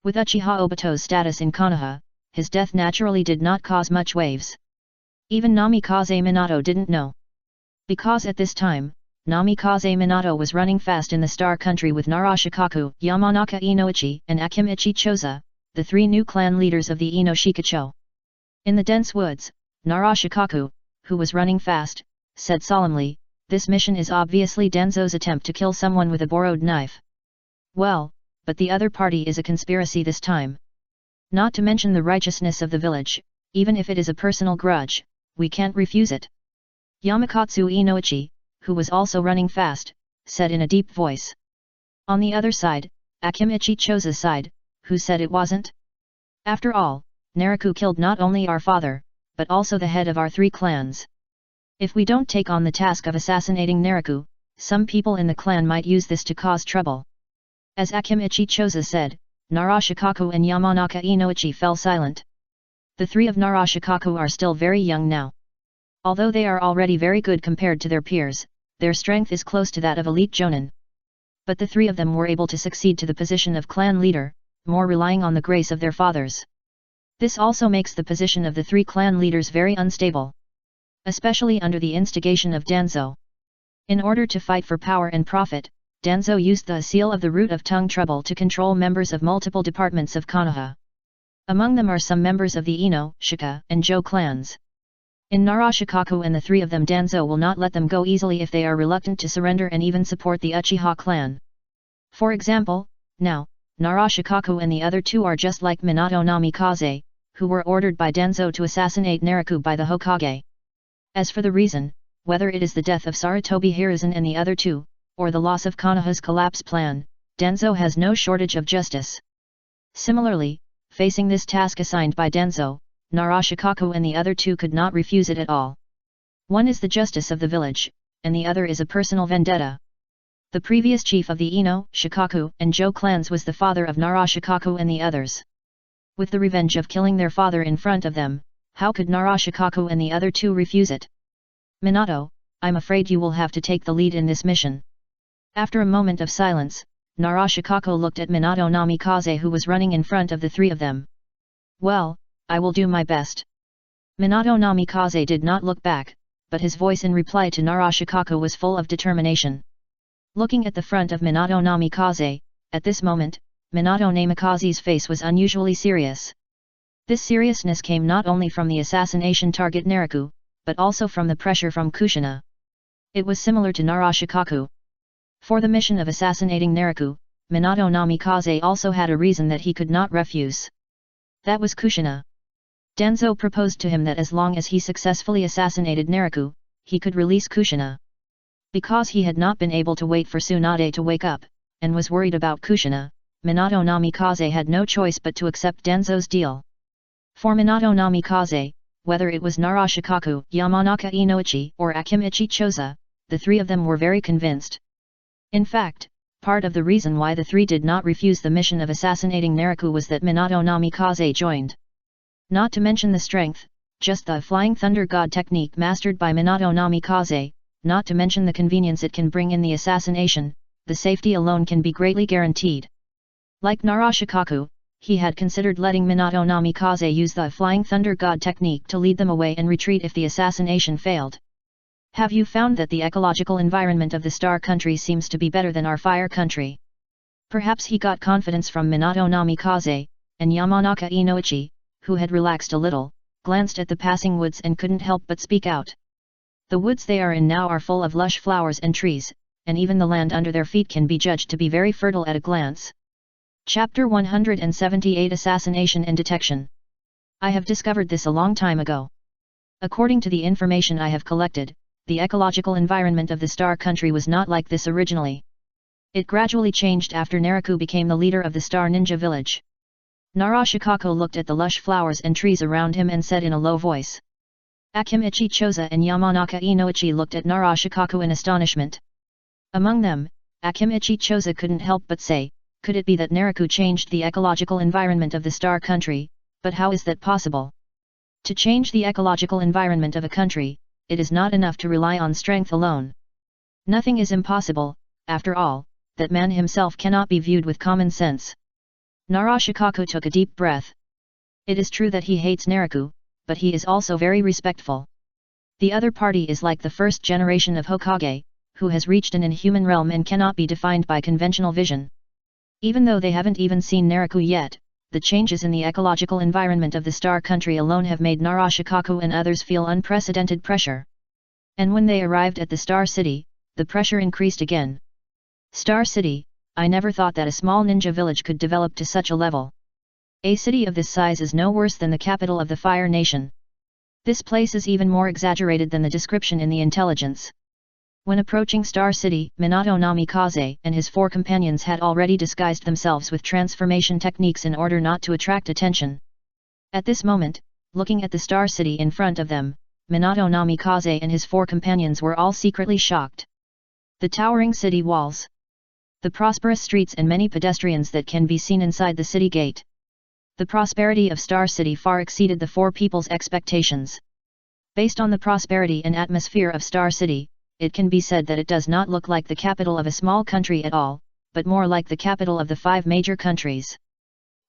With Uchiha Obito's status in Konoha, his death naturally did not cause much waves. Even Namikaze Minato didn't know. Because at this time, Namikaze Minato was running fast in the Star Country with Narashikaku, Yamanaka Inoichi, and Akimichi Choza, the three new clan leaders of the Ino Shikacho. In the dense woods, Narashikaku, who was running fast, said solemnly, "This mission is obviously Danzo's attempt to kill someone with a borrowed knife." Well, but the other party is a conspiracy this time. Not to mention the righteousness of the village, even if it is a personal grudge, we can't refuse it. Yamakatsu Inoichi, who was also running fast, said in a deep voice. On the other side, Akimichi Choza's side, who said it wasn't? After all, Naraku killed not only our father, but also the head of our three clans. If we don't take on the task of assassinating Naraku, some people in the clan might use this to cause trouble. As Akimichi Choza said, Narashikaku and Yamanaka Inoichi fell silent. The three of Narashikaku are still very young now. Although they are already very good compared to their peers, their strength is close to that of elite jonin. but the three of them were able to succeed to the position of clan leader, more relying on the grace of their fathers. This also makes the position of the three clan leaders very unstable, especially under the instigation of Danzo. In order to fight for power and profit, Danzo used the seal of the root of tongue trouble to control members of multiple departments of Konoha. Among them are some members of the Ino, Shika, and Jo clans. In Narashikaku and the three of them, Danzo will not let them go easily if they are reluctant to surrender and even support the Uchiha clan. For example, now, Narashikaku and the other two are just like Minato Namikaze, who were ordered by Danzo to assassinate Naraku by the Hokage. As for the reason, whether it is the death of Sarutobi Hiruzen and the other two, or the loss of Konoha's collapse plan, Danzo has no shortage of justice. Similarly, facing this task assigned by Danzo, Narashikaku and the other two could not refuse it at all. One is the justice of the village, and the other is a personal vendetta. The previous chief of the Ino, Shikaku, and Jo clans was the father of Narashikaku and the others. With the revenge of killing their father in front of them, how could Narashikaku and the other two refuse it? Minato, I'm afraid you will have to take the lead in this mission. After a moment of silence, Narashikaku looked at Minato Namikaze, who was running in front of the three of them. Well, I will do my best. Minato Namikaze did not look back, but his voice in reply to Narashikaku was full of determination. Looking at the front of Minato Namikaze, at this moment, Minato Namikaze's face was unusually serious. This seriousness came not only from the assassination target Naraku, but also from the pressure from Kushina. It was similar to Narashikaku. For the mission of assassinating Naraku, Minato Namikaze also had a reason that he could not refuse. That was Kushina. Danzo proposed to him that as long as he successfully assassinated Naraku, he could release Kushina. Because he had not been able to wait for Tsunade to wake up, and was worried about Kushina, Minato Namikaze had no choice but to accept Danzo's deal. For Minato Namikaze, whether it was Narashikaku, Yamanaka Inoichi, or Akimichi Choza, the three of them were very convinced. In fact, part of the reason why the three did not refuse the mission of assassinating Naraku was that Minato Namikaze joined. Not to mention the strength, just the Flying Thunder God technique mastered by Minato Namikaze, not to mention the convenience it can bring in the assassination, the safety alone can be greatly guaranteed. Like Narashikaku, he had considered letting Minato Namikaze use the Flying Thunder God technique to lead them away and retreat if the assassination failed. Have you found that the ecological environment of the Star Country seems to be better than our Fire Country? Perhaps he got confidence from Minato Namikaze, and Yamanaka Inoichi, who had relaxed a little, glanced at the passing woods and couldn't help but speak out. The woods they are in now are full of lush flowers and trees, and even the land under their feet can be judged to be very fertile at a glance. Chapter 178 Assassination and Detection. I have discovered this a long time ago. According to the information I have collected, the ecological environment of the Star Country was not like this originally. It gradually changed after Naraku became the leader of the Star Ninja Village. Narashikaku looked at the lush flowers and trees around him and said in a low voice. Akimichi Choza and Yamanaka Inoichi looked at Narashikaku in astonishment. Among them, Akimichi Choza couldn't help but say, could it be that Naraku changed the ecological environment of the Star Country, but how is that possible? To change the ecological environment of a country, it is not enough to rely on strength alone. Nothing is impossible, after all, that man himself cannot be viewed with common sense. Narashikaku took a deep breath. It is true that he hates Naraku, but he is also very respectful. The other party is like the first generation of Hokage, who has reached an inhuman realm and cannot be defined by conventional vision. Even though they haven't even seen Naraku yet, the changes in the ecological environment of the Star Country alone have made Narashikaku and others feel unprecedented pressure. And when they arrived at the Star City, the pressure increased again. Star City, I never thought that a small ninja village could develop to such a level. A city of this size is no worse than the capital of the Fire Nation. This place is even more exaggerated than the description in the intelligence. When approaching Star City, Minato Namikaze and his four companions had already disguised themselves with transformation techniques in order not to attract attention. At this moment, looking at the Star City in front of them, Minato Namikaze and his four companions were all secretly shocked. The towering city walls, the prosperous streets and many pedestrians that can be seen inside the city gate. The prosperity of Star City far exceeded the four people's expectations. Based on the prosperity and atmosphere of Star City, it can be said that it does not look like the capital of a small country at all, but more like the capital of the 5 major countries.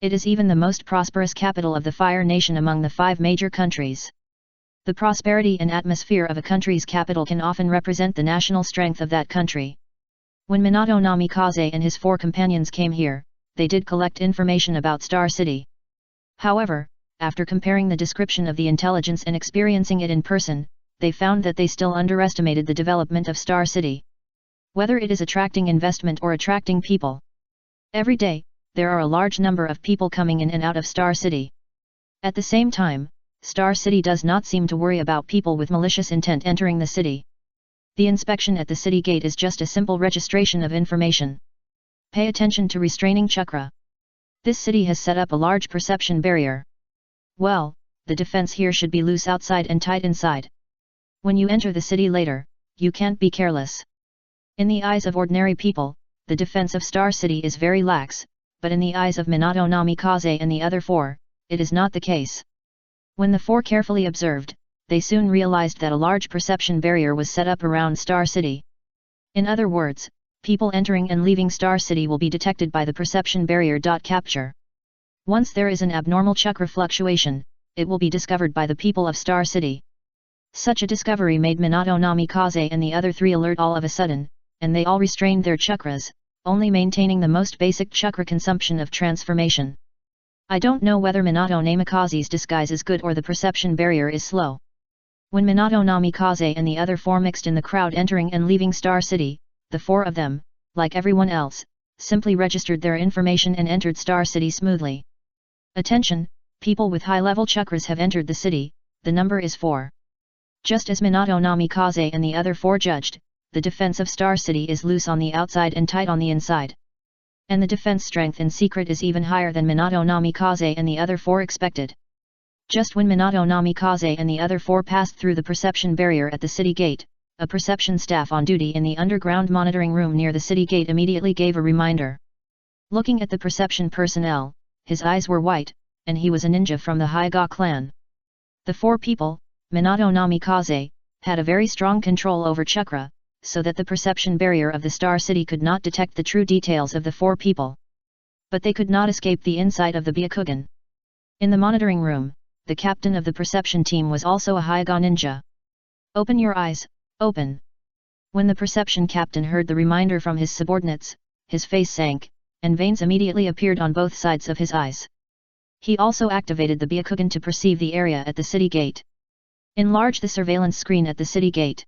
It is even the most prosperous capital of the Fire Nation among the 5 major countries. The prosperity and atmosphere of a country's capital can often represent the national strength of that country. When Minato Namikaze and his 4 companions came here, they did collect information about Star City. However, after comparing the description of the intelligence and experiencing it in person, they found that they still underestimated the development of Star City. Whether it is attracting investment or attracting people. Every day, there are a large number of people coming in and out of Star City. At the same time, Star City does not seem to worry about people with malicious intent entering the city. The inspection at the city gate is just a simple registration of information. Pay attention to restraining chakra. This city has set up a large perception barrier. Well, the defense here should be loose outside and tight inside. When you enter the city later, you can't be careless. In the eyes of ordinary people, the defense of Star City is very lax, but in the eyes of Minato Namikaze and the other 4, it is not the case. When the 4 carefully observed, they soon realized that a large perception barrier was set up around Star City. In other words, people entering and leaving Star City will be detected by the perception barrier. Capture. Once there is an abnormal chakra fluctuation, it will be discovered by the people of Star City. Such a discovery made Minato Namikaze and the other 3 alert all of a sudden, and they all restrained their chakras, only maintaining the most basic chakra consumption of transformation. I don't know whether Minato Namikaze's disguise is good or the perception barrier is slow. When Minato Namikaze and the other 4 mixed in the crowd entering and leaving Star City, the 4 of them, like everyone else, simply registered their information and entered Star City smoothly. Attention, people with high-level chakras have entered the city, the number is 4. Just as Minato Namikaze and the other 4 judged, the defense of Star City is loose on the outside and tight on the inside. And the defense strength in secret is even higher than Minato Namikaze and the other 4 expected. Just when Minato Namikaze and the other 4 passed through the perception barrier at the city gate, a perception staff on duty in the underground monitoring room near the city gate immediately gave a reminder. Looking at the perception personnel, his eyes were white, and he was a ninja from the Hyuga clan. The 4 people, Minato Namikaze, had a very strong control over chakra, so that the perception barrier of the Star City could not detect the true details of the 4 people. But they could not escape the insight of the Byakugan. In the monitoring room, the captain of the perception team was also a Hyuga ninja. Open your eyes, open. When the perception captain heard the reminder from his subordinates, his face sank, and veins immediately appeared on both sides of his eyes. He also activated the Byakugan to perceive the area at the city gate. Enlarge the surveillance screen at the city gate.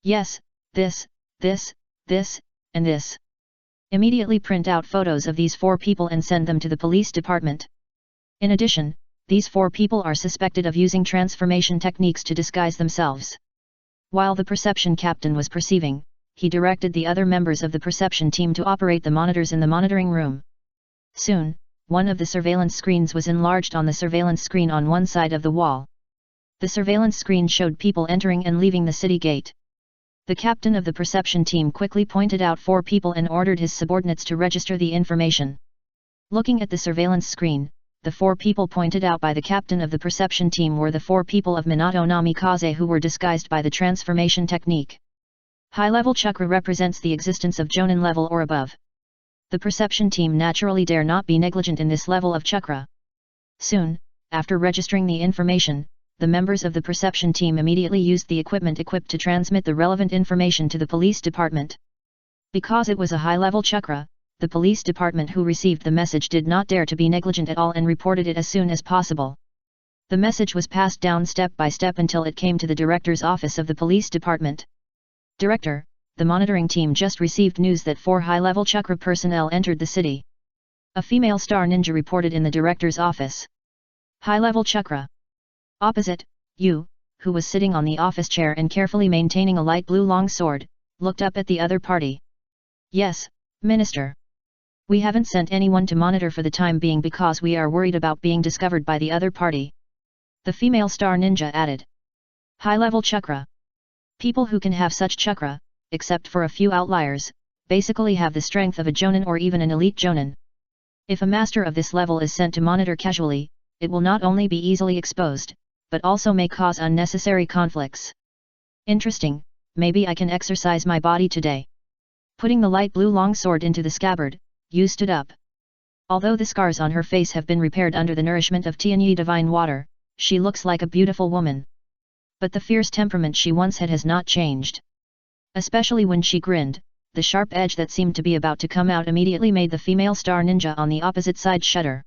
Yes, this, and this. Immediately print out photos of these 4 people and send them to the police department. In addition, these 4 people are suspected of using transformation techniques to disguise themselves. While the perception captain was perceiving, he directed the other members of the perception team to operate the monitors in the monitoring room. Soon, one of the surveillance screens was enlarged on the surveillance screen on one side of the wall. The surveillance screen showed people entering and leaving the city gate. The captain of the perception team quickly pointed out 4 people and ordered his subordinates to register the information. Looking at the surveillance screen, the 4 people pointed out by the captain of the perception team were the 4 people of Minato Namikaze who were disguised by the transformation technique. High-level chakra represents the existence of Jonin level or above. The perception team naturally dare not be negligent in this level of chakra. Soon, after registering the information, the members of the perception team immediately used the equipment equipped to transmit the relevant information to the police department. Because it was a high-level chakra, the police department who received the message did not dare to be negligent at all and reported it as soon as possible. The message was passed down step by step until it came to the director's office of the police department. Director, the monitoring team just received news that 4 high-level chakra personnel entered the city. A female star ninja reported in the director's office. High-level chakra. Opposite, Yu, who was sitting on the office chair and carefully maintaining a light blue long sword, looked up at the other party. Yes, Minister. We haven't sent anyone to monitor for the time being because we are worried about being discovered by the other party. The female star ninja added. High-level chakra. People who can have such chakra, except for a few outliers, basically have the strength of a Jonin or even an elite Jonin. If a master of this level is sent to monitor casually, it will not only be easily exposed, but also may cause unnecessary conflicts. Interesting, maybe I can exercise my body today. Putting the light blue longsword into the scabbard, Yu stood up. Although the scars on her face have been repaired under the nourishment of Tianyi divine water, she looks like a beautiful woman. But the fierce temperament she once had has not changed. Especially when she grinned, the sharp edge that seemed to be about to come out immediately made the female star ninja on the opposite side shudder.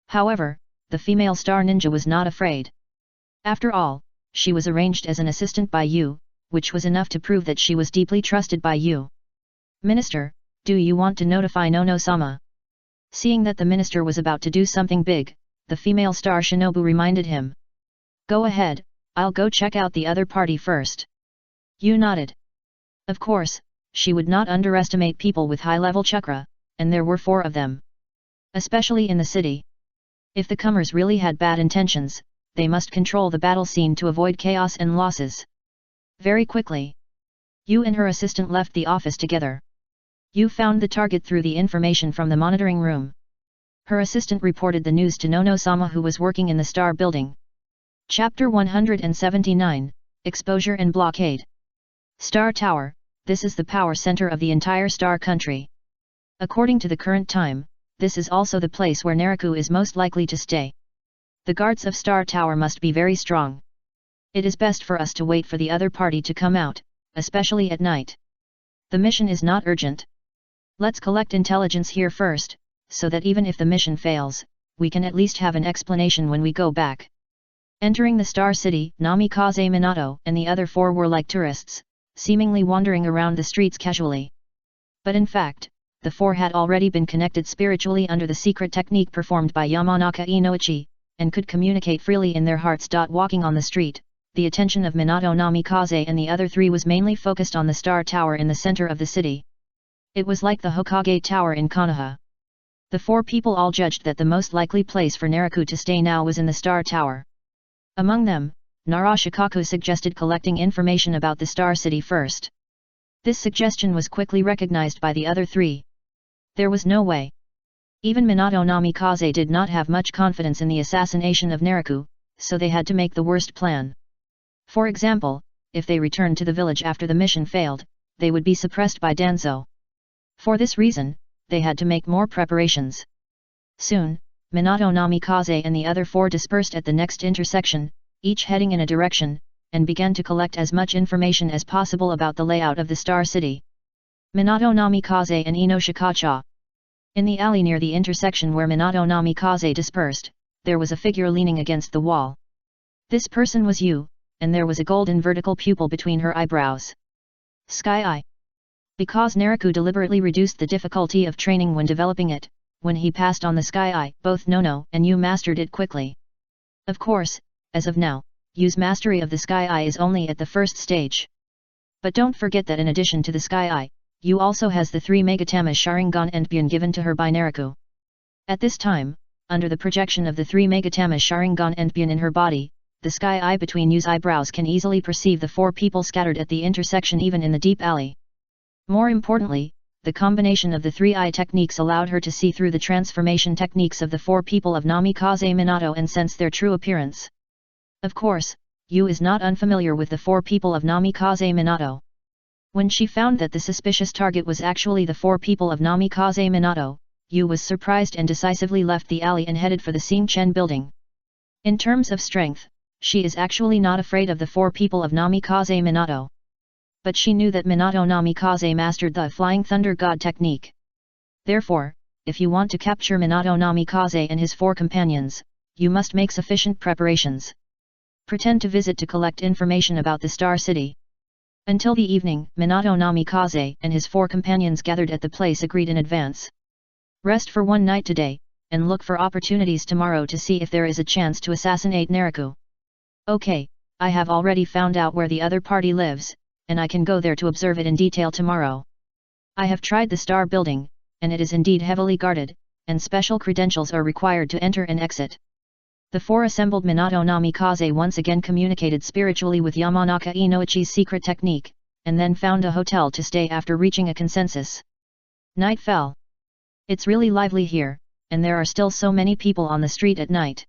However, the female star ninja was not afraid. After all, she was arranged as an assistant by Yu, which was enough to prove that she was deeply trusted by Yu. Minister, do you want to notify Nono-sama? Seeing that the minister was about to do something big, the female star shinobu reminded him. Go ahead, I'll go check out the other party first. Yu nodded. Of course, she would not underestimate people with high-level chakra, and there were 4 of them. Especially in the city. If the comers really had bad intentions, they must control the battle scene to avoid chaos and losses. Very quickly, Yu and her assistant left the office together. Yu found the target through the information from the monitoring room. Her assistant reported the news to Nono-sama, who was working in the Star Building. Chapter 179, Exposure and Blockade. Star Tower, this is the power center of the entire Star Country. According to the current time, this is also the place where Naraku is most likely to stay. The guards of Star Tower must be very strong. It is best for us to wait for the other party to come out, especially at night. The mission is not urgent. Let's collect intelligence here first, so that even if the mission fails, we can at least have an explanation when we go back. Entering the Star City, Namikaze Minato and the other 4 were like tourists, seemingly wandering around the streets casually. But in fact, the 4 had already been connected spiritually under the secret technique performed by Yamanaka Inoichi, and could communicate freely in their hearts. Walking on the street, the attention of Minato Namikaze and the other 3 was mainly focused on the Star Tower in the center of the city. It was like the Hokage Tower in Konoha. The 4 people all judged that the most likely place for Naraku to stay now was in the Star Tower. Among them, Narashikaku suggested collecting information about the Star City first. This suggestion was quickly recognized by the other 3. There was no way. Even Minato Namikaze did not have much confidence in the assassination of Naraku, so they had to make the worst plan. For example, if they returned to the village after the mission failed, they would be suppressed by Danzo. For this reason, they had to make more preparations. Soon, Minato Namikaze and the other 4 dispersed at the next intersection, each heading in a direction, and began to collect as much information as possible about the layout of the Star City. Minato Namikaze and Inoshikacha. In the alley near the intersection where Minato Namikaze dispersed, there was a figure leaning against the wall. This person was Yu, and there was a golden vertical pupil between her eyebrows. Sky Eye. Because Naraku deliberately reduced the difficulty of training when developing it, when he passed on the Sky Eye, both Nono and Yu mastered it quickly. Of course, as of now, Yu's mastery of the Sky Eye is only at the first stage. But don't forget that in addition to the Sky Eye, Yu also has the 3 Megatama Sharingan and Bun given to her by Naraku. At this time, under the projection of the 3 Megatama Sharingan and Bun in her body, the Sky Eye between Yu's eyebrows can easily perceive the 4 people scattered at the intersection even in the deep alley. More importantly, the combination of the 3-eye techniques allowed her to see through the transformation techniques of the 4 people of Namikaze Minato and sense their true appearance. Of course, Yu is not unfamiliar with the 4 people of Namikaze Minato. When she found that the suspicious target was actually the 4 people of Namikaze Minato, Yu was surprised and decisively left the alley and headed for the Xingchen building. In terms of strength, she is actually not afraid of the 4 people of Namikaze Minato. But she knew that Minato Namikaze mastered the Flying Thunder God technique. Therefore, if you want to capture Minato Namikaze and his 4 companions, you must make sufficient preparations. Pretend to visit to collect information about the Star City. Until the evening, Minato Namikaze and his 4 companions gathered at the place agreed in advance. Rest for 1 night today, and look for opportunities tomorrow to see if there is a chance to assassinate Naraku. Okay, I have already found out where the other party lives, and I can go there to observe it in detail tomorrow. I have tried the Star Building, and it is indeed heavily guarded, and special credentials are required to enter and exit. The 4 assembled Minato Namikaze once again communicated spiritually with Yamanaka Inoichi's secret technique, and then found a hotel to stay after reaching a consensus. Night fell. It's really lively here, and there are still so many people on the street at night.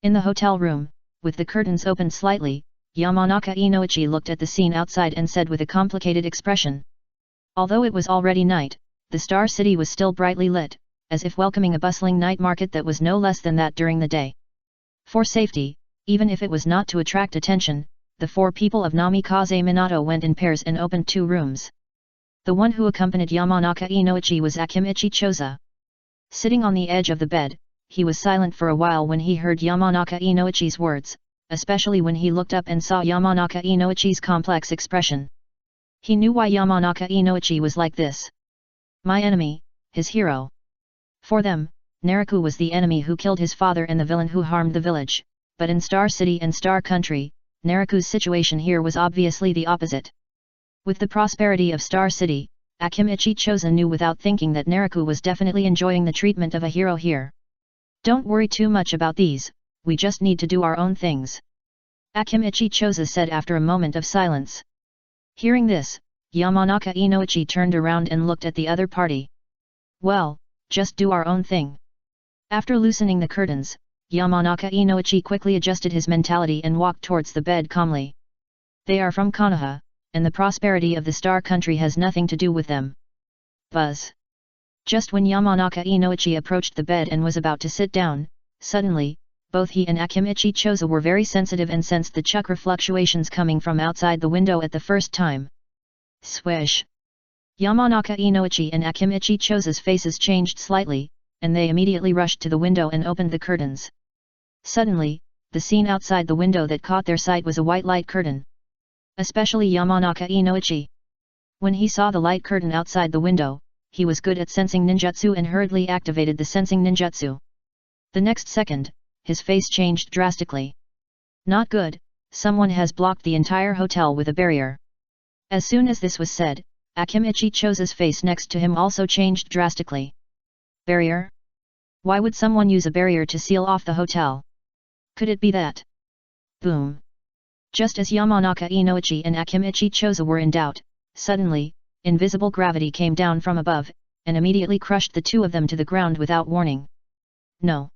In the hotel room, with the curtains opened slightly, Yamanaka Inoichi looked at the scene outside and said with a complicated expression. Although it was already night, the Star City was still brightly lit, as if welcoming a bustling night market that was no less than that during the day. For safety, even if it was not to attract attention, the 4 people of Namikaze Minato went in pairs and opened 2 rooms. The one who accompanied Yamanaka Inoichi was Akimichi Choza. Sitting on the edge of the bed, he was silent for a while when he heard Yamanaka Inoichi's words, especially when he looked up and saw Yamanaka Inoichi's complex expression. He knew why Yamanaka Inoichi was like this. My enemy, his hero. For them, Naraku was the enemy who killed his father and the villain who harmed the village, but in Star City and Star Country, Naraku's situation here was obviously the opposite. With the prosperity of Star City, Akimichi Choza knew without thinking that Naraku was definitely enjoying the treatment of a hero here. Don't worry too much about these, we just need to do our own things. Akimichi Choza said after a moment of silence. Hearing this, Yamanaka Inoichi turned around and looked at the other party. Well, just do our own thing. After loosening the curtains, Yamanaka Inoichi quickly adjusted his mentality and walked towards the bed calmly. They are from Konoha, and the prosperity of the Star Country has nothing to do with them. Buzz. Just when Yamanaka Inoichi approached the bed and was about to sit down, suddenly, both he and Akimichi Choza were very sensitive and sensed the chakra fluctuations coming from outside the window at the first time. Swish! Yamanaka Inoichi and Akimichi Choza's faces changed slightly, and they immediately rushed to the window and opened the curtains. Suddenly, the scene outside the window that caught their sight was a white light curtain. Especially Yamanaka Inoichi. When he saw the light curtain outside the window, he was good at sensing ninjutsu and hurriedly activated the sensing ninjutsu. The next second, his face changed drastically. Not good, someone has blocked the entire hotel with a barrier. As soon as this was said, Akimichi Choza's face next to him also changed drastically. Barrier? Why would someone use a barrier to seal off the hotel? Could it be that? Boom! Just as Yamanaka Inoichi and Akimichi Choza were in doubt, suddenly, invisible gravity came down from above, and immediately crushed the 2 of them to the ground without warning. No.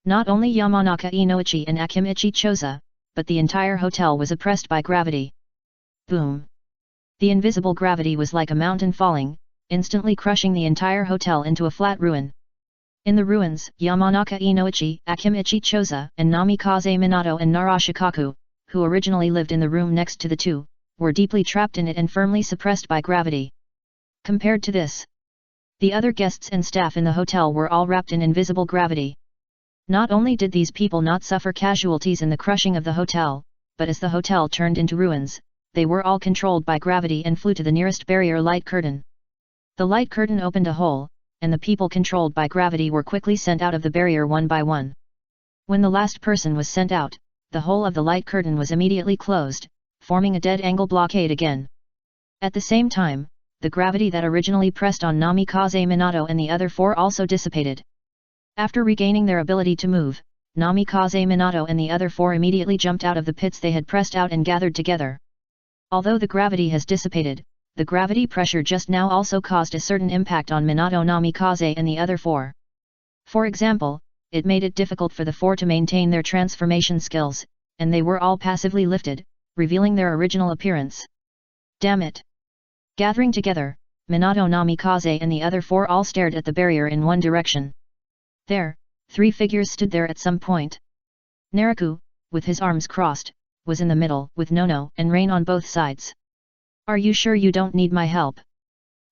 Not only Yamanaka Inoichi and Akimichi Choza, but the entire hotel was oppressed by gravity. Boom! The invisible gravity was like a mountain falling, instantly crushing the entire hotel into a flat ruin. In the ruins, Yamanaka Inoichi, Akimichi Choza, and Namikaze Minato and Narashikaku, who originally lived in the room next to the 2, were deeply trapped in it and firmly suppressed by gravity. Compared to this, the other guests and staff in the hotel were all wrapped in invisible gravity. Not only did these people not suffer casualties in the crushing of the hotel, but as the hotel turned into ruins, they were all controlled by gravity and flew to the nearest barrier light curtain. The light curtain opened a hole, and the people controlled by gravity were quickly sent out of the barrier one by one. When the last person was sent out, the whole of the light curtain was immediately closed, forming a dead-angle blockade again. At the same time, the gravity that originally pressed on Namikaze Minato and the other 4 also dissipated. After regaining their ability to move, Namikaze Minato and the other 4 immediately jumped out of the pits they had pressed out and gathered together. Although the gravity has dissipated, the gravity pressure just now also caused a certain impact on Minato Namikaze and the other 4. For example, it made it difficult for the 4 to maintain their transformation skills, and they were all passively lifted, revealing their original appearance. Damn it! Gathering together, Minato Namikaze and the other 4 all stared at the barrier in one direction. There, 3 figures stood there at some point. Naraku, with his arms crossed, was in the middle, with Nono and Rain on both sides. Are you sure you don't need my help?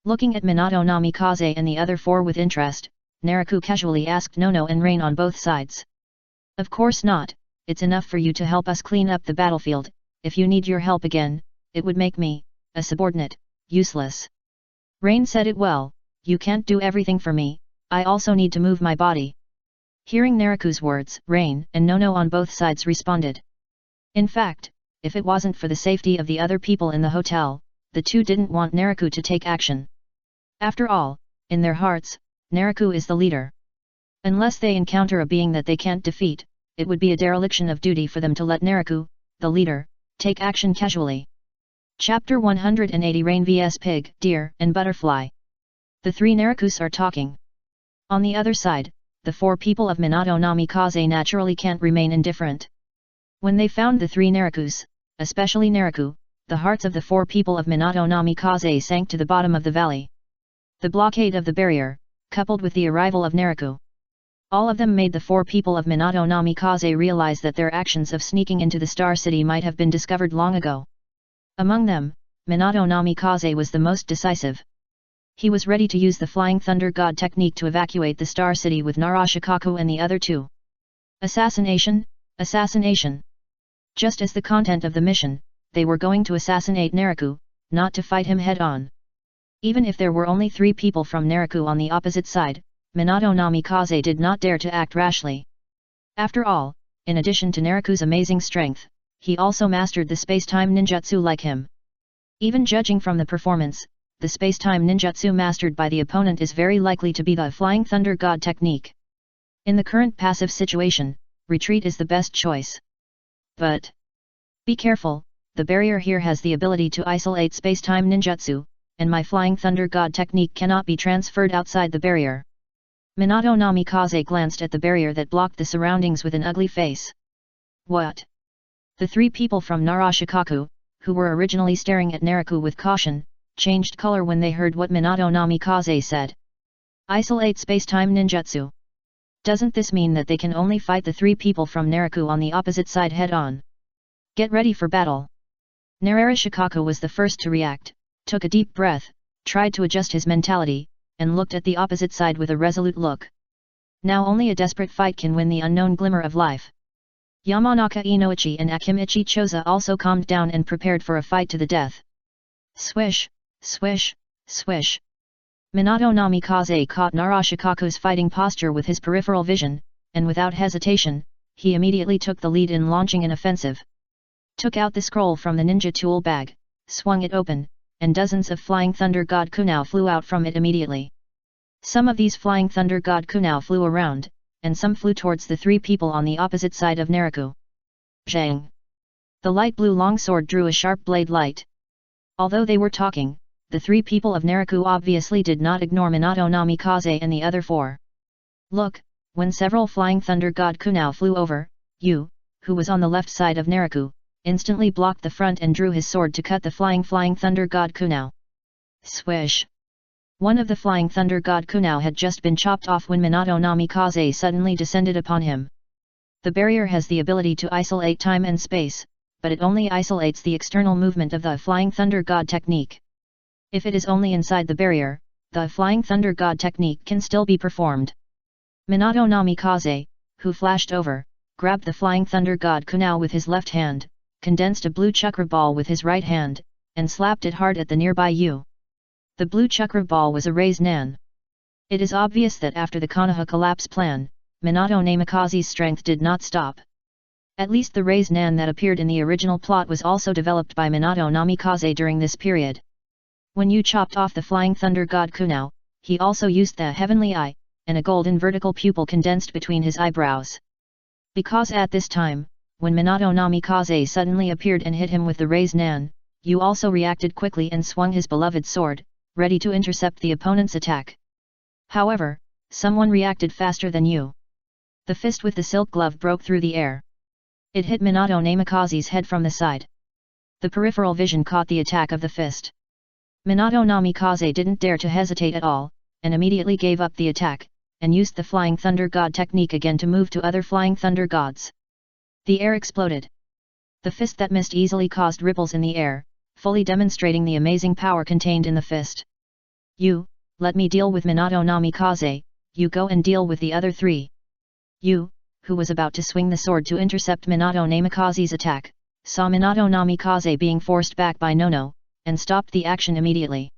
Looking at Minato Namikaze and the other 4 with interest, Naraku casually asked Nono and Rain on both sides. Of course not, it's enough for you to help us clean up the battlefield. If you need your help again, it would make me, a subordinate, useless. Rain said it well, you can't do everything for me, I also need to move my body. Hearing Naraku's words, Rain and Nono on both sides responded. In fact, if it wasn't for the safety of the other people in the hotel, the 2 didn't want Naraku to take action. After all, in their hearts, Naraku is the leader. Unless they encounter a being that they can't defeat, it would be a dereliction of duty for them to let Naraku, the leader, take action casually. Chapter 180 Rain vs Pig, Deer, and Butterfly. The 3 Narakus are talking. On the other side, the 4 people of Minato Namikaze naturally can't remain indifferent. When they found the 3 Narakus, especially Naraku, the hearts of the 4 people of Minato Namikaze sank to the bottom of the valley. The blockade of the barrier, coupled with the arrival of Naraku, all of them made the 4 people of Minato Namikaze realize that their actions of sneaking into the Star City might have been discovered long ago. Among them, Minato Namikaze was the most decisive. He was ready to use the Flying Thunder God technique to evacuate the Star City with Narashikaku and the other 2. Assassination, assassination. Just as the content of the mission, they were going to assassinate Naraku, not to fight him head-on. Even if there were only 3 people from Naraku on the opposite side, Minato Namikaze did not dare to act rashly. After all, in addition to Naraku's amazing strength, he also mastered the space-time ninjutsu like him. Even judging from the performance, the space-time ninjutsu mastered by the opponent is very likely to be the Flying Thunder God technique. In the current passive situation, retreat is the best choice. But be careful, the barrier here has the ability to isolate space-time ninjutsu, and my Flying Thunder God technique cannot be transferred outside the barrier. Minato Namikaze glanced at the barrier that blocked the surroundings with an ugly face. What? The 3 people from Narashikaku, who were originally staring at Naraku with caution, changed color when they heard what Minato Namikaze said. Isolate space-time ninjutsu. Doesn't this mean that they can only fight the 3 people from Naraku on the opposite side head-on? Get ready for battle. Narashikaku was the first to react, took a deep breath, tried to adjust his mentality, and looked at the opposite side with a resolute look. Now only a desperate fight can win the unknown glimmer of life. Yamanaka Inoichi and Akimichi Choza also calmed down and prepared for a fight to the death. Swish, swish, swish. Minato Namikaze caught Narashikaku's fighting posture with his peripheral vision, and without hesitation, he immediately took the lead in launching an offensive. Took out the scroll from the ninja tool bag, swung it open, and dozens of Flying Thunder God Kunao flew out from it immediately. Some of these Flying Thunder God Kunao flew around, and some flew towards the 3 people on the opposite side of Naraku. Zhang! The light blue longsword drew a sharp blade light. Although they were talking, the 3 people of Naraku obviously did not ignore Minato Namikaze and the other 4. Look, when several Flying Thunder God Kunao flew over, you, who was on the left side of Naraku, instantly blocked the front and drew his sword to cut the Flying Thunder God Kunao. Swish! One of the Flying Thunder God Kunao had just been chopped off when Minato Namikaze suddenly descended upon him. The barrier has the ability to isolate time and space, but it only isolates the external movement of the Flying Thunder God technique. If it is only inside the barrier, the Flying Thunder God technique can still be performed. Minato Namikaze, who flashed over, grabbed the Flying Thunder God Kunao with his left hand, condensed a blue chakra ball with his right hand, and slapped it hard at the nearby Yu. The blue chakra ball was a raise nan. It is obvious that after the Konoha collapse plan, Minato Namikaze's strength did not stop. At least the raise nan that appeared in the original plot was also developed by Minato Namikaze during this period. When Yu chopped off the Flying Thunder God Kunao, he also used the Heavenly Eye, and a golden vertical pupil condensed between his eyebrows. Because at this time, when Minato Namikaze suddenly appeared and hit him with the raise nan, Yu also reacted quickly and swung his beloved sword, ready to intercept the opponent's attack. However, someone reacted faster than Yu. The fist with the silk glove broke through the air. It hit Minato Namikaze's head from the side. The peripheral vision caught the attack of the fist. Minato Namikaze didn't dare to hesitate at all, and immediately gave up the attack, and used the Flying Thunder God technique again to move to other Flying Thunder Gods. The air exploded. The fist that missed easily caused ripples in the air, fully demonstrating the amazing power contained in the fist. You, let me deal with Minato Namikaze, you go and deal with the other 3. You, who was about to swing the sword to intercept Minato Namikaze's attack, saw Minato Namikaze being forced back by Nono, and stopped the action immediately.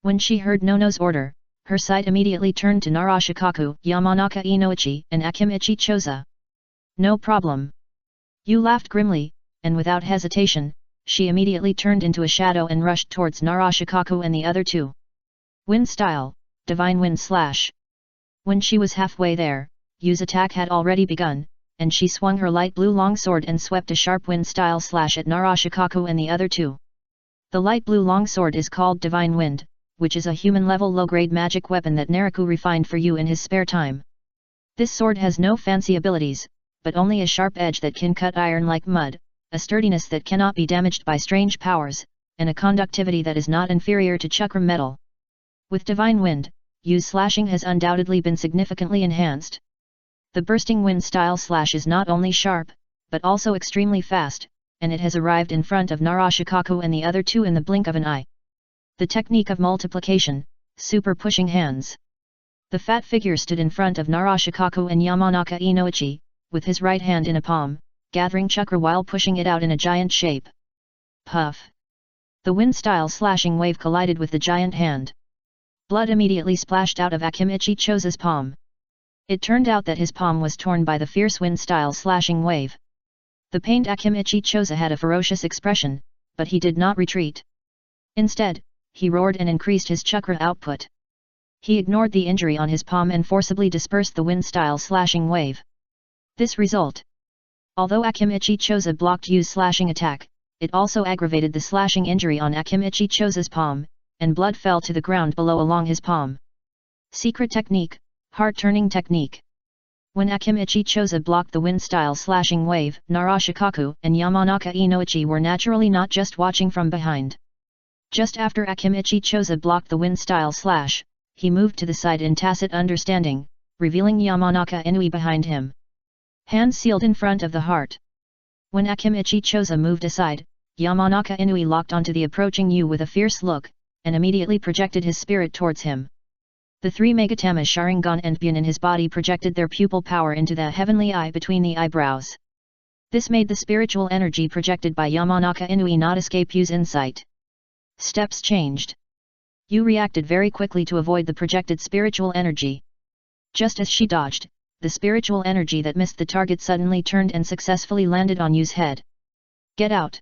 When she heard Nono's order, her sight immediately turned to Narashikaku, Yamanaka Inoichi and Akimichi Choza. No problem. Yu laughed grimly, and without hesitation, she immediately turned into a shadow and rushed towards Narashikaku and the other 2. Wind style, Divine Wind Slash. When she was halfway there, Yu's attack had already begun, and she swung her light blue longsword and swept a sharp wind style slash at Narashikaku and the other 2. The light blue longsword is called Divine Wind, which is a human-level low-grade magic weapon that Naraku refined for Yu in his spare time. This sword has no fancy abilities, but only a sharp edge that can cut iron like mud, a sturdiness that cannot be damaged by strange powers, and a conductivity that is not inferior to chakram metal. With divine wind, Yu's slashing has undoubtedly been significantly enhanced. The bursting wind style slash is not only sharp, but also extremely fast, and it has arrived in front of Narashikaku and the other two in the blink of an eye. The technique of multiplication, super pushing hands. The fat figure stood in front of Narashikaku and Yamanaka Inoichi, with his right hand in a palm, gathering chakra while pushing it out in a giant shape. Puff! The wind-style slashing wave collided with the giant hand. Blood immediately splashed out of Akimichi Choza's palm. It turned out that his palm was torn by the fierce wind-style slashing wave. The pained Akimichi Choza had a ferocious expression, but he did not retreat. Instead, he roared and increased his chakra output. He ignored the injury on his palm and forcibly dispersed the wind-style slashing wave. This result. Although Akimichi Choza blocked Yu's slashing attack, it also aggravated the slashing injury on Akimichi Choza's palm, and blood fell to the ground below along his palm. Secret technique, heart-turning technique. When Akimichi Choza blocked the wind-style slashing wave, Narashikaku and Yamanaka Inoichi were naturally not just watching from behind. Just after Akimichi Choza blocked the wind-style slash, he moved to the side in tacit understanding, revealing Yamanaka Inui behind him. Hands sealed in front of the heart. When Akimichi Choza moved aside, Yamanaka Inui locked onto the approaching Yu with a fierce look, and immediately projected his spirit towards him. The three Megatama Sharingan and Bun in his body projected their pupil power into the heavenly eye between the eyebrows. This made the spiritual energy projected by Yamanaka Inui not escape Yu's insight. Steps changed. Yu reacted very quickly to avoid the projected spiritual energy. Just as she dodged, the spiritual energy that missed the target suddenly turned and successfully landed on Yu's head. Get out!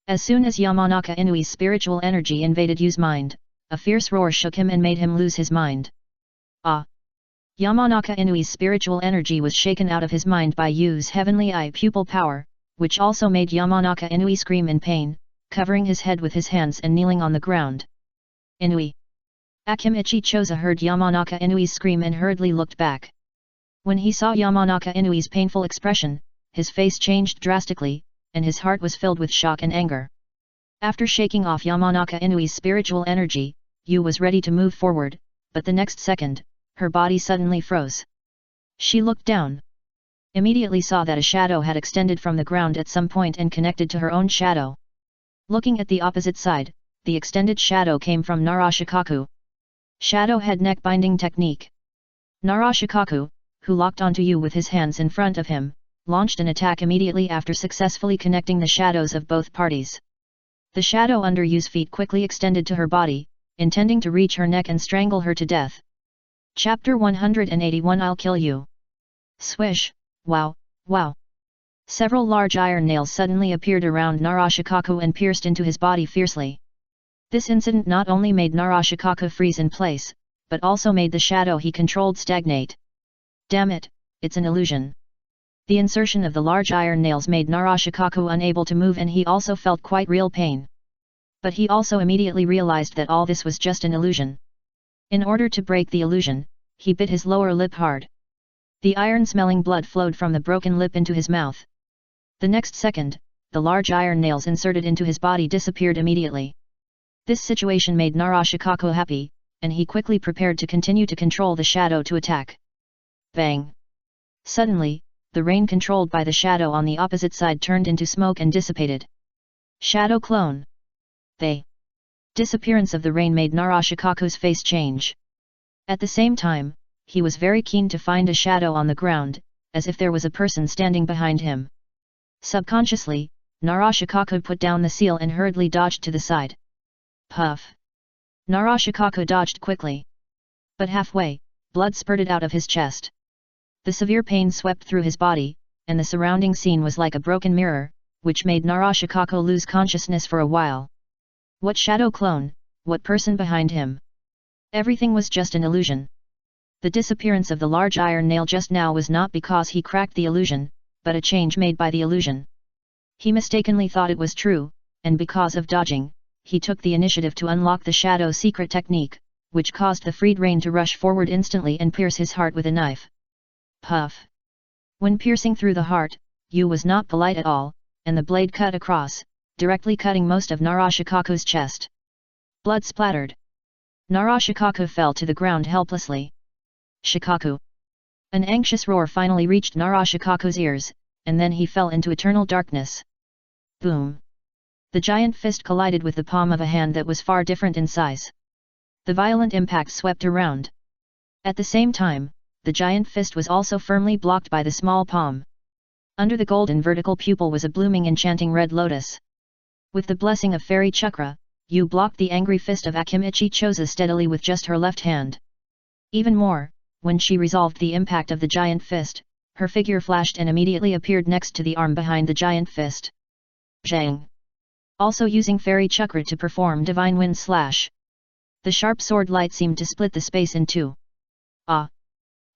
As soon as Yamanaka Inui's spiritual energy invaded Yu's mind, a fierce roar shook him and made him lose his mind. Ah! Yamanaka Inui's spiritual energy was shaken out of his mind by Yu's heavenly eye pupil power, which also made Yamanaka Inui scream in pain, covering his head with his hands and kneeling on the ground. Inui! Akimichi Choza heard Yamanaka Inui's scream and hurriedly looked back. When he saw Yamanaka Inui's painful expression, his face changed drastically, and his heart was filled with shock and anger. After shaking off Yamanaka Inui's spiritual energy, Yu was ready to move forward, but the next second, her body suddenly froze. She looked down. Immediately saw that a shadow had extended from the ground at some point and connected to her own shadow. Looking at the opposite side, the extended shadow came from Narashikaku. Shadow head neck binding technique. Narashikaku, who locked onto Yu with his hands in front of him, launched an attack immediately after successfully connecting the shadows of both parties. The shadow under Yu's feet quickly extended to her body, intending to reach her neck and strangle her to death. Chapter 181 I'll kill you. Swish, wow, wow. Several large iron nails suddenly appeared around Narashikaku and pierced into his body fiercely. This incident not only made Narashikaku freeze in place, but also made the shadow he controlled stagnate. Damn it, it's an illusion. The insertion of the large iron nails made Narashikaku unable to move and he also felt quite real pain. But he also immediately realized that all this was just an illusion. In order to break the illusion, he bit his lower lip hard. The iron-smelling blood flowed from the broken lip into his mouth. The next second, the large iron nails inserted into his body disappeared immediately. This situation made Narashikaku happy, and he quickly prepared to continue to control the shadow to attack. Bang! Suddenly, the rain controlled by the shadow on the opposite side turned into smoke and dissipated. Shadow clone. The disappearance of the rain made Narashikaku's face change. At the same time, he was very keen to find a shadow on the ground, as if there was a person standing behind him. Subconsciously, Narashikaku put down the seal and hurriedly dodged to the side. Puff! Narashikaku dodged quickly. But halfway, blood spurted out of his chest. The severe pain swept through his body, and the surrounding scene was like a broken mirror, which made Narashikaku lose consciousness for a while. What shadow clone, what person behind him? Everything was just an illusion. The disappearance of the large iron nail just now was not because he cracked the illusion, but a change made by the illusion. He mistakenly thought it was true, and because of dodging, he took the initiative to unlock the shadow secret technique, which caused the freed rain to rush forward instantly and pierce his heart with a knife. Puff! When piercing through the heart, Yu was not polite at all, and the blade cut across, directly cutting most of Narashikaku's chest. Blood splattered. Narashikaku fell to the ground helplessly. Shikaku! An anxious roar finally reached Narashikaku's ears, and then he fell into eternal darkness. Boom! The giant fist collided with the palm of a hand that was far different in size. The violent impact swept around. At the same time, the giant fist was also firmly blocked by the small palm. Under the golden vertical pupil was a blooming enchanting red lotus. With the blessing of fairy chakra, you blocked the angry fist of Akimichi Choza steadily with just her left hand. Even more, when she resolved the impact of the giant fist, her figure flashed and immediately appeared next to the arm behind the giant fist. Zhang! Also using fairy chakra to perform divine wind slash. The sharp sword light seemed to split the space in two. Ah!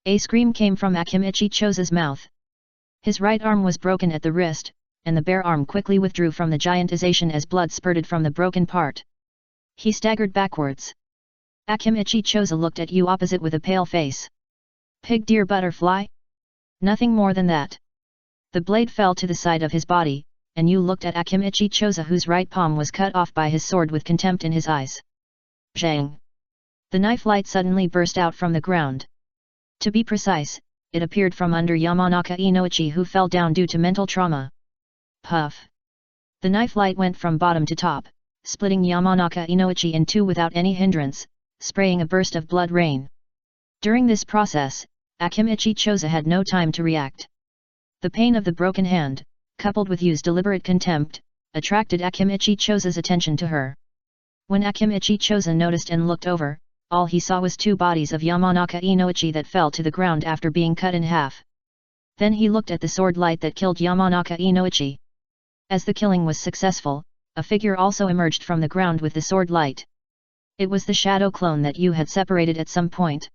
A scream came from Akimichi Choza's mouth. His right arm was broken at the wrist, and the bare arm quickly withdrew from the giantization as blood spurted from the broken part. He staggered backwards. Akimichi Choza looked at you opposite with a pale face. Pig deer butterfly? Nothing more than that. The blade fell to the side of his body, and you looked at Akimichi Choza whose right palm was cut off by his sword with contempt in his eyes. Zhang! The knife light suddenly burst out from the ground. To be precise, it appeared from under Yamanaka Inoichi who fell down due to mental trauma. Puff! The knife light went from bottom to top, splitting Yamanaka Inoichi in two without any hindrance, spraying a burst of blood rain. During this process, Akimichi Choza had no time to react. The pain of the broken hand, coupled with Yu's deliberate contempt, attracted Akimichi Choza's attention to her. When Akimichi Choza noticed and looked over, all he saw was two bodies of Yamanaka Inoichi that fell to the ground after being cut in half. Then he looked at the sword light that killed Yamanaka Inoichi. As the killing was successful, a figure also emerged from the ground with the sword light. It was the shadow clone that you had separated at some point.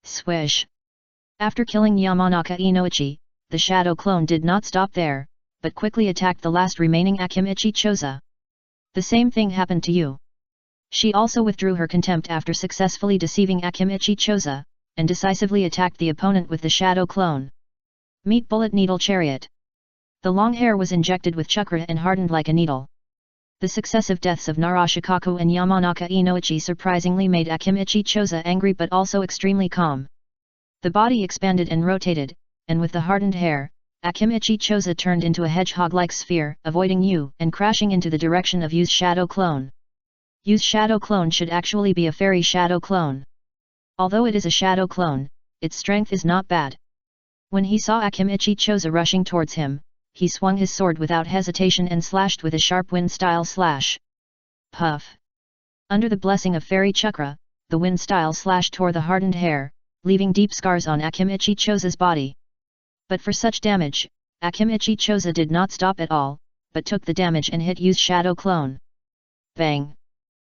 Swish! After killing Yamanaka Inoichi, the shadow clone did not stop there, but quickly attacked the last remaining Akimichi Choza. The same thing happened to you. She also withdrew her contempt after successfully deceiving Akimichi Choza, and decisively attacked the opponent with the shadow clone. Meet Bullet Needle Chariot. The long hair was injected with chakra and hardened like a needle. The successive deaths of Narashikaku and Yamanaka Inoichi surprisingly made Akimichi Choza angry but also extremely calm. The body expanded and rotated, and with the hardened hair, Akimichi Choza turned into a hedgehog-like sphere, avoiding you and crashing into the direction of Yu's shadow clone. Yu's shadow clone should actually be a fairy shadow clone. Although it is a shadow clone, its strength is not bad. When he saw Akimichi Choza rushing towards him, he swung his sword without hesitation and slashed with a sharp wind-style slash. Puff! Under the blessing of fairy chakra, the wind-style slash tore the hardened hair, leaving deep scars on Akimichi Choza's body. But for such damage, Akimichi Choza did not stop at all, but took the damage and hit Yu's shadow clone. Bang!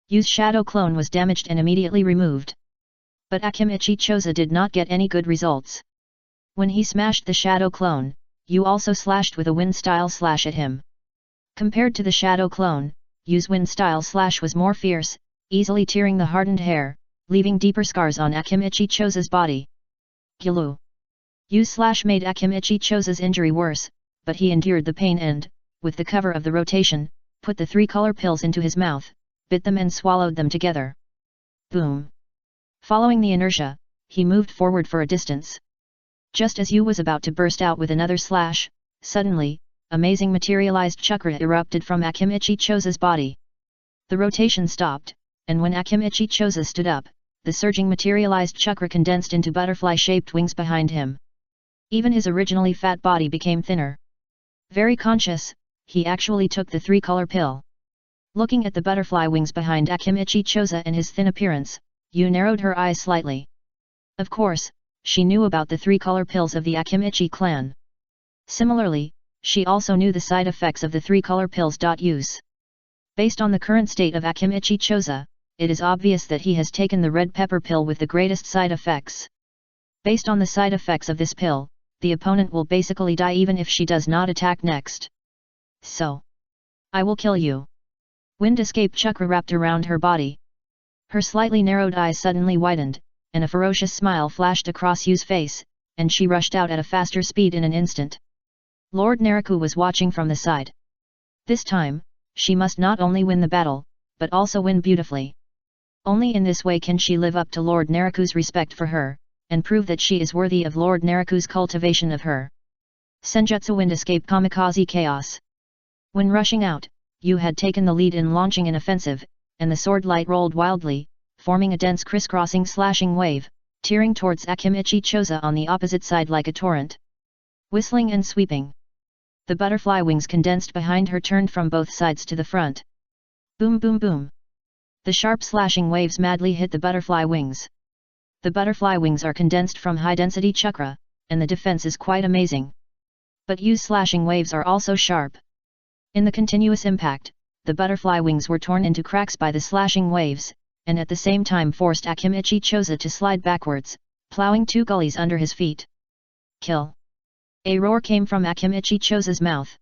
Yu's shadow clone was damaged and immediately removed. But Akimichi Choza did not get any good results. When he smashed the shadow clone, Yu also slashed with a wind-style slash at him. Compared to the shadow clone, Yu's wind-style slash was more fierce, easily tearing the hardened hair, leaving deeper scars on Akimichi Choza's body. Gulu! Yu's slash made Akimichi Choza's injury worse, but he endured the pain and, with the cover of the rotation, put the 3 color pills into his mouth, bit them and swallowed them together. Boom! Following the inertia, he moved forward for a distance. Just as Yu was about to burst out with another slash, suddenly, amazing materialized chakra erupted from Akimichi Choza's body. The rotation stopped, and when Akimichi Choza stood up, the surging materialized chakra condensed into butterfly-shaped wings behind him. Even his originally fat body became thinner. Very conscious, he actually took the 3 color pill. Looking at the butterfly wings behind Akimichi Choza and his thin appearance, Yu narrowed her eyes slightly. Of course, she knew about the 3 color pills of the Akimichi clan. Similarly, she also knew the side effects of the 3 color pills. Use. Based on the current state of Akimichi Choza, it is obvious that he has taken the red pepper pill with the greatest side effects. Based on the side effects of this pill, the opponent will basically die even if she does not attack next. So, I will kill you. Wind escape chakra wrapped around her body. Her slightly narrowed eyes suddenly widened, and a ferocious smile flashed across Yu's face, and she rushed out at a faster speed in an instant. Lord Naraku was watching from the side. This time, she must not only win the battle, but also win beautifully. Only in this way can she live up to Lord Naraku's respect for her, and prove that she is worthy of Lord Naraku's cultivation of her. Senjutsu Wind Escape Kamikaze Chaos. When rushing out, you had taken the lead in launching an offensive, and the sword light rolled wildly, forming a dense crisscrossing slashing wave, tearing towards Akimichi Choza on the opposite side like a torrent. Whistling and sweeping. The butterfly wings condensed behind her turned from both sides to the front. Boom boom boom. The sharp slashing waves madly hit the butterfly wings. The butterfly wings are condensed from high-density chakra, and the defense is quite amazing. But Yu's slashing waves are also sharp. In the continuous impact, the butterfly wings were torn into cracks by the slashing waves, and at the same time forced Akimichi Choza to slide backwards, plowing 2 gullies under his feet. Kill! A roar came from Akimichi Choza's mouth.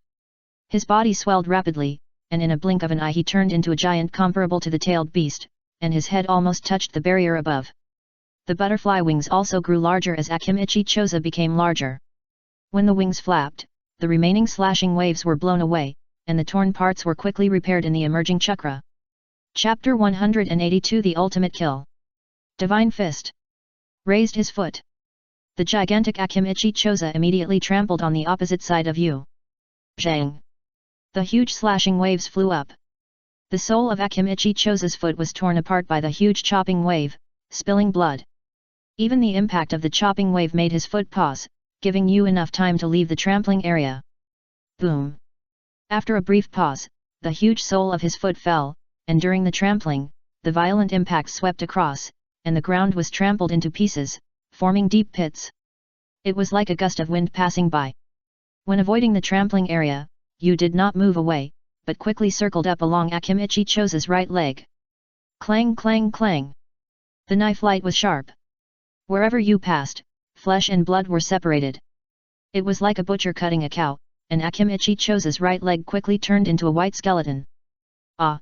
His body swelled rapidly, and in a blink of an eye he turned into a giant comparable to the tailed beast, and his head almost touched the barrier above. The butterfly wings also grew larger as Akimichi Choza became larger. When the wings flapped, the remaining slashing waves were blown away, and the torn parts were quickly repaired in the emerging chakra. Chapter 182 The Ultimate Kill. Divine Fist. Raised his foot. The gigantic Akimichi Choza immediately trampled on the opposite side of Yu. Zhang. The huge slashing waves flew up. The sole of Akimichi Choza's foot was torn apart by the huge chopping wave, spilling blood. Even the impact of the chopping wave made his foot pause, giving Yu enough time to leave the trampling area. Boom. After a brief pause, the huge sole of his foot fell, and during the trampling, the violent impact swept across, and the ground was trampled into pieces, forming deep pits. It was like a gust of wind passing by. When avoiding the trampling area, Yu did not move away, but quickly circled up along Akimichi Choza's right leg. Clang clang clang. The knife light was sharp. Wherever Yu passed, flesh and blood were separated. It was like a butcher cutting a cow, and Akimichi Choza's right leg quickly turned into a white skeleton. Ah!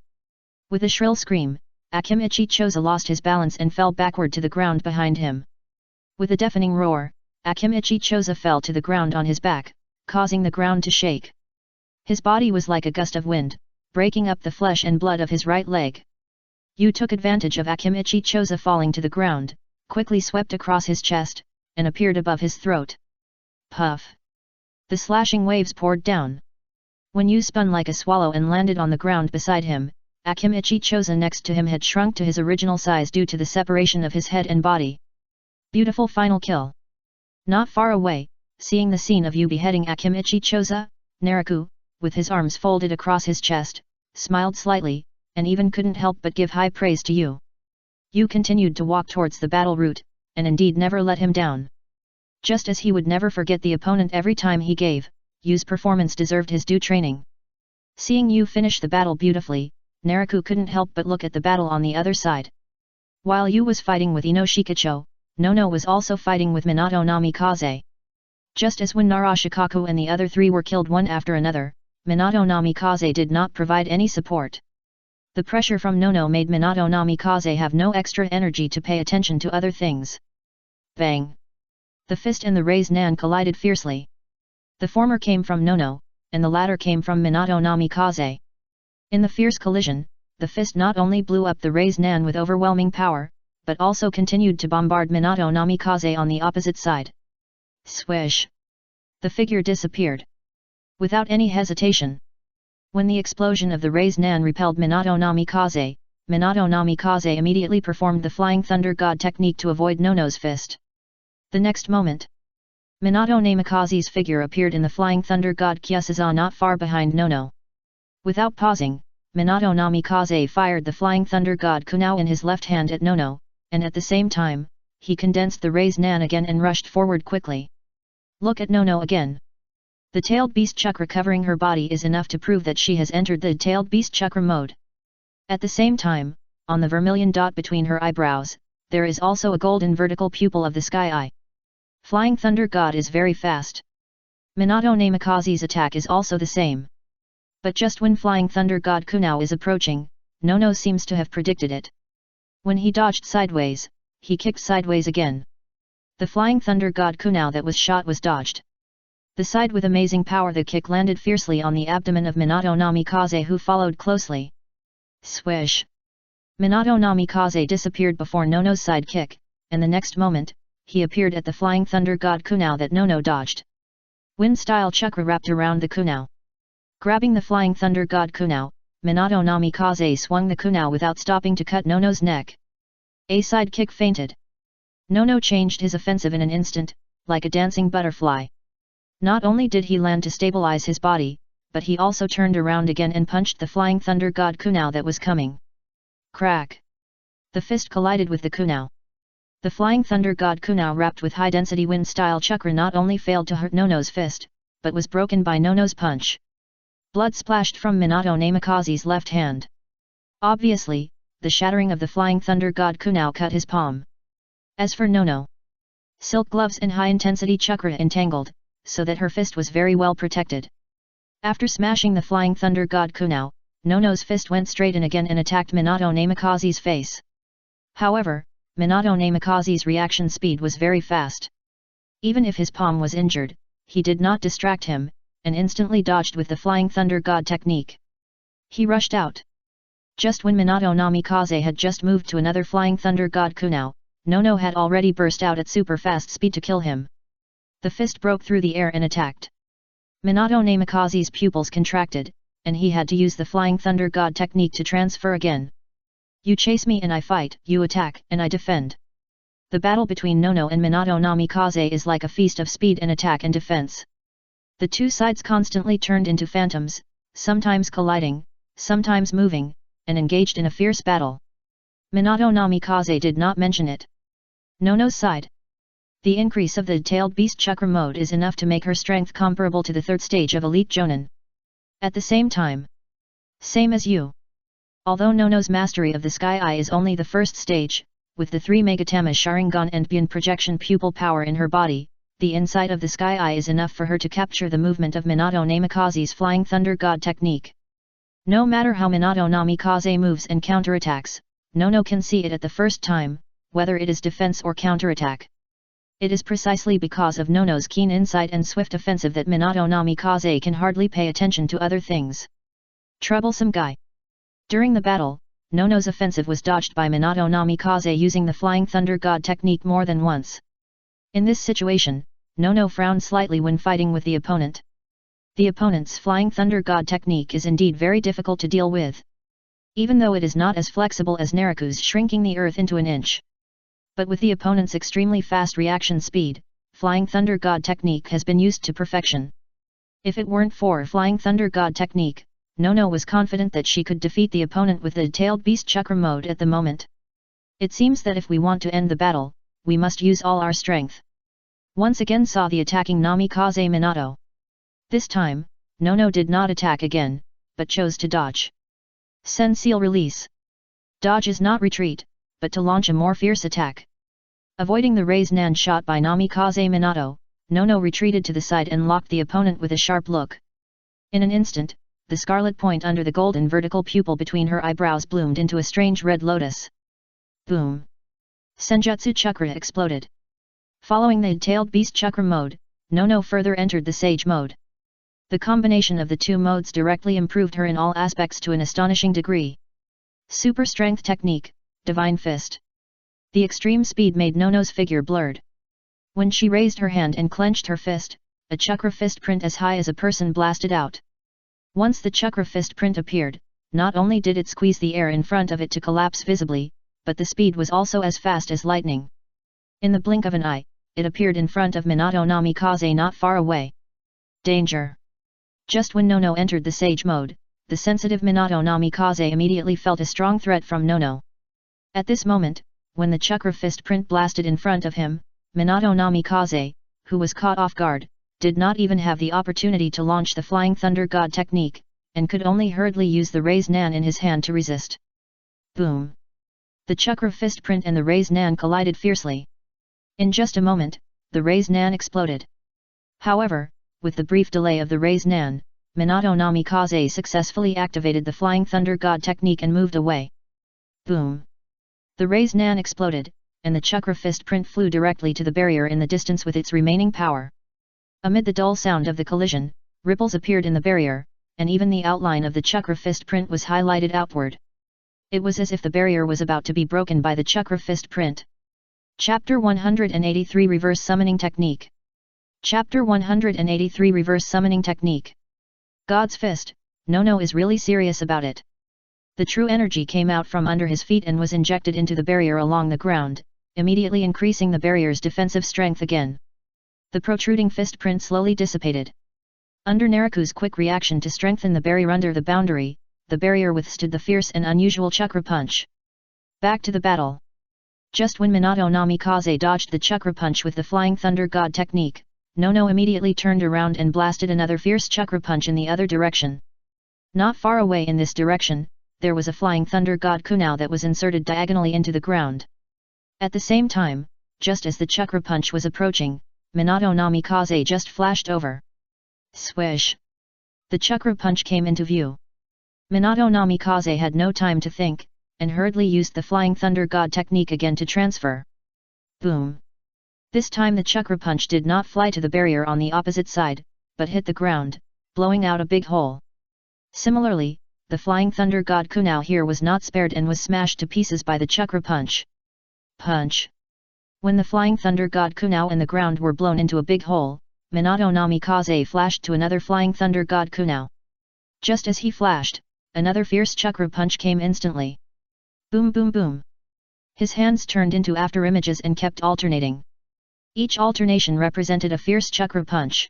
With a shrill scream, Akimichi Choza lost his balance and fell backward to the ground behind him. With a deafening roar, Akimichi Choza fell to the ground on his back, causing the ground to shake. His body was like a gust of wind, breaking up the flesh and blood of his right leg. Yu took advantage of Akimichi Choza falling to the ground, quickly swept across his chest, and appeared above his throat. Puff! The slashing waves poured down. When Yu spun like a swallow and landed on the ground beside him, Akimichi Choza next to him had shrunk to his original size due to the separation of his head and body. Beautiful final kill. Not far away, seeing the scene of Yu beheading Akimichi Choza, Naraku, with his arms folded across his chest, smiled slightly, and even couldn't help but give high praise to Yu. Yu continued to walk towards the battle route, and indeed never let him down. Just as he would never forget the opponent every time he gave, Yu's performance deserved his due training. Seeing Yu finish the battle beautifully, Naraku couldn't help but look at the battle on the other side. While Yu was fighting with Inoshikacho, Nono was also fighting with Minato Namikaze. Just as when Narashikaku and the other 3 were killed one after another, Minato Namikaze did not provide any support. The pressure from Nono made Minato Namikaze have no extra energy to pay attention to other things. Bang! The fist and the raised nan collided fiercely. The former came from Nono, and the latter came from Minato Namikaze. In the fierce collision, the fist not only blew up the raised nan with overwhelming power, but also continued to bombard Minato Namikaze on the opposite side. Swish! The figure disappeared. Without any hesitation. When the explosion of the raised nan repelled Minato Namikaze immediately performed the Flying Thunder God technique to avoid Nono's fist. The next moment, Minato Namikaze's figure appeared in the Flying Thunder God Kyusaza not far behind Nono. Without pausing, Minato Namikaze fired the Flying Thunder God Kunao in his left hand at Nono, and at the same time, he condensed the raised nan again and rushed forward quickly. Look at Nono again. The tailed beast chakra covering her body is enough to prove that she has entered the tailed beast chakra mode. At the same time, on the vermilion dot between her eyebrows, there is also a golden vertical pupil of the sky eye. Flying Thunder God is very fast. Minato Namikaze's attack is also the same. But just when Flying Thunder God Kunao is approaching, Nono seems to have predicted it. When he dodged sideways, he kicked sideways again. The Flying Thunder God Kunao that was shot was dodged. The side with amazing power, the kick landed fiercely on the abdomen of Minato Namikaze, who followed closely. Swish! Minato Namikaze disappeared before Nono's side kick, and the next moment, he appeared at the flying thunder god kunao that Nono dodged. Wind-style chakra wrapped around the kunao. Grabbing the flying thunder god kunao, Minato Namikaze swung the kunao without stopping to cut Nono's neck. A side kick feinted. Nono changed his offensive in an instant, like a dancing butterfly. Not only did he land to stabilize his body, but he also turned around again and punched the flying thunder god kunao that was coming. Crack! The fist collided with the kunao. The flying thunder god kunao wrapped with high-density wind-style chakra not only failed to hurt Nono's fist, but was broken by Nono's punch. Blood splashed from Minato Namikaze's left hand. Obviously, the shattering of the flying thunder god kunao cut his palm. As for Nono, silk gloves and high-intensity chakra entangled, so that her fist was very well protected. After smashing the flying thunder god kunao, Nono's fist went straight in again and attacked Minato Namikaze's face. However, Minato Namikaze's reaction speed was very fast. Even if his palm was injured, he did not distract him, and instantly dodged with the flying thunder god technique. He rushed out. Just when Minato Namikaze had just moved to another flying thunder god kunao, Nono had already burst out at super fast speed to kill him. The fist broke through the air and attacked. Minato Namikaze's pupils contracted, and he had to use the flying thunder god technique to transfer again. You chase me and I fight, you attack and I defend. The battle between Nono and Minato Namikaze is like a feast of speed and attack and defense. The two sides constantly turned into phantoms, sometimes colliding, sometimes moving, and engaged in a fierce battle. Minato Namikaze did not mention it. Nono's side. The increase of the tailed beast chakra mode is enough to make her strength comparable to the third stage of elite Jonin. At the same time. Same as you. Although Nono's mastery of the Sky Eye is only the first stage, with the 3 Megatama Sharingan and Byan projection pupil power in her body, the insight of the Sky Eye is enough for her to capture the movement of Minato Namikaze's flying thunder god technique. No matter how Minato Namikaze moves and counterattacks, Nono can see it at the first time, whether it is defense or counterattack. It is precisely because of Nono's keen insight and swift offensive that Minato Namikaze can hardly pay attention to other things. Troublesome guy. During the battle, Nono's offensive was dodged by Minato Namikaze using the flying thunder god technique more than once. In this situation, Nono frowned slightly when fighting with the opponent. The opponent's flying thunder god technique is indeed very difficult to deal with. Even though it is not as flexible as Nariku's shrinking the earth into an inch. But with the opponent's extremely fast reaction speed, flying thunder god technique has been used to perfection. If it weren't for flying thunder god technique, Nono was confident that she could defeat the opponent with the tailed beast chakra mode at the moment. It seems that if we want to end the battle, we must use all our strength. Once again saw the attacking Namikaze Minato. This time, Nono did not attack again, but chose to dodge. Sen seal release. Dodge is not retreat, but to launch a more fierce attack. Avoiding the raise nan shot by Namikaze Minato, Nono retreated to the side and locked the opponent with a sharp look. In an instant, the scarlet point under the golden vertical pupil between her eyebrows bloomed into a strange red lotus. Boom! Senjutsu chakra exploded. Following the tailed beast chakra mode, Nono further entered the sage mode. The combination of the two modes directly improved her in all aspects to an astonishing degree. Super strength technique, divine fist. The extreme speed made Nono's figure blurred. When she raised her hand and clenched her fist, a chakra fist print as high as a person blasted out. Once the chakra fist print appeared, not only did it squeeze the air in front of it to collapse visibly, but the speed was also as fast as lightning. In the blink of an eye, it appeared in front of Minato Namikaze not far away. Danger! Just when Nono entered the sage mode, the sensitive Minato Namikaze immediately felt a strong threat from Nono. At this moment, when the chakra fist print blasted in front of him, Minato Namikaze, who was caught off guard, did not even have the opportunity to launch the flying thunder god technique, and could only hurriedly use the raise nan in his hand to resist. Boom! The chakra fist print and the raise nan collided fiercely. In just a moment, the raise nan exploded. However, with the brief delay of the raise nan, Minato Namikaze successfully activated the flying thunder god technique and moved away. Boom! The raise nan exploded, and the chakra fist print flew directly to the barrier in the distance with its remaining power. Amid the dull sound of the collision, ripples appeared in the barrier, and even the outline of the chakra fist print was highlighted outward. It was as if the barrier was about to be broken by the chakra fist print. Chapter 183 Reverse Summoning Technique. Chapter 183 Reverse Summoning Technique. God's fist, Nono is really serious about it. The true energy came out from under his feet and was injected into the barrier along the ground, immediately increasing the barrier's defensive strength again. The protruding fist print slowly dissipated. Under Naraku's quick reaction to strengthen the barrier under the boundary, the barrier withstood the fierce and unusual chakra punch. Back to the battle. Just when Minato Namikaze dodged the chakra punch with the Flying Thunder God technique, Nono immediately turned around and blasted another fierce chakra punch in the other direction. Not far away in this direction, there was a Flying Thunder God kunai that was inserted diagonally into the ground. At the same time, just as the chakra punch was approaching, Minato Namikaze just flashed over. Swish! The chakra punch came into view. Minato Namikaze had no time to think, and hurriedly used the Flying Thunder God technique again to transfer. Boom! This time the chakra punch did not fly to the barrier on the opposite side, but hit the ground, blowing out a big hole. Similarly, the Flying Thunder God kunai here was not spared and was smashed to pieces by the chakra punch. Punch! When the Flying Thunder God kunai and the ground were blown into a big hole, Minato Namikaze flashed to another Flying Thunder God kunai. Just as he flashed, another fierce chakra punch came instantly. Boom boom boom. His hands turned into afterimages and kept alternating. Each alternation represented a fierce chakra punch.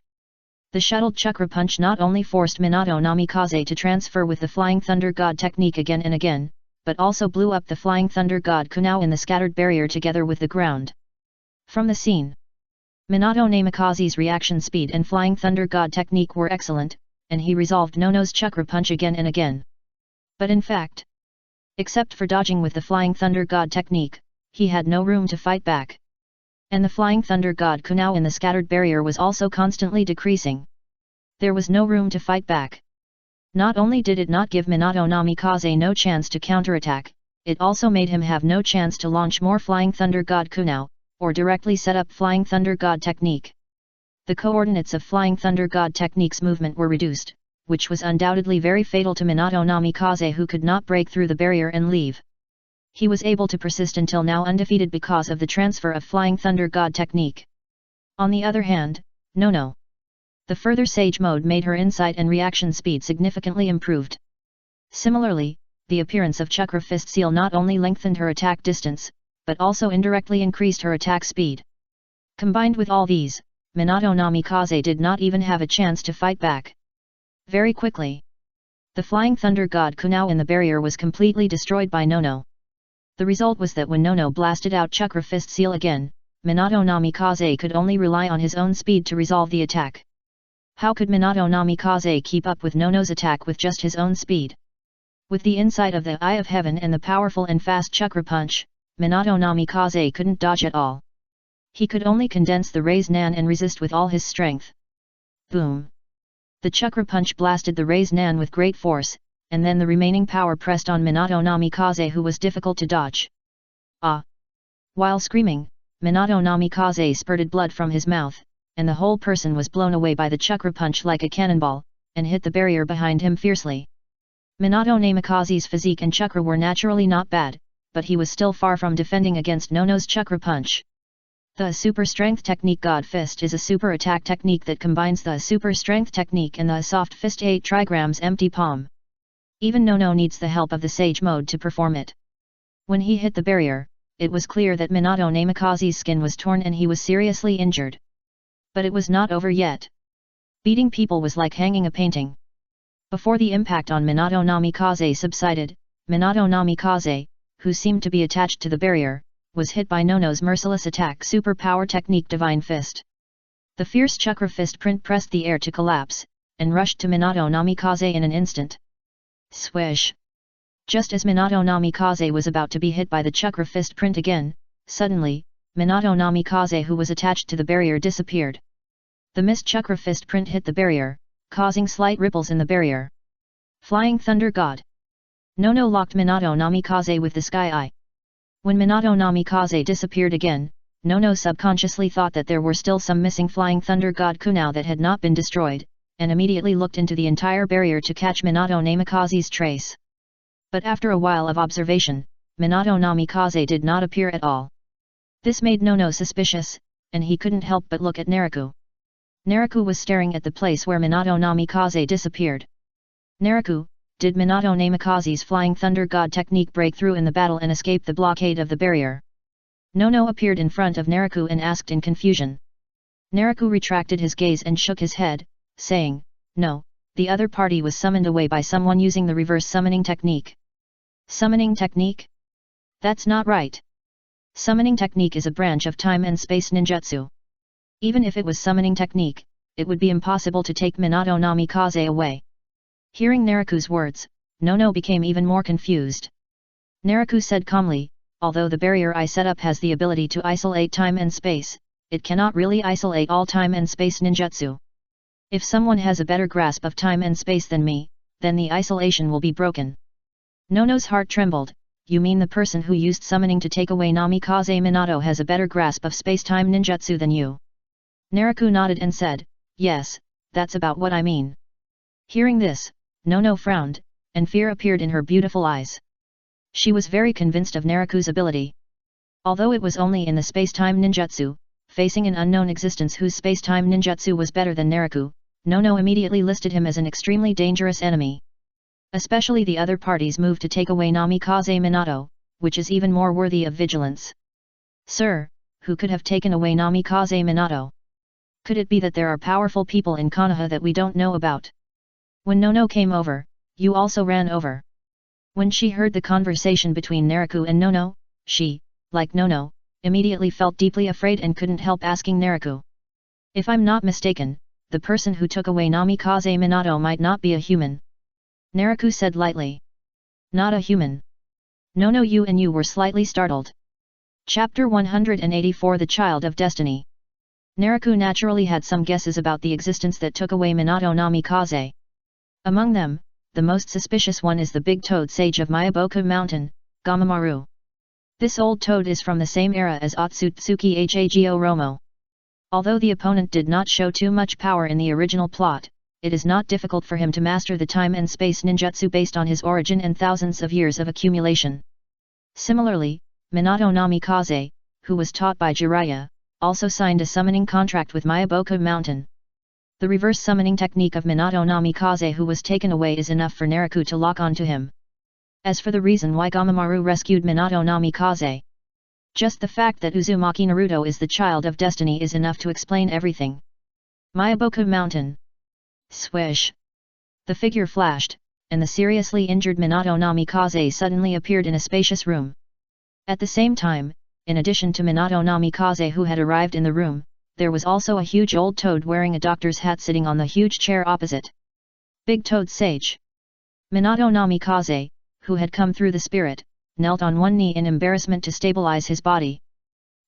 The shuttled chakra punch not only forced Minato Namikaze to transfer with the Flying Thunder God technique again and again, but also blew up the Flying Thunder God kunai in the scattered barrier together with the ground. From the scene, Minato Namikaze's reaction speed and Flying Thunder God technique were excellent, and he resolved Nono's chakra punch again and again. But in fact, except for dodging with the Flying Thunder God technique, he had no room to fight back. And the Flying Thunder God kunai in the scattered barrier was also constantly decreasing. There was no room to fight back. Not only did it not give Minato Namikaze no chance to counterattack, it also made him have no chance to launch more Flying Thunder God kunai, or directly set up Flying Thunder God technique. The coordinates of Flying Thunder God technique's movement were reduced, which was undoubtedly very fatal to Minato Namikaze, who could not break through the barrier and leave. He was able to persist until now undefeated because of the transfer of Flying Thunder God technique. On the other hand, Nono. The further Sage mode made her insight and reaction speed significantly improved. Similarly, the appearance of Chakra Fist Seal not only lengthened her attack distance, but also indirectly increased her attack speed. Combined with all these, Minato Namikaze did not even have a chance to fight back. Very quickly, the Flying Thunder God kunai in the barrier was completely destroyed by Nono. The result was that when Nono blasted out Chakra Fist Seal again, Minato Namikaze could only rely on his own speed to resolve the attack. How could Minato Namikaze keep up with Nono's attack with just his own speed? With the insight of the Eye of Heaven and the powerful and fast Chakra Punch, Minato Namikaze couldn't dodge at all. He could only condense the Raise Nan and resist with all his strength. Boom! The Chakra Punch blasted the Raise Nan with great force, and then the remaining power pressed on Minato Namikaze, who was difficult to dodge. Ah! While screaming, Minato Namikaze spurted blood from his mouth, and the whole person was blown away by the Chakra Punch like a cannonball, and hit the barrier behind him fiercely. Minato Namikaze's physique and chakra were naturally not bad, but he was still far from defending against Nono's Chakra Punch. The Super Strength Technique God Fist is a super attack technique that combines the Super Strength Technique and the Soft Fist 8 trigrams empty palm. Even Nono needs the help of the Sage mode to perform it. When he hit the barrier, it was clear that Minato Namikaze's skin was torn and he was seriously injured. But it was not over yet. Beating people was like hanging a painting. Before the impact on Minato Namikaze subsided, Minato Namikaze, who seemed to be attached to the barrier, was hit by Nono's merciless attack Super Power Technique Divine Fist. The fierce Chakra Fist print pressed the air to collapse, and rushed to Minato Namikaze in an instant. Swish! Just as Minato Namikaze was about to be hit by the Chakra Fist print again, suddenly, Minato Namikaze, who was attached to the barrier, disappeared. The missed Chakra Fist print hit the barrier, causing slight ripples in the barrier. Flying Thunder God! Nono locked Minato Namikaze with the Sky Eye. When Minato Namikaze disappeared again, Nono subconsciously thought that there were still some missing flying thunder god Kunao that had not been destroyed, and immediately looked into the entire barrier to catch Minato Namikaze's trace. But after a while of observation, Minato Namikaze did not appear at all. This made Nono suspicious, and he couldn't help but look at Naraku. Naraku was staring at the place where Minato Namikaze disappeared. Naraku, did Minato Namikaze's flying thunder god technique break through in the battle and escape the blockade of the barrier? Nono appeared in front of Naraku and asked in confusion. Naraku retracted his gaze and shook his head, saying, "No, the other party was summoned away by someone using the reverse summoning technique." Summoning technique? That's not right. Summoning technique is a branch of time and space ninjutsu. Even if it was summoning technique, it would be impossible to take Minato Namikaze away. Hearing Naraku's words, Nono became even more confused. Naraku said calmly, "Although the barrier I set up has the ability to isolate time and space, it cannot really isolate all time and space ninjutsu. If someone has a better grasp of time and space than me, then the isolation will be broken." Nono's heart trembled. "You mean the person who used summoning to take away Namikaze Minato has a better grasp of space-time ninjutsu than you?" Naraku nodded and said, "Yes, that's about what I mean." Hearing this, Nono frowned, and fear appeared in her beautiful eyes. She was very convinced of Naraku's ability. Although it was only in the space-time ninjutsu, facing an unknown existence whose space-time ninjutsu was better than Naraku, Nono immediately listed him as an extremely dangerous enemy. Especially the other party's move to take away Namikaze Minato, which is even more worthy of vigilance. "Sir, who could have taken away Namikaze Minato? Could it be that there are powerful people in Konoha that we don't know about?" When Nono came over, you also ran over. When she heard the conversation between Naraku and Nono, she, like Nono, immediately felt deeply afraid and couldn't help asking Naraku. "If I'm not mistaken, the person who took away Namikaze Minato might not be a human." Naraku said lightly. "Not a human?" Nono and you were slightly startled. Chapter 184 The Child of Destiny. Naraku naturally had some guesses about the existence that took away Minato Namikaze. Among them, the most suspicious one is the big toad sage of Myaboku Mountain, Gamamaru. This old toad is from the same era as Otsutsuki Hago Romo. Although the opponent did not show too much power in the original plot, it is not difficult for him to master the time and space ninjutsu based on his origin and thousands of years of accumulation. Similarly, Minato Namikaze, who was taught by Jiraiya, also signed a summoning contract with Myaboku Mountain. The reverse summoning technique of Minato Namikaze who was taken away is enough for Naraku to lock onto him. As for the reason why Gamamaru rescued Minato Namikaze, just the fact that Uzumaki Naruto is the child of destiny is enough to explain everything. Myaboku Mountain. Swish! The figure flashed, and the seriously injured Minato Namikaze suddenly appeared in a spacious room. At the same time, in addition to Minato Namikaze who had arrived in the room, there was also a huge old toad wearing a doctor's hat sitting on the huge chair opposite. Big Toad Sage. Minato Namikaze, who had come through the spirit, knelt on one knee in embarrassment to stabilize his body.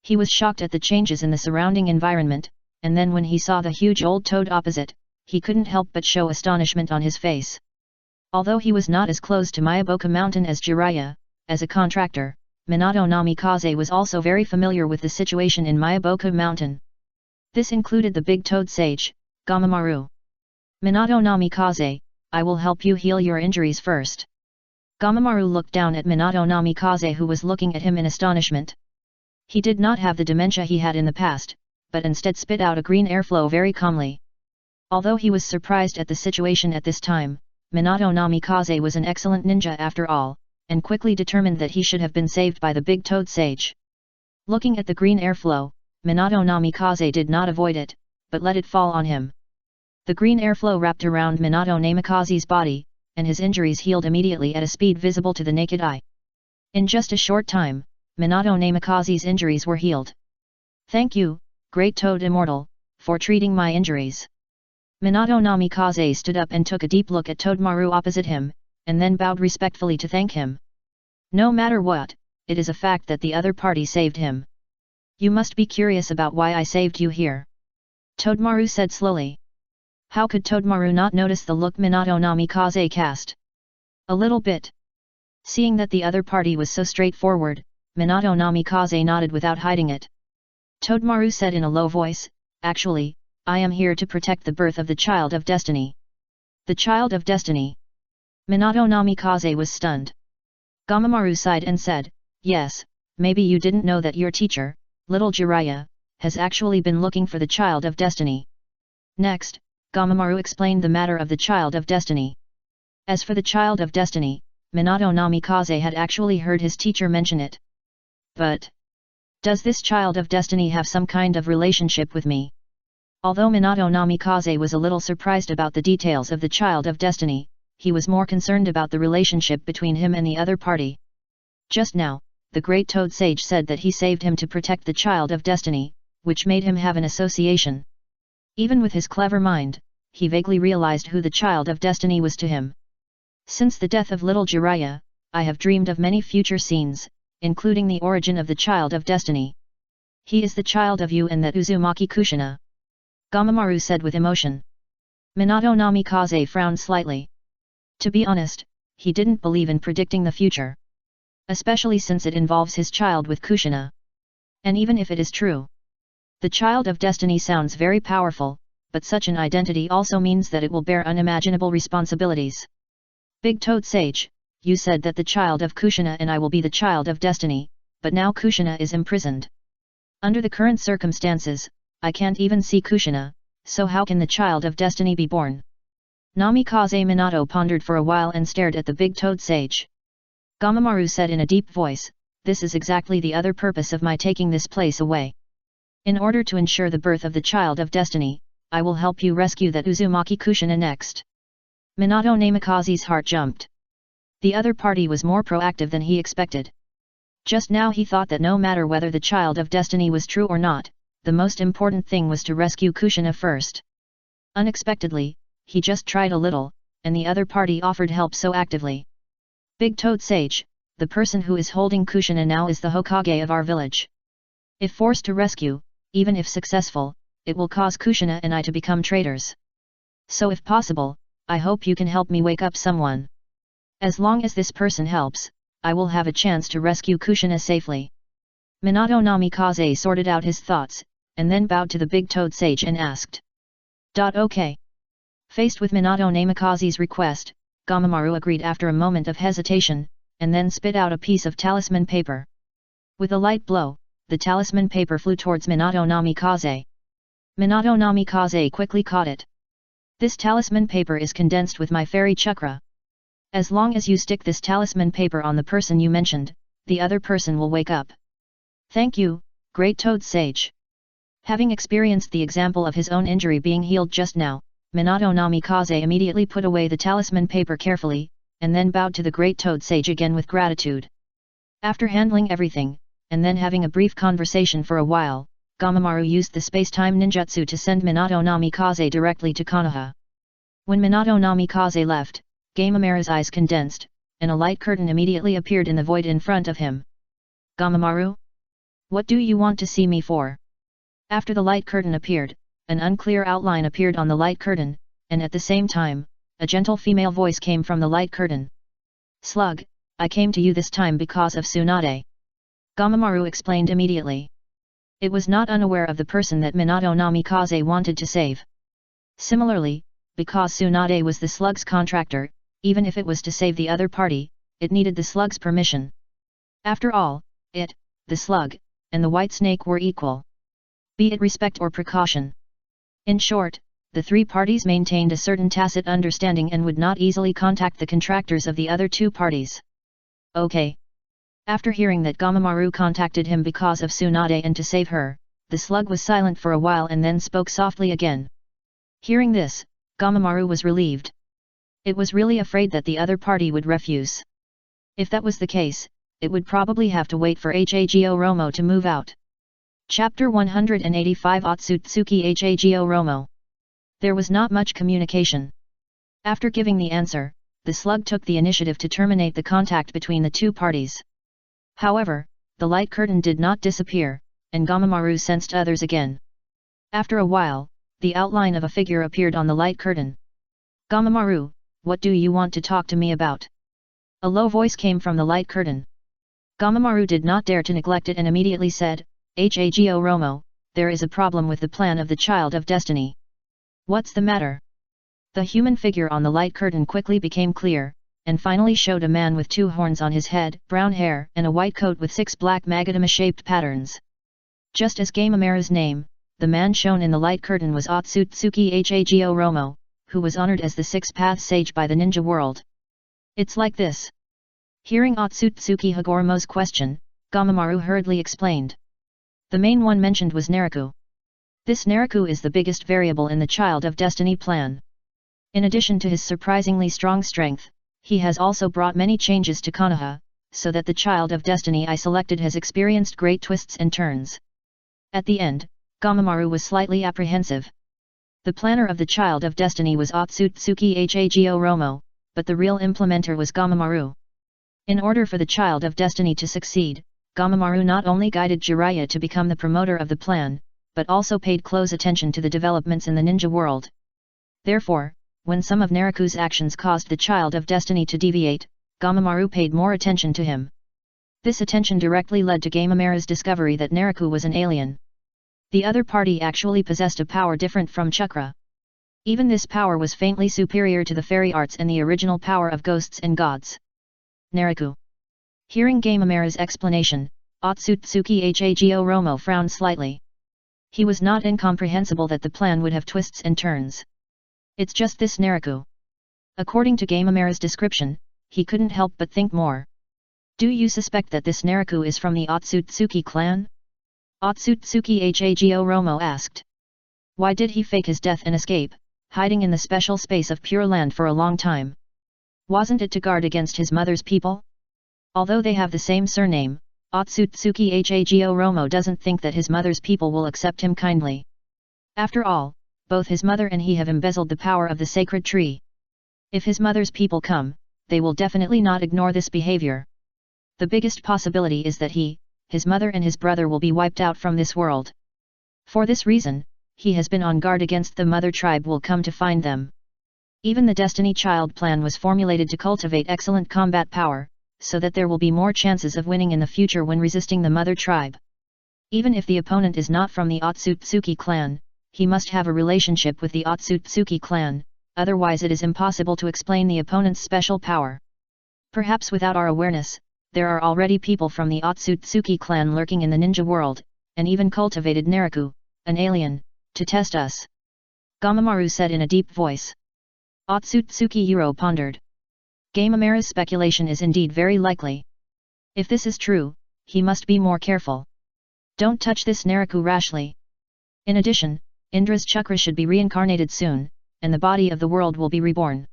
He was shocked at the changes in the surrounding environment, and then when he saw the huge old toad opposite, he couldn't help but show astonishment on his face. Although he was not as close to Myaboku Mountain as Jiraiya, as a contractor, Minato Namikaze was also very familiar with the situation in Myaboku Mountain. This included the big toad sage, Gamamaru. "Minato Namikaze, I will help you heal your injuries first." Gamamaru looked down at Minato Namikaze who was looking at him in astonishment. He did not have the dementia he had in the past, but instead spit out a green airflow very calmly. Although he was surprised at the situation at this time, Minato Namikaze was an excellent ninja after all, and quickly determined that he should have been saved by the big toad sage. Looking at the green airflow, Minato Namikaze did not avoid it, but let it fall on him. The green airflow wrapped around Minato Namikaze's body, and his injuries healed immediately at a speed visible to the naked eye. In just a short time, Minato Namikaze's injuries were healed. "Thank you, Great Toad Immortal, for treating my injuries." Minato Namikaze stood up and took a deep look at Toadmaru opposite him, and then bowed respectfully to thank him. "No matter what, it is a fact that the other party saved him. You must be curious about why I saved you here," Toadmaru said slowly. How could Toadmaru not notice the look Minato Namikaze cast? A little bit. Seeing that the other party was so straightforward, Minato Namikaze nodded without hiding it. Todemaru said in a low voice, "Actually, I am here to protect the birth of the child of destiny." The child of destiny. Minato Namikaze was stunned. Gamamaru sighed and said, "Yes, maybe you didn't know that your teacher, little Jiraiya, has actually been looking for the child of destiny." Next, Gamamaru explained the matter of the child of destiny. As for the child of destiny, Minato Namikaze had actually heard his teacher mention it. But does this child of destiny have some kind of relationship with me? Although Minato Namikaze was a little surprised about the details of the child of destiny, he was more concerned about the relationship between him and the other party. Just now, the great Toad Sage said that he saved him to protect the child of destiny, which made him have an association. Even with his clever mind, he vaguely realized who the child of destiny was to him. Since the death of little Jiraiya, I have dreamed of many future scenes, including the origin of the child of destiny. He is the child of you and that Uzumaki Kushina. Gamamaru said with emotion. Minato Namikaze frowned slightly. To be honest, he didn't believe in predicting the future. Especially since it involves his child with Kushina. And even if it is true, the child of destiny sounds very powerful, but such an identity also means that it will bear unimaginable responsibilities. Big Toad Sage, you said that the child of Kushina and I will be the child of destiny, but now Kushina is imprisoned. Under the current circumstances, I can't even see Kushina, so how can the child of destiny be born? Namikaze Minato pondered for a while and stared at the big Toad Sage. Gamamaru said in a deep voice, "This is exactly the other purpose of my taking this place away. In order to ensure the birth of the child of destiny, I will help you rescue that Uzumaki Kushina next." Minato Namikaze's heart jumped. The other party was more proactive than he expected. Just now he thought that no matter whether the child of destiny was true or not, the most important thing was to rescue Kushina first. Unexpectedly, he just tried a little, and the other party offered help so actively. Big Toad Sage, the person who is holding Kushina now is the Hokage of our village. If forced to rescue, even if successful, it will cause Kushina and I to become traitors. So if possible, I hope you can help me wake up someone. As long as this person helps, I will have a chance to rescue Kushina safely. Minato Namikaze sorted out his thoughts, and then bowed to the big Toad Sage and asked. Okay. Faced with Minato Namikaze's request, Gamamaru agreed after a moment of hesitation, and then spit out a piece of talisman paper. With a light blow, the talisman paper flew towards Minato Namikaze. Minato Namikaze quickly caught it. This talisman paper is condensed with my fairy chakra. As long as you stick this talisman paper on the person you mentioned, the other person will wake up. Thank you, great Toad Sage. Having experienced the example of his own injury being healed just now, Minato Namikaze immediately put away the talisman paper carefully, and then bowed to the great Toad Sage again with gratitude. After handling everything, and then having a brief conversation for a while, Gamamaru used the space-time ninjutsu to send Minato Namikaze directly to Konoha. When Minato Namikaze left, Gamamaru's eyes condensed, and a light curtain immediately appeared in the void in front of him. Gamamaru? What do you want to see me for? After the light curtain appeared, an unclear outline appeared on the light curtain, and at the same time, a gentle female voice came from the light curtain. Slug, I came to you this time because of Tsunade. Gamamaru explained immediately. It was not unaware of the person that Minato Namikaze wanted to save. Similarly, because Tsunade was the slug's contractor, even if it was to save the other party, it needed the slug's permission. After all, it, the slug, and the white snake were equal. Be it respect or precaution. In short, the three parties maintained a certain tacit understanding and would not easily contact the contractors of the other two parties. Okay. After hearing that Gamamaru contacted him because of Tsunade and to save her, the slug was silent for a while and then spoke softly again. Hearing this, Gamamaru was relieved. It was really afraid that the other party would refuse. If that was the case, it would probably have to wait for Hago Romo to move out. Chapter 185 Otsutsuki Hago Romo. There was not much communication. After giving the answer, the slug took the initiative to terminate the contact between the two parties. However, the light curtain did not disappear, and Gamamaru sensed others again. After a while, the outline of a figure appeared on the light curtain. Gamamaru, what do you want to talk to me about? A low voice came from the light curtain. Gamamaru did not dare to neglect it and immediately said, Hago Romo, there is a problem with the plan of the Child of Destiny. What's the matter? The human figure on the light curtain quickly became clear, and finally showed a man with 2 horns on his head, brown hair, and a white coat with 6 black magadama-shaped patterns. Just as Gamamara's name, the man shown in the light curtain was Otsutsuki Hago Romo, who was honored as the 6th-path sage by the ninja world. It's like this. Hearing Otsutsuki Hagoromo's question, Gamamaru hurriedly explained. The main one mentioned was Naraku. This Naraku is the biggest variable in the Child of Destiny plan. In addition to his surprisingly strong strength, he has also brought many changes to Konoha, so that the Child of Destiny I selected has experienced great twists and turns. At the end, Gamamaru was slightly apprehensive. The planner of the Child of Destiny was Otsutsuki Hago Romo, but the real implementer was Gamamaru. In order for the Child of Destiny to succeed, Gamamaru not only guided Jiraiya to become the promoter of the plan, but also paid close attention to the developments in the ninja world. Therefore, when some of Naraku's actions caused the Child of Destiny to deviate, Gamamaru paid more attention to him. This attention directly led to Gamamara's discovery that Naraku was an alien. The other party actually possessed a power different from chakra. Even this power was faintly superior to the fairy arts and the original power of ghosts and gods. Naraku. Hearing Gamamara's explanation, Otsutsuki Hago Romo frowned slightly. He was not incomprehensible that the plan would have twists and turns. It's just this Naraku. According to Gamamara's description, he couldn't help but think more. Do you suspect that this Naraku is from the Otsutsuki clan? Otsutsuki Hago Romo asked. Why did he fake his death and escape, hiding in the special space of Pure Land for a long time? Wasn't it to guard against his mother's people? Although they have the same surname, Otsutsuki Hago Romo doesn't think that his mother's people will accept him kindly. After all, both his mother and he have embezzled the power of the sacred tree. If his mother's people come, they will definitely not ignore this behavior. The biggest possibility is that he, his mother and his brother will be wiped out from this world. For this reason, he has been on guard against the mother tribe will come to find them. Even the Destiny Child plan was formulated to cultivate excellent combat power, so that there will be more chances of winning in the future when resisting the mother tribe. Even if the opponent is not from the Otsutsuki clan, he must have a relationship with the Otsutsuki clan, otherwise it is impossible to explain the opponent's special power. Perhaps without our awareness, there are already people from the Otsutsuki clan lurking in the ninja world, and even cultivated Naraku, an alien, to test us. Gamamaru said in a deep voice. Otsutsuki Yuro pondered. Gamamara's speculation is indeed very likely. If this is true, he must be more careful. Don't touch this Naraku rashly. In addition, Indra's chakra should be reincarnated soon, and the body of the world will be reborn.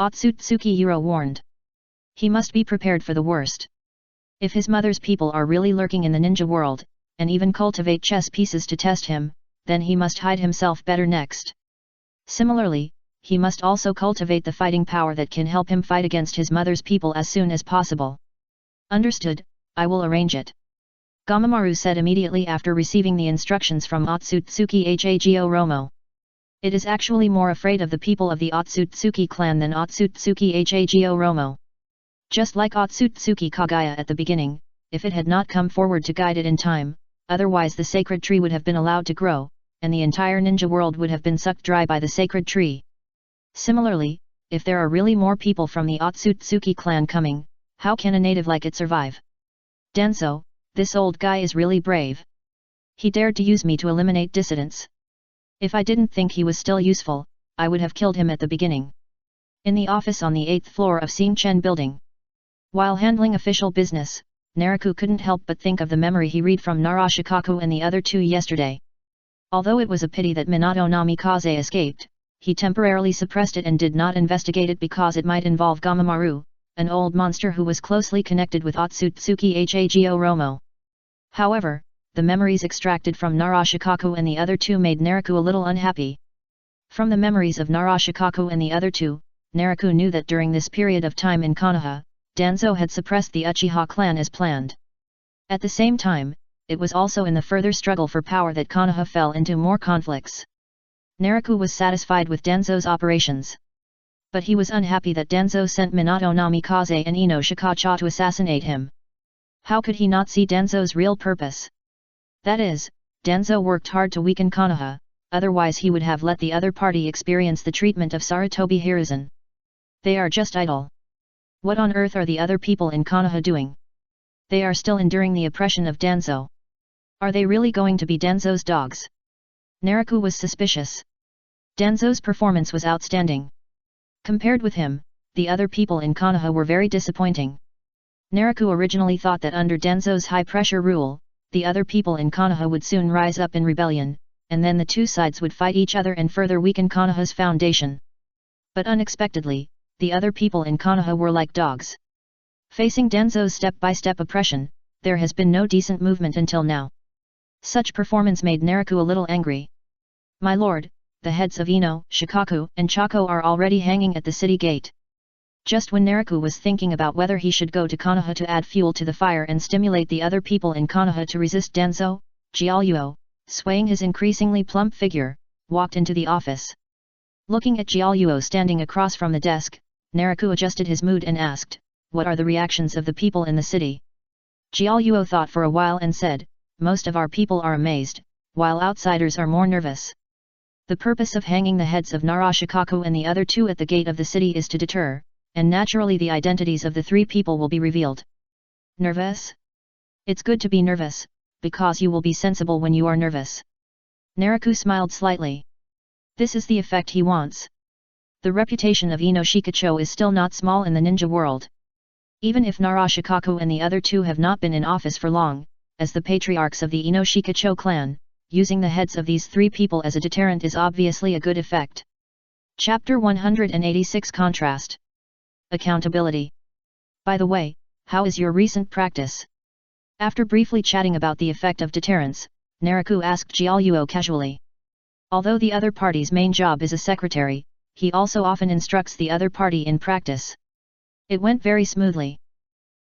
Otsutsuki Yuro warned. He must be prepared for the worst. If his mother's people are really lurking in the ninja world, and even cultivate chess pieces to test him, then he must hide himself better next. Similarly, he must also cultivate the fighting power that can help him fight against his mother's people as soon as possible. Understood, I will arrange it. Gamamaru said immediately after receiving the instructions from Otsutsuki Hago Romo. It is actually more afraid of the people of the Otsutsuki clan than Otsutsuki Hago Romo. Just like Otsutsuki Kagaya at the beginning, if it had not come forward to guide it in time, otherwise the sacred tree would have been allowed to grow, and the entire ninja world would have been sucked dry by the sacred tree. Similarly, if there are really more people from the Otsutsuki clan coming, how can a native like it survive? Danzo, this old guy is really brave. He dared to use me to eliminate dissidents. If I didn't think he was still useful, I would have killed him at the beginning. In the office on the 8th floor of Xingchen building. While handling official business, Naraku couldn't help but think of the memory he read from Narashikaku and the other two yesterday. Although it was a pity that Minato Namikaze escaped, he temporarily suppressed it and did not investigate it because it might involve Gamamaru, an old monster who was closely connected with Otsutsuki Hago Romo. However, the memories extracted from Narashikaku and the other two made Naraku a little unhappy. From the memories of Narashikaku and the other two, Naraku knew that during this period of time in Konoha, Danzo had suppressed the Uchiha clan as planned. At the same time, it was also in the further struggle for power that Konoha fell into more conflicts. Naraku was satisfied with Danzo's operations. But he was unhappy that Danzo sent Minato Namikaze and Ino Shikacha to assassinate him. How could he not see Danzo's real purpose? That is, Danzo worked hard to weaken Konoha, otherwise he would have let the other party experience the treatment of Sarutobi Hiruzen. They are just idle. What on earth are the other people in Konoha doing? They are still enduring the oppression of Danzo. Are they really going to be Danzo's dogs? Naraku was suspicious. Danzo's performance was outstanding. Compared with him, the other people in Konoha were very disappointing. Naraku originally thought that under Danzo's high-pressure rule, the other people in Konoha would soon rise up in rebellion, and then the two sides would fight each other and further weaken Konoha's foundation. But unexpectedly, the other people in Konoha were like dogs. Facing Danzo's step-by-step oppression, there has been no decent movement until now. Such performance made Naraku a little angry. My lord, the heads of Ino, Shikaku, and Chako are already hanging at the city gate. Just when Naraku was thinking about whether he should go to Konoha to add fuel to the fire and stimulate the other people in Konoha to resist Danzo, Jiaoyuo, swaying his increasingly plump figure, walked into the office. Looking at Jiaoyuo standing across from the desk, Naraku adjusted his mood and asked, "What are the reactions of the people in the city?" Jiaoyuo thought for a while and said, "Most of our people are amazed, while outsiders are more nervous. The purpose of hanging the heads of Nara Shikaku and the other two at the gate of the city is to deter, and naturally the identities of the three people will be revealed." Nervous? It's good to be nervous, because you will be sensible when you are nervous. Naraku smiled slightly. This is the effect he wants. The reputation of Ino Shikacho is still not small in the ninja world. Even if Nara Shikaku and the other two have not been in office for long, as the patriarchs of the Ino Shikacho clan, using the heads of these three people as a deterrent is obviously a good effect. Chapter 186 Contrast. Accountability. By the way, how is your recent practice? After briefly chatting about the effect of deterrence, Naraku asked Jiaoyuo casually. Although the other party's main job is a secretary, he also often instructs the other party in practice. It went very smoothly.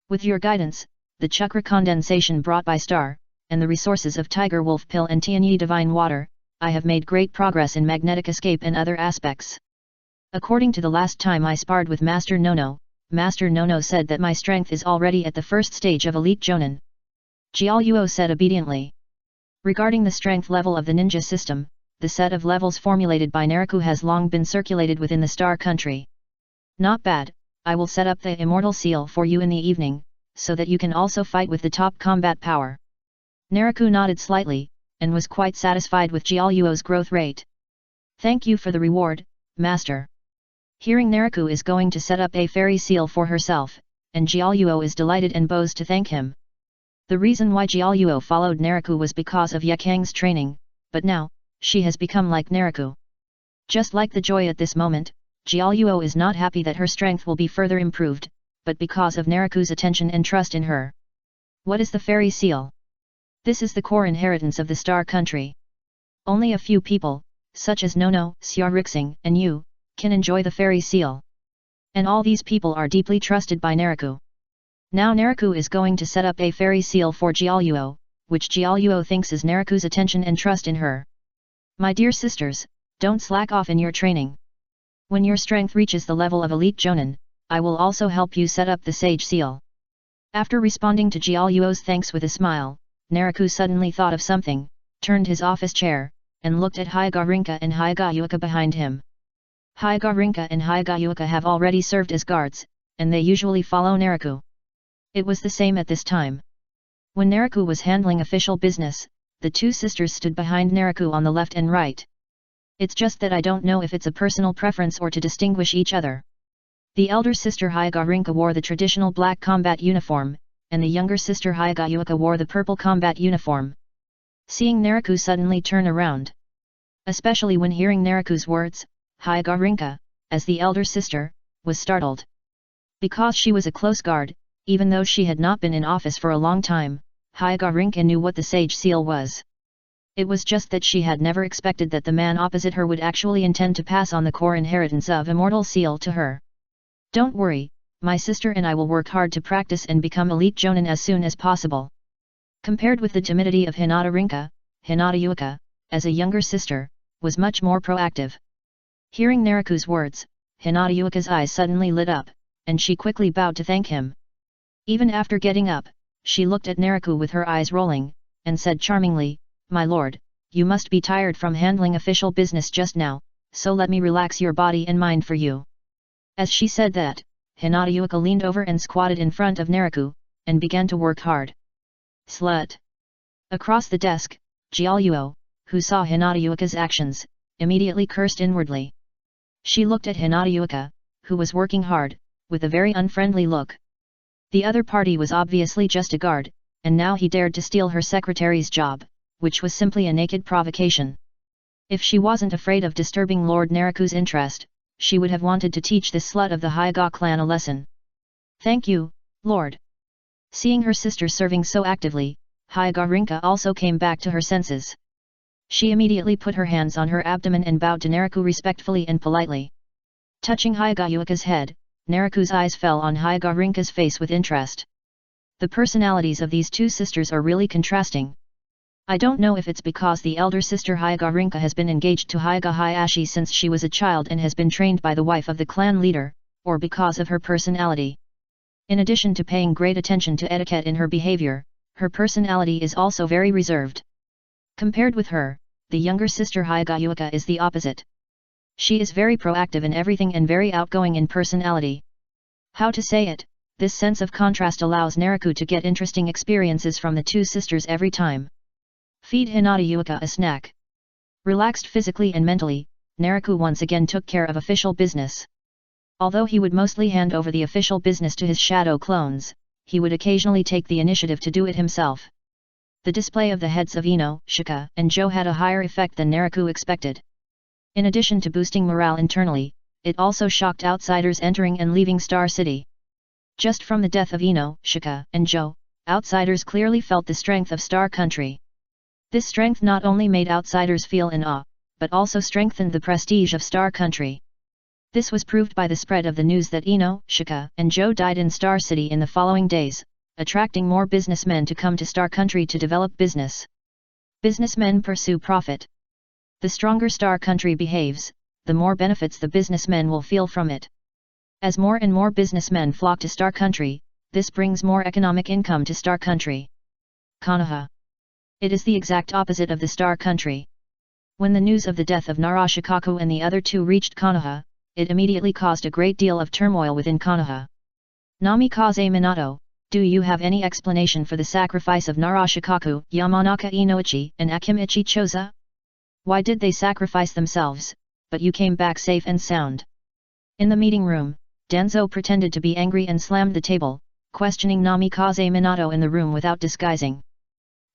With your guidance, the chakra condensation brought by Star, and the resources of Tiger Wolf Pill and Tianyi Divine Water, I have made great progress in magnetic escape and other aspects. According to the last time I sparred with Master Nono said that my strength is already at the first stage of Elite Jonin. Jiaoyuo said obediently. Regarding the strength level of the ninja system, the set of levels formulated by Naraku has long been circulated within the Star Country. Not bad, I will set up the Immortal Seal for you in the evening, so that you can also fight with the top combat power. Naraku nodded slightly, and was quite satisfied with Jiaoyuo's growth rate. Thank you for the reward, Master. Hearing Naraku is going to set up a fairy seal for herself, and Jiaoyuo is delighted and bows to thank him. The reason why Jiaoyuo followed Naraku was because of Yekang's training, but now, she has become like Naraku. Just like the joy at this moment, Jiaoyuo is not happy that her strength will be further improved, but because of Naraku's attention and trust in her. What is the fairy seal? This is the core inheritance of the Star Country. Only a few people, such as Nono, Xiaorixing, and you, can enjoy the fairy seal. And all these people are deeply trusted by Naraku. Now Naraku is going to set up a fairy seal for Jiaoyuo, which Jiaoyuo thinks is Naraku's attention and trust in her. My dear sisters, don't slack off in your training. When your strength reaches the level of Elite Jonin, I will also help you set up the Sage Seal. After responding to Jiaoyuo's thanks with a smile, Naraku suddenly thought of something, turned his office chair, and looked at Hyagarinka and Hyagayuka behind him. Hyagarinka and Hyagayuka have already served as guards, and they usually follow Naraku. It was the same at this time. When Naraku was handling official business, the two sisters stood behind Naraku on the left and right. It's just that I don't know if it's a personal preference or to distinguish each other. The elder sister Hyagarinka wore the traditional black combat uniform, and the younger sister Hyagayuka wore the purple combat uniform. Seeing Naraku suddenly turn around. Especially when hearing Naraku's words, Hyagarinka, as the elder sister, was startled. Because she was a close guard, even though she had not been in office for a long time, Hyagarinka knew what the Sage Seal was. It was just that she had never expected that the man opposite her would actually intend to pass on the core inheritance of Immortal Seal to her. Don't worry, my sister and I will work hard to practice and become Elite Jonin as soon as possible. Compared with the timidity of Hinata Rinka, Hinata Yuka, as a younger sister, was much more proactive. Hearing Naraku's words, Hinata Yuka's eyes suddenly lit up, and she quickly bowed to thank him. Even after getting up, she looked at Naraku with her eyes rolling, and said charmingly, My lord, you must be tired from handling official business just now, so let me relax your body and mind for you. As she said that, Hinata Yuka leaned over and squatted in front of Naraku, and began to work hard. Slut! Across the desk, Jiaoyuo, who saw Hinata Yuka's actions, immediately cursed inwardly. She looked at Hinata Yuka, who was working hard, with a very unfriendly look. The other party was obviously just a guard, and now he dared to steal her secretary's job, which was simply a naked provocation. If she wasn't afraid of disturbing Lord Naraku's interest, she would have wanted to teach this slut of the Hyga clan a lesson. Thank you, Lord. Seeing her sister serving so actively, Hyga Rinka also came back to her senses. She immediately put her hands on her abdomen and bowed to Naraku respectfully and politely. Touching Hyga Yuka's head, Naraku's eyes fell on Hyga Rinka's face with interest. The personalities of these two sisters are really contrasting. I don't know if it's because the elder sister Hyga Rinka has been engaged to Hyga Hayashi since she was a child and has been trained by the wife of the clan leader, or because of her personality. In addition to paying great attention to etiquette in her behavior, her personality is also very reserved. Compared with her, the younger sister Hyga Yuka is the opposite. She is very proactive in everything and very outgoing in personality. How to say it, this sense of contrast allows Naraku to get interesting experiences from the two sisters every time. Feed Hinata Yuka a snack. Relaxed physically and mentally, Naraku once again took care of official business. Although he would mostly hand over the official business to his shadow clones, he would occasionally take the initiative to do it himself. The display of the heads of Ino, Shika, and Joe had a higher effect than Naraku expected. In addition to boosting morale internally, it also shocked outsiders entering and leaving Star City. Just from the death of Ino, Shika, and Joe, outsiders clearly felt the strength of Star Country. This strength not only made outsiders feel in awe, but also strengthened the prestige of Star Country. This was proved by the spread of the news that Ino, Shika, and Joe died in Star City in the following days, attracting more businessmen to come to Star Country to develop business. Businessmen pursue profit. The stronger Star Country behaves, the more benefits the businessmen will feel from it. As more and more businessmen flock to Star Country, this brings more economic income to Star Country. Konoha. It is the exact opposite of the Star Country. When the news of the death of Narashikaku and the other two reached Konoha, it immediately caused a great deal of turmoil within Konoha. Namikaze Minato, do you have any explanation for the sacrifice of Narashikaku, Yamanaka Inoichi, and Akimichi Choza? Why did they sacrifice themselves, but you came back safe and sound? In the meeting room, Danzo pretended to be angry and slammed the table, questioning Namikaze Minato in the room without disguising.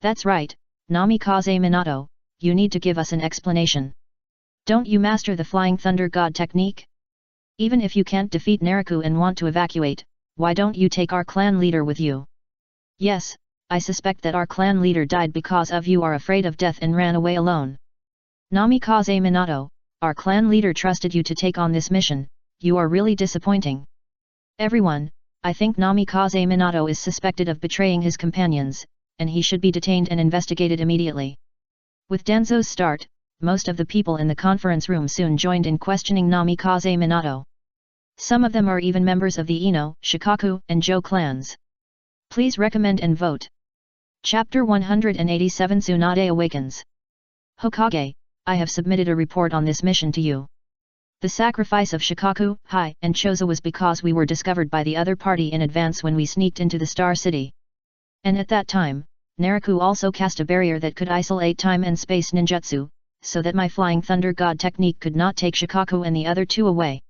That's right, Namikaze Minato, you need to give us an explanation. Don't you master the Flying Thunder God technique? Even if you can't defeat Naraku and want to evacuate, why don't you take our clan leader with you? Yes, I suspect that our clan leader died because of you are afraid of death and ran away alone. Namikaze Minato, our clan leader trusted you to take on this mission, you are really disappointing. Everyone, I think Namikaze Minato is suspected of betraying his companions, and he should be detained and investigated immediately. With Danzo's start, most of the people in the conference room soon joined in questioning Namikaze Minato. Some of them are even members of the Ino, Shikaku, and Joe clans. Please recommend and vote. Chapter 187 Tsunade Awakens. Hokage, I have submitted a report on this mission to you. The sacrifice of Shikaku, Hai, and Choza was because we were discovered by the other party in advance when we sneaked into the Star City. And at that time, Naraku also cast a barrier that could isolate time and space ninjutsu, so that my Flying Thunder God technique could not take Shikaku and the other two away.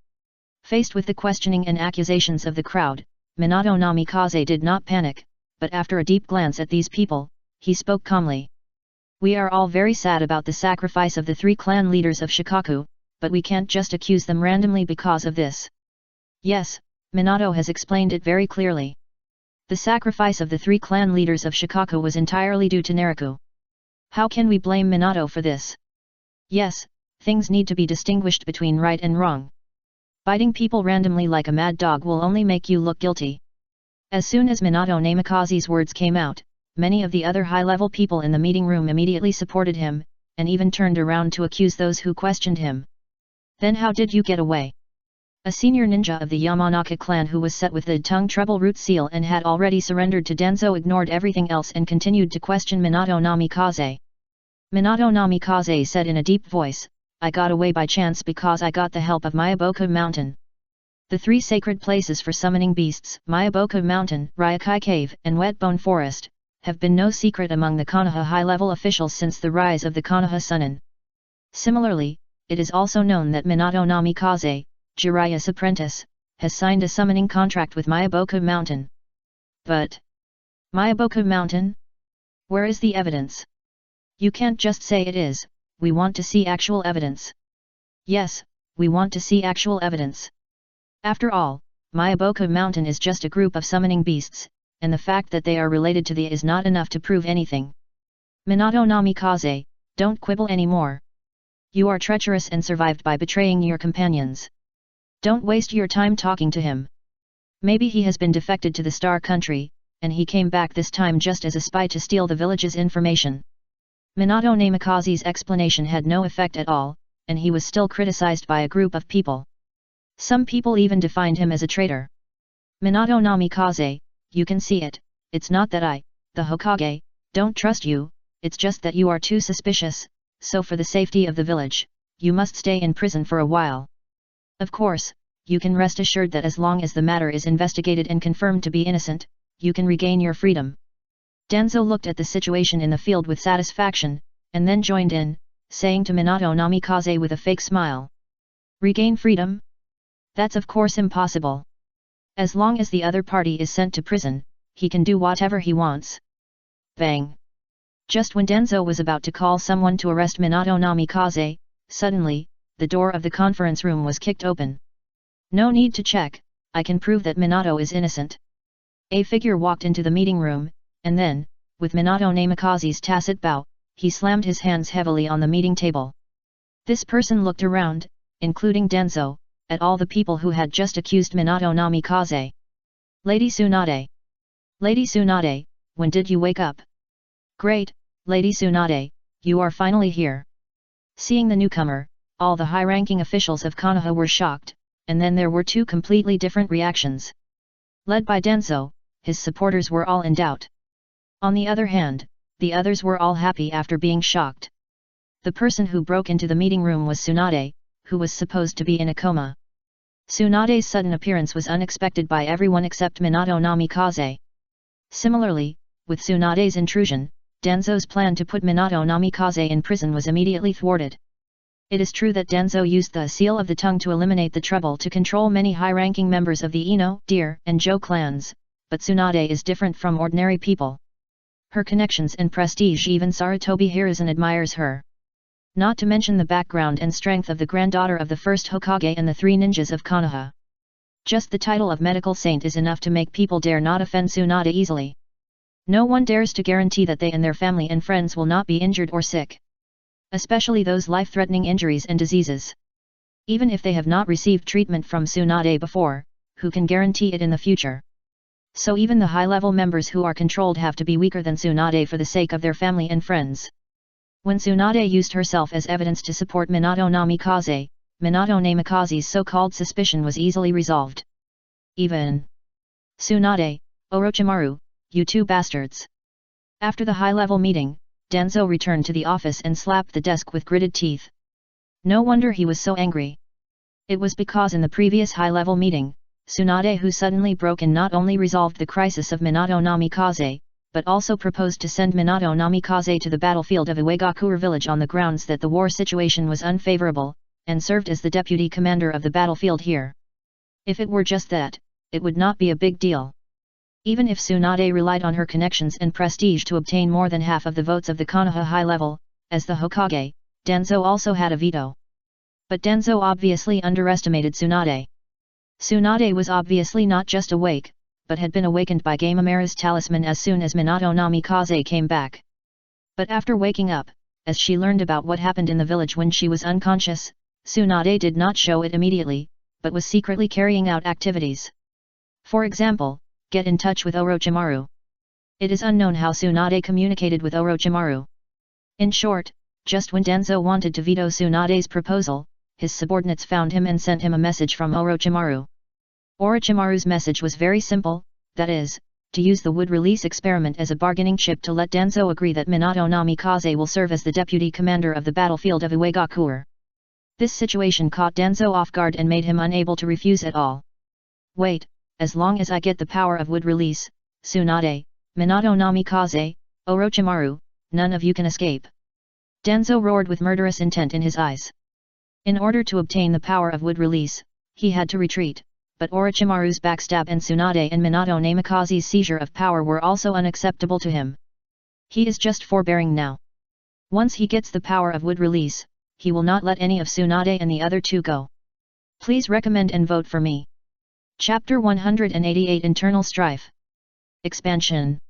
Faced with the questioning and accusations of the crowd, Minato Namikaze did not panic, but after a deep glance at these people, he spoke calmly. We are all very sad about the sacrifice of the three clan leaders of Shikaku, but we can't just accuse them randomly because of this. Yes, Minato has explained it very clearly. The sacrifice of the three clan leaders of Shikaku was entirely due to Naraku. How can we blame Minato for this? Yes, things need to be distinguished between right and wrong. Biting people randomly like a mad dog will only make you look guilty. As soon as Minato Namikaze's words came out, many of the other high-level people in the meeting room immediately supported him, and even turned around to accuse those who questioned him. Then how did you get away? A senior ninja of the Yamanaka clan who was set with the tongue trouble root seal and had already surrendered to Danzo ignored everything else and continued to question Minato Namikaze. Minato Namikaze said in a deep voice, I got away by chance because I got the help of Myaboku Mountain. The three sacred places for summoning beasts, Myaboku Mountain, Ryokai Cave, and Wetbone Forest, have been no secret among the Konoha high-level officials since the rise of the Konoha Sunin. Similarly, it is also known that Minato Namikaze, Jiraiya's apprentice, has signed a summoning contract with Myaboku Mountain. But Myaboku Mountain? Where is the evidence? You can't just say it is, we want to see actual evidence. Yes, we want to see actual evidence. After all, Myaboku Mountain is just a group of summoning beasts, and the fact that they are related to the is not enough to prove anything. Minato Namikaze, don't quibble anymore. You are treacherous and survived by betraying your companions. Don't waste your time talking to him. Maybe he has been defected to the Star Country, and he came back this time just as a spy to steal the village's information. Minato Namikaze's explanation had no effect at all, and he was still criticized by a group of people. Some people even defined him as a traitor. Minato Namikaze, you can see it, it's not that I, the Hokage, don't trust you, it's just that you are too suspicious, so for the safety of the village, you must stay in prison for a while. Of course, you can rest assured that as long as the matter is investigated and confirmed to be innocent, you can regain your freedom. Denzo looked at the situation in the field with satisfaction, and then joined in, saying to Minato Namikaze with a fake smile. Regain freedom? That's of course impossible. As long as the other party is sent to prison, he can do whatever he wants. Bang! Just when Denzo was about to call someone to arrest Minato Namikaze, suddenly, the door of the conference room was kicked open. No need to check, I can prove that Minato is innocent. A figure walked into the meeting room, and then, with Minato Namikaze's tacit bow, he slammed his hands heavily on the meeting table. This person looked around, including Denzo, at all the people who had just accused Minato Namikaze. Lady Tsunade. Lady Tsunade, when did you wake up? Great, Lady Tsunade, you are finally here. Seeing the newcomer, all the high-ranking officials of Konoha were shocked, and then there were two completely different reactions. Led by Denzo, his supporters were all in doubt. On the other hand, the others were all happy after being shocked. The person who broke into the meeting room was Tsunade, who was supposed to be in a coma. Tsunade's sudden appearance was unexpected by everyone except Minato Namikaze. Similarly, with Tsunade's intrusion, Denzo's plan to put Minato Namikaze in prison was immediately thwarted. It is true that Denzo used the seal of the tongue to eliminate the trouble to control many high-ranking members of the Ino, Deer, and Jo clans, but Tsunade is different from ordinary people. Her connections and prestige, even Sarutobi Hiruzen admires her. Not to mention the background and strength of the granddaughter of the first Hokage and the three ninjas of Konoha. Just the title of medical saint is enough to make people dare not offend Tsunade easily. No one dares to guarantee that they and their family and friends will not be injured or sick. Especially those life-threatening injuries and diseases. Even if they have not received treatment from Tsunade before, who can guarantee it in the future? So even the high-level members who are controlled have to be weaker than Tsunade for the sake of their family and friends. When Tsunade used herself as evidence to support Minato Namikaze, Minato Namikaze's so-called suspicion was easily resolved. Even Tsunade, Orochimaru, you two bastards. After the high-level meeting, Denzo returned to the office and slapped the desk with gritted teeth. No wonder he was so angry. It was because in the previous high-level meeting, Tsunade who suddenly broke in not only resolved the crisis of Minato Namikaze, but also proposed to send Minato Namikaze to the battlefield of Iwagakure village on the grounds that the war situation was unfavorable, and served as the deputy commander of the battlefield here. If it were just that, it would not be a big deal. Even if Tsunade relied on her connections and prestige to obtain more than half of the votes of the Konoha high level, as the Hokage, Denzo also had a veto. But Denzo obviously underestimated Tsunade. Tsunade was obviously not just awake, but had been awakened by Gamamera's talisman as soon as Minato Namikaze came back. But after waking up, as she learned about what happened in the village when she was unconscious, Tsunade did not show it immediately, but was secretly carrying out activities. For example, get in touch with Orochimaru. It is unknown how Tsunade communicated with Orochimaru. In short, just when Denzo wanted to veto Tsunade's proposal, his subordinates found him and sent him a message from Orochimaru. Orochimaru's message was very simple, that is, to use the wood release experiment as a bargaining chip to let Danzo agree that Minato Namikaze will serve as the deputy commander of the battlefield of Uegakuer. This situation caught Danzo off guard and made him unable to refuse at all. Wait, as long as I get the power of wood release, Tsunade, Minato Namikaze, Orochimaru, none of you can escape. Danzo roared with murderous intent in his eyes. In order to obtain the power of wood release, he had to retreat, but Orochimaru's backstab and Tsunade and Minato Namikaze's seizure of power were also unacceptable to him. He is just forbearing now. Once he gets the power of wood release, he will not let any of Tsunade and the other two go. Please recommend and vote for me. Chapter 188 Internal Strife. Expansion.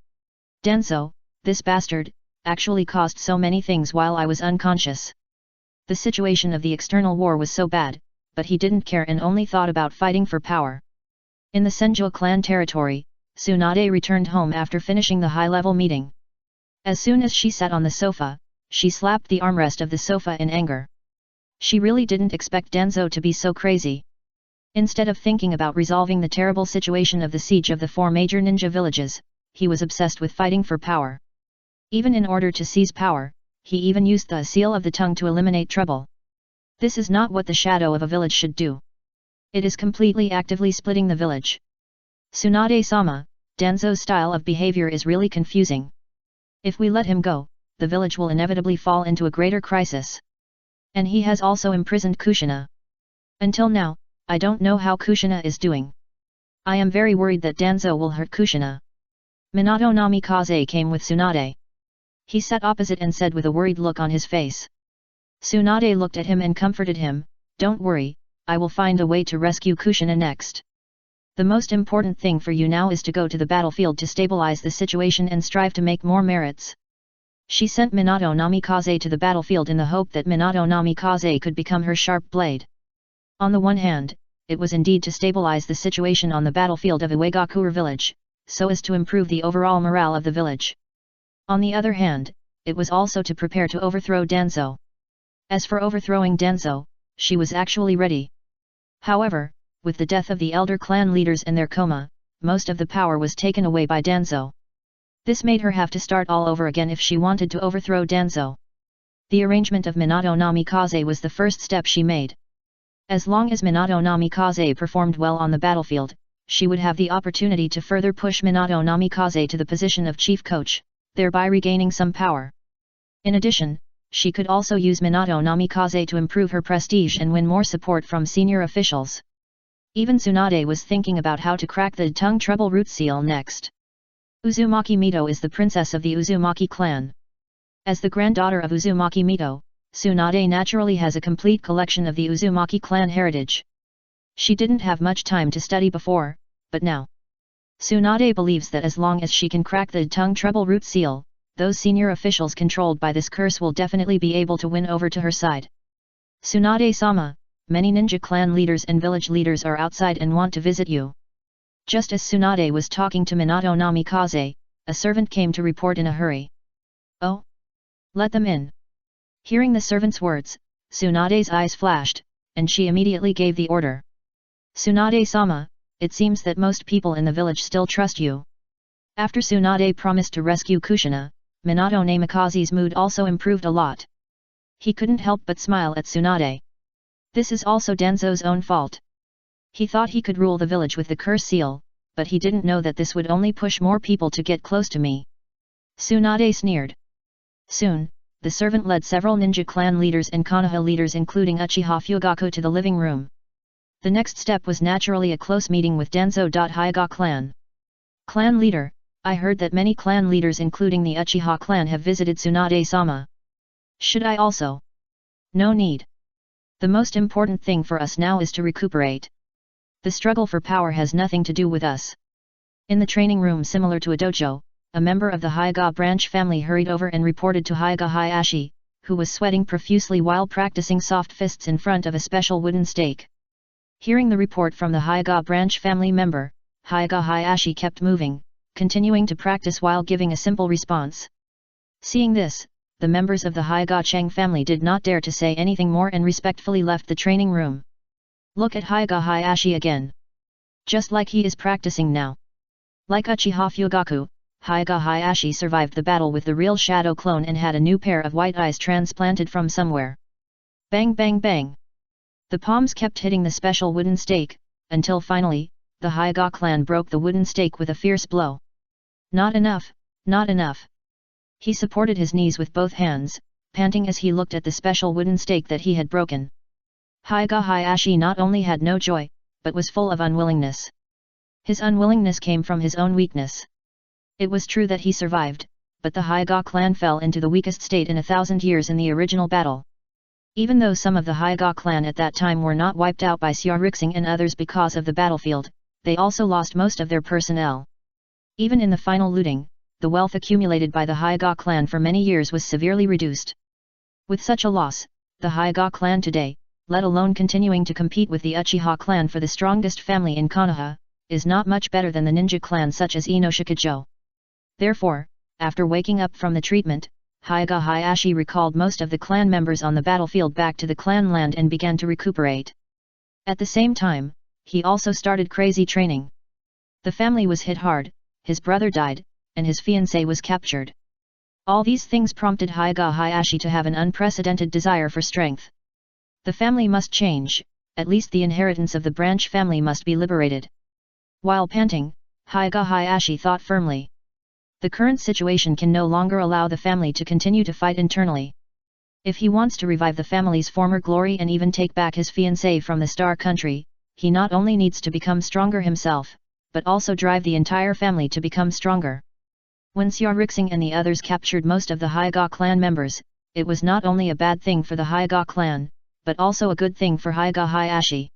Danzo, this bastard, actually caused so many things while I was unconscious. The situation of the external war was so bad, but he didn't care and only thought about fighting for power. In the Senju clan territory, Tsunade returned home after finishing the high-level meeting. As soon as she sat on the sofa, she slapped the armrest of the sofa in anger. She really didn't expect Danzo to be so crazy. Instead of thinking about resolving the terrible situation of the siege of the 4 major ninja villages, he was obsessed with fighting for power. Even in order to seize power, he even used the seal of the tongue to eliminate trouble. This is not what the shadow of a village should do. It is completely actively splitting the village. Tsunade-sama, Danzo's style of behavior is really confusing. If we let him go, the village will inevitably fall into a greater crisis. And he has also imprisoned Kushina. Until now, I don't know how Kushina is doing. I am very worried that Danzo will hurt Kushina. Minato Namikaze came with Tsunade. He sat opposite and said with a worried look on his face. Tsunade looked at him and comforted him, "Don't worry, I will find a way to rescue Kushina next. The most important thing for you now is to go to the battlefield to stabilize the situation and strive to make more merits." She sent Minato Namikaze to the battlefield in the hope that Minato Namikaze could become her sharp blade. On the one hand, it was indeed to stabilize the situation on the battlefield of Uegakuer village, so as to improve the overall morale of the village. On the other hand, it was also to prepare to overthrow Danzo. As for overthrowing Danzo, she was actually ready. However, with the death of the elder clan leaders and their coma, most of the power was taken away by Danzo. This made her have to start all over again if she wanted to overthrow Danzo. The arrangement of Minato Namikaze was the first step she made. As long as Minato Namikaze performed well on the battlefield, she would have the opportunity to further push Minato Namikaze to the position of chief coach, thereby regaining some power. In addition, she could also use Minato Namikaze to improve her prestige and win more support from senior officials. Even Tsunade was thinking about how to crack the tongue trouble root seal next. Uzumaki Mito is the princess of the Uzumaki clan. As the granddaughter of Uzumaki Mito, Tsunade naturally has a complete collection of the Uzumaki clan heritage. She didn't have much time to study before, but now. Tsunade believes that as long as she can crack the tongue trouble root seal, those senior officials controlled by this curse will definitely be able to win over to her side. Tsunade-sama, many ninja clan leaders and village leaders are outside and want to visit you. Just as Tsunade was talking to Minato Namikaze, a servant came to report in a hurry. "Oh? Let them in." Hearing the servant's words, Tsunade's eyes flashed, and she immediately gave the order. "Tsunade-sama, it seems that most people in the village still trust you." After Tsunade promised to rescue Kushina, Minato Namikaze's mood also improved a lot. He couldn't help but smile at Tsunade. This is also Danzo's own fault. He thought he could rule the village with the curse seal, but he didn't know that this would only push more people to get close to me. Tsunade sneered. Soon, the servant led several ninja clan leaders and Konoha leaders including Uchiha Fugaku to the living room. The next step was naturally a close meeting with Danzo. Hyuga clan. Clan leader, I heard that many clan leaders including the Uchiha clan have visited Tsunade-sama. Should I also? No need. The most important thing for us now is to recuperate. The struggle for power has nothing to do with us. In the training room similar to a dojo, a member of the Hyuga branch family hurried over and reported to Hyuga Hayashi, who was sweating profusely while practicing soft fists in front of a special wooden stake. Hearing the report from the Hyuga branch family member, Hyuga Hayashi kept moving, continuing to practice while giving a simple response. Seeing this, the members of the Hyuga Chang family did not dare to say anything more and respectfully left the training room. Look at Hyuga Hayashi again. Just like he is practicing now. Like Uchiha Fugaku, Hyuga Hayashi survived the battle with the real shadow clone and had a new pair of white eyes transplanted from somewhere. Bang bang bang! The palms kept hitting the special wooden stake, until finally, the Hyuga clan broke the wooden stake with a fierce blow. Not enough, not enough. He supported his knees with both hands, panting as he looked at the special wooden stake that he had broken. Hyuga Hayashi not only had no joy, but was full of unwillingness. His unwillingness came from his own weakness. It was true that he survived, but the Hyuga clan fell into the weakest state in 1,000 years in the original battle. Even though some of the Hyuga clan at that time were not wiped out by Xiaorixing and others because of the battlefield, they also lost most of their personnel. Even in the final looting, the wealth accumulated by the Hyuga clan for many years was severely reduced. With such a loss, the Hyuga clan today, let alone continuing to compete with the Uchiha clan for the strongest family in Konoha, is not much better than the ninja clan such as Inoshikajo. Therefore, after waking up from the treatment, Hyuga Hayashi recalled most of the clan members on the battlefield back to the clan land and began to recuperate. At the same time, he also started crazy training. The family was hit hard, his brother died, and his fiancée was captured. All these things prompted Hyuga Hayashi to have an unprecedented desire for strength. The family must change, at least the inheritance of the branch family must be liberated. While panting, Hyuga Hayashi thought firmly. The current situation can no longer allow the family to continue to fight internally. If he wants to revive the family's former glory and even take back his fiancée from the Star Country, he not only needs to become stronger himself, but also drive the entire family to become stronger. When Xiaorixing and the others captured most of the Hyuga clan members, it was not only a bad thing for the Hyuga clan, but also a good thing for Hyuga Hayashi.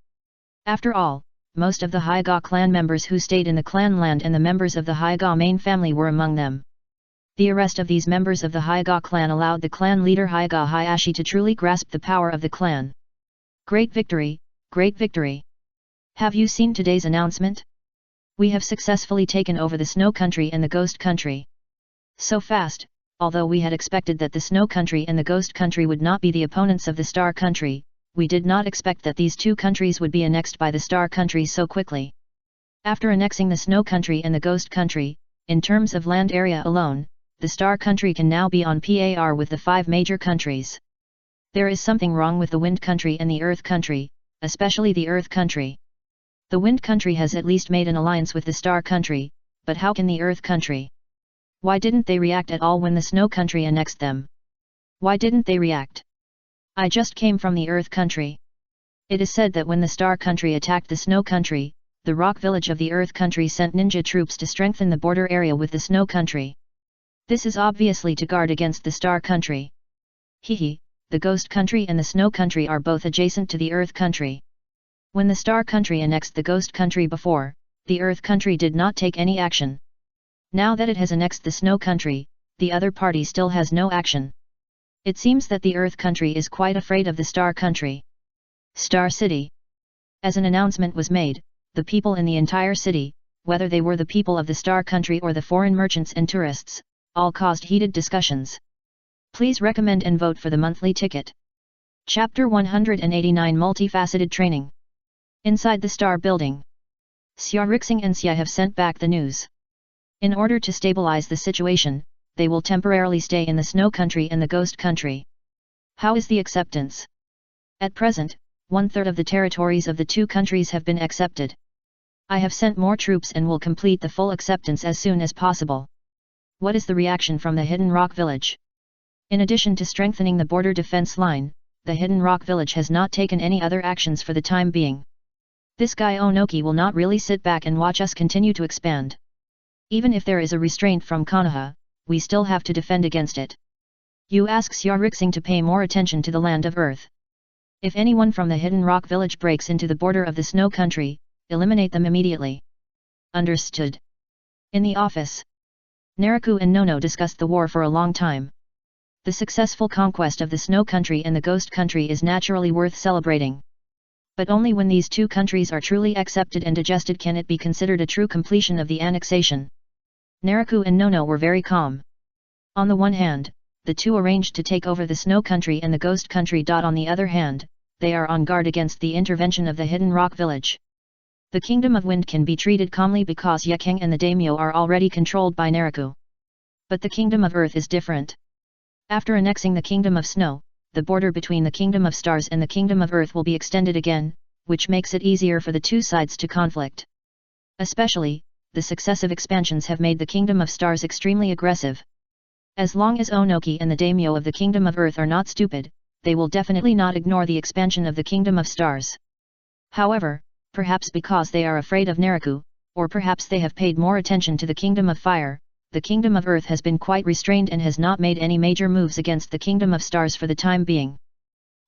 After all, most of the Hyuga clan members who stayed in the clan land and the members of the Hyuga main family were among them. The arrest of these members of the Hyuga clan allowed the clan leader Hyuga Hayashi to truly grasp the power of the clan. Great victory, great victory! Have you seen today's announcement? We have successfully taken over the Snow Country and the Ghost Country. So fast, although we had expected that the Snow Country and the Ghost Country would not be the opponents of the Star Country, we did not expect that these two countries would be annexed by the Star Country so quickly. After annexing the Snow Country and the Ghost Country, in terms of land area alone, the Star Country can now be on par with the 5 major countries. There is something wrong with the Wind Country and the Earth Country, especially the Earth Country. The Wind Country has at least made an alliance with the Star Country, but how can the Earth Country? Why didn't they react at all when the Snow Country annexed them? Why didn't they react? I just came from the Earth Country. It is said that when the Star Country attacked the Snow Country, the rock village of the Earth Country sent ninja troops to strengthen the border area with the Snow Country. This is obviously to guard against the Star Country. Hehe, the Ghost Country and the Snow Country are both adjacent to the Earth Country. When the Star Country annexed the Ghost Country before, the Earth Country did not take any action. Now that it has annexed the Snow Country, the other party still has no action. It seems that the Earth Country is quite afraid of the Star Country. Star City. As an announcement was made, the people in the entire city, whether they were the people of the Star Country or the foreign merchants and tourists, all caused heated discussions. Please recommend and vote for the monthly ticket. Chapter 189 Multifaceted Training. Inside the Star Building. Xiaorixing and Xia have sent back the news. In order to stabilize the situation, they will temporarily stay in the Snow Country and the Ghost Country. How is the acceptance? At present, 1/3 of the territories of the two countries have been accepted. I have sent more troops and will complete the full acceptance as soon as possible. What is the reaction from the Hidden Rock Village? In addition to strengthening the border defense line, the Hidden Rock Village has not taken any other actions for the time being. This guy Onoki will not really sit back and watch us continue to expand. Even if there is a restraint from Konoha, we still have to defend against it. You ask Xiaorixing to pay more attention to the land of Earth. If anyone from the Hidden Rock Village breaks into the border of the Snow Country, eliminate them immediately. Understood. In the office, Naraku and Nono discussed the war for a long time. The successful conquest of the Snow Country and the Ghost Country is naturally worth celebrating. But only when these two countries are truly accepted and digested can it be considered a true completion of the annexation. Naraku and Nono were very calm. On the one hand, the two arranged to take over the Snow Country and the Ghost Country. On the other hand, they are on guard against the intervention of the Hidden Rock Village. The Kingdom of Wind can be treated calmly because Yekeng and the daimyo are already controlled by Naraku. But the Kingdom of Earth is different. After annexing the Kingdom of Snow, the border between the Kingdom of Stars and the Kingdom of Earth will be extended again, which makes it easier for the two sides to conflict. Especially, the successive expansions have made the Kingdom of Stars extremely aggressive. As long as Onoki and the daimyo of the Kingdom of Earth are not stupid, they will definitely not ignore the expansion of the Kingdom of Stars. However, perhaps because they are afraid of Naraku, or perhaps they have paid more attention to the Kingdom of Fire, the Kingdom of Earth has been quite restrained and has not made any major moves against the Kingdom of Stars for the time being.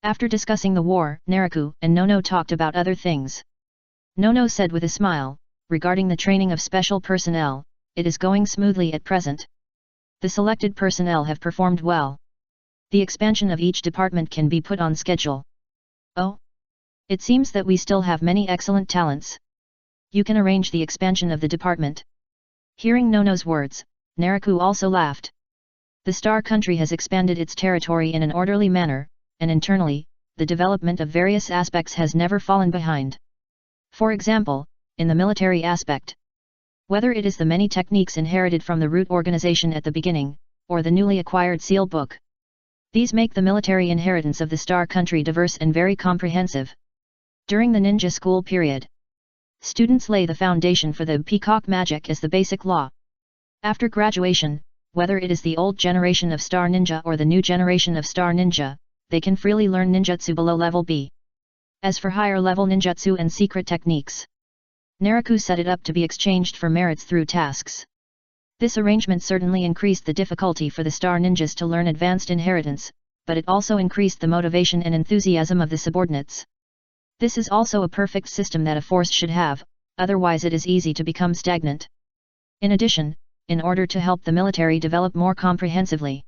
After discussing the war, Naraku and Nono talked about other things. Nono said with a smile, regarding the training of special personnel, it is going smoothly at present. The selected personnel have performed well. The expansion of each department can be put on schedule. Oh? It seems that we still have many excellent talents. You can arrange the expansion of the department. Hearing Nono's words, Naraku also laughed. The Star Country has expanded its territory in an orderly manner, and internally, the development of various aspects has never fallen behind. For example, in the military aspect. Whether it is the many techniques inherited from the root organization at the beginning, or the newly acquired seal book. These make the military inheritance of the Star Country diverse and very comprehensive. During the ninja school period, students lay the foundation for the peacock magic as the basic law. After graduation, whether it is the old generation of Star Ninja or the new generation of Star Ninja, they can freely learn ninjutsu below level B. As for higher level ninjutsu and secret techniques, Naraku set it up to be exchanged for merits through tasks. This arrangement certainly increased the difficulty for the Star Ninjas to learn advanced inheritance, but it also increased the motivation and enthusiasm of the subordinates. This is also a perfect system that a force should have, otherwise it is easy to become stagnant. In addition, in order to help the military develop more comprehensively,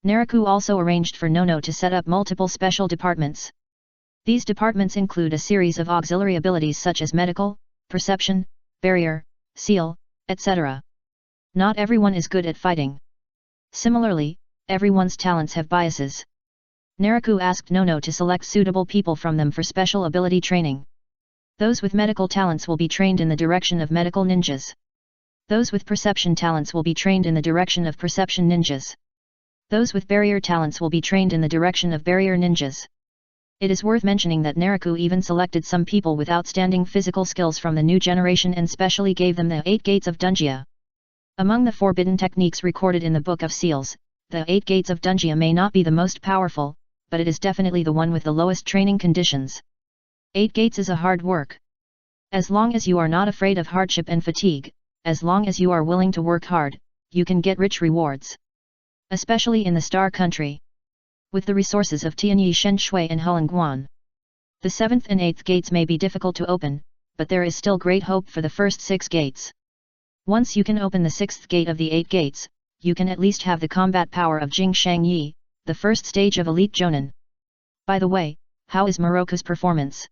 Naraku also arranged for Nono to set up multiple special departments. These departments include a series of auxiliary abilities such as medical, perception, barrier, seal, etc. Not everyone is good at fighting. Similarly, everyone's talents have biases. Naraku asked Nono to select suitable people from them for special ability training. Those with medical talents will be trained in the direction of medical ninjas. Those with perception talents will be trained in the direction of perception ninjas. Those with barrier talents will be trained in the direction of barrier ninjas. It is worth mentioning that Naraku even selected some people with outstanding physical skills from the new generation and specially gave them the 8 Gates of Dungia. Among the forbidden techniques recorded in the Book of Seals, the 8 Gates of Dungia may not be the most powerful, but it is definitely the one with the lowest training conditions. 8 Gates is a hard work. As long as you are not afraid of hardship and fatigue, as long as you are willing to work hard, you can get rich rewards. Especially in the Star Country. With the resources of Tianyi Shenshui and Hulunguan. The 7th and 8th gates may be difficult to open, but there is still great hope for the first 6 gates. Once you can open the 6th gate of the 8 gates, you can at least have the combat power of Jing Shangyi, the first stage of Elite Jonin. By the way, how is Moroku's performance?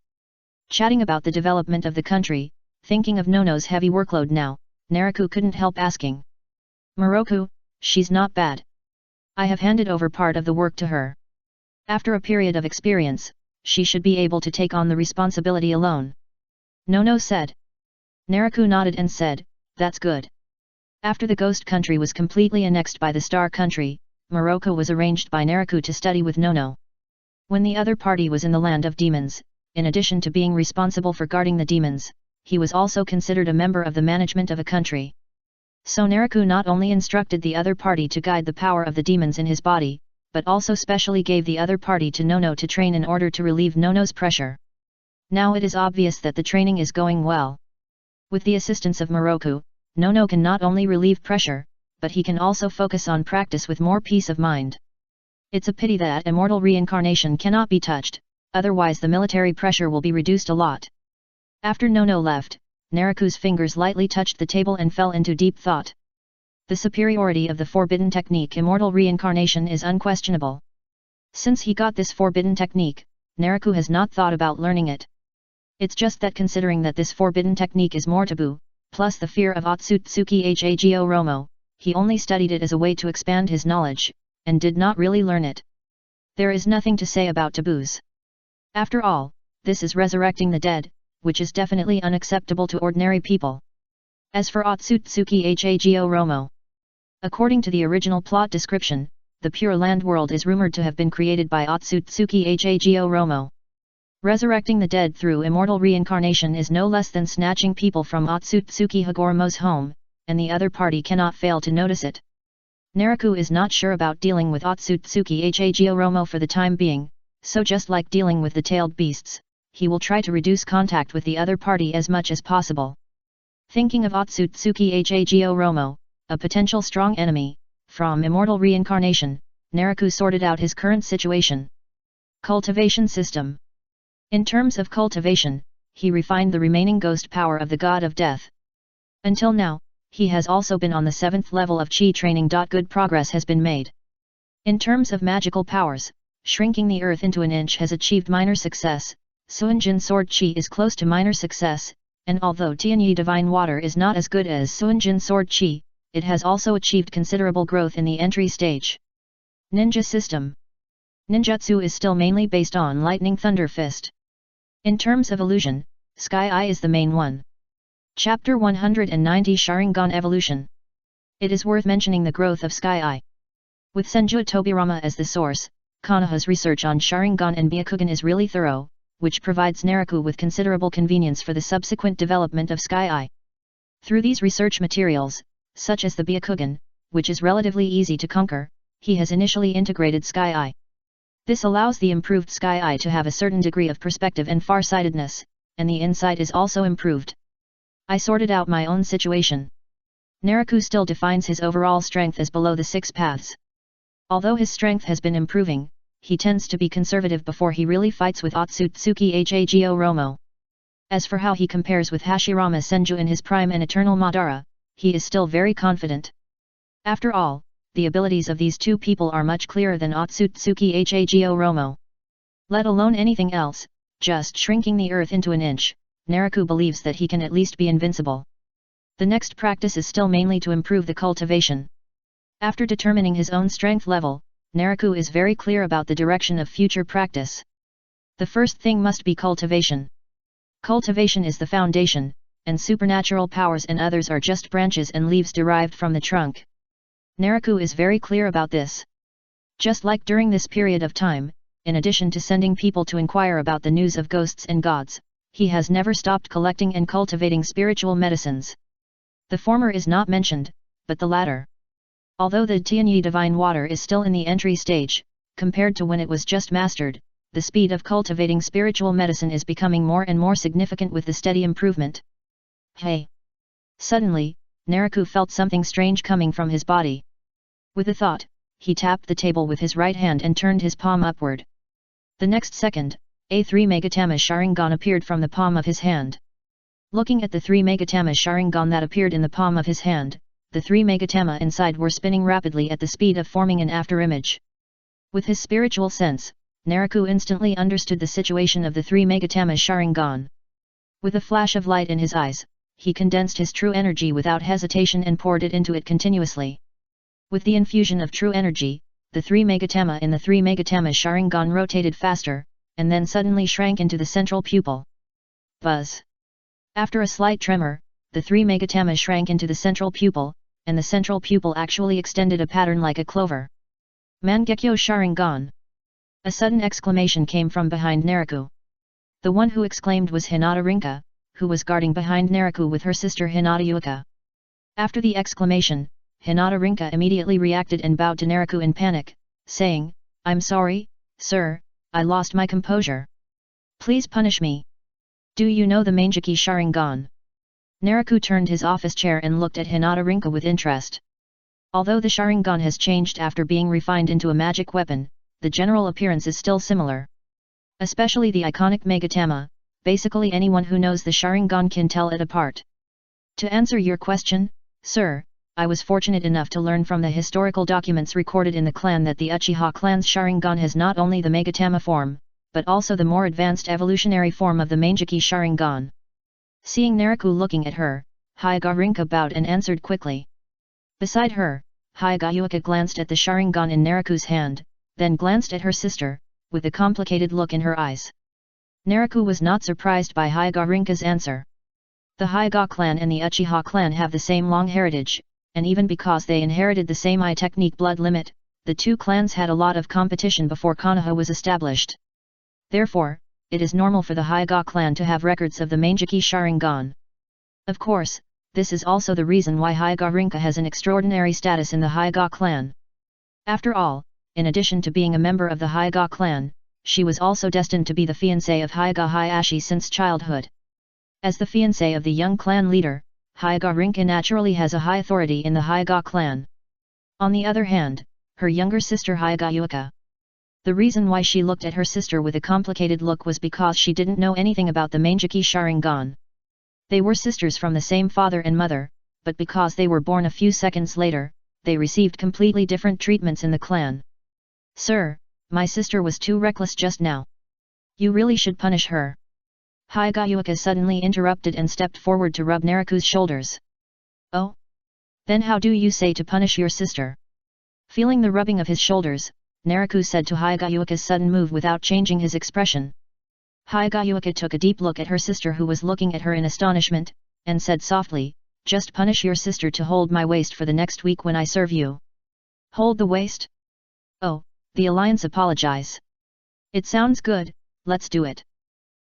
Chatting about the development of the country, thinking of Nono's heavy workload now, Naraku couldn't help asking. Moroku, she's not bad. I have handed over part of the work to her. After a period of experience, she should be able to take on the responsibility alone. Nono said. Naraku nodded and said, that's good. After the Ghost Country was completely annexed by the Star Country, Moroku was arranged by Naraku to study with Nono. When the other party was in the land of demons, in addition to being responsible for guarding the demons, he was also considered a member of the management of a country. So Naraku not only instructed the other party to guide the power of the demons in his body, but also specially gave the other party to Nono to train in order to relieve Nono's pressure. Now it is obvious that the training is going well. With the assistance of Moroku, Nono can not only relieve pressure, but he can also focus on practice with more peace of mind. It's a pity that immortal reincarnation cannot be touched, otherwise the military pressure will be reduced a lot. After Nono left, Naraku's fingers lightly touched the table and fell into deep thought. The superiority of the forbidden technique immortal reincarnation is unquestionable. Since he got this forbidden technique, Naraku has not thought about learning it. It's just that considering that this forbidden technique is more taboo, plus the fear of Otsutsuki Hago Romo, he only studied it as a way to expand his knowledge, and did not really learn it. There is nothing to say about taboos. After all, this is resurrecting the dead, which is definitely unacceptable to ordinary people. As for Otsutsuki Hago Romo, according to the original plot description, the Pure Land world is rumored to have been created by Otsutsuki Hago Romo. Resurrecting the dead through immortal reincarnation is no less than snatching people from Otsutsuki Hagoromo's home, and the other party cannot fail to notice it. Naraku is not sure about dealing with Otsutsuki Hago Romo for the time being, so just like dealing with the tailed beasts, he will try to reduce contact with the other party as much as possible. Thinking of Otsutsuki Hago Romo, a potential strong enemy, from immortal reincarnation, Naraku sorted out his current situation. Cultivation system. In terms of cultivation, he refined the remaining ghost power of the god of death. Until now, he has also been on the 7th level of chi training. Good progress has been made. In terms of magical powers, shrinking the earth into an inch has achieved minor success, Suanjin sword chi is close to minor success, and although Tianyi divine water is not as good as Suanjin sword chi, it has also achieved considerable growth in the entry stage. Ninja system. Ninjutsu is still mainly based on lightning thunder fist. In terms of illusion, Sky Eye is the main one. Chapter 190 Sharingan Evolution. It is worth mentioning the growth of Sky Eye. With Senju Tobirama as the source, Konoha's research on Sharingan and Byakugan is really thorough, which provides Naraku with considerable convenience for the subsequent development of Sky Eye. Through these research materials, such as the Byakugan, which is relatively easy to conquer, he has initially integrated Sky Eye. This allows the improved Sky Eye to have a certain degree of perspective and farsightedness, and the insight is also improved. I sorted out my own situation. Naraku still defines his overall strength as below the 6 paths. Although his strength has been improving, he tends to be conservative before he really fights with Otsutsuki Hago Romo. As for how he compares with Hashirama Senju in his prime and Eternal Madara, he is still very confident. After all, the abilities of these two people are much clearer than Otsutsuki Hago Romo. Let alone anything else, just shrinking the earth into an inch, Naraku believes that he can at least be invincible. The next practice is still mainly to improve the cultivation. After determining his own strength level, Naraku is very clear about the direction of future practice. The first thing must be cultivation. Cultivation is the foundation, and supernatural powers and others are just branches and leaves derived from the trunk. Naraku is very clear about this. Just like during this period of time, in addition to sending people to inquire about the news of ghosts and gods, he has never stopped collecting and cultivating spiritual medicines. The former is not mentioned, but the latter. Although the Tianyi divine water is still in the entry stage, compared to when it was just mastered, the speed of cultivating spiritual medicine is becoming more and more significant with the steady improvement. Hey! Suddenly, Naraku felt something strange coming from his body. With a thought, he tapped the table with his right hand and turned his palm upward. The next second, a 3 Megatama Sharingan appeared from the palm of his hand. Looking at the 3 Megatama Sharingan that appeared in the palm of his hand, the 3 Megatama inside were spinning rapidly at the speed of forming an afterimage. With his spiritual sense, Naraku instantly understood the situation of the 3 Megatama Sharingan. With a flash of light in his eyes, he condensed his true energy without hesitation and poured it into it continuously. With the infusion of true energy, the 3 Megatama in the 3 Megatama Sharingan rotated faster, and then suddenly shrank into the central pupil. Buzz! After a slight tremor, the 3 Megatama shrank into the central pupil, and the central pupil actually extended a pattern like a clover. Mangekyo Sharingan! A sudden exclamation came from behind Naraku. The one who exclaimed was Hinata Rinka, who was guarding behind Naraku with her sister Hinata Yuka. After the exclamation, Hinata Rinka immediately reacted and bowed to Naraku in panic, saying, "I'm sorry, sir, I lost my composure. Please punish me. Do you know the Mangeki Sharingan?" Naraku turned his office chair and looked at Hinata Rinka with interest. Although the Sharingan has changed after being refined into a magic weapon, the general appearance is still similar. Especially the iconic Megatama, basically anyone who knows the Sharingan can tell it apart. To answer your question, sir, I was fortunate enough to learn from the historical documents recorded in the clan that the Uchiha clan's Sharingan has not only the Megatama form, but also the more advanced evolutionary form of the Mangeki Sharingan. Seeing Naraku looking at her, Hyuga Rinka bowed and answered quickly. Beside her, Hyuga Yuka glanced at the Sharingan in Naraku's hand, then glanced at her sister, with a complicated look in her eyes. Naraku was not surprised by Hyuga Rinka's answer. The Hyuga clan and the Uchiha clan have the same long heritage, and even because they inherited the same technique blood limit, the two clans had a lot of competition before Konoha was established. Therefore, it is normal for the Hyuga clan to have records of the Mangeki Sharingan. Of course, this is also the reason why Hyuga Rinka has an extraordinary status in the Hyuga clan. After all, in addition to being a member of the Hyuga clan, she was also destined to be the fiancée of Hyuga Hayashi since childhood. As the fiancée of the young clan leader, Hyuga Rinka naturally has a high authority in the Hyuga clan. On the other hand, her younger sister Hyuga Yuka. The reason why she looked at her sister with a complicated look was because she didn't know anything about the Mangeki Sharingan. They were sisters from the same father and mother, but because they were born a few seconds later, they received completely different treatments in the clan. "Sir, my sister was too reckless just now. You really should punish her." Hyuga Yuka suddenly interrupted and stepped forward to rub Naraku's shoulders. "Oh? Then how do you say to punish your sister?" Feeling the rubbing of his shoulders, Naraku said to Hyuga Yuka's sudden move without changing his expression. Hyuga Yuka took a deep look at her sister who was looking at her in astonishment, and said softly, "Just punish your sister to hold my waist for the next week when I serve you." "Hold the waist?" "Oh, the alliance apologize. It sounds good, let's do it."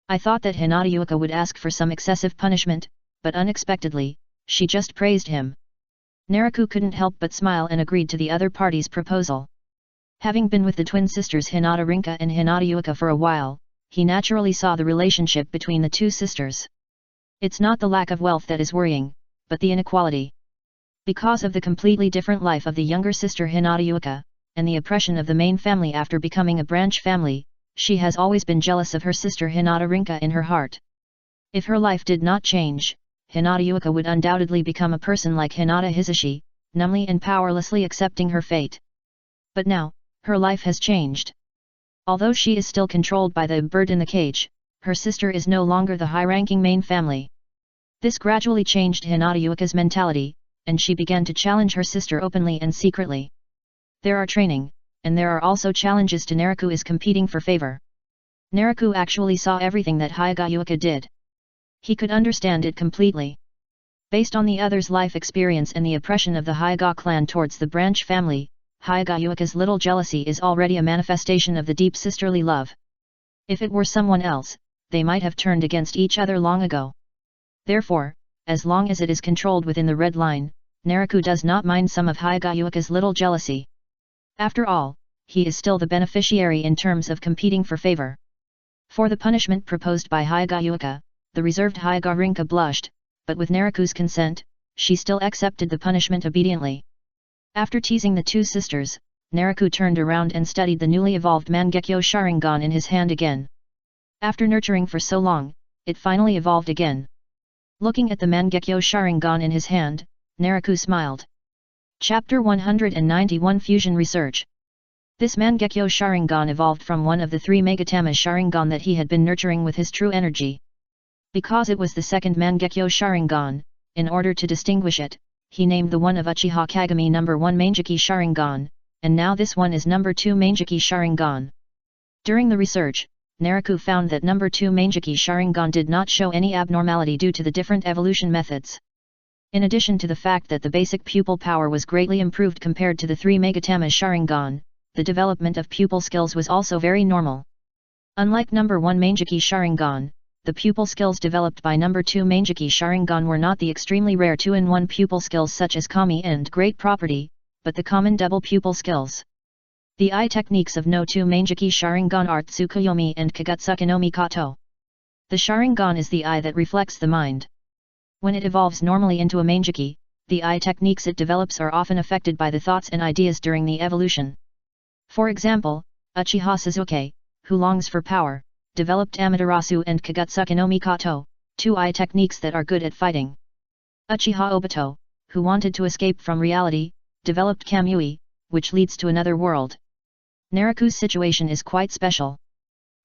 I thought that Hinata Yuka would ask for some excessive punishment, but unexpectedly, she just praised him. Naraku couldn't help but smile and agreed to the other party's proposal. Having been with the twin sisters Hinata Rinka and Hinata Yuka for a while, he naturally saw the relationship between the two sisters. It's not the lack of wealth that is worrying, but the inequality. Because of the completely different life of the younger sister Hinata Yuka, and the oppression of the main family after becoming a branch family, she has always been jealous of her sister Hinata Rinka in her heart. If her life did not change, Hinata Yuka would undoubtedly become a person like Hinata Hisashi, numbly and powerlessly accepting her fate. But now, her life has changed. Although she is still controlled by the bird in the cage, her sister is no longer the high-ranking main family. This gradually changed Hinata Yuka's mentality, and she began to challenge her sister openly and secretly. There are training, and there are also challenges to Naraku is competing for favor. Naraku actually saw everything that Hyuga Yuka did. He could understand it completely. Based on the other's life experience and the oppression of the Hyuga clan towards the branch family, Hyuga Yuka's little jealousy is already a manifestation of the deep sisterly love. If it were someone else, they might have turned against each other long ago. Therefore, as long as it is controlled within the red line, Naraku does not mind some of Hyuga Yuka's little jealousy. After all, he is still the beneficiary in terms of competing for favor. For the punishment proposed by Hyuga Yuka, the reserved Hyuga Rinka blushed, but with Naraku's consent, she still accepted the punishment obediently. After teasing the two sisters, Naraku turned around and studied the newly evolved Mangekyo Sharingan in his hand again. After nurturing for so long, it finally evolved again. Looking at the Mangekyo Sharingan in his hand, Naraku smiled. Chapter 191 Fusion Research. This Mangekyo Sharingan evolved from one of the three Megatama Sharingan that he had been nurturing with his true energy. Because it was the second Mangekyo Sharingan, in order to distinguish it, he named the one of Uchiha Kagami No. 1 Mangeki Sharingan, and now this one is No. 2 Mangeki Sharingan. During the research, Naraku found that No. 2 Mangeki Sharingan did not show any abnormality due to the different evolution methods. In addition to the fact that the basic pupil power was greatly improved compared to the 3 Megatama Sharingan, the development of pupil skills was also very normal. Unlike No. 1 Mangeki Sharingan, the pupil skills developed by No. 2 Mangeki Sharingan were not the extremely rare 2-in-1 pupil skills such as Kami and Great Property, but the common double pupil skills. The eye techniques of No 2 Mangeki Sharingan are Tsukuyomi and Kagutsuki no Mikoto. The Sharingan is the eye that reflects the mind. When it evolves normally into a Mangeki, the eye techniques it develops are often affected by the thoughts and ideas during the evolution. For example, Uchiha Sasuke, who longs for power, developed Amaterasu and Kagutsuki no Mikoto, two eye techniques that are good at fighting. Uchiha Obito, who wanted to escape from reality, developed Kamui, which leads to another world. Naraku's situation is quite special.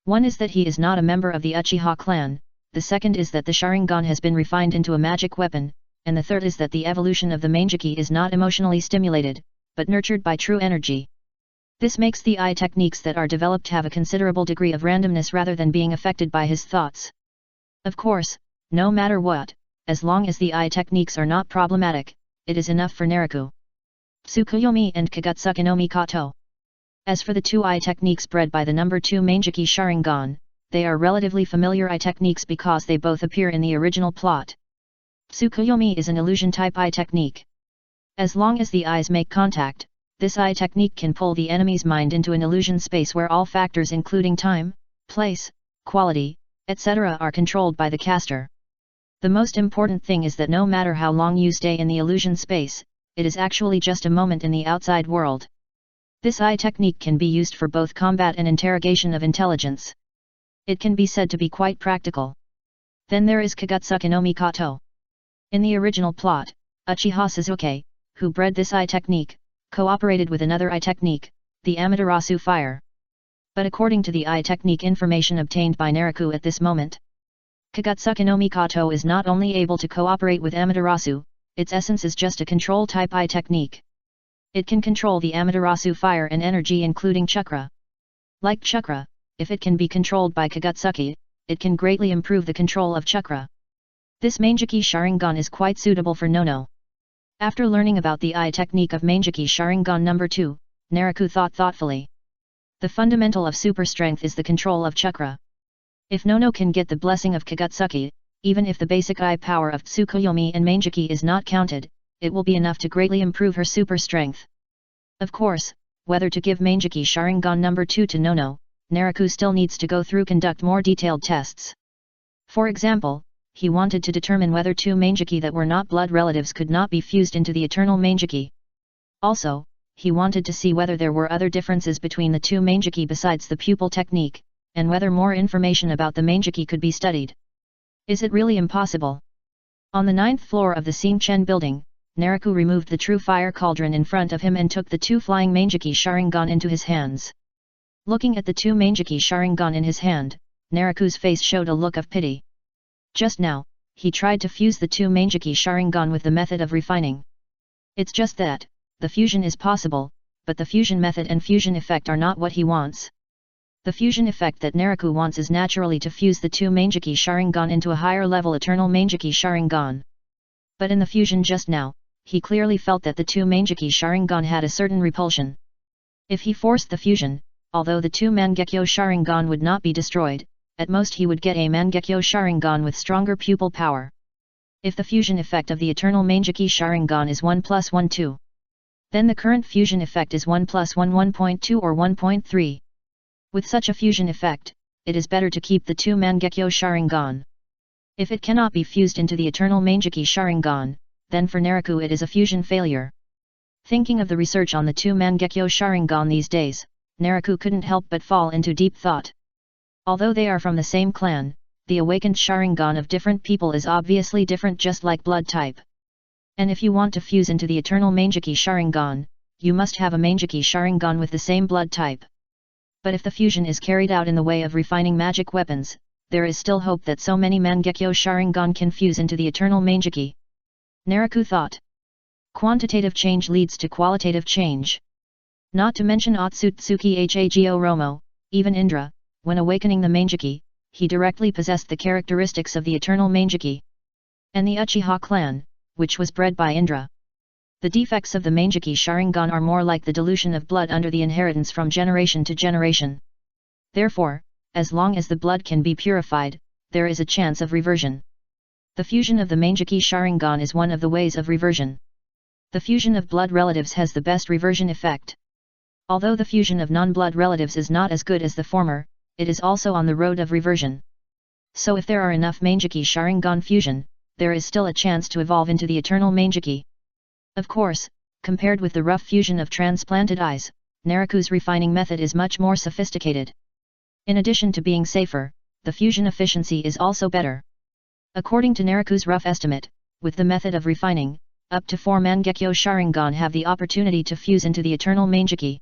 One is that he is not a member of the Uchiha clan, the second is that the Sharingan has been refined into a magic weapon, and the third is that the evolution of the Mangeki is not emotionally stimulated, but nurtured by true energy. This makes the eye techniques that are developed have a considerable degree of randomness rather than being affected by his thoughts. Of course, no matter what, as long as the eye techniques are not problematic, it is enough for Naraku. Tsukuyomi and Kagutsuki no Mikoto. As for the two eye techniques bred by the number 2 Manjiki Sharingan, they are relatively familiar eye techniques because they both appear in the original plot. Tsukuyomi is an illusion-type eye technique. As long as the eyes make contact, this eye technique can pull the enemy's mind into an illusion space where all factors including time, place, quality, etc. are controlled by the caster. The most important thing is that no matter how long you stay in the illusion space, it is actually just a moment in the outside world. This eye technique can be used for both combat and interrogation of intelligence. It can be said to be quite practical. Then there is Kagutsuki no Mikoto. In the original plot, Uchiha Sasuke, who bred this eye technique, cooperated with another eye technique, the Amaterasu fire. But according to the eye technique information obtained by Naraku at this moment, Kagutsuki no Mikoto is not only able to cooperate with Amaterasu, its essence is just a control-type eye technique. It can control the Amaterasu fire and energy including chakra. Like chakra, if it can be controlled by Kagutsuki, it can greatly improve the control of chakra. This Manjiki Sharingan is quite suitable for Nono. After learning about the eye technique of Manjiki Sharingan number 2, Naraku thought thoughtfully. The fundamental of super strength is the control of chakra. If Nono can get the blessing of Kagutsuki, even if the basic eye power of Tsukuyomi and Manjiki is not counted, it will be enough to greatly improve her super strength. Of course, whether to give Manjiki Sharingan number 2 to Nono, Naraku still needs to conduct more detailed tests. For example, he wanted to determine whether 2 Manjiki that were not blood relatives could not be fused into the eternal Manjiki. Also, he wanted to see whether there were other differences between the 2 Manjiki besides the pupil technique, and whether more information about the Manjiki could be studied. Is it really impossible? On the 9th floor of the Xingchen building, Naraku removed the true fire cauldron in front of him and took the 2 flying Manjiki Sharingan into his hands. Looking at the 2 Manjiki Sharingan in his hand, Naraku's face showed a look of pity. Just now, he tried to fuse the 2 Manjiki Sharingan with the method of refining. It's just that, the fusion is possible, but the fusion method and fusion effect are not what he wants. The fusion effect that Naraku wants is naturally to fuse the 2 Manjiki Sharingan into a higher level eternal Manjiki Sharingan. But in the fusion just now, he clearly felt that the 2 Manjiki Sharingan had a certain repulsion. If he forced the fusion, although the 2 Mangekyo Sharingan would not be destroyed, at most he would get a Mangekyo Sharingan with stronger pupil power. If the fusion effect of the eternal Manjiki Sharingan is 1 + 1 2, then the current fusion effect is 1 + 1 1.2 or 1.3. With such a fusion effect, it is better to keep the 2 Mangekyo Sharingan. If it cannot be fused into the eternal Manjiki Sharingan, then for Naraku it is a fusion failure. Thinking of the research on the 2 Mangekyo Sharingan these days, Naraku couldn't help but fall into deep thought. Although they are from the same clan, the awakened Sharingan of different people is obviously different just like blood type. And if you want to fuse into the eternal Manjiki Sharingan, you must have a Manjiki Sharingan with the same blood type. But if the fusion is carried out in the way of refining magic weapons, there is still hope that so many Mangekyo Sharingan can fuse into the eternal Manjiki. Naraku thought. Quantitative change leads to qualitative change. Not to mention Otsutsuki Hago Romo, even Indra, when awakening the Manjiki, he directly possessed the characteristics of the eternal Manjiki. And the Uchiha clan, which was bred by Indra. The defects of the Manjiki Sharingan are more like the dilution of blood under the inheritance from generation to generation. Therefore, as long as the blood can be purified, there is a chance of reversion. The fusion of the Manjiki Sharingan is one of the ways of reversion. The fusion of blood relatives has the best reversion effect. Although the fusion of non-blood relatives is not as good as the former, it is also on the road of reversion. So if there are enough Manjiki Sharingan fusion, there is still a chance to evolve into the eternal Manjiki. Of course, compared with the rough fusion of transplanted eyes, Naraku's refining method is much more sophisticated. In addition to being safer, the fusion efficiency is also better. According to Naraku's rough estimate, with the method of refining, up to 4 Mangekyo Sharingan have the opportunity to fuse into the eternal Manjiki.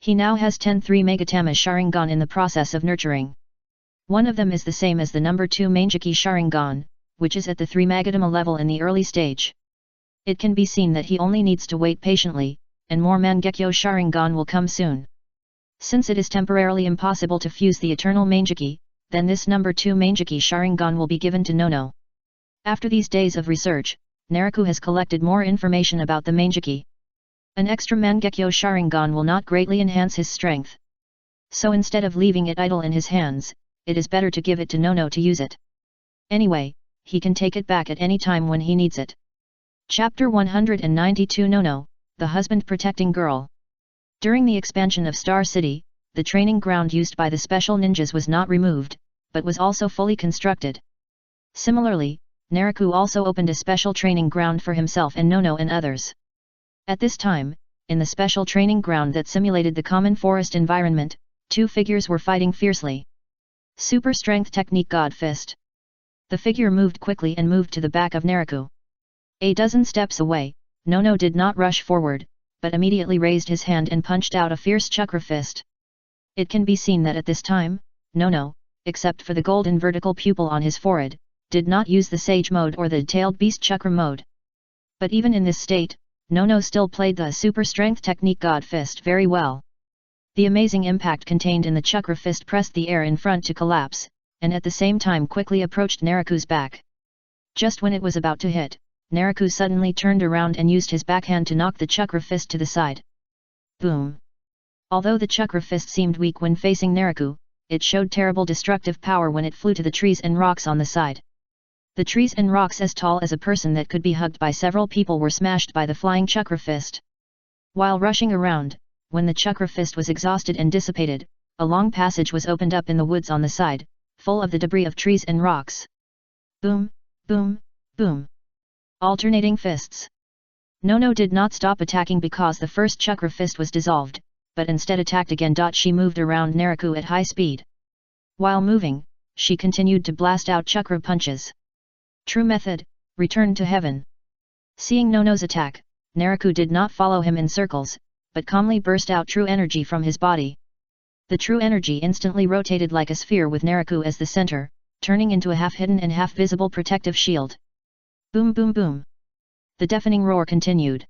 He now has 10 3 Megatama Sharingan in the process of nurturing. One of them is the same as the number 2 Manjiki Sharingan, which is at the 3 Magatama level in the early stage. It can be seen that he only needs to wait patiently, and more Mangekyo Sharingan will come soon. Since it is temporarily impossible to fuse the eternal Manjiki, then this number 2 Manjiki Sharingan will be given to Nono. After these days of research, Naraku has collected more information about the Manjiki. An extra Mangekyo Sharingan will not greatly enhance his strength. So instead of leaving it idle in his hands, it is better to give it to Nono to use it. Anyway, he can take it back at any time when he needs it. Chapter 192 Nono, the husband protecting girl. During the expansion of Star City, the training ground used by the special ninjas was not removed, but was also fully constructed. Similarly, Naraku also opened a special training ground for himself and Nono and others. At this time, in the special training ground that simulated the common forest environment, 2 figures were fighting fiercely. Super Strength Technique God Fist. The figure moved quickly and moved to the back of Naraku. A dozen steps away, Nono did not rush forward, but immediately raised his hand and punched out a fierce chakra fist. It can be seen that at this time, Nono, except for the golden vertical pupil on his forehead, did not use the Sage mode or the tailed beast chakra mode. But even in this state, Nono still played the super strength technique God Fist very well. The amazing impact contained in the chakra fist pressed the air in front to collapse, and at the same time quickly approached Naraku's back. Just when it was about to hit, Naraku suddenly turned around and used his backhand to knock the chakra fist to the side. Boom! Although the chakra fist seemed weak when facing Naraku, it showed terrible destructive power when it flew to the trees and rocks on the side. The trees and rocks as tall as a person that could be hugged by several people were smashed by the flying chakra fist. While rushing around, when the chakra fist was exhausted and dissipated, a long passage was opened up in the woods on the side, full of the debris of trees and rocks. Boom, boom, boom. Alternating fists. Nono did not stop attacking because the first chakra fist was dissolved, but instead attacked again. She moved around Naraku at high speed. While moving, she continued to blast out chakra punches. True method, return to heaven. Seeing Nono's attack, Naraku did not follow him in circles, but calmly burst out true energy from his body. The true energy instantly rotated like a sphere with Naraku as the center, turning into a half-hidden and half-visible protective shield. Boom boom boom. The deafening roar continued.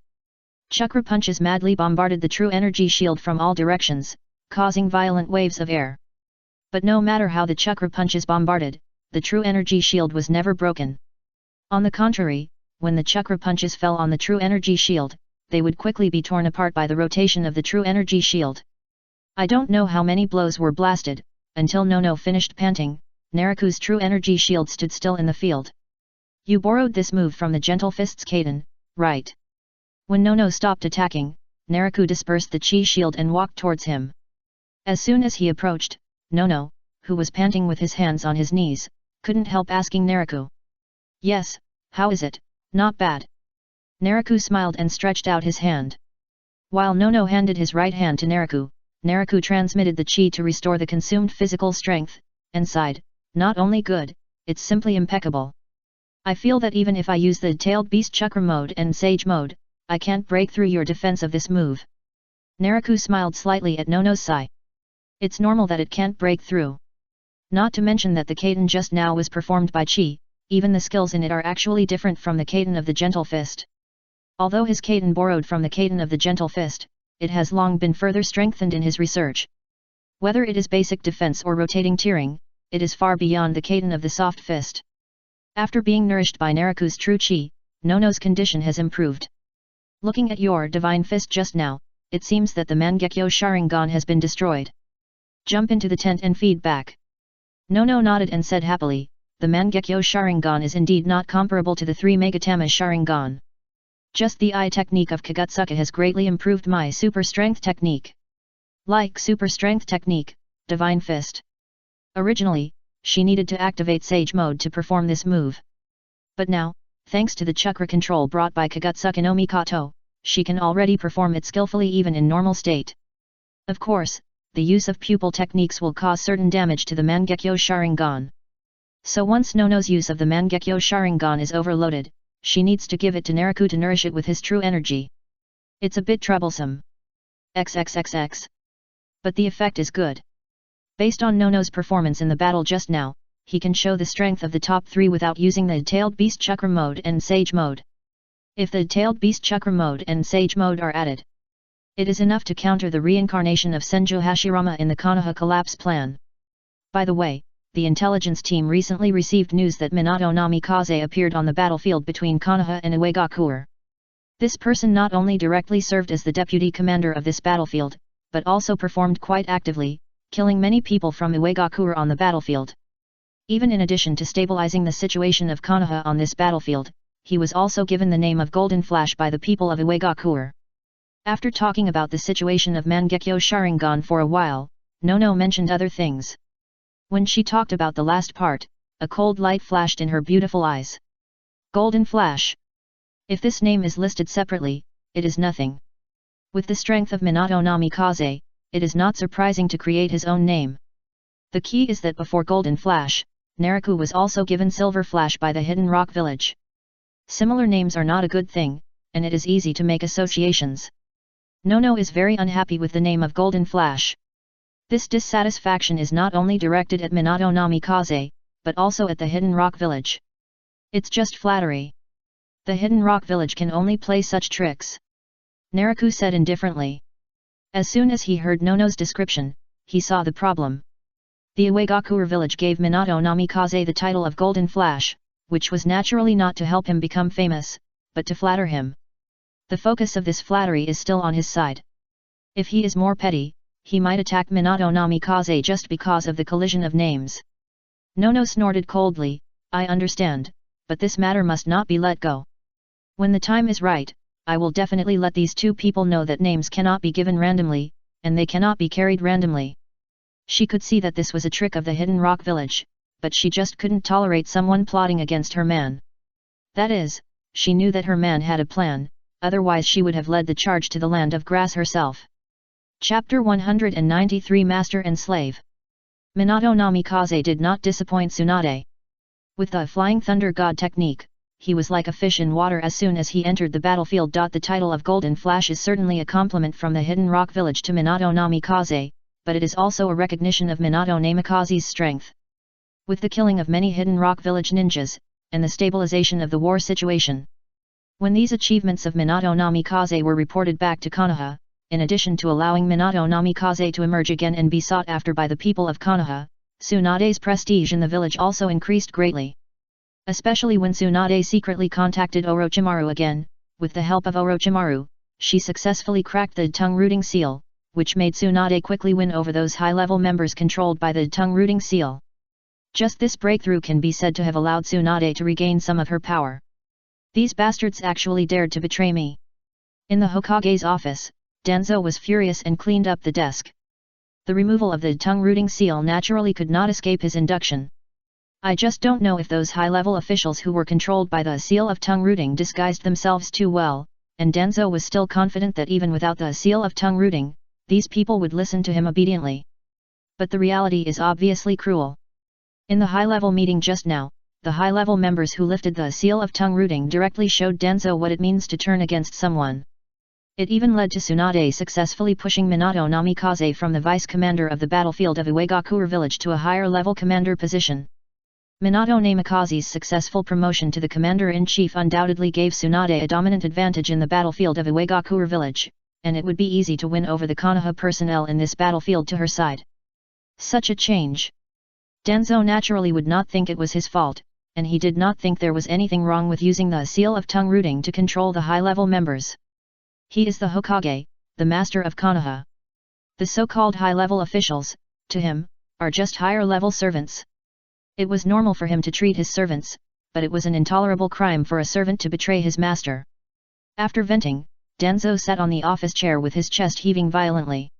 Chakra punches madly bombarded the true energy shield from all directions, causing violent waves of air. But no matter how the chakra punches bombarded, the true energy shield was never broken. On the contrary, when the chakra punches fell on the true energy shield, they would quickly be torn apart by the rotation of the true energy shield. I don't know how many blows were blasted, until Nono finished panting. Naraku's true energy shield stood still in the field. You borrowed this move from the Gentle Fist's Kaden, right? When Nono stopped attacking, Naraku dispersed the chi shield and walked towards him. As soon as he approached, Nono, who was panting with his hands on his knees, couldn't help asking Naraku. Yes, how is it? Not bad. Naraku smiled and stretched out his hand. While Nono handed his right hand to Naraku, Naraku transmitted the chi to restore the consumed physical strength, and sighed, not only good, it's simply impeccable. I feel that even if I use the tailed beast chakra mode and sage mode, I can't break through your defense of this move. Naraku smiled slightly at Nono's sigh. It's normal that it can't break through. Not to mention that the Kaden just now was performed by chi, even the skills in it are actually different from the Kaden of the Gentle Fist. Although his Kaden borrowed from the Kaden of the Gentle Fist, it has long been further strengthened in his research. Whether it is basic defense or rotating tearing, it is far beyond the Kaden of the Soft Fist. After being nourished by Naraku's true chi, Nono's condition has improved. Looking at your divine fist just now, it seems that the Mangekyo Sharingan has been destroyed. Jump into the tent and feed back. Nono nodded and said happily, the Mangekyo Sharingan is indeed not comparable to the 3 Megatama Sharingan. Just the eye technique of Kagutsuka has greatly improved my super strength technique. Like super strength technique, divine fist. Originally, she needed to activate Sage mode to perform this move. But now, thanks to the chakra control brought by Kagutsuka no Mikoto, she can already perform it skillfully even in normal state. Of course, the use of pupil techniques will cause certain damage to the Mangekyo Sharingan. So once Nono's use of the Mangekyo Sharingan is overloaded, she needs to give it to Naraku to nourish it with his true energy. It's a bit troublesome. XXXX. But the effect is good. Based on Nono's performance in the battle just now, he can show the strength of the top 3 without using the tailed beast chakra mode and sage mode. If the tailed beast chakra mode and sage mode are added, It is enough to counter the reincarnation of Senjo Hashirama in the Konoha collapse plan. By the way, the intelligence team recently received news that Minato Namikaze appeared on the battlefield between Konoha and Uegakuer. This person not only directly served as the deputy commander of this battlefield, but also performed quite actively, killing many people from Uegakuer on the battlefield. Even in addition to stabilizing the situation of Konoha on this battlefield, he was also given the name of Golden Flash by the people of Uegakuer. After talking about the situation of Mangekyo Sharingan for a while, Nono mentioned other things. When she talked about the last part, a cold light flashed in her beautiful eyes. Golden Flash. If this name is listed separately, it is nothing. With the strength of Minato Namikaze, it is not surprising to create his own name. The key is that before Golden Flash, Naraku was also given Silver Flash by the Hidden Rock Village. Similar names are not a good thing, and it is easy to make associations. Nono is very unhappy with the name of Golden Flash. This dissatisfaction is not only directed at Minato Namikaze, but also at the Hidden Rock Village. It's just flattery. The Hidden Rock Village can only play such tricks. Naraku said indifferently. As soon as he heard Nono's description, he saw the problem. The Uegakuer village gave Minato Namikaze the title of Golden Flash, which was naturally not to help him become famous, but to flatter him. The focus of this flattery is still on his side. If he is more petty, he might attack Minato Namikaze just because of the collision of names. Nono snorted coldly, I understand, but this matter must not be let go. When the time is right, I will definitely let these two people know that names cannot be given randomly, and they cannot be carried randomly. She could see that this was a trick of the Hidden Rock Village, but she just couldn't tolerate someone plotting against her man. That is, she knew that her man had a plan, otherwise she would have led the charge to the land of grass herself. Chapter 193 Master and Slave. Minato Namikaze did not disappoint Tsunade. With the Flying Thunder God technique, he was like a fish in water as soon as he entered the battlefield. The title of Golden Flash is certainly a compliment from the Hidden Rock Village to Minato Namikaze, but it is also a recognition of Minato Namikaze's strength. With the killing of many Hidden Rock Village ninjas, and the stabilization of the war situation. When these achievements of Minato Namikaze were reported back to Konoha, in addition to allowing Minato Namikaze to emerge again and be sought after by the people of Konoha, Tsunade's prestige in the village also increased greatly. Especially when Tsunade secretly contacted Orochimaru again, with the help of Orochimaru, she successfully cracked the tongue rooting seal, which made Tsunade quickly win over those high-level members controlled by the tongue rooting seal. Just this breakthrough can be said to have allowed Tsunade to regain some of her power. These bastards actually dared to betray me. In the Hokage's office, Danzo was furious and cleaned up the desk. The removal of the tongue rooting seal naturally could not escape his induction. I just don't know if those high-level officials who were controlled by the seal of tongue rooting disguised themselves too well, and Danzo was still confident that even without the seal of tongue rooting, these people would listen to him obediently. But the reality is obviously cruel. In the high-level meeting just now, the high-level members who lifted the seal of tongue rooting directly showed Danzo what it means to turn against someone. It even led to Tsunade successfully pushing Minato Namikaze from the vice-commander of the battlefield of Uegakuer village to a higher-level commander position. Minato Namikaze's successful promotion to the commander-in-chief undoubtedly gave Tsunade a dominant advantage in the battlefield of Uegakuer village, and it would be easy to win over the Konoha personnel in this battlefield to her side. Such a change. Danzo naturally would not think it was his fault, and he did not think there was anything wrong with using the seal of tongue rooting to control the high-level members. He is the Hokage, the master of Konoha. The so-called high-level officials, to him, are just higher-level servants. It was normal for him to treat his servants, but it was an intolerable crime for a servant to betray his master. After venting, Danzo sat on the office chair with his chest heaving violently.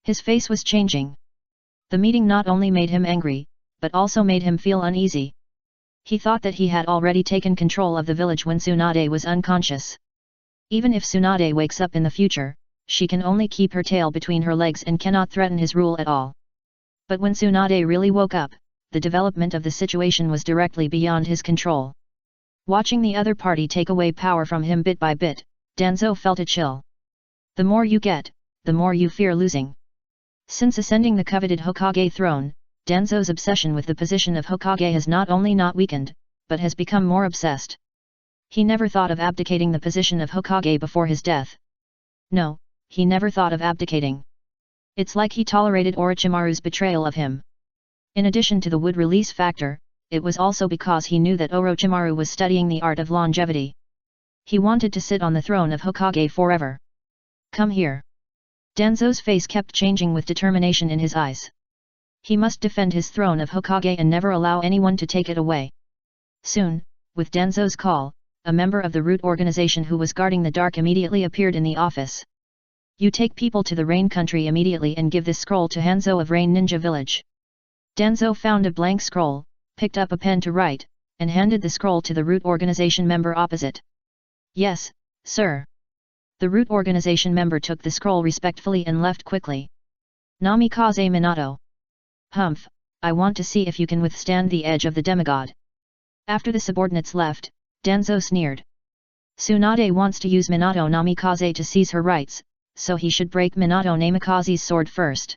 His face was changing. The meeting not only made him angry, but also made him feel uneasy. He thought that he had already taken control of the village when Tsunade was unconscious. Even if Tsunade wakes up in the future, she can only keep her tail between her legs and cannot threaten his rule at all. But when Tsunade really woke up, the development of the situation was directly beyond his control. Watching the other party take away power from him bit by bit, Danzo felt a chill. The more you get, the more you fear losing. Since ascending the coveted Hokage throne, Danzo's obsession with the position of Hokage has not only not weakened, but has become more obsessed. He never thought of abdicating the position of Hokage before his death. No, he never thought of abdicating. It's like he tolerated Orochimaru's betrayal of him. In addition to the wood release factor, it was also because he knew that Orochimaru was studying the art of longevity. He wanted to sit on the throne of Hokage forever. Come here. Danzo's face kept changing with determination in his eyes. He must defend his throne of Hokage and never allow anyone to take it away. Soon, with Danzo's call, a member of the root organization who was guarding the dark immediately appeared in the office. You take people to the Rain Country immediately and give this scroll to Hanzo of Rain Ninja Village. Danzo found a blank scroll, picked up a pen to write, and handed the scroll to the root organization member opposite. Yes, sir. The root organization member took the scroll respectfully and left quickly. Namikaze Minato. Humph, I want to see if you can withstand the edge of the demigod. After the subordinates left, Danzo sneered. Tsunade wants to use Minato Namikaze to seize her rights, so he should break Minato Namikaze's sword first.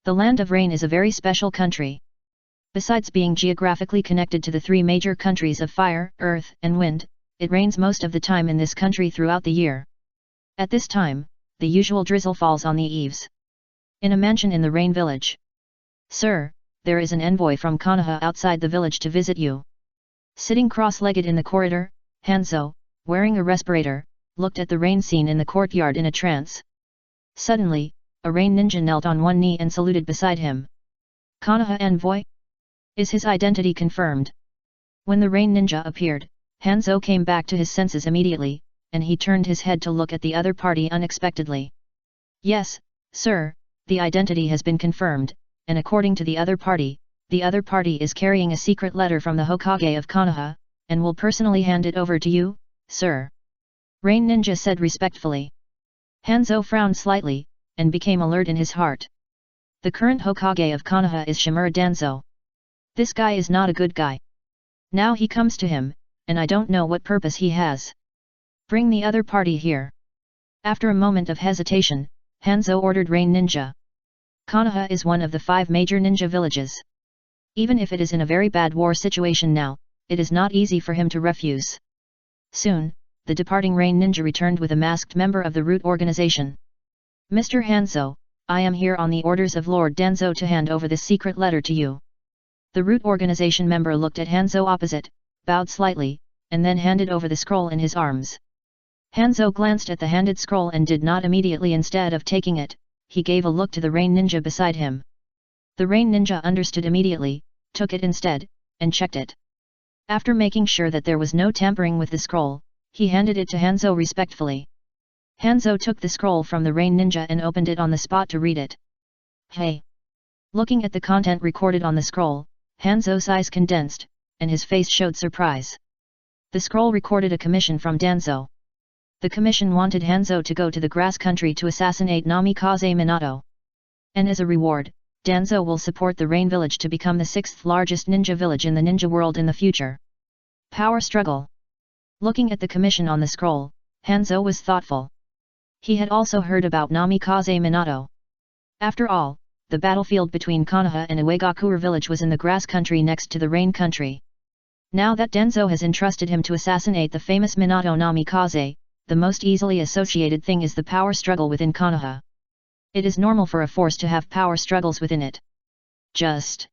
The Land of Rain is a very special country. Besides being geographically connected to the three major countries of fire, earth, and wind, it rains most of the time in this country throughout the year. At this time, the usual drizzle falls on the eaves. In a mansion in the Rain Village. Sir, there is an envoy from Konoha outside the village to visit you. Sitting cross-legged in the corridor, Hanzo, wearing a respirator, looked at the rain scene in the courtyard in a trance. Suddenly, a rain ninja knelt on one knee and saluted beside him. Konoha envoy? Is his identity confirmed? When the rain ninja appeared, Hanzo came back to his senses immediately, and he turned his head to look at the other party unexpectedly. Yes, sir, the identity has been confirmed, and according to the other party is carrying a secret letter from the Hokage of Konoha, and will personally hand it over to you, sir. Rain Ninja said respectfully. Hanzo frowned slightly, and became alert in his heart. The current Hokage of Konoha is Shimura Danzo. This guy is not a good guy. Now he comes to him, and I don't know what purpose he has. Bring the other party here. After a moment of hesitation, Hanzo ordered Rain Ninja. Konoha is one of the 5 major ninja villages. Even if it is in a very bad war situation now, it is not easy for him to refuse. Soon, the departing Rain Ninja returned with a masked member of the root organization. Mr. Hanzo, I am here on the orders of Lord Danzo to hand over this secret letter to you. The root organization member looked at Hanzo opposite, bowed slightly, and then handed over the scroll in his arms. Hanzo glanced at the handed scroll and did not immediately. Instead of taking it, he gave a look to the Rain Ninja beside him. The Rain Ninja understood immediately, took it instead, and checked it. After making sure that there was no tampering with the scroll, he handed it to Hanzo respectfully. Hanzo took the scroll from the Rain Ninja and opened it on the spot to read it. Hey! Looking at the content recorded on the scroll, Hanzo's eyes condensed, and his face showed surprise. The scroll recorded a commission from Danzo. The commission wanted Hanzo to go to the grass country to assassinate Namikaze Minato. And as a reward, Danzo will support the Rain Village to become the 6th largest ninja village in the ninja world in the future. Power struggle. Looking at the commission on the scroll, Hanzo was thoughtful. He had also heard about Namikaze Minato. After all, the battlefield between Konoha and Uegakure village was in the grass country next to the Rain country. Now that Danzo has entrusted him to assassinate the famous Minato Namikaze, the most easily associated thing is the power struggle within Konoha. It is normal for a force to have power struggles within it. Just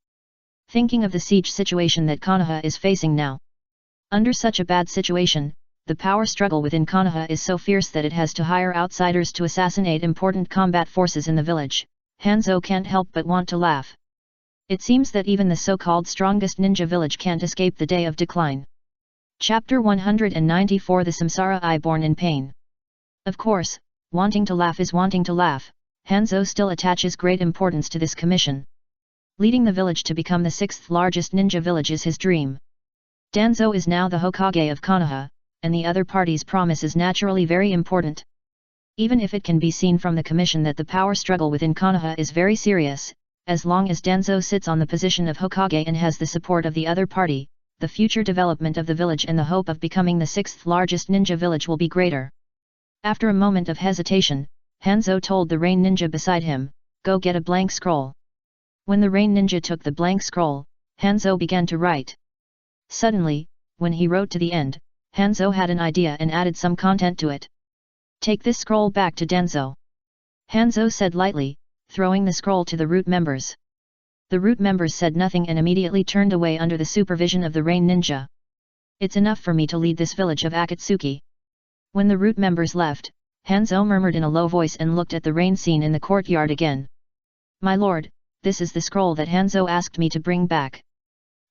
thinking of the siege situation that Konoha is facing now. Under such a bad situation, the power struggle within Konoha is so fierce that it has to hire outsiders to assassinate important combat forces in the village. Hanzo can't help but want to laugh. It seems that even the so-called strongest ninja village can't escape the day of decline. Chapter 194 The Samsara I Born in Pain. Of course, wanting to laugh is wanting to laugh. Hanzo still attaches great importance to this commission. Leading the village to become the 6th largest ninja village is his dream. Danzo is now the Hokage of Konoha, and the other party's promise is naturally very important. Even if it can be seen from the commission that the power struggle within Konoha is very serious, as long as Danzo sits on the position of Hokage and has the support of the other party, the future development of the village and the hope of becoming the 6th largest ninja village will be greater. After a moment of hesitation, Hanzo told the Rain Ninja beside him, "Go get a blank scroll." When the Rain Ninja took the blank scroll, Hanzo began to write. Suddenly, when he wrote to the end, Hanzo had an idea and added some content to it. Take this scroll back to Danzo. Hanzo said lightly, throwing the scroll to the root members. The root members said nothing and immediately turned away under the supervision of the Rain Ninja. It's enough for me to lead this village of Akatsuki. When the root members left, Hanzo murmured in a low voice and looked at the rain scene in the courtyard again. My lord, this is the scroll that Hanzo asked me to bring back.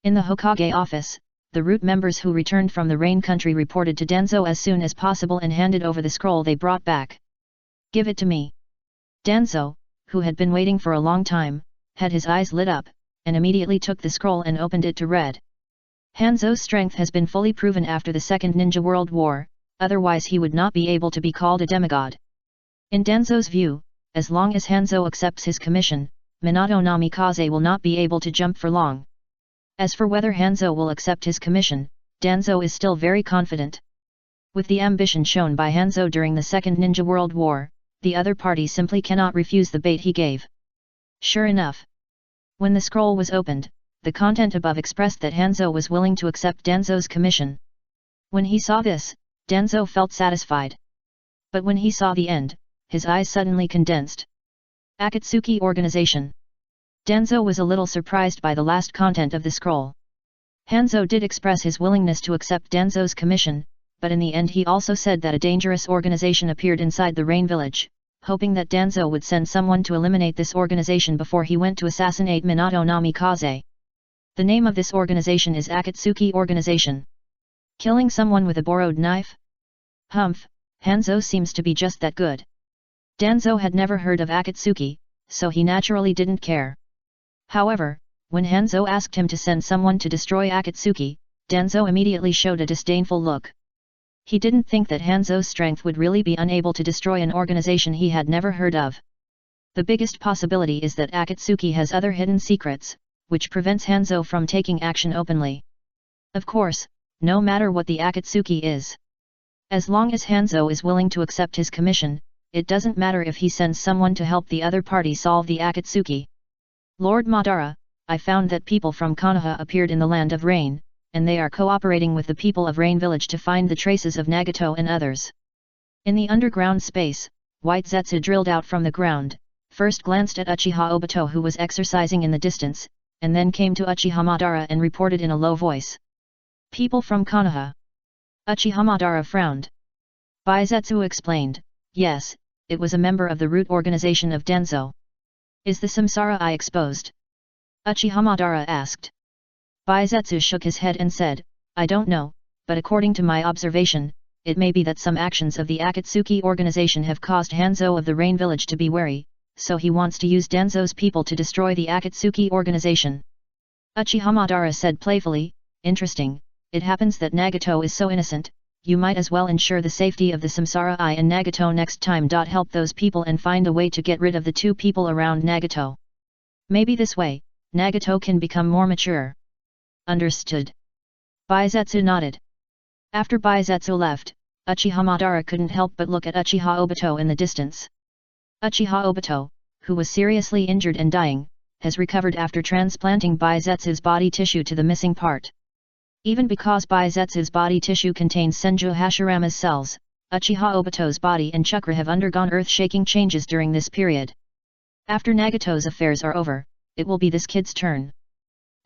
In the Hokage office, the root members who returned from the rain country reported to Danzo as soon as possible and handed over the scroll they brought back. Give it to me. Danzo, who had been waiting for a long time, had his eyes lit up, and immediately took the scroll and opened it to read. Hanzo's strength has been fully proven after the Second Ninja World War, otherwise he would not be able to be called a demigod. In Danzo's view, as long as Hanzo accepts his commission, Minato Namikaze will not be able to jump for long. As for whether Hanzo will accept his commission, Danzo is still very confident. With the ambition shown by Hanzo during the Second Ninja World War, the other party simply cannot refuse the bait he gave. Sure enough. When the scroll was opened, the content above expressed that Hanzo was willing to accept Danzo's commission. When he saw this, Danzo felt satisfied. But when he saw the end, his eyes suddenly condensed. Akatsuki Organization. Danzo was a little surprised by the last content of the scroll. Hanzo did express his willingness to accept Danzo's commission, but in the end he also said that a dangerous organization appeared inside the Rain Village, hoping that Danzo would send someone to eliminate this organization before he went to assassinate Minato Namikaze. The name of this organization is Akatsuki Organization. Killing someone with a borrowed knife? Humph, Hanzo seems to be just that good. Danzo had never heard of Akatsuki, so he naturally didn't care. However, when Hanzo asked him to send someone to destroy Akatsuki, Danzo immediately showed a disdainful look. He didn't think that Hanzo's strength would really be unable to destroy an organization he had never heard of. The biggest possibility is that Akatsuki has other hidden secrets, which prevents Hanzo from taking action openly. Of course, no matter what the Akatsuki is. As long as Hanzo is willing to accept his commission, it doesn't matter if he sends someone to help the other party solve the Akatsuki. Lord Madara, I found that people from Konoha appeared in the Land of Rain, and they are cooperating with the people of Rain Village to find the traces of Nagato and others. In the underground space, White Zetsu drilled out from the ground, first glanced at Uchiha Obito who was exercising in the distance, and then came to Uchiha Madara and reported in a low voice. People from Konoha. Uchiha Madara frowned. Baizetsu explained, yes, it was a member of the root organization of Danzo. Is the Samsara Eye exposed? Uchiha Madara asked. Baizetsu shook his head and said, I don't know, but according to my observation, it may be that some actions of the Akatsuki organization have caused Hanzo of the Rain Village to be wary, so he wants to use Danzo's people to destroy the Akatsuki organization. Uchiha Madara said playfully, interesting, it happens that Nagato is so innocent, you might as well ensure the safety of the Samsara Eye and Nagato next time. Help those people and find a way to get rid of the two people around Nagato. Maybe this way, Nagato can become more mature. Understood. Baizetsu nodded. After Baizetsu left, Uchiha Madara couldn't help but look at Uchiha Obito in the distance. Uchiha Obito, who was seriously injured and dying, has recovered after transplanting Baizetsu's body tissue to the missing part. Even because Baizetsu's body tissue contains Senju Hashirama's cells, Uchiha Obito's body and chakra have undergone earth-shaking changes during this period. After Nagato's affairs are over, it will be this kid's turn.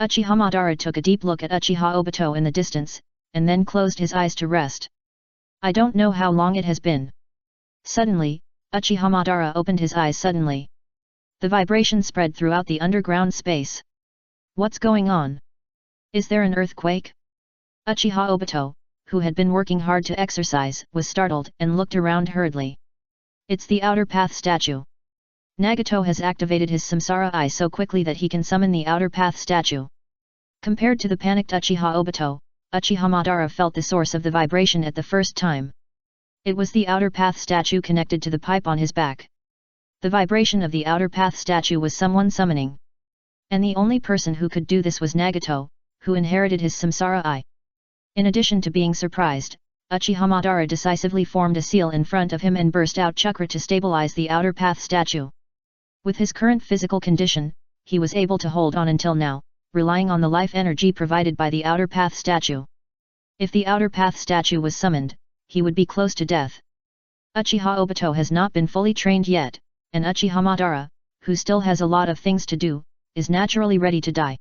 Uchiha Madara took a deep look at Uchiha Obito in the distance, and then closed his eyes to rest. I don't know how long it has been. Suddenly, Uchiha Madara opened his eyes suddenly. The vibration spread throughout the underground space. What's going on? Is there an earthquake? Uchiha Obito, who had been working hard to exercise, was startled and looked around hurriedly. It's the Outer Path statue. Nagato has activated his Samsara Eye so quickly that he can summon the Outer Path statue. Compared to the panicked Uchiha Obito, Uchiha Madara felt the source of the vibration at the first time. It was the Outer Path statue connected to the pipe on his back. The vibration of the Outer Path statue was someone summoning. And the only person who could do this was Nagato, who inherited his Samsara Eye. In addition to being surprised, Uchiha Madara decisively formed a seal in front of him and burst out chakra to stabilize the Outer Path statue. With his current physical condition, he was able to hold on until now, relying on the life energy provided by the Outer Path statue. If the Outer Path statue was summoned, he would be close to death. Uchiha Obito has not been fully trained yet, and Uchihamadara, who still has a lot of things to do, is naturally ready to die.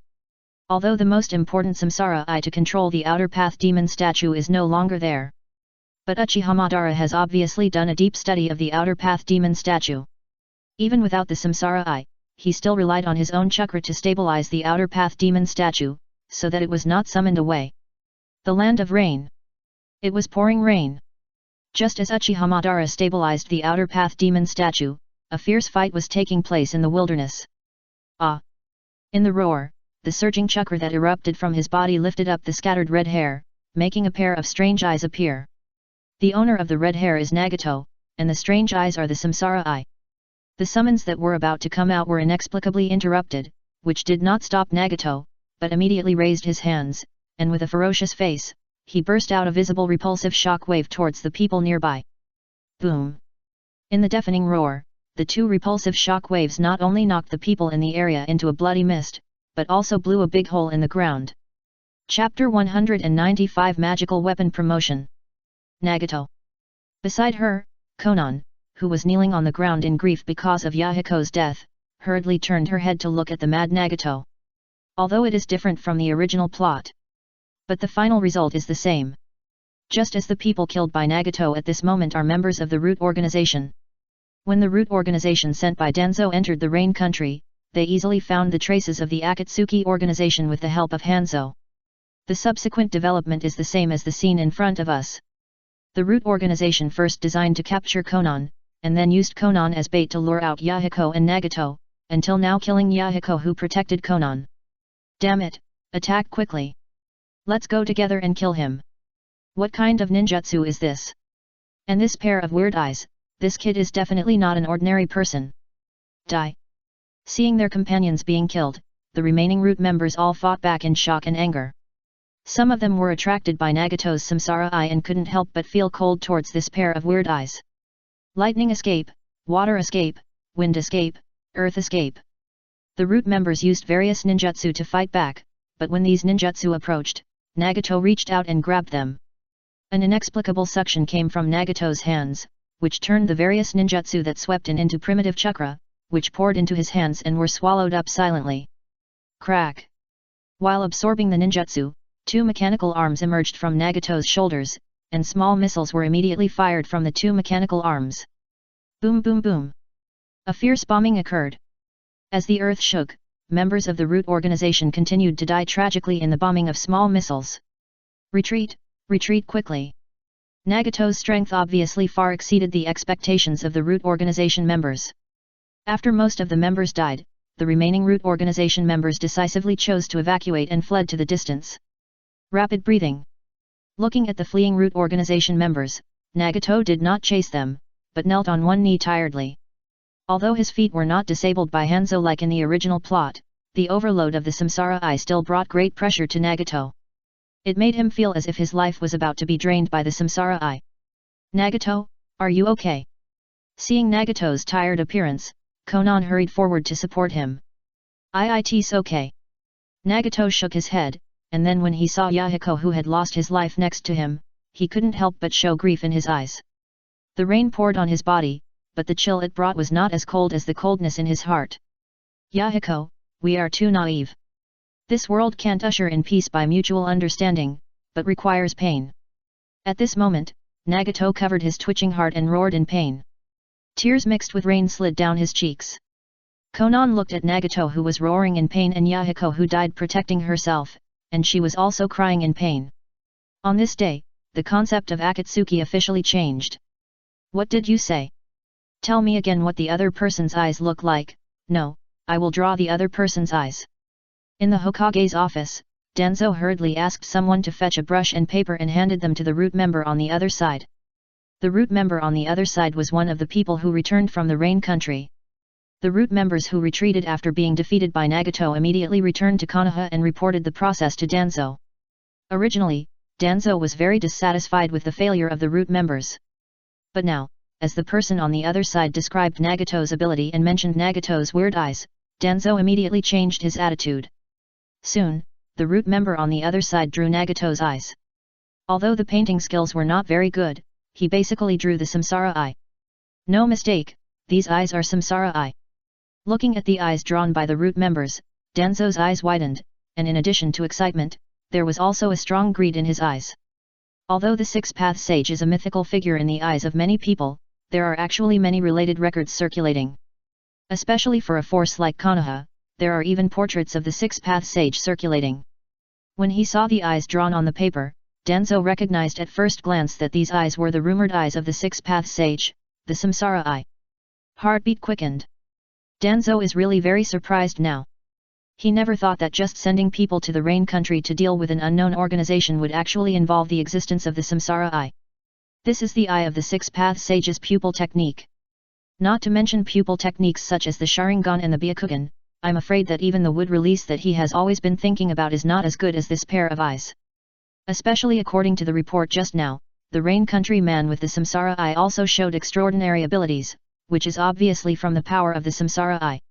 Although the most important samsara eye to control the outer path demon statue is no longer there. But Uchihamadara has obviously done a deep study of the outer path demon statue. Even without the samsara eye, he still relied on his own chakra to stabilize the outer path demon statue, so that it was not summoned away. The land of rain. It was pouring rain. Just as Uchihamadara stabilized the outer path demon statue, a fierce fight was taking place in the wilderness. Ah! In the roar, the surging chakra that erupted from his body lifted up the scattered red hair, making a pair of strange eyes appear. The owner of the red hair is Nagato, and the strange eyes are the samsara eye. The summons that were about to come out were inexplicably interrupted, which did not stop Nagato, but immediately raised his hands, and with a ferocious face, he burst out a visible repulsive shock wave towards the people nearby. Boom! In the deafening roar, the two repulsive shock waves not only knocked the people in the area into a bloody mist, but also blew a big hole in the ground. Chapter 195 Magical Weapon Promotion. Nagato. Beside her, Konan, who was kneeling on the ground in grief because of Yahiko's death, hurriedly turned her head to look at the mad Nagato. Although it is different from the original plot, but the final result is the same. Just as the people killed by Nagato at this moment are members of the root organization. When the root organization sent by Danzo entered the Rain Country, they easily found the traces of the Akatsuki organization with the help of Hanzo. The subsequent development is the same as the scene in front of us. The root organization first designed to capture Konan, and then used Konan as bait to lure out Yahiko and Nagato, until now killing Yahiko who protected Konan. Damn it, attack quickly. Let's go together and kill him. What kind of ninjutsu is this? And this pair of weird eyes, this kid is definitely not an ordinary person. Die. Seeing their companions being killed, the remaining root members all fought back in shock and anger. Some of them were attracted by Nagato's samsara eye and couldn't help but feel cold towards this pair of weird eyes. Lightning escape, water escape, wind escape, earth escape. The root members used various ninjutsu to fight back, but when these ninjutsu approached, Nagato reached out and grabbed them. An inexplicable suction came from Nagato's hands, which turned the various ninjutsu that swept in into primitive chakra, which poured into his hands and were swallowed up silently. Crack! While absorbing the ninjutsu, two mechanical arms emerged from Nagato's shoulders, and small missiles were immediately fired from the two mechanical arms. Boom boom boom! A fierce bombing occurred. As the earth shook, members of the root organization continued to die tragically in the bombing of small missiles. Retreat, retreat quickly! Nagato's strength obviously far exceeded the expectations of the root organization members. After most of the members died, the remaining root organization members decisively chose to evacuate and fled to the distance. Rapid breathing. Looking at the fleeing root organization members, Nagato did not chase them, but knelt on one knee tiredly. Although his feet were not disabled by Hanzo like in the original plot, the overload of the samsara eye still brought great pressure to Nagato. It made him feel as if his life was about to be drained by the samsara eye. Nagato, are you okay? Seeing Nagato's tired appearance, Konan hurried forward to support him. It's okay. Nagato shook his head, and then when he saw Yahiko who had lost his life next to him, he couldn't help but show grief in his eyes. The rain poured on his body, but the chill it brought was not as cold as the coldness in his heart. Yahiko, we are too naive. This world can't usher in peace by mutual understanding, but requires pain. At this moment, Nagato covered his twitching heart and roared in pain. Tears mixed with rain slid down his cheeks. Konan looked at Nagato who was roaring in pain and Yahiko who died protecting herself, and she was also crying in pain. On this day, the concept of Akatsuki officially changed. What did you say? Tell me again what the other person's eyes look like. No, I will draw the other person's eyes. In the Hokage's office, Danzo hurriedly asked someone to fetch a brush and paper and handed them to the root member on the other side. The root member on the other side was one of the people who returned from the Rain Country. The root members who retreated after being defeated by Nagato immediately returned to Konoha and reported the process to Danzo. Originally, Danzo was very dissatisfied with the failure of the root members. But now, as the person on the other side described Nagato's ability and mentioned Nagato's weird eyes, Danzo immediately changed his attitude. Soon, the root member on the other side drew Nagato's eyes. Although the painting skills were not very good, he basically drew the samsara eye. No mistake, these eyes are samsara eye. Looking at the eyes drawn by the root members, Danzo's eyes widened, and in addition to excitement, there was also a strong greed in his eyes. Although the six-path sage is a mythical figure in the eyes of many people, there are actually many related records circulating. Especially for a force like Konoha, there are even portraits of the six-path sage circulating. When he saw the eyes drawn on the paper, Danzo recognized at first glance that these eyes were the rumored eyes of the six-path sage, the samsara eye. Heartbeat quickened. Danzo is really very surprised now. He never thought that just sending people to the rain country to deal with an unknown organization would actually involve the existence of the samsara eye. This is the eye of the six-path sage's pupil technique. Not to mention pupil techniques such as the Sharingan and the Byakugan, I'm afraid that even the wood release that he has always been thinking about is not as good as this pair of eyes. Especially according to the report just now, the rain country man with the samsara eye also showed extraordinary abilities, which is obviously from the power of the samsara eye.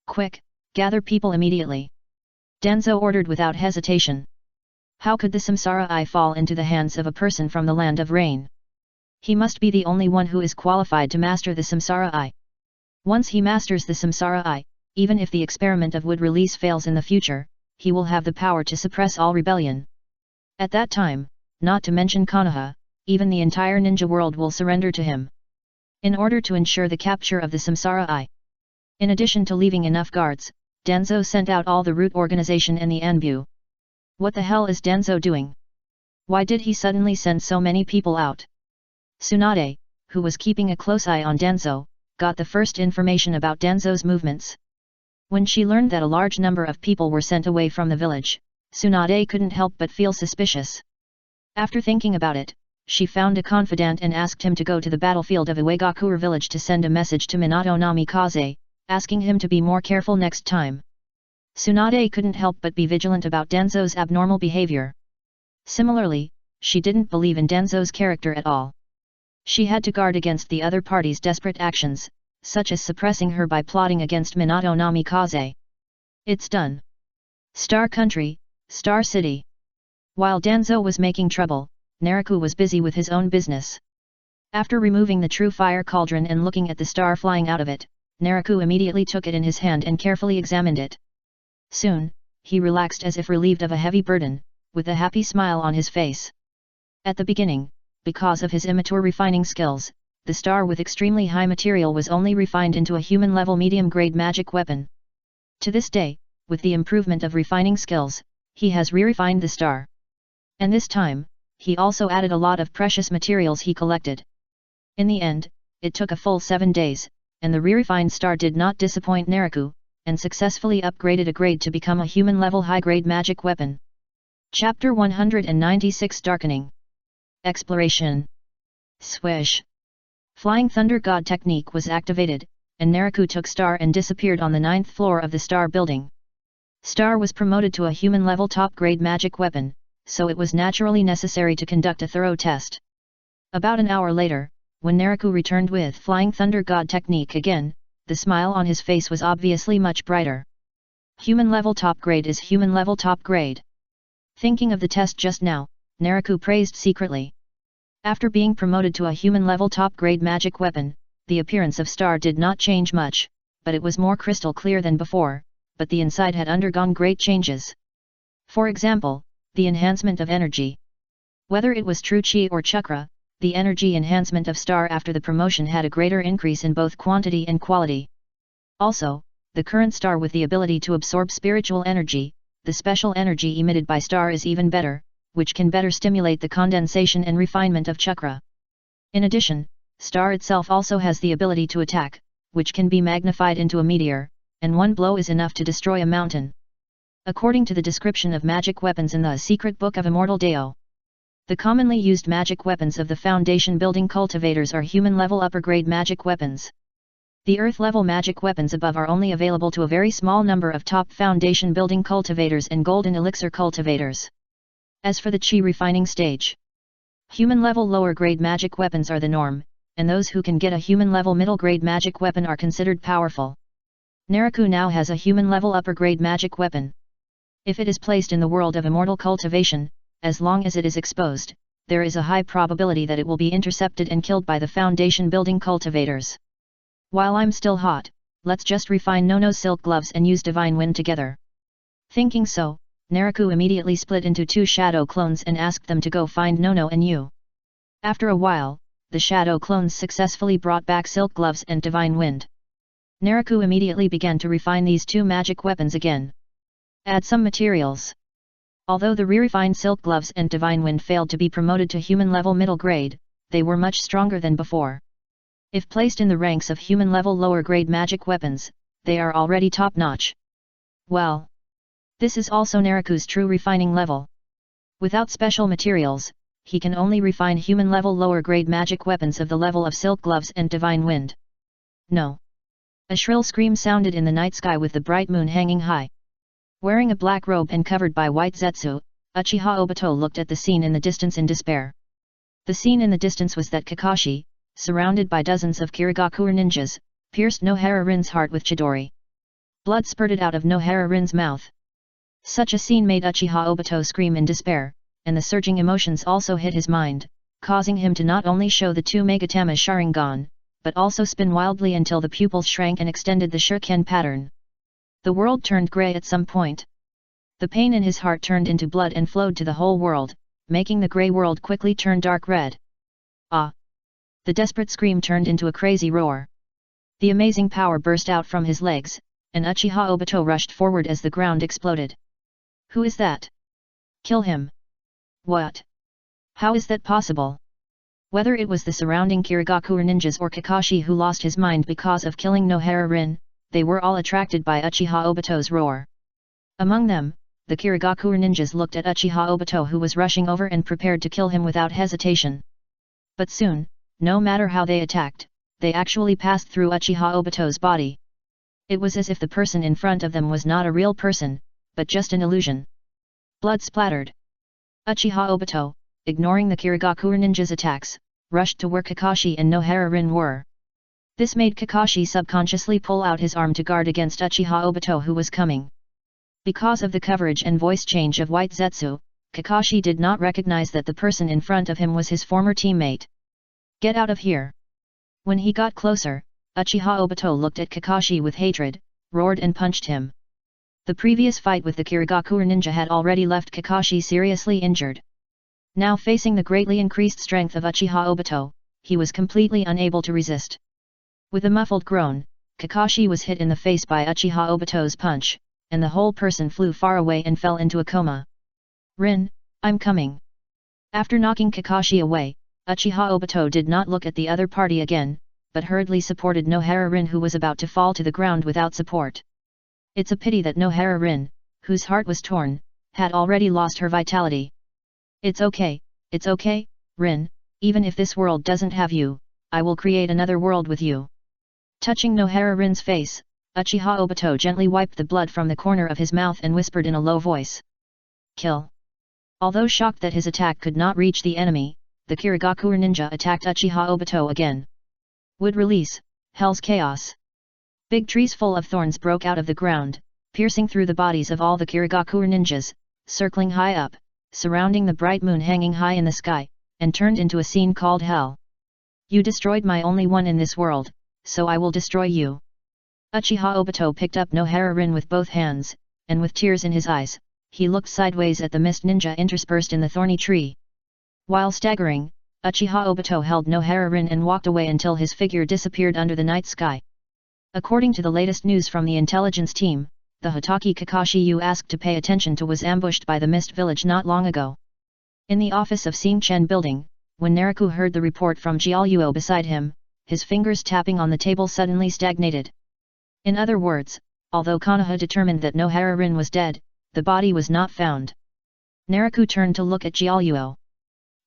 Quick, gather people immediately. Danzo ordered without hesitation. How could the samsara eye fall into the hands of a person from the land of rain? He must be the only one who is qualified to master the samsara eye. Once he masters the samsara eye, even if the experiment of wood release fails in the future, he will have the power to suppress all rebellion. At that time, not to mention Konoha, even the entire ninja world will surrender to him. In order to ensure the capture of the samsara eye. In addition to leaving enough guards, Danzo sent out all the root organization and the Anbu. What the hell is Danzo doing? Why did he suddenly send so many people out? Tsunade, who was keeping a close eye on Danzo, got the first information about Danzo's movements. When she learned that a large number of people were sent away from the village, Tsunade couldn't help but feel suspicious. After thinking about it, she found a confidant and asked him to go to the battlefield of Iwagakure village to send a message to Minato Namikaze, asking him to be more careful next time. Tsunade couldn't help but be vigilant about Danzo's abnormal behavior. Similarly, she didn't believe in Danzo's character at all. She had to guard against the other party's desperate actions, such as suppressing her by plotting against Minato Namikaze. It's done. Star Country, Star City. While Danzo was making trouble, Naraku was busy with his own business. After removing the true fire cauldron and looking at the star flying out of it, Naraku immediately took it in his hand and carefully examined it. Soon, he relaxed as if relieved of a heavy burden, with a happy smile on his face. At the beginning, because of his immature refining skills, the star with extremely high material was only refined into a human-level medium-grade magic weapon. To this day, with the improvement of refining skills, he has re-refined the star. And this time, he also added a lot of precious materials he collected. In the end, it took a full 7 days, and the re-refined star did not disappoint Naraku, and successfully upgraded a grade to become a human-level high-grade magic weapon. Chapter 196 Darkening. Exploration. Swish. Flying Thunder God technique was activated, and Naraku took Star and disappeared on the 9th floor of the Star building. Star was promoted to a human-level top-grade magic weapon, so it was naturally necessary to conduct a thorough test. About an hour later, when Naraku returned with Flying Thunder God technique again, the smile on his face was obviously much brighter. Human-level top grade is human-level top grade. Thinking of the test just now, Naraku praised secretly. After being promoted to a human-level top-grade magic weapon, the appearance of Star did not change much, but it was more crystal clear than before, but the inside had undergone great changes. For example, the enhancement of energy. Whether it was true chi or chakra, the energy enhancement of Star after the promotion had a greater increase in both quantity and quality. Also, the current Star with the ability to absorb spiritual energy, the special energy emitted by Star is even better, which can better stimulate the condensation and refinement of chakra. In addition, Star itself also has the ability to attack, which can be magnified into a meteor, and one blow is enough to destroy a mountain. According to the description of magic weapons in the Secret Book of Immortal Deo, the commonly used magic weapons of the Foundation Building Cultivators are human-level upper-grade magic weapons. The Earth-level magic weapons above are only available to a very small number of top Foundation Building Cultivators and Golden Elixir Cultivators. As for the Chi refining stage, human-level lower-grade magic weapons are the norm, and those who can get a human-level middle-grade magic weapon are considered powerful. Naraku now has a human-level upper-grade magic weapon. If it is placed in the world of immortal cultivation, as long as it is exposed, there is a high probability that it will be intercepted and killed by the Foundation Building Cultivators. While I'm still hot, let's just refine Nono's silk gloves and use divine wind together. Thinking so, Naraku immediately split into 2 shadow clones and asked them to go find Nono and you. After a while, the shadow clones successfully brought back silk gloves and divine wind. Naraku immediately began to refine these 2 magic weapons again. Add some materials. Although the re-refined silk gloves and divine wind failed to be promoted to human level middle grade, they were much stronger than before. If placed in the ranks of human level lower grade magic weapons, they are already top notch. Well, this is also Naraku's true refining level. Without special materials, he can only refine human level lower grade magic weapons of the level of silk gloves and divine wind. No. A shrill scream sounded in the night sky with the bright moon hanging high. Wearing a black robe and covered by white zetsu, Uchiha Obito looked at the scene in the distance in despair. The scene in the distance was that Kakashi, surrounded by dozens of Kirigakure ninjas, pierced Nohara Rin's heart with Chidori. Blood spurted out of Nohara Rin's mouth. Such a scene made Uchiha Obito scream in despair, and the surging emotions also hit his mind, causing him to not only show the 2 Megatama Sharingan, but also spin wildly until the pupils shrank and extended the shuriken pattern. The world turned grey at some point. The pain in his heart turned into blood and flowed to the whole world, making the grey world quickly turn dark red. Ah! The desperate scream turned into a crazy roar. The amazing power burst out from his legs, and Uchiha Obito rushed forward as the ground exploded. Who is that? Kill him! What? How is that possible? Whether it was the surrounding Kirigakure ninjas or Kakashi who lost his mind because of killing Nohara Rin, they were all attracted by Uchiha Obito's roar. Among them, the Kirigakure ninjas looked at Uchiha Obito who was rushing over and prepared to kill him without hesitation. But soon, no matter how they attacked, they actually passed through Uchiha Obito's body. It was as if the person in front of them was not a real person, but just an illusion. Blood splattered. Uchiha Obito, ignoring the Kirigakure ninjas' attacks, rushed to where Kakashi and Nohara Rin were. This made Kakashi subconsciously pull out his arm to guard against Uchiha Obito who was coming. Because of the coverage and voice change of White Zetsu, Kakashi did not recognize that the person in front of him was his former teammate. Get out of here! When he got closer, Uchiha Obito looked at Kakashi with hatred, roared and punched him. The previous fight with the Kirigakure ninja had already left Kakashi seriously injured. Now facing the greatly increased strength of Uchiha Obito, he was completely unable to resist. With a muffled groan, Kakashi was hit in the face by Uchiha Obito's punch, and the whole person flew far away and fell into a coma. Rin, I'm coming. After knocking Kakashi away, Uchiha Obito did not look at the other party again, but hurriedly supported Nohara Rin who was about to fall to the ground without support. It's a pity that Nohara Rin, whose heart was torn, had already lost her vitality. It's okay, Rin, even if this world doesn't have you, I will create another world with you. Touching Nohara Rin's face, Uchiha Obito gently wiped the blood from the corner of his mouth and whispered in a low voice. Kill. Although shocked that his attack could not reach the enemy, the Kirigakure ninja attacked Uchiha Obito again. Wood release, Hell's Chaos. Big trees full of thorns broke out of the ground, piercing through the bodies of all the Kirigakure ninjas, circling high up, surrounding the bright moon hanging high in the sky, and turned into a scene called Hell. You destroyed my only one in this world, so I will destroy you. Uchiha Obito picked up Nohara Rin with both hands, and with tears in his eyes, he looked sideways at the mist ninja interspersed in the thorny tree. While staggering, Uchiha Obito held Nohara Rin and walked away until his figure disappeared under the night sky. According to the latest news from the intelligence team, the Hitaki Kakashi you asked to pay attention to was ambushed by the Mist Village not long ago. In the office of Sing Chen building, when Naraku heard the report from Jiaoyuo beside him, his fingers tapping on the table suddenly stagnated. In other words, although Konoha determined that Nohara Rin was dead, the body was not found. Naraku turned to look at Jiaoyuo.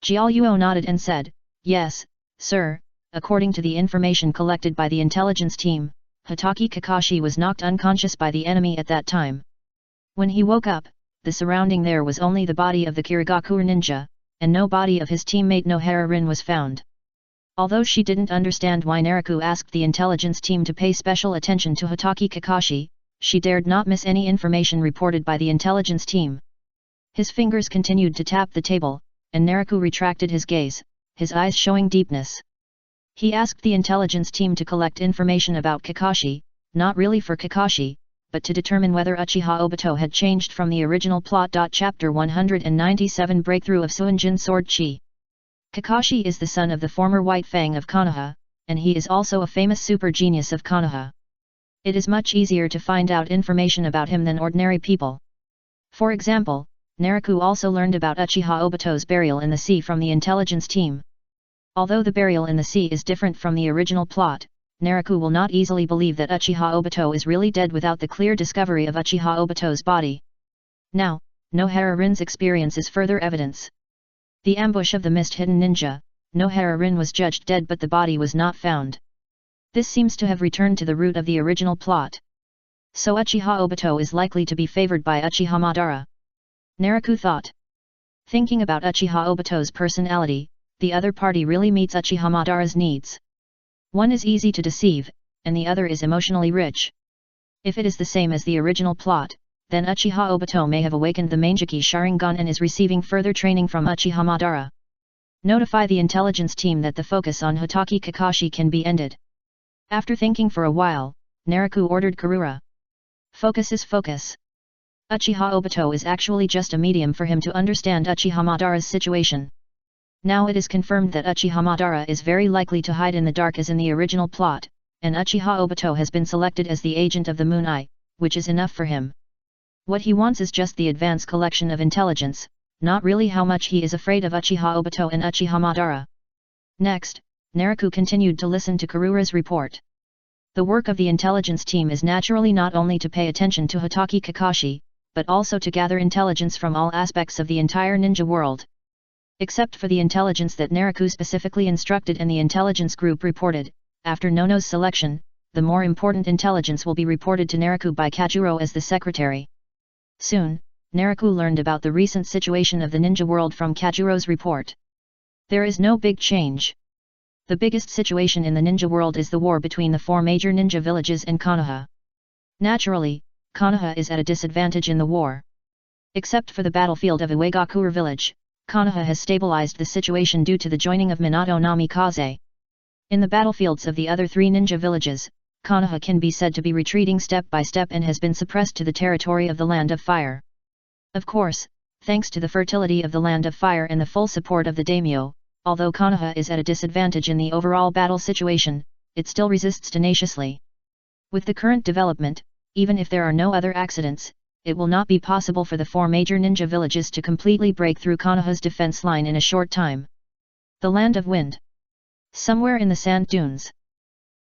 Jiaoyuo nodded and said, Yes, sir, according to the information collected by the intelligence team, Hitaki Kakashi was knocked unconscious by the enemy at that time. When he woke up, the surrounding there was only the body of the Kirigakure ninja, and no body of his teammate Nohara Rin was found. Although she didn't understand why Naraku asked the intelligence team to pay special attention to Hitaki Kakashi, she dared not miss any information reported by the intelligence team. His fingers continued to tap the table, and Naraku retracted his gaze, his eyes showing deepness. He asked the intelligence team to collect information about Kakashi, not really for Kakashi, but to determine whether Uchiha Obito had changed from the original plot. Chapter 197 Breakthrough of Suinjin Sword Chi. Kakashi is the son of the former White Fang of Konoha, and he is also a famous super genius of Konoha. It is much easier to find out information about him than ordinary people. For example, Naraku also learned about Uchiha Obito's burial in the sea from the intelligence team. Although the burial in the sea is different from the original plot, Naraku will not easily believe that Uchiha Obito is really dead without the clear discovery of Uchiha Obito's body. Now, Nohara Rin's experience is further evidence. The ambush of the mist-hidden ninja, Nohara Rin was judged dead but the body was not found. This seems to have returned to the root of the original plot. So Uchiha Obito is likely to be favored by Uchiha Madara. Naraku thought. Thinking about Uchiha Obito's personality, the other party really meets Uchiha Madara's needs. One is easy to deceive, and the other is emotionally rich. If it is the same as the original plot, then Uchiha Obito may have awakened the Manjiki Sharingan and is receiving further training from Uchiha Madara. Notify the intelligence team that the focus on Hotaki Kakashi can be ended. After thinking for a while, Naraku ordered Karura. Focus is focus. Uchiha Obito is actually just a medium for him to understand Uchiha Madara's situation. Now it is confirmed that Uchiha Madara is very likely to hide in the dark as in the original plot, and Uchiha Obito has been selected as the agent of the Moon Eye, which is enough for him. What he wants is just the advanced collection of intelligence, not really how much he is afraid of Uchiha Obito and Uchiha Madara. Next, Naraku continued to listen to Karura's report. The work of the intelligence team is naturally not only to pay attention to Hotaki Kakashi, but also to gather intelligence from all aspects of the entire ninja world. Except for the intelligence that Naraku specifically instructed and the intelligence group reported, after Nono's selection, the more important intelligence will be reported to Naraku by Kajuro as the secretary. Soon, Naraku learned about the recent situation of the ninja world from Kajuro's report. There is no big change. The biggest situation in the ninja world is the war between the four major ninja villages and Konoha. Naturally, Konoha is at a disadvantage in the war. Except for the battlefield of Iwagakure village, Konoha has stabilized the situation due to the joining of Minato Namikaze. In the battlefields of the other three ninja villages, Konoha can be said to be retreating step by step and has been suppressed to the territory of the Land of Fire. Of course, thanks to the fertility of the Land of Fire and the full support of the daimyo, although Konoha is at a disadvantage in the overall battle situation, it still resists tenaciously. With the current development, even if there are no other accidents, it will not be possible for the four major ninja villages to completely break through Konoha's defense line in a short time. The Land of Wind. Somewhere in the sand dunes.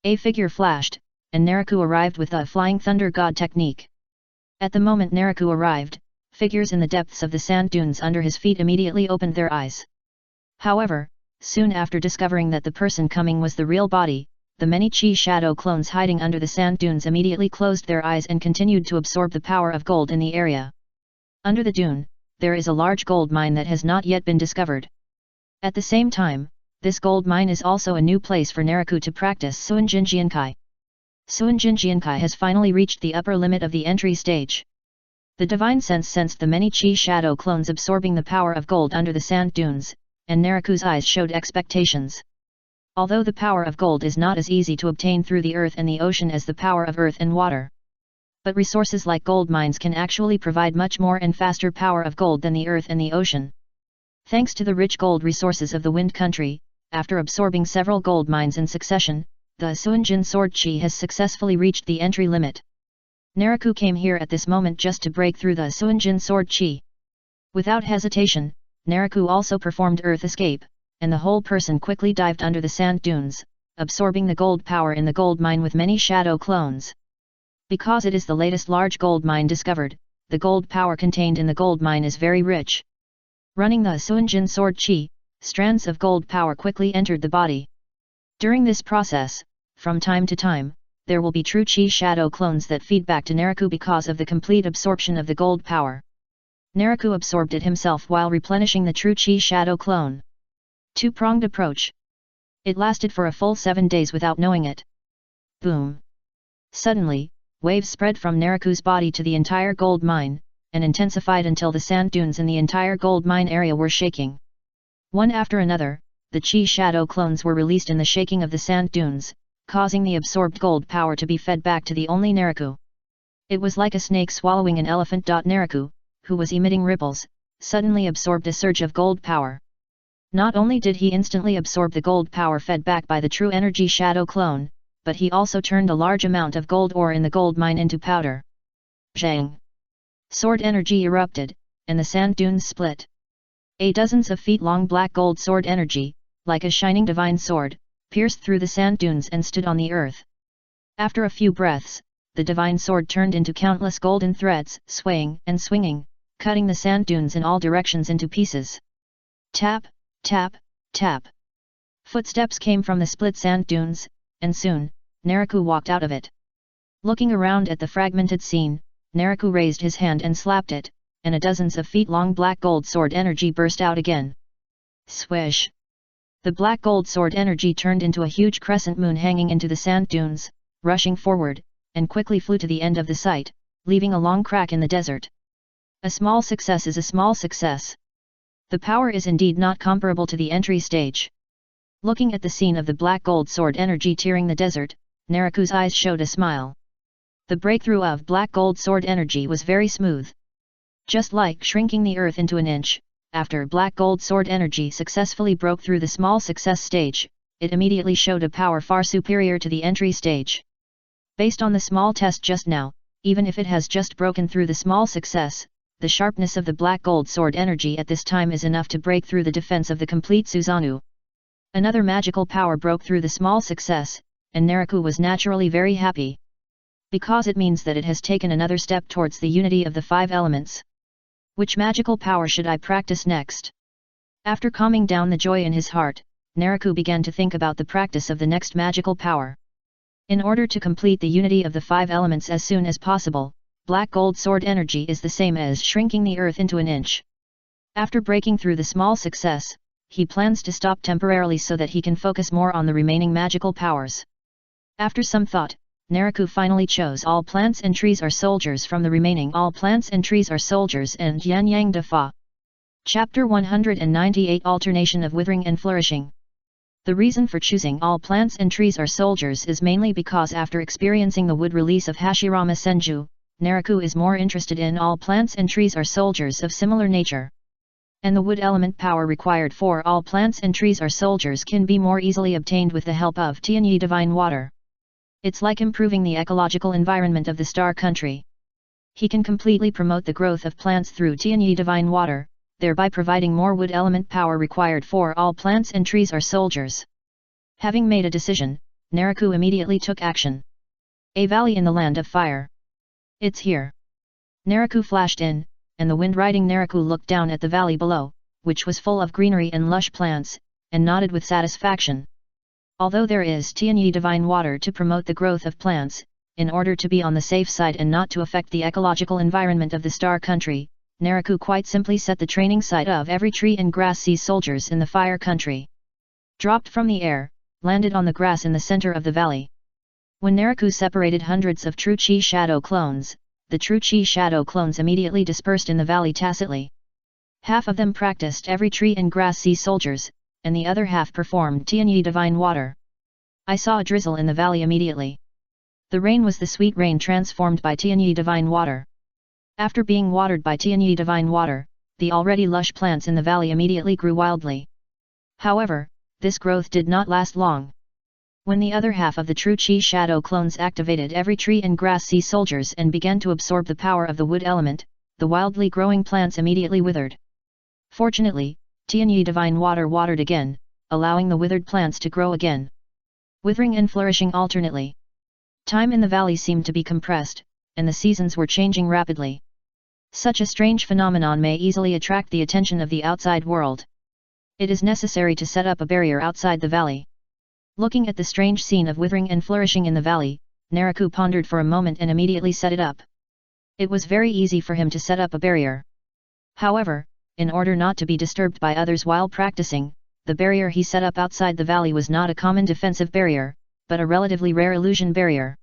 A figure flashed, and Naraku arrived with the Flying Thunder God technique. At the moment Naraku arrived, figures in the depths of the sand dunes under his feet immediately opened their eyes. However, soon after discovering that the person coming was the real body, the many chi shadow clones hiding under the sand dunes immediately closed their eyes and continued to absorb the power of gold in the area. Under the dune, there is a large gold mine that has not yet been discovered. At the same time, this gold mine is also a new place for Naraku to practice Suinjin Jiankai. Suinjin Jiankai has finally reached the upper limit of the entry stage. The divine sense sensed the many chi shadow clones absorbing the power of gold under the sand dunes, and Naraku's eyes showed expectations. Although the power of gold is not as easy to obtain through the earth and the ocean as the power of earth and water. But resources like gold mines can actually provide much more and faster power of gold than the earth and the ocean. Thanks to the rich gold resources of the wind country, after absorbing several gold mines in succession, the Suinjin Sword Chi has successfully reached the entry limit. Naraku came here at this moment just to break through the Suinjin Sword Chi. Without hesitation, Naraku also performed earth escape, and the whole person quickly dived under the sand dunes, absorbing the gold power in the gold mine with many shadow clones. Because it is the latest large gold mine discovered, the gold power contained in the gold mine is very rich. Running the Suinjin Sword Chi, strands of gold power quickly entered the body. During this process, from time to time, there will be true chi shadow clones that feed back to Naraku because of the complete absorption of the gold power. Naraku absorbed it himself while replenishing the true chi shadow clone. Two-pronged approach. It lasted for a full 7 days without knowing it. Boom! Suddenly, waves spread from Naraku's body to the entire gold mine, and intensified until the sand dunes in the entire gold mine area were shaking. One after another, the chi shadow clones were released in the shaking of the sand dunes, causing the absorbed gold power to be fed back to the only Naraku. It was like a snake swallowing an elephant. Naraku, who was emitting ripples, suddenly absorbed a surge of gold power. Not only did he instantly absorb the gold power fed back by the true energy shadow clone, but he also turned a large amount of gold ore in the gold mine into powder. Zhang! Sword energy erupted, and the sand dunes split. A dozens of feet long black gold sword energy, like a shining divine sword, pierced through the sand dunes and stood on the earth. After a few breaths, the divine sword turned into countless golden threads, swaying and swinging, cutting the sand dunes in all directions into pieces. Tap, tap, tap. Footsteps came from the split sand dunes, and soon, Naraku walked out of it. Looking around at the fragmented scene, Naraku raised his hand and slapped it, and a dozens of feet long black gold sword energy burst out again. Swish! The black gold sword energy turned into a huge crescent moon hanging into the sand dunes, rushing forward, and quickly flew to the end of the site, leaving a long crack in the desert. A small success is a small success. The power is indeed not comparable to the entry stage. Looking at the scene of the black gold sword energy tearing the desert, Naraku's eyes showed a smile. The breakthrough of black gold sword energy was very smooth. Just like shrinking the earth into an inch, after black gold sword energy successfully broke through the small success stage, it immediately showed a power far superior to the entry stage. Based on the small test just now, even if it has just broken through the small success, the sharpness of the black gold sword energy at this time is enough to break through the defense of the complete Susanoo. Another magical power broke through the small success, and Naraku was naturally very happy. Because it means that it has taken another step towards the unity of the five elements. Which magical power should I practice next? After calming down the joy in his heart, Naraku began to think about the practice of the next magical power. In order to complete the unity of the five elements as soon as possible, black gold sword energy is the same as shrinking the earth into an inch. After breaking through the small success, he plans to stop temporarily so that he can focus more on the remaining magical powers. After some thought, Naraku finally chose all plants and trees are soldiers from the remaining all plants and trees are soldiers and Yan Yang Da Fa. Chapter 198 Alternation of Withering and Flourishing. The reason for choosing all plants and trees are soldiers is mainly because after experiencing the wood release of Hashirama Senju, Naraku is more interested in all plants and trees are soldiers of similar nature. And the wood element power required for all plants and trees are soldiers can be more easily obtained with the help of Tianyi divine water. It's like improving the ecological environment of the star country. He can completely promote the growth of plants through Tianyi divine water, thereby providing more wood element power required for all plants and trees are soldiers. Having made a decision, Naraku immediately took action. A valley in the land of fire. It's here. Naraku flashed in, and the wind riding Naraku looked down at the valley below, which was full of greenery and lush plants, and nodded with satisfaction. Although there is Tianyi divine water to promote the growth of plants, in order to be on the safe side and not to affect the ecological environment of the star country, Naraku quite simply set the training site of every tree and grass sea soldiers in the fire country. Dropped from the air, landed on the grass in the center of the valley. When Naraku separated hundreds of true chi shadow clones, the true chi shadow clones immediately dispersed in the valley tacitly. Half of them practiced every tree and grass sea soldiers, and the other half performed Tianyi divine water. I saw a drizzle in the valley immediately. The rain was the sweet rain transformed by Tianyi divine water. After being watered by Tianyi divine water, the already lush plants in the valley immediately grew wildly. However, this growth did not last long. When the other half of the true chi shadow clones activated every tree and grass sea soldiers and began to absorb the power of the wood element, the wildly growing plants immediately withered. Fortunately, Tianyi divine water watered again, allowing the withered plants to grow again. Withering and flourishing alternately. Time in the valley seemed to be compressed, and the seasons were changing rapidly. Such a strange phenomenon may easily attract the attention of the outside world. It is necessary to set up a barrier outside the valley. Looking at the strange scene of withering and flourishing in the valley, Naraku pondered for a moment and immediately set it up. It was very easy for him to set up a barrier. However, in order not to be disturbed by others while practicing, the barrier he set up outside the valley was not a common defensive barrier, but a relatively rare illusion barrier.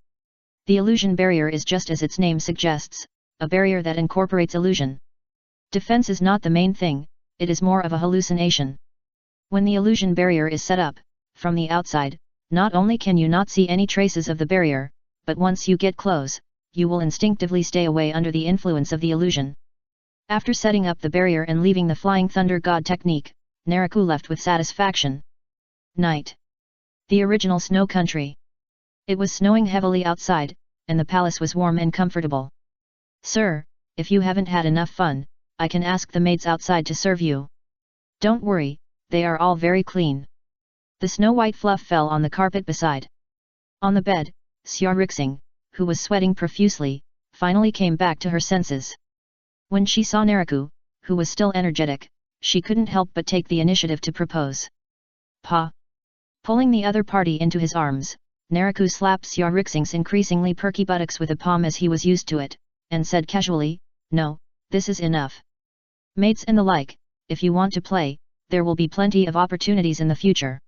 The illusion barrier is just as its name suggests, a barrier that incorporates illusion. Defense is not the main thing, it is more of a hallucination. When the illusion barrier is set up, from the outside, not only can you not see any traces of the barrier, but once you get close, you will instinctively stay away under the influence of the illusion. After setting up the barrier and leaving the Flying Thunder God technique, Naraku left with satisfaction. Night. The original snow country. It was snowing heavily outside, and the palace was warm and comfortable. Sir, if you haven't had enough fun, I can ask the maids outside to serve you. Don't worry, they are all very clean. The snow-white fluff fell on the carpet beside. On the bed, Xia Rixing, who was sweating profusely, finally came back to her senses. When she saw Naraku, who was still energetic, she couldn't help but take the initiative to propose. Pa! Pulling the other party into his arms, Naraku slapped Xia Rixing's increasingly perky buttocks with a palm as he was used to it, and said casually, "No, this is enough. Mates and the like, if you want to play, there will be plenty of opportunities in the future.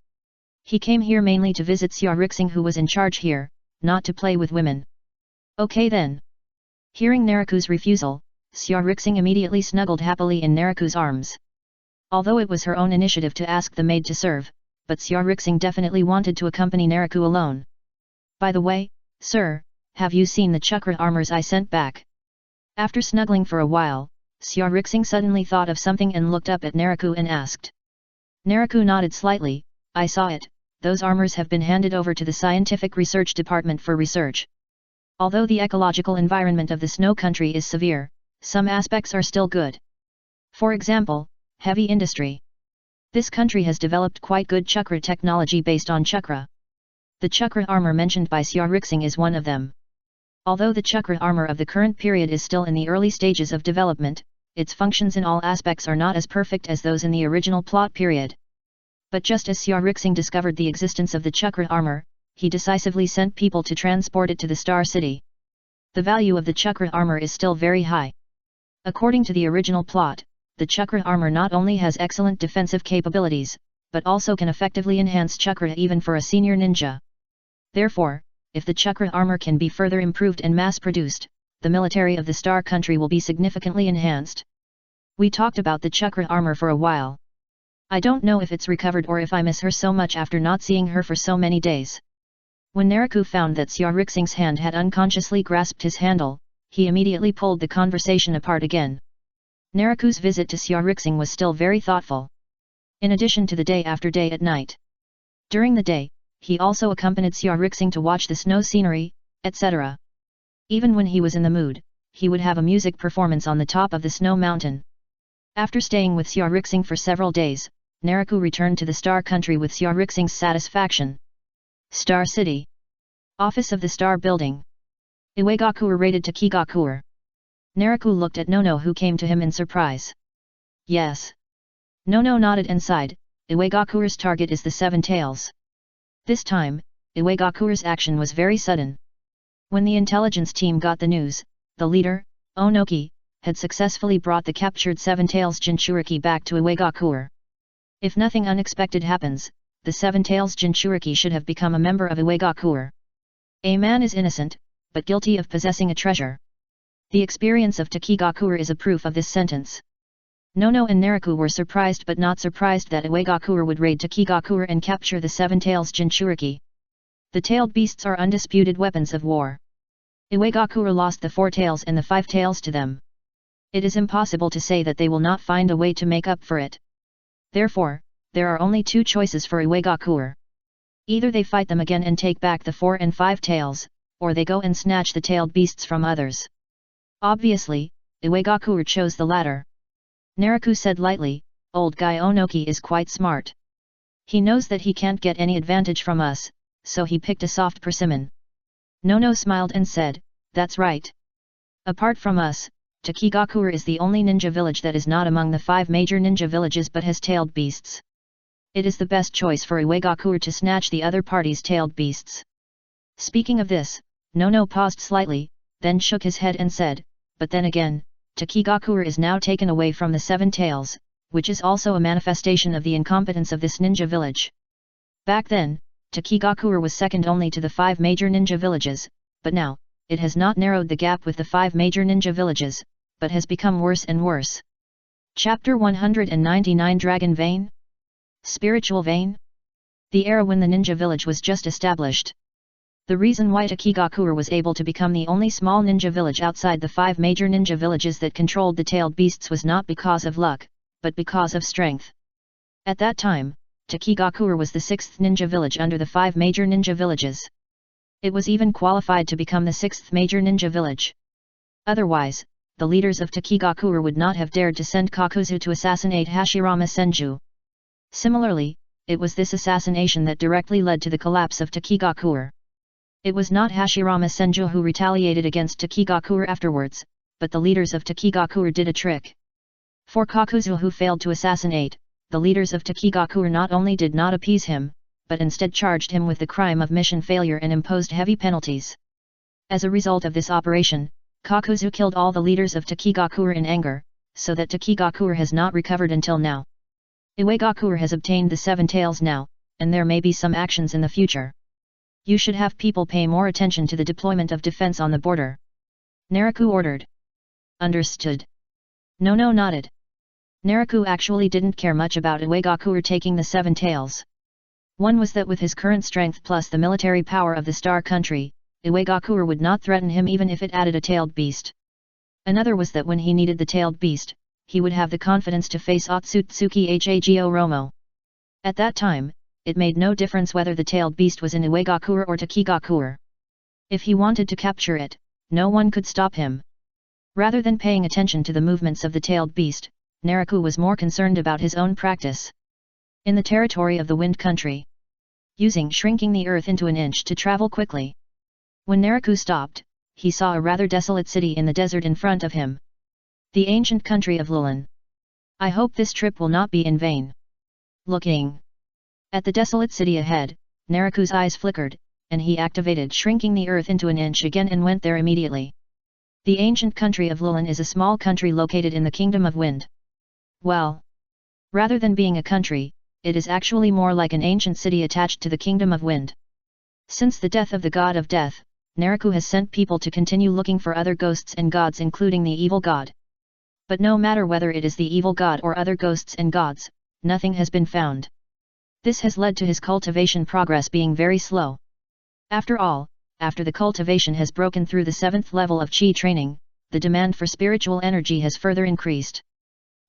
He came here mainly to visit Xia Rixing, who was in charge here, not to play with women. Okay then." Hearing Naraku's refusal, Xia Rixing immediately snuggled happily in Naraku's arms. Although it was her own initiative to ask the maid to serve, but Xia Rixing definitely wanted to accompany Naraku alone. "By the way, sir, have you seen the chakra armors I sent back?" After snuggling for a while, Xia Rixing suddenly thought of something and looked up at Naraku and asked. Naraku nodded slightly. "I saw it, those armors have been handed over to the Scientific Research Department for research. Although the ecological environment of the snow country is severe, some aspects are still good. For example, heavy industry. This country has developed quite good chakra technology based on chakra. The chakra armor mentioned by Xia Rixing is one of them. Although the chakra armor of the current period is still in the early stages of development, its functions in all aspects are not as perfect as those in the original plot period. But just as Xia Rixing discovered the existence of the chakra armor, he decisively sent people to transport it to the Star City. The value of the chakra armor is still very high. According to the original plot, the chakra armor not only has excellent defensive capabilities, but also can effectively enhance chakra even for a senior ninja. Therefore, if the chakra armor can be further improved and mass-produced, the military of the Star Country will be significantly enhanced. We talked about the chakra armor for a while. I don't know if it's recovered or if I miss her so much after not seeing her for so many days." When Naraku found that Xia Rixing's hand had unconsciously grasped his handle, he immediately pulled the conversation apart again. Naraku's visit to Xia Rixing was still very thoughtful. In addition to the day after day at night. During the day, he also accompanied Xia Rixing to watch the snow scenery, etc. Even when he was in the mood, he would have a music performance on the top of the snow mountain. After staying with Xia Rixing for several days, Naraku returned to the Star Country with Xia Rixing's satisfaction. Star City. Office of the Star Building. Iwagakure rated to Kigakure. Naraku looked at Nono, who came to him in surprise. "Yes." Nono nodded and sighed. Iwagakure's target is the Seven Tails. This time, Iwagakure's action was very sudden. When the intelligence team got the news, the leader, Onoki, had successfully brought the captured Seven Tails Jinchuriki back to Iwagakure. If nothing unexpected happens, the Seven Tails Jinchuriki should have become a member of Iwagakure. A man is innocent, but guilty of possessing a treasure. The experience of Takigakure is a proof of this sentence. Nono and Naraku were surprised but not surprised that Iwagakure would raid Takigakure and capture the Seven Tails Jinchuriki. The tailed beasts are undisputed weapons of war. Iwagakure lost the Four Tails and the Five Tails to them. It is impossible to say that they will not find a way to make up for it. Therefore, there are only two choices for Iwagakure. Either they fight them again and take back the 4 and 5 tails, or they go and snatch the tailed beasts from others. Obviously, Iwagakure chose the latter. Naraku said lightly, "Old guy Onoki is quite smart. He knows that he can't get any advantage from us, so he picked a soft persimmon." Nono smiled and said, "That's right. Apart from us, Takigakure is the only ninja village that is not among the 5 major ninja villages but has tailed beasts. It is the best choice for Iwagakure to snatch the other party's tailed beasts." Speaking of this, Nono paused slightly, then shook his head and said, "But then again, Takigakure is now taken away from the 7 tails, which is also a manifestation of the incompetence of this ninja village. Back then, Takigakure was second only to the 5 major ninja villages, but now, it has not narrowed the gap with the 5 major ninja villages, but has become worse and worse." Chapter 199 Dragon Vein? Spiritual vein? The era when the ninja village was just established. The reason why Takigakure was able to become the only small ninja village outside the 5 major ninja villages that controlled the tailed beasts was not because of luck, but because of strength. At that time, Takigakure was the 6th ninja village under the 5 major ninja villages. It was even qualified to become the 6th major ninja village. Otherwise, the leaders of Takigakure would not have dared to send Kakuzu to assassinate Hashirama Senju. Similarly, it was this assassination that directly led to the collapse of Takigakure. It was not Hashirama Senju who retaliated against Takigakure afterwards, but the leaders of Takigakure did a trick. For Kakuzu who failed to assassinate, the leaders of Takigakure not only did not appease him, but instead charged him with the crime of mission failure and imposed heavy penalties. As a result of this operation, Kakuzu killed all the leaders of Takigakure in anger, so that Takigakure has not recovered until now. Iwagakure has obtained the 7 tails now, and there may be some actions in the future. You should have people pay more attention to the deployment of defense on the border. Naraku ordered. Understood. Nono nodded. Naraku actually didn't care much about Iwagakure taking the 7 tails. One was that with his current strength plus the military power of the Star Country, Iwagakure would not threaten him even if it added a tailed beast. Another was that when he needed the tailed beast, he would have the confidence to face Otsutsuki Hago Romo. At that time, it made no difference whether the tailed beast was in Iwagakure or Takigakure. If he wanted to capture it, no one could stop him. Rather than paying attention to the movements of the tailed beast, Naraku was more concerned about his own practice. In the territory of the Wind Country, using shrinking the earth into an inch to travel quickly. When Naraku stopped, he saw a rather desolate city in the desert in front of him. The ancient country of Lulan. I hope this trip will not be in vain. Looking at the desolate city ahead, Naraku's eyes flickered, and he activated shrinking the earth into an inch again and went there immediately. The ancient country of Lulan is a small country located in the Kingdom of Wind. Well, rather than being a country, it is actually more like an ancient city attached to the Kingdom of Wind. Since the death of the god of death, Naraku has sent people to continue looking for other ghosts and gods including the evil god. But no matter whether it is the evil god or other ghosts and gods, nothing has been found. This has led to his cultivation progress being very slow. After all, after the cultivation has broken through the 7th level of Qi training, the demand for spiritual energy has further increased.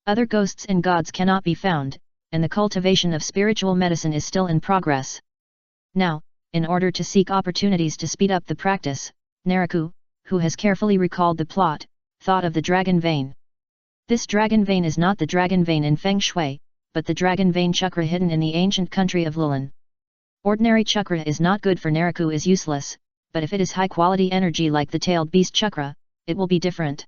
Other ghosts and gods cannot be found, and the cultivation of spiritual medicine is still in progress. Now, in order to seek opportunities to speed up the practice, Naraku, who has carefully recalled the plot, thought of the dragon vein. This dragon vein is not the dragon vein in Feng Shui, but the dragon vein chakra hidden in the ancient country of Lulan. Ordinary chakra is not good for Naraku is useless, but if it is high-quality energy like the tailed beast chakra, it will be different.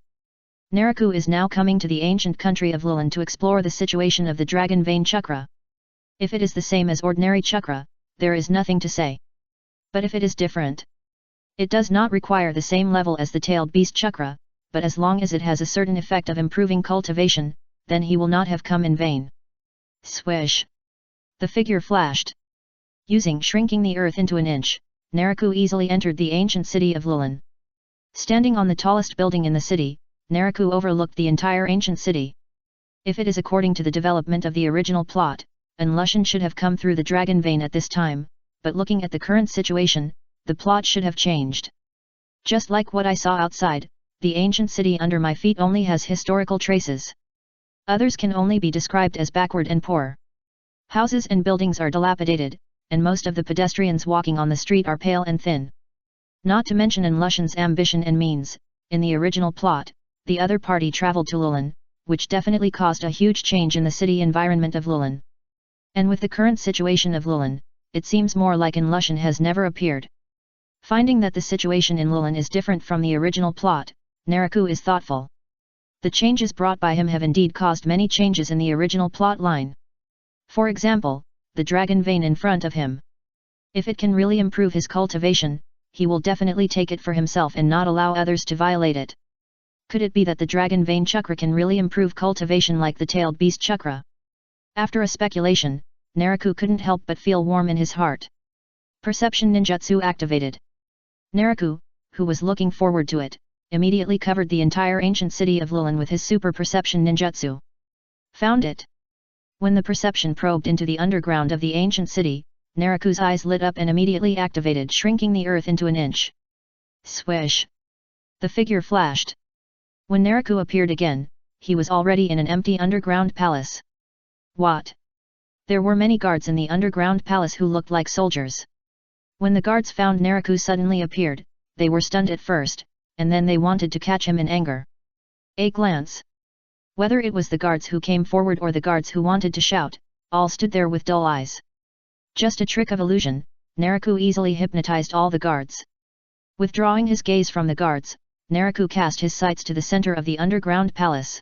Naraku is now coming to the ancient country of Lulan to explore the situation of the dragon vein chakra. If it is the same as ordinary chakra, there is nothing to say. But if it is different, it does not require the same level as the tailed beast chakra, but as long as it has a certain effect of improving cultivation, then he will not have come in vain. Swish! The figure flashed. Using shrinking the earth into an inch, Naraku easily entered the ancient city of Lulan. Standing on the tallest building in the city, Naraku overlooked the entire ancient city. If it is according to the development of the original plot, Lushan should have come through the dragon vein at this time, but looking at the current situation, the plot should have changed. Just like what I saw outside, the ancient city under my feet only has historical traces. Others can only be described as backward and poor. Houses and buildings are dilapidated, and most of the pedestrians walking on the street are pale and thin. Not to mention Lushan's ambition and means, in the original plot, the other party traveled to Lulan, which definitely caused a huge change in the city environment of Lulan. And with the current situation of Lulan, it seems more like Lushan has never appeared. Finding that the situation in Lulan is different from the original plot, Naraku is thoughtful. The changes brought by him have indeed caused many changes in the original plot line. For example, the dragon vein in front of him. If it can really improve his cultivation, he will definitely take it for himself and not allow others to violate it. Could it be that the dragon vein chakra can really improve cultivation like the tailed beast chakra? After a speculation, Naraku couldn't help but feel warm in his heart. Perception ninjutsu activated. Naraku, who was looking forward to it, immediately covered the entire ancient city of Lulan with his super perception ninjutsu. Found it. When the perception probed into the underground of the ancient city, Naraku's eyes lit up and immediately activated, shrinking the earth into an inch. Swish! The figure flashed. When Naraku appeared again, he was already in an empty underground palace. What? There were many guards in the underground palace who looked like soldiers. When the guards found Naraku suddenly appeared, they were stunned at first, and then they wanted to catch him in anger. A glance. Whether it was the guards who came forward or the guards who wanted to shout, all stood there with dull eyes. Just a trick of illusion, Naraku easily hypnotized all the guards. Withdrawing his gaze from the guards, Naraku cast his sights to the center of the underground palace.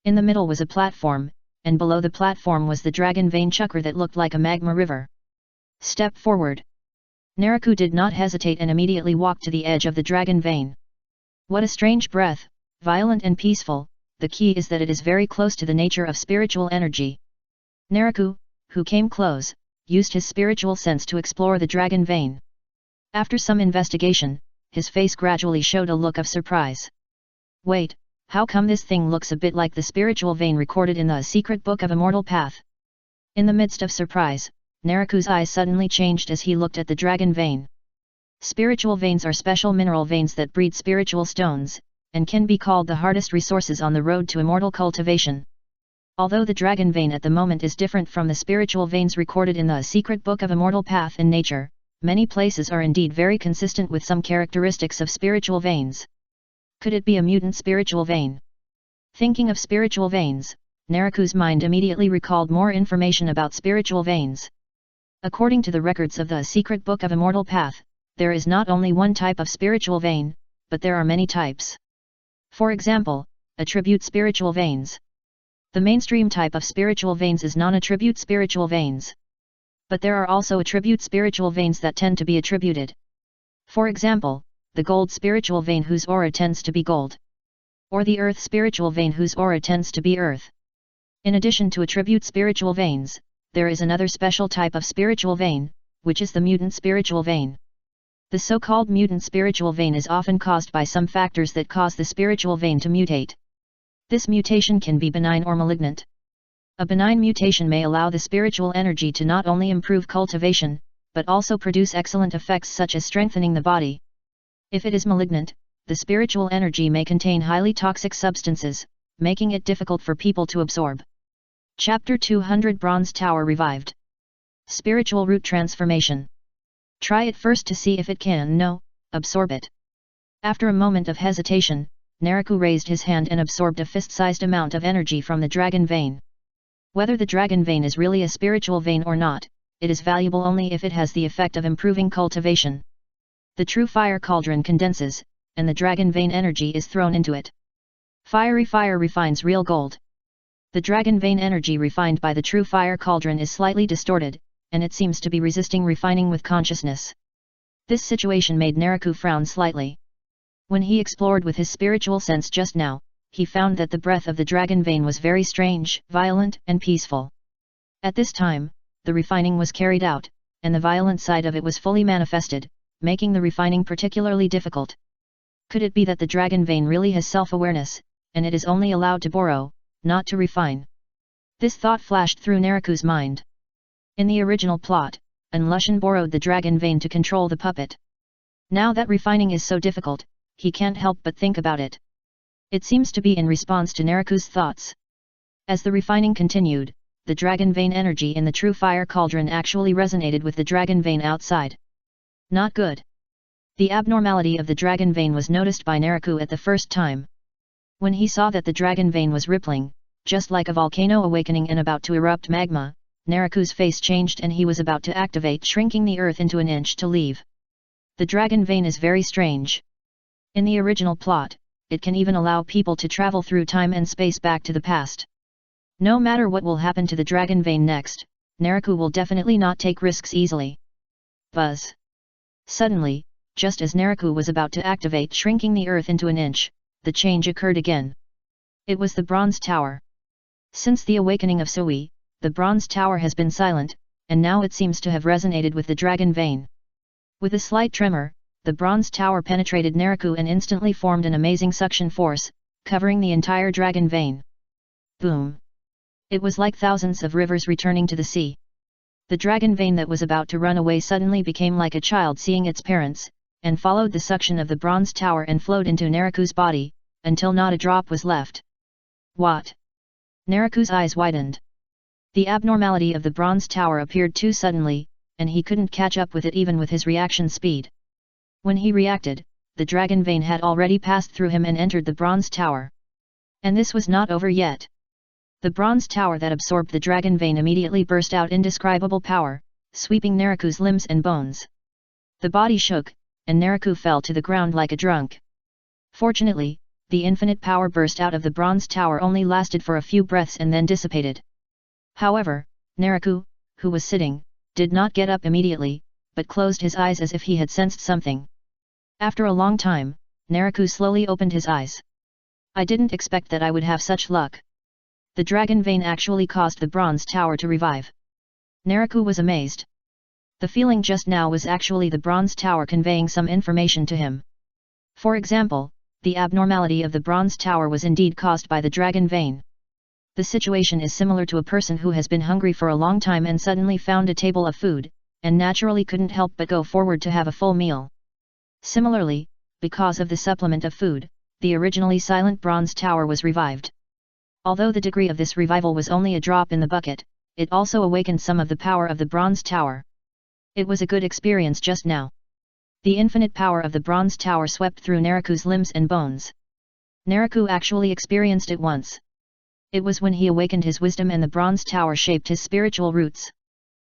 In the middle was a platform, and below the platform was the dragon vein chakra that looked like a magma river. Step forward. Naraku did not hesitate and immediately walked to the edge of the dragon vein. What a strange breath, violent and peaceful, the key is that it is very close to the nature of spiritual energy. Naraku, who came close, used his spiritual sense to explore the dragon vein. After some investigation, his face gradually showed a look of surprise. Wait, how come this thing looks a bit like the spiritual vein recorded in the secret book of Immortal Path? In the midst of surprise, Naraku's eyes suddenly changed as he looked at the dragon vein. Spiritual veins are special mineral veins that breed spiritual stones, and can be called the hardest resources on the road to immortal cultivation. Although the dragon vein at the moment is different from the spiritual veins recorded in the secret book of Immortal Path in nature, many places are indeed very consistent with some characteristics of spiritual veins. Could it be a mutant spiritual vein? Thinking of spiritual veins, Naraku's mind immediately recalled more information about spiritual veins. According to the records of the secret book of Immortal Path, there is not only one type of spiritual vein, but there are many types. For example, attribute spiritual veins. The mainstream type of spiritual veins is non-attribute spiritual veins. But there are also attribute spiritual veins that tend to be attributed. For example, the gold spiritual vein whose aura tends to be gold. Or the earth spiritual vein whose aura tends to be earth. In addition to attribute spiritual veins, there is another special type of spiritual vein, which is the mutant spiritual vein. The so-called mutant spiritual vein is often caused by some factors that cause the spiritual vein to mutate. This mutation can be benign or malignant. A benign mutation may allow the spiritual energy to not only improve cultivation, but also produce excellent effects such as strengthening the body. If it is malignant, the spiritual energy may contain highly toxic substances, making it difficult for people to absorb. Chapter 200 Bronze Tower Revived. Spiritual Root Transformation. Try it first to see if it can absorb it. After a moment of hesitation, Naraku raised his hand and absorbed a fist-sized amount of energy from the dragon vein. Whether the dragon vein is really a spiritual vein or not, it is valuable only if it has the effect of improving cultivation. The true fire cauldron condenses, and the dragon vein energy is thrown into it. Fiery fire refines real gold. The dragon vein energy refined by the true fire cauldron is slightly distorted, and it seems to be resisting refining with consciousness. This situation made Naraku frown slightly. When he explored with his spiritual sense just now, he found that the breath of the dragon vein was very strange, violent, and peaceful. At this time, the refining was carried out, and the violent side of it was fully manifested, making the refining particularly difficult. Could it be that the dragon vein really has self-awareness, and it is only allowed to borrow, not to refine? This thought flashed through Naraku's mind. In the original plot, Lushan borrowed the dragon vein to control the puppet. Now that refining is so difficult, he can't help but think about it. It seems to be in response to Naraku's thoughts. As the refining continued, the dragon vein energy in the true fire cauldron actually resonated with the dragon vein outside. Not good. The abnormality of the dragon vein was noticed by Naraku at the first time. When he saw that the dragon vein was rippling, just like a volcano awakening and about to erupt magma, Naraku's face changed and he was about to activate, shrinking the earth into an inch to leave. The dragon vein is very strange. In the original plot, it can even allow people to travel through time and space back to the past. No matter what will happen to the dragon vein next, Naraku will definitely not take risks easily. Buzz. Suddenly, just as Naraku was about to activate, shrinking the earth into an inch, the change occurred again. It was the Bronze Tower. Since the awakening of Sui, the Bronze Tower has been silent, and now it seems to have resonated with the dragon vein. With a slight tremor, the Bronze Tower penetrated Naraku and instantly formed an amazing suction force, covering the entire dragon vein. Boom! It was like thousands of rivers returning to the sea. The dragon vein that was about to run away suddenly became like a child seeing its parents, and followed the suction of the bronze tower and flowed into Naraku's body, until not a drop was left. What? Naraku's eyes widened. The abnormality of the bronze tower appeared too suddenly, and he couldn't catch up with it even with his reaction speed. When he reacted, the dragon vein had already passed through him and entered the bronze tower. And this was not over yet. The bronze tower that absorbed the dragon vein immediately burst out indescribable power, sweeping Naraku's limbs and bones. The body shook, and Naraku fell to the ground like a drunk. Fortunately, the infinite power burst out of the bronze tower only lasted for a few breaths and then dissipated. However, Naraku, who was sitting, did not get up immediately, but closed his eyes as if he had sensed something. After a long time, Naraku slowly opened his eyes. I didn't expect that I would have such luck. The dragon vein actually caused the bronze tower to revive. Naraku was amazed. The feeling just now was actually the bronze tower conveying some information to him. For example, the abnormality of the bronze tower was indeed caused by the dragon vein. The situation is similar to a person who has been hungry for a long time and suddenly found a table of food, and naturally couldn't help but go forward to have a full meal. Similarly, because of the supplement of food, the originally silent bronze tower was revived. Although the degree of this revival was only a drop in the bucket, it also awakened some of the power of the bronze tower. It was a good experience just now. The infinite power of the bronze tower swept through Naraku's limbs and bones. Naraku actually experienced it once. It was when he awakened his wisdom and the bronze tower shaped his spiritual roots.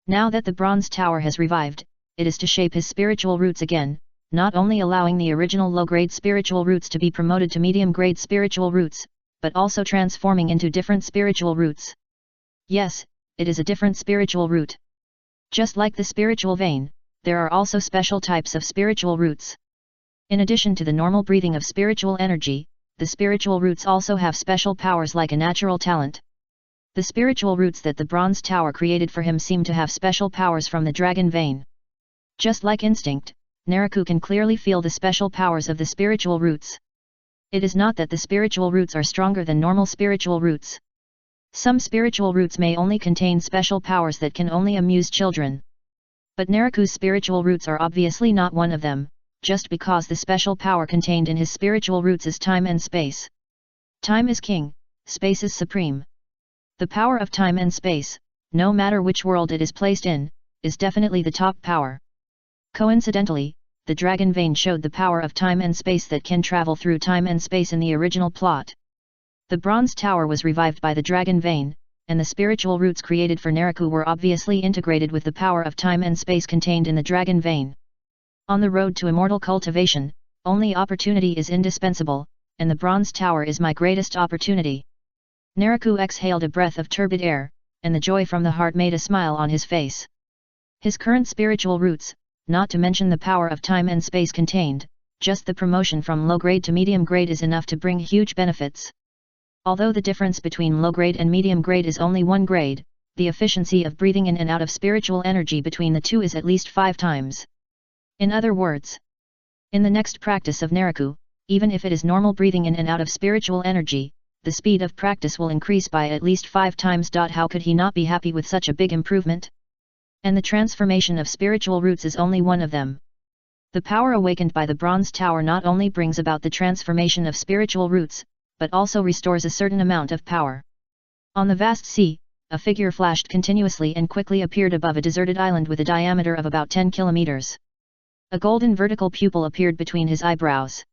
Now that the bronze tower has revived, it is to shape his spiritual roots again, not only allowing the original low-grade spiritual roots to be promoted to medium-grade spiritual roots, but also transforming into different spiritual roots. Yes, it is a different spiritual root. Just like the spiritual vein, there are also special types of spiritual roots. In addition to the normal breathing of spiritual energy, the spiritual roots also have special powers like a natural talent. The spiritual roots that the bronze tower created for him seem to have special powers from the dragon vein. Just like instinct, Naraku can clearly feel the special powers of the spiritual roots. It is not that the spiritual roots are stronger than normal spiritual roots. Some spiritual roots may only contain special powers that can only amuse children. But Naraku's spiritual roots are obviously not one of them, just because the special power contained in his spiritual roots is time and space. Time is king, space is supreme. The power of time and space, no matter which world it is placed in, is definitely the top power. Coincidentally, the dragon vein showed the power of time and space that can travel through time and space in the original plot. The bronze tower was revived by the dragon vein, and the spiritual roots created for Naraku were obviously integrated with the power of time and space contained in the dragon vein. On the road to immortal cultivation, only opportunity is indispensable, and the bronze tower is my greatest opportunity. Naraku exhaled a breath of turbid air, and the joy from the heart made a smile on his face. His current spiritual roots, not to mention the power of time and space contained, just the promotion from low grade to medium grade is enough to bring huge benefits. Although the difference between low grade and medium grade is only 1 grade, the efficiency of breathing in and out of spiritual energy between the two is at least 5 times. In other words, in the next practice of Naraku, even if it is normal breathing in and out of spiritual energy, the speed of practice will increase by at least 5 times. How could he not be happy with such a big improvement? And the transformation of spiritual roots is only one of them. The power awakened by the bronze tower not only brings about the transformation of spiritual roots, but also restores a certain amount of power. On the vast sea, a figure flashed continuously and quickly appeared above a deserted island with a diameter of about 10 kilometers. A golden vertical pupil appeared between his eyebrows.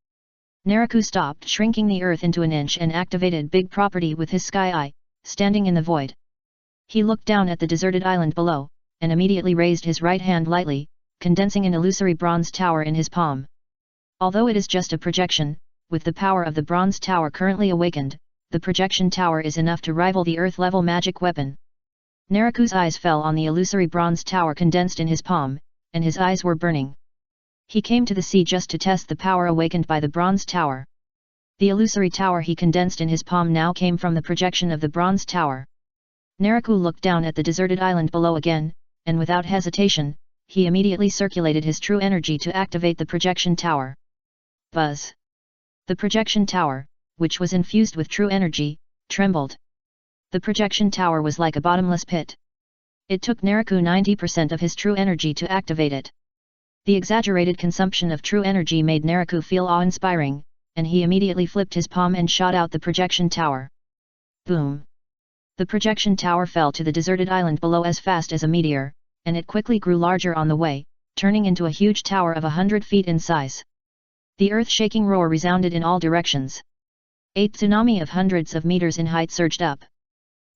Naraku stopped shrinking the earth into an inch and activated Big Property with his sky eye, standing in the void. He looked down at the deserted island below, and immediately raised his right hand lightly, condensing an illusory bronze tower in his palm. Although it is just a projection, with the power of the bronze tower currently awakened, the projection tower is enough to rival the earth-level magic weapon. Naraku's eyes fell on the illusory bronze tower condensed in his palm, and his eyes were burning. He came to the sea just to test the power awakened by the bronze tower. The illusory tower he condensed in his palm now came from the projection of the bronze tower. Naraku looked down at the deserted island below again, and without hesitation, he immediately circulated his true energy to activate the projection tower. Buzz! The projection tower, which was infused with true energy, trembled. The projection tower was like a bottomless pit. It took Naraku 90% of his true energy to activate it. The exaggerated consumption of true energy made Naraku feel awe-inspiring, and he immediately flipped his palm and shot out the projection tower. Boom! The projection tower fell to the deserted island below as fast as a meteor, and it quickly grew larger on the way, turning into a huge tower of 100 feet in size. The earth-shaking roar resounded in all directions. A tsunami of hundreds of meters in height surged up.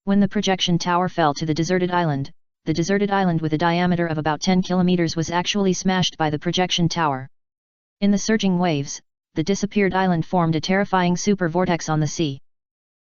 When the projection tower fell to the deserted island with a diameter of about 10 kilometers was actually smashed by the projection tower. In the surging waves, the disappeared island formed a terrifying super vortex on the sea.